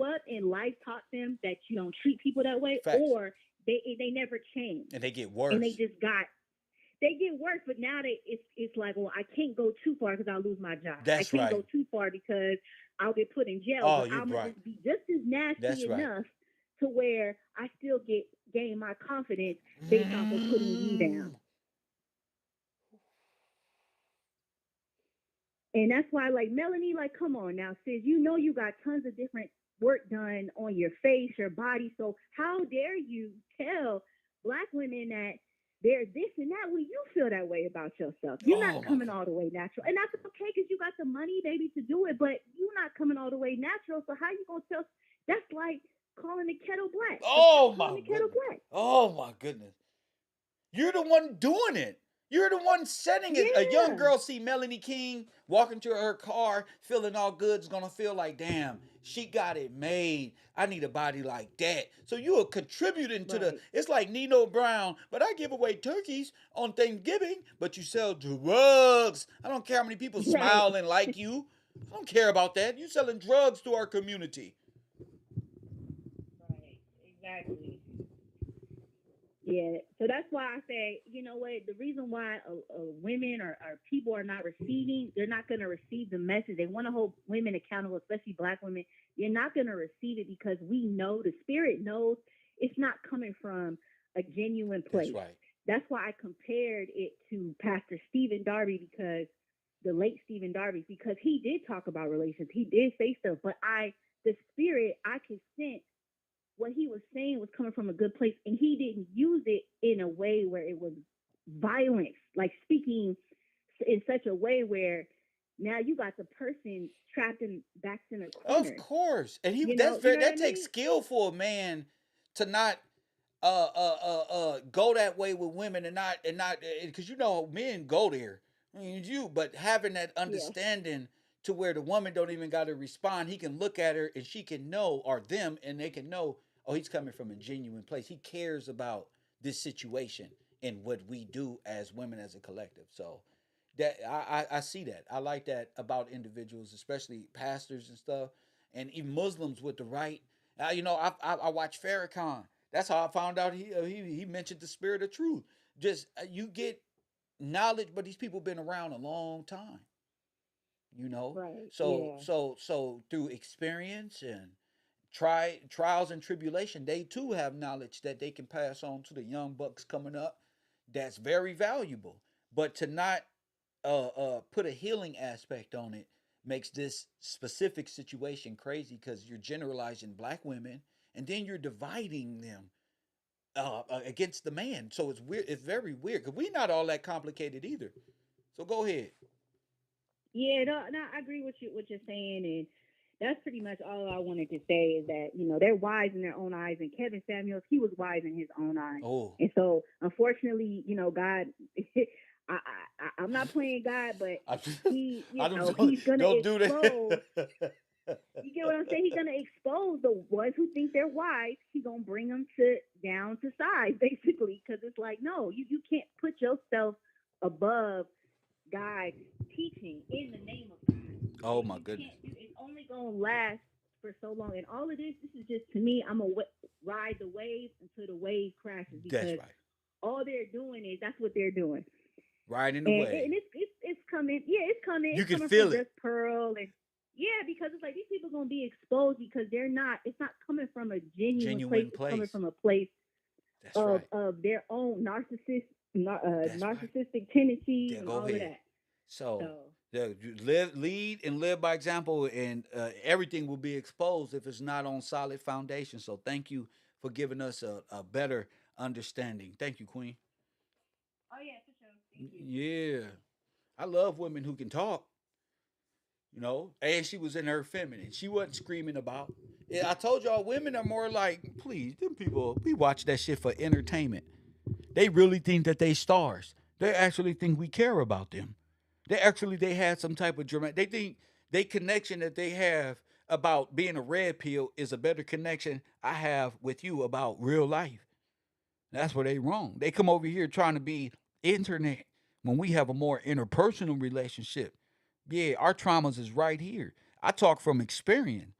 up and life taught them that you don't treat people that way, Facts. or they never changed. And they get worse. And they get worse, but now it's like, well, I can't go too far because I'll lose my job. That's I can't right. go too far because I'll get put in jail. Oh, but you're I'm right. gonna just be just as nasty That's right. enough to where I still gain my confidence based off of putting you down. And that's why, like, Melanie, like, come on now, sis, you got tons of different work done on your face, your body. So how dare you tell Black women that they're this and that when you feel that way about yourself? You're not coming all the way natural. And that's okay because you got the money, baby, to do it, but you're not coming all the way natural. So how you going to tell? That's like calling the kettle black. Oh, my the kettle goodness. black. Oh, my goodness. You're the one doing it. You're the one setting it. Yeah. A young girl see Melanie King walking to her car, feeling all good, is gonna feel like, damn, she got it made. I need a body like that. So you are contributing to the. It's like Nino Brown, but I give away turkeys on Thanksgiving, but you sell drugs. I don't care how many people smile and like you. I don't care about that. You selling drugs to our community. Right. Exactly. Yeah, so that's why I say, you know what, the reason why women or people are not receiving, they're not going to receive the message. They want to hold women accountable, especially Black women. You're not going to receive it because we know, the spirit knows it's not coming from a genuine place. That's right. That's why I compared it to Pastor Stephen Darby, because the late Stephen Darby, because he did talk about relations. He did say stuff, but the spirit, I could sense what he was saying was coming from a good place, and he didn't use it in a way where it was violence, like speaking in such a way where now you got the person trapped back in a corner. Of course, and that takes skill for a man to not go that way with women and not because men go there. I mean, but having that understanding to where the woman don't even got to respond, he can look at her and she can know, or them, and they can know, oh, he's coming from a genuine place. He cares about this situation and what we do as women as a collective. So that I see that. I like that about individuals, especially pastors and stuff, and even Muslims with the right. I watch Farrakhan. That's how I found out he mentioned the spirit of truth. Just you get knowledge, but these people been around a long time. Right. So through experience and trials and tribulation, they too have knowledge that they can pass on to the young bucks coming up. That's very valuable. But to not put a healing aspect on it makes this specific situation crazy because you're generalizing Black women and then you're dividing them against the man. So it's weird. It's very weird because we're not all that complicated either. So go ahead. Yeah, no, I agree with what you're saying, and that's pretty much all I wanted to say is that they're wise in their own eyes, and Kevin Samuels, he was wise in his own eyes. Oh. And so unfortunately, God, I'm not playing God, but he's gonna expose. You get what I'm saying? He's gonna expose the ones who think they're wise. He's gonna bring them down to size, basically, because it's like, no, you can't put yourself above God's teaching in the name of God. Oh my goodness! It's only gonna last for so long, and all of this is just, to me, I'm gonna ride the wave until the wave crashes, because that's right. All they're doing is that's what they're doing. Riding the wave, and it's coming. Yeah, it's coming. You it's can coming feel from it. Just Pearl and. Yeah, because it's like these people are gonna be exposed because they're not. It's not coming from a genuine place. It's coming from a place of their own narcissistic tendencies and all of that. So lead and live by example, and everything will be exposed if it's not on solid foundation. So thank you for giving us a better understanding. Thank you, Queen. Oh yeah, for sure. Thank you. Yeah, I love women who can talk. And she was in her feminine. She wasn't screaming about. I told y'all, women are more like, please, them people, we watch that shit for entertainment. They really think that they stars. They actually think we care about them. They had some type of dramatic. They think they connection that they have about being a red pill is a better connection I have with you about real life. That's where they wrong. They come over here trying to be internet when we have a more interpersonal relationship. Yeah, our traumas is right here. I talk from experience.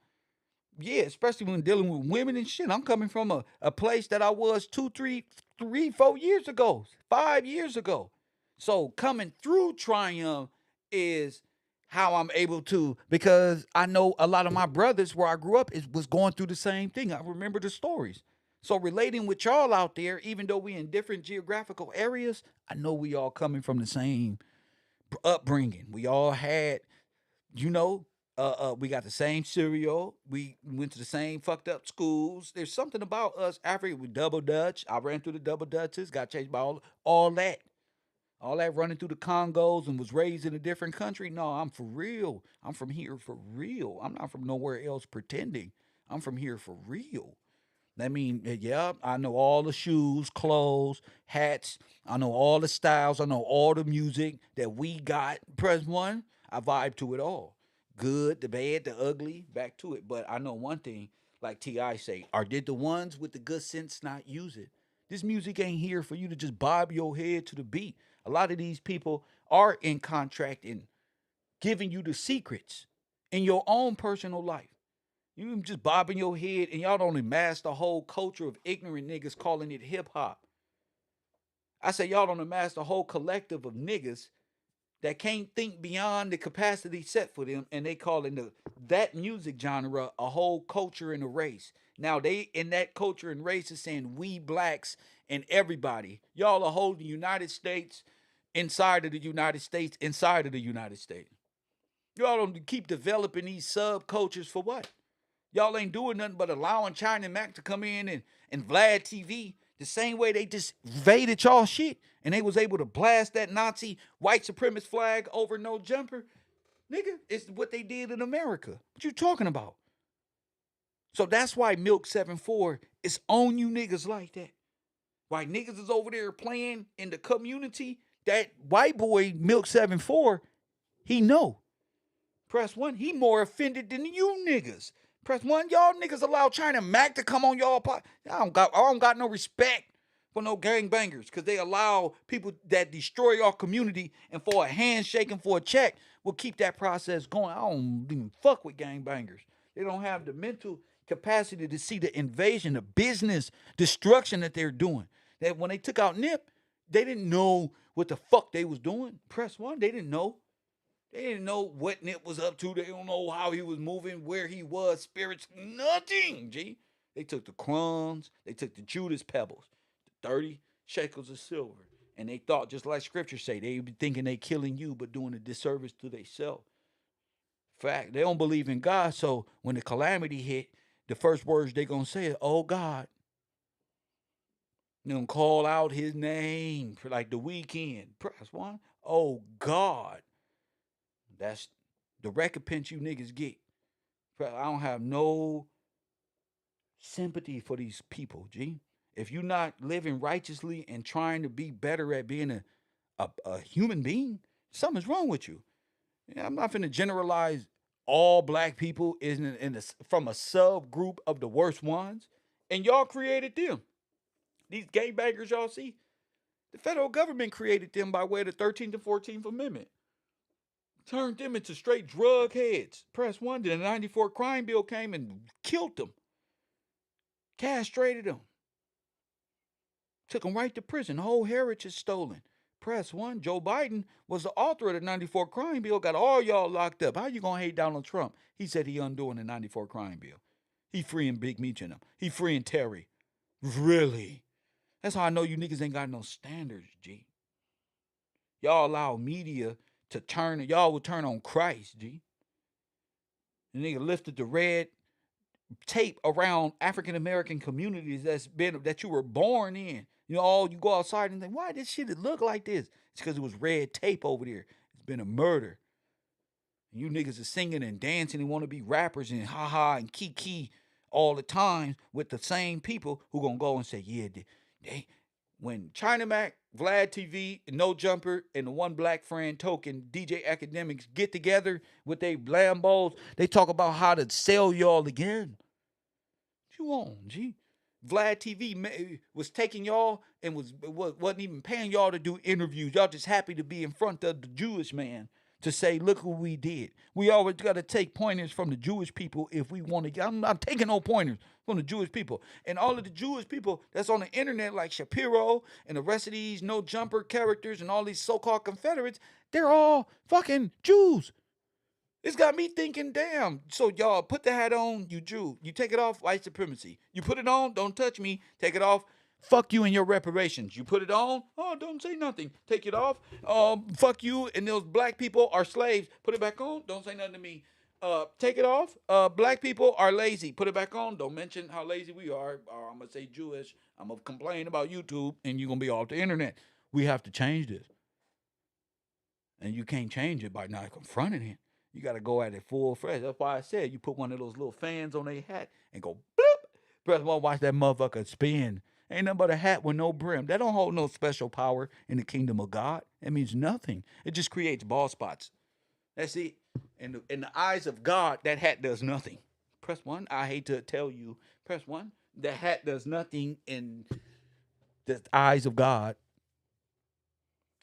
Yeah, especially when dealing with women and shit. I'm coming from a place that I was 4 years ago, 5 years ago. So coming through triumph is how I'm able to, because I know a lot of my brothers where I grew up was going through the same thing. I remember the stories. So relating with y'all out there, even though we in different geographical areas, I know we all coming from the same upbringing. We all had, you know, we got the same cereal. We went to the same fucked up schools. There's something about us African with double Dutch. I ran through the double Dutches, got chased by all that. All that running through the Congos and was raised in a different country. No, I'm for real. I'm from here for real. I'm not from nowhere else pretending. I'm from here for real. That mean, yeah, I know all the shoes, clothes, hats. I know all the styles. I know all the music that we got. Press one, I vibe to it all. Good, the bad, the ugly, back to it. But I know one thing, like T.I. say, or did the ones with the good sense not use it? This music ain't here for you to just bob your head to the beat. A lot of these people are in contract and giving you the secrets in your own personal life. You just bobbing your head and y'all don't amass the whole culture of ignorant niggas calling it hip hop. I say y'all don't amass the whole collective of niggas that can't think beyond the capacity set for them, and they calling that music genre a whole culture and a race. Now they in that culture and race is saying we blacks and everybody. Y'all are holding the United States inside of the United States inside of the United States. Y'all don't keep developing these subcultures for what? Y'all ain't doing nothing but allowing China and Mac to come in and Vlad TV the same way they just invaded y'all shit and they was able to blast that Nazi white supremacist flag over no jumper. Nigga, it's what they did in America. What you talking about? So that's why Milk 7-4 is on you niggas like that. Why niggas is over there playing in the community, that white boy Milk 7-4, he know. Press one, he more offended than you niggas. Press one, y'all niggas allow China Mac to come on y'all pot. I don't got no respect for no gangbangers because they allow people that destroy our community and for a handshake and for a check will keep that process going. I don't even fuck with gangbangers. They don't have the mental capacity to see the invasion, the business destruction that they're doing. That when they took out Nip, they didn't know what the fuck they was doing. Press one, they didn't know. They didn't know what Nip was up to. They don't know how he was moving, where he was, spirits, nothing, G. They took the crumbs. They took the Judas pebbles, the 30 shekels of silver. And they thought, just like scripture say, they be thinking they killing you, but doing a disservice to themselves. Fact, they don't believe in God. So when the calamity hit, the first words they going to say is, oh God. They going to call out his name for like the weekend. Press one. Oh God. That's the recompense you niggas get. I don't have no sympathy for these people, G. If you're not living righteously and trying to be better at being a human being, something's wrong with you. Yeah, I'm not finna generalize all black people from a subgroup of the worst ones. And y'all created them. These gangbangers y'all see, the federal government created them by way of the 13th and 14th Amendment. Turned them into straight drug heads. Press one, then the 94 crime bill came and killed them. Castrated them. Took them right to prison. The whole heritage is stolen. Press one, Joe Biden was the author of the 94 crime bill, got all y'all locked up. How you gonna hate Donald Trump? He said he undoing the 94 crime bill. He freeing Big Meech and them. He freeing Terry. Really? That's how I know you niggas ain't got no standards, G. Y'all allow media to turn, y'all will turn on Christ, G. The nigga lifted the red tape around African American communities that you were born in. You know, all you go outside and think, why this shit look like this? It's because it was red tape over there. It's been a murder. And you niggas are singing and dancing and want to be rappers and ha and kiki all the time with the same people who gonna go and say, yeah, When China Mac, Vlad TV, No Jumper, and the one black friend Token, DJ Academics get together with they Lambos, they talk about how to sell y'all again. What you want, G? Vlad TV was taking y'all and wasn't even paying y'all to do interviews. Y'all just happy to be in front of the Jewish man to say, look what we did. We always got to take pointers from the Jewish people if we want to. I'm not taking no pointers from the Jewish people. And all of the Jewish people that's on the internet, like Shapiro and the rest of these no jumper characters and all these so-called Confederates, they're all fucking Jews. It's got me thinking, damn. So y'all put the hat on, you Jew. You take it off, white supremacy. You put it on, don't touch me. Take it off, fuck you and your reparations. You put it on, oh, don't say nothing. Take it off, fuck you and those black people are slaves. Put it back on, don't say nothing to me. Take it off. Black people are lazy. Put it back on. Don't mention how lazy we are. Or I'm gonna say Jewish. I'm gonna complain about YouTube, and you're gonna be off the internet. We have to change this, and you can't change it by not confronting it. You got to go at it full fresh. That's why I said you put one of those little fans on their hat and go bloop. Press one, watch that motherfucker spin. Ain't nothing but a hat with no brim. That don't hold no special power in the kingdom of God. It means nothing. It just creates bald spots. That's it. In the eyes of God, that hat does nothing. Press one. I hate to tell you. Press one. The hat does nothing in the eyes of God.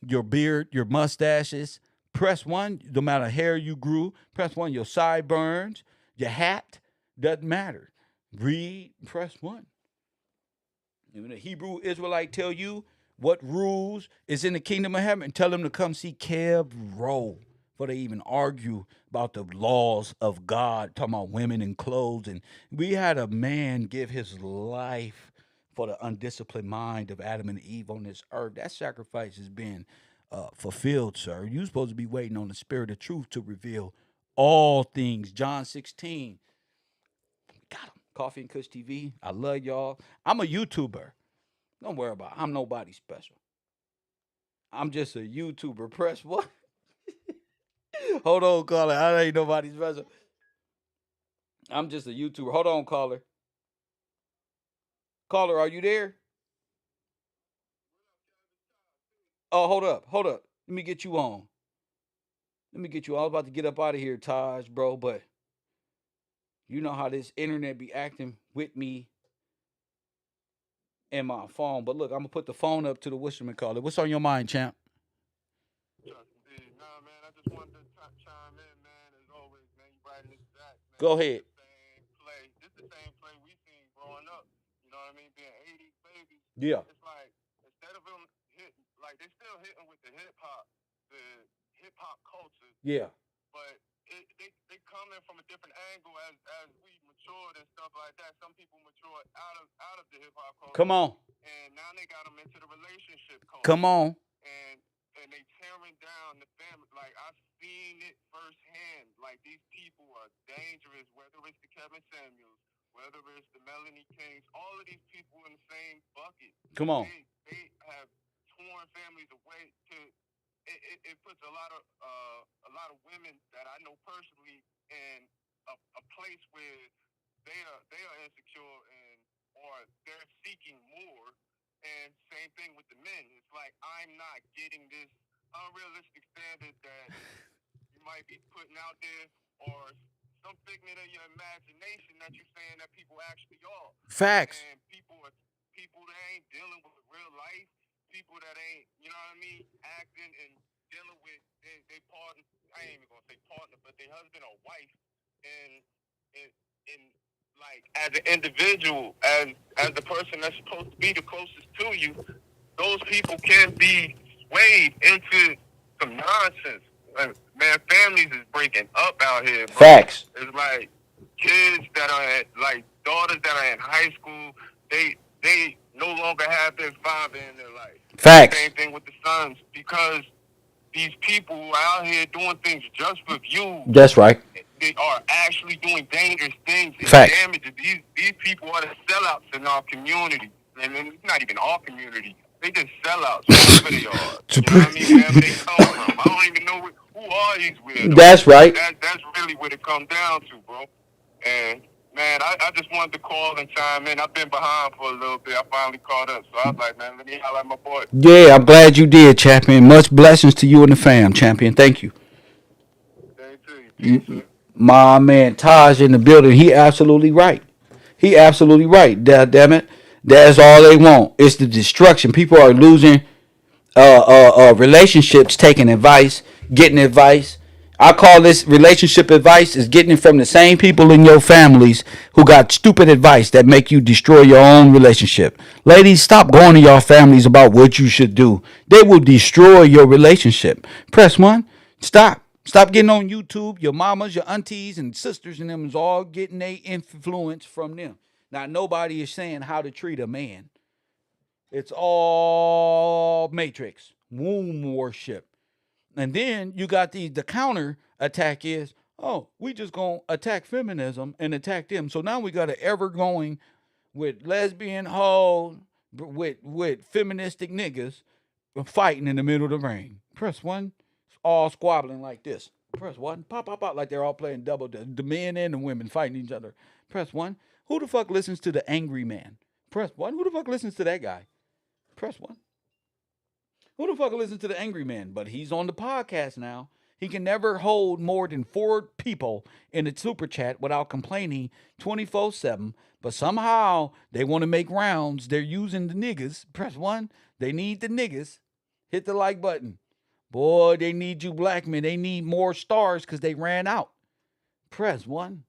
Your beard, your mustaches. Press one, no matter hair you grew. Press one, your sideburns, your hat, doesn't matter. Read, press one. And when a Hebrew Israelite tell you what rules is in the kingdom of heaven, tell them to come see Kev Rowe before they even argue about the laws of God, talking about women and clothes. And we had a man give his life for the undisciplined mind of Adam and Eve on this earth. That sacrifice has been fulfilled, sir. You're supposed to be waiting on the spirit of truth to reveal all things. John 16. Got him. Coffee and Kush TV. I love y'all. I'm a YouTuber. Don't worry about it. I'm nobody special. I'm just a YouTuber. Press what? Hold on, caller. I ain't nobody special. I'm just a YouTuber. Hold on, caller. Caller, are you there? Oh, hold up. Hold up. Let me get you on. Let me get you on. I was about to get up out of here, Taj, bro, but you know how this internet be acting with me and my phone. But look, I'm going to put the phone up to the Wisherman caller. What's on your mind, champ? Go ahead. Yeah. It's like instead of them hitting, like they still hitting with the hip hop culture. Yeah. But they coming from a different angle as we matured and stuff like that. Some people matured out of the hip hop culture. Come on. And now they got them into the relationship culture. Come on. And they tearing down the family. Like I've seen it firsthand. Like these people are dangerous. Whether it's the Kevin Samuels, whether it's the Melanie Kings, all of these people in the same bucket. Come on. They have torn families away. It puts a lot of women that I know personally in a place where they are insecure or they're seeking more. And same thing with the men. It's like I'm not getting this unrealistic standard that you might be putting out there, or some figment of your imagination that you're saying that people actually are. Facts. And people that ain't dealing with real life, people that ain't, you know what I mean, acting and dealing with they partner. I ain't even gonna say partner, but their husband or wife, and like as an individual, as the person that's supposed to be the closest to you, those people can be swayed into some nonsense. Like, man, families is breaking up out here, bro. Facts. It's like kids that are like daughters that are in high school, they no longer have their father in their life. Facts. Same thing with the sons, because these people who are out here doing things just for you. That's right. They are actually doing dangerous things and Facts. damages. These people are the sellouts in our community. And it's not even our community. They just sellouts wherever they are. You know what I mean? Wherever they come from. I don't even know who are these weirdos. That's right. That's really what it comes down to, bro. And, Man, I just wanted to call and chime in. I've been behind for a little bit. I finally caught up. So I was like, man, let me holler at my boy. Yeah, I'm glad you did, champion. Much blessings to you and the fam, champion. Thank you. My man Taj in the building. He absolutely right. He absolutely right. Damn it. That's all they want. It's the destruction. People are losing relationships, taking advice, getting advice. I call this relationship advice is getting it from the same people in your families who got stupid advice that make you destroy your own relationship. Ladies, stop going to your families about what you should do. They will destroy your relationship. Press one. Stop. Stop getting on YouTube. Your mamas, your aunties, and sisters and them is all getting their influence from them. Now, nobody is saying how to treat a man. It's all matrix, womb worship. And then you got the counter attack is, oh, we just gonna attack feminism and attack them. So now we got an ever going with lesbian hoe with feministic niggas fighting in the middle of the ring. Press one, all squabbling like this. Press one, pop, pop, pop, like they're all playing double. The men and the women fighting each other. Press one. Who the fuck listens to the angry man? Press one. Who the fuck listens to that guy? Press one. Who the fuck listens to the angry man? But he's on the podcast now. He can never hold more than 4 people in the super chat without complaining 24/7. But somehow they want to make rounds. They're using the niggas. Press one. They need the niggas. Hit the like button. Boy, they need you black men. They need more stars because they ran out. Press one.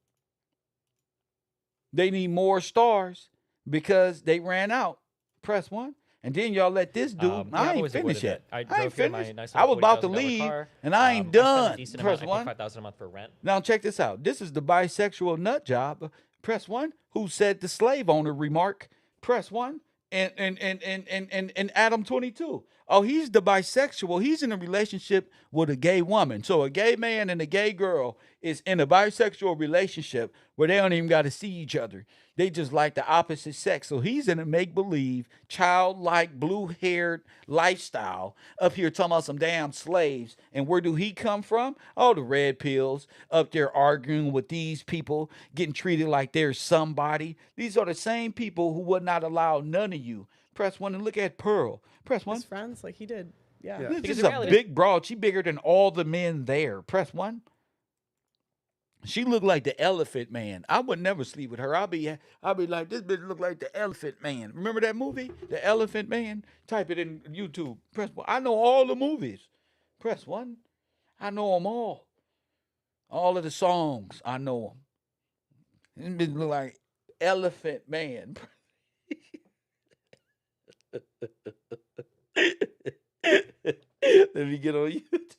They need more stars because they ran out. Press one. And then y'all let this dude. I ain't finished yet. I ain't finished. I was about to leave, and I ain't done. Press one. $5,000 a month for rent. Now check this out. This is the bisexual nut job. Press one. Who said the slave owner remark? Press one. And Adam 22. Oh, he's the bisexual. He's in a relationship with a gay woman. So a gay man and a gay girl is in a bisexual relationship where they don't even got to see each other. They just like the opposite sex. So he's in a make-believe, childlike, blue-haired lifestyle up here talking about some damn slaves. And where do he come from? Oh, the red pills up there arguing with these people, getting treated like they're somebody. These are the same people who would not allow none of you. Press one and look at Pearl. Press one. His friends, like he did. Yeah. This is a big broad. She bigger than all the men there. Press one. She looked like the Elephant Man. I would never sleep with her. I'll be like, this bitch look like the Elephant Man. Remember that movie, The Elephant Man? Type it in YouTube. Press one. I know all the movies. Press one. I know them all. All of the songs, I know them. This bitch look like Elephant Man. Let me get on YouTube.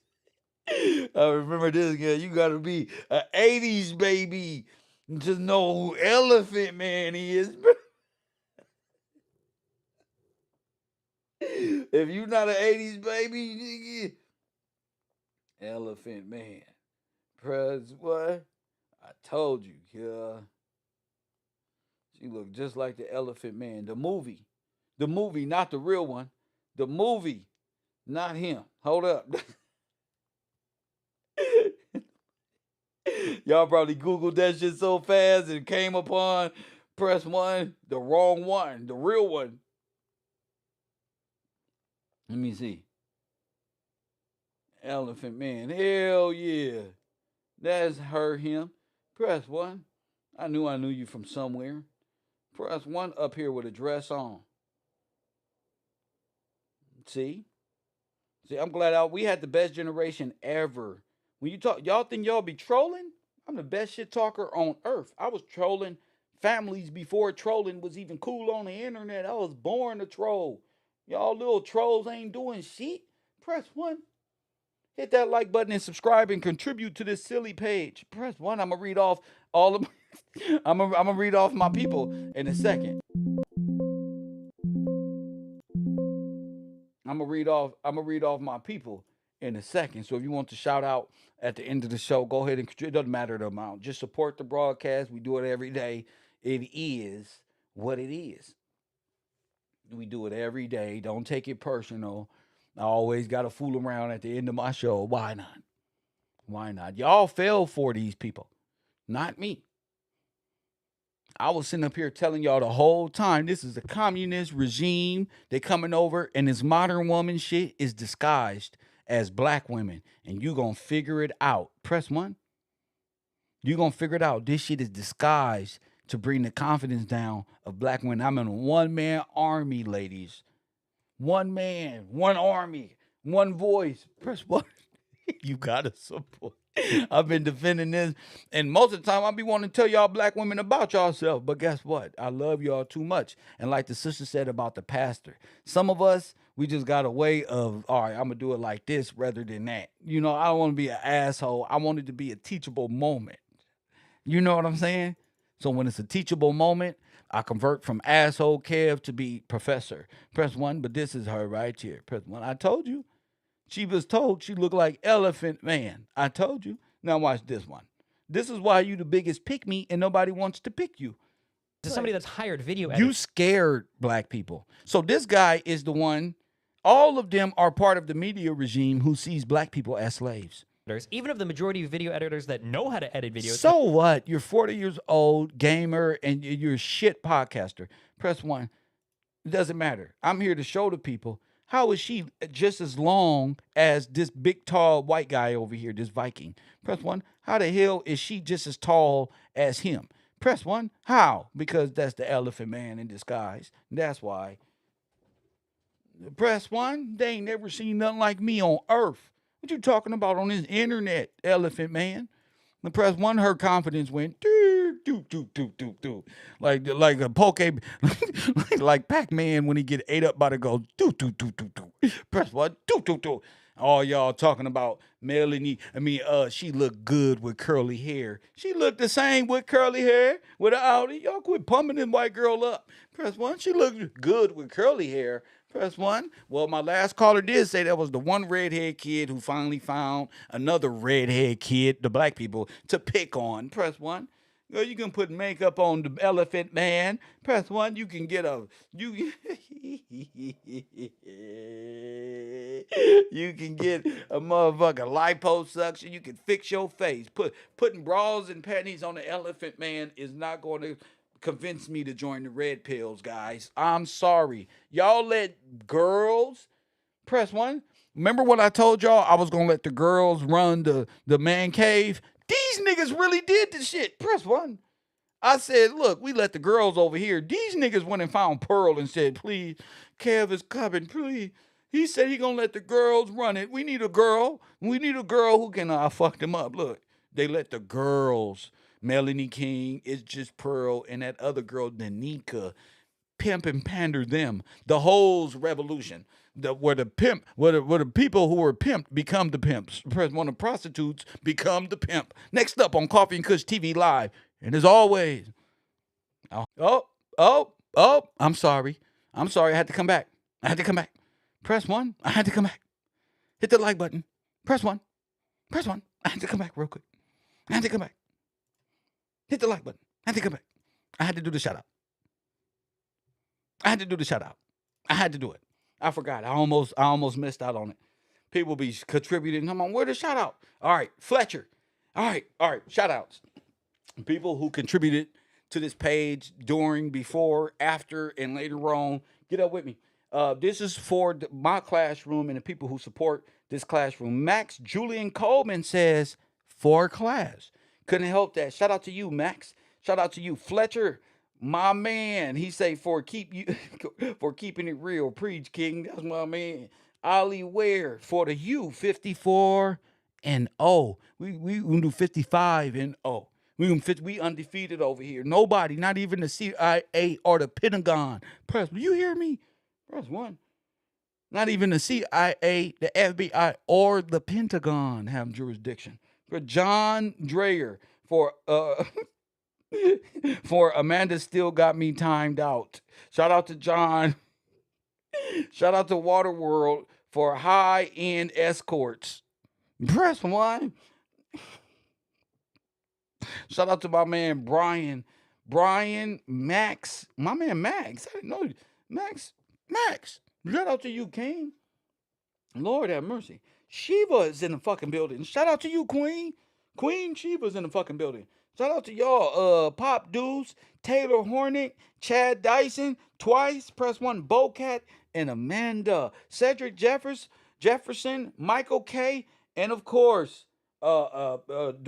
I remember this guy. You gotta be an 80s baby to know who Elephant Man is. If you not an 80s baby, nigga, Elephant Man. Press what? I told you, yeah. She looked just like the Elephant Man. The movie, not the real one. The movie, not him. Hold up. Y'all probably Googled that shit so fast and came upon press one, the wrong one, the real one. Let me see. Elephant Man. Hell yeah. That's him. Press one. I knew you from somewhere. Press one up here with a dress on. See, I'm glad we had the best generation ever. When you talk, y'all think y'all be trolling? I'm the best shit talker on earth. I was trolling families before trolling was even cool on the internet. I was born to troll. Y'all little trolls ain't doing shit. Press one. Hit that like button and subscribe and contribute to this silly page. Press one. I'm gonna read off all of. I'm gonna read off my people in a second. I'm gonna read off my people in a second. So if you want to shout out at the end of the show, go ahead and contribute. It doesn't matter the amount. Just support the broadcast. We do it every day. It is what it is. We do it every day. Don't take it personal. I always got to fool around at the end of my show. Why not? Why not? Y'all fell for these people, not me. I was sitting up here telling y'all the whole time this is a communist regime. They coming over, and this modern woman shit is disguised as black women, and you gonna figure it out. Press 1. You gonna figure it out. This shit is disguised to bring the confidence down of black women. I'm in a one-man army, ladies. One man, one army, one voice. Press 1. You gotta support. I've been defending this, and most of the time I be wanting to tell y'all black women about yourself. But guess what? I love y'all too much. And like the sister said about the pastor, some of us, we just got a way of, all right, I'm gonna do it like this rather than that. You know, I don't want to be an asshole. I want it to be a teachable moment. You know what I'm saying? So when it's a teachable moment, I convert from asshole Kev to be professor. Press 1, but this is her right here. Press 1. I told you. She was told she looked like Elephant Man. I told you. Now watch this one. This is why you the biggest pick me and nobody wants to pick you. This is somebody that's hired video You scared black people. So this guy is the one. All of them are part of the media regime who sees black people as slaves. Even of the majority of video editors that know how to edit videos. So what? You're 40 years old, gamer, and you're a shit podcaster. Press 1. It doesn't matter. I'm here to show the people, how is she just as long as this big, tall white guy over here, this Viking? Press 1. How the hell is she just as tall as him? Press 1. How? Because that's the Elephant Man in disguise. That's why. Press 1. They ain't never seen nothing like me on Earth. What you talking about on this internet, Elephant Man? The press 1, her confidence went doo doo doo doo doo doo, like a poke, like Pac-Man when he get ate up by the ghost. Doo doo doo doo doo. Press 1, doo doo doo. All y'all talking about Melanie. She looked good with curly hair. She looked the same with curly hair without it. Y'all quit pumping this white girl up. Press 1. She looked good with curly hair. Press 1. Well, my last caller did say that was the one redhead kid who finally found another redhead kid, the black people, to pick on. Press 1. Girl, you can put makeup on the Elephant Man. Press 1. You can get you can get a motherfucker liposuction. You can fix your face. Putting bras and panties on the Elephant Man is not going to convince me to join the red pills, guys. I'm sorry. Y'all let girls. Press 1. Remember what I told y'all? I was going to let the girls run the man cave. These niggas really did the shit. Press 1. I said, look, we let the girls over here. These niggas went and found Pearl and said, please, Kev is coming, please. He said he going to let the girls run it. We need a girl. We need a girl who can fuck them up. Look, they let the girls. Melanie King, is just Pearl, and that other girl, Danica, pimp and pander them. The hoes revolution. Where the people who were pimped become the pimps. One of the prostitutes become the pimp. Next up on Coffee and Kush TV Live. And as always, I'm sorry. I had to come back. Press 1. I had to come back. Hit the like button. Press 1. I had to come back real quick. Hit the like button. I had to come back. I had to do the shout out. I had to do it. I forgot. I almost missed out on it. People be contributing. I'm on, where the shout out? All right, Fletcher. All right. Shout outs. People who contributed to this page during, before, after, and later on. Get up with me. This is for my classroom and the people who support this classroom. Max Julian Coleman says, for class. Couldn't help that. Shout out to you, Max. Shout out to you, Fletcher, my man. He say for keeping it real. Preach, King. That's my man. Ollie Ware for the U 54 and 0. We do 55 and 0. We undefeated over here. Nobody, not even the CIA or the Pentagon. Press. You hear me? Press 1. Not even the CIA, the FBI, or the Pentagon have jurisdiction. For John Dreyer, for Amanda Still Got Me Timed Out. Shout out to John. Shout out to Waterworld for high-end escorts. Press 1. Shout out to my man Brian. Max. My man Max. I didn't know. Max. Shout out to you, King. Lord have mercy. Shiva is in the fucking building. Shout out to you, Queen. Queen Shiva's in the fucking building. Shout out to y'all. Pop Dudes, Taylor Hornick, Chad Dyson, Twice, Press One, Bocat, and Amanda. Cedric Jefferson, Michael K, and of course, Darietta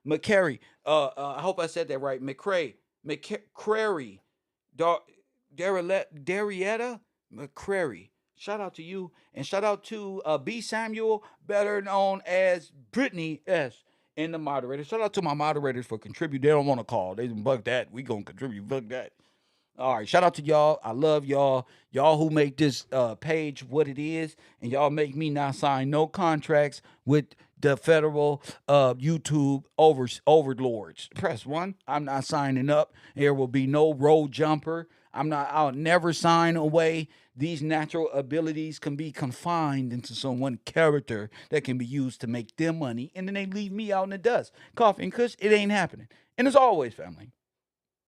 McCary. I hope I said that right. McCrary. Darietta McCrary. Shout out to you. And shout out to B. Samuel, better known as Brittany S. And the moderators. Shout out to my moderators for contributing. They don't want to call. They didn't bug that. We gonna contribute. Bug that. All right. Shout out to y'all. I love y'all. Y'all who make this page what it is, and y'all make me not sign no contracts with the federal YouTube overlords. Press one. I'm not signing up. There will be no road jumper. I'll never sign away. These natural abilities can be confined into some one character that can be used to make them money, and then they leave me out in the dust. Coffee and Kush, it ain't happening. And as always, family,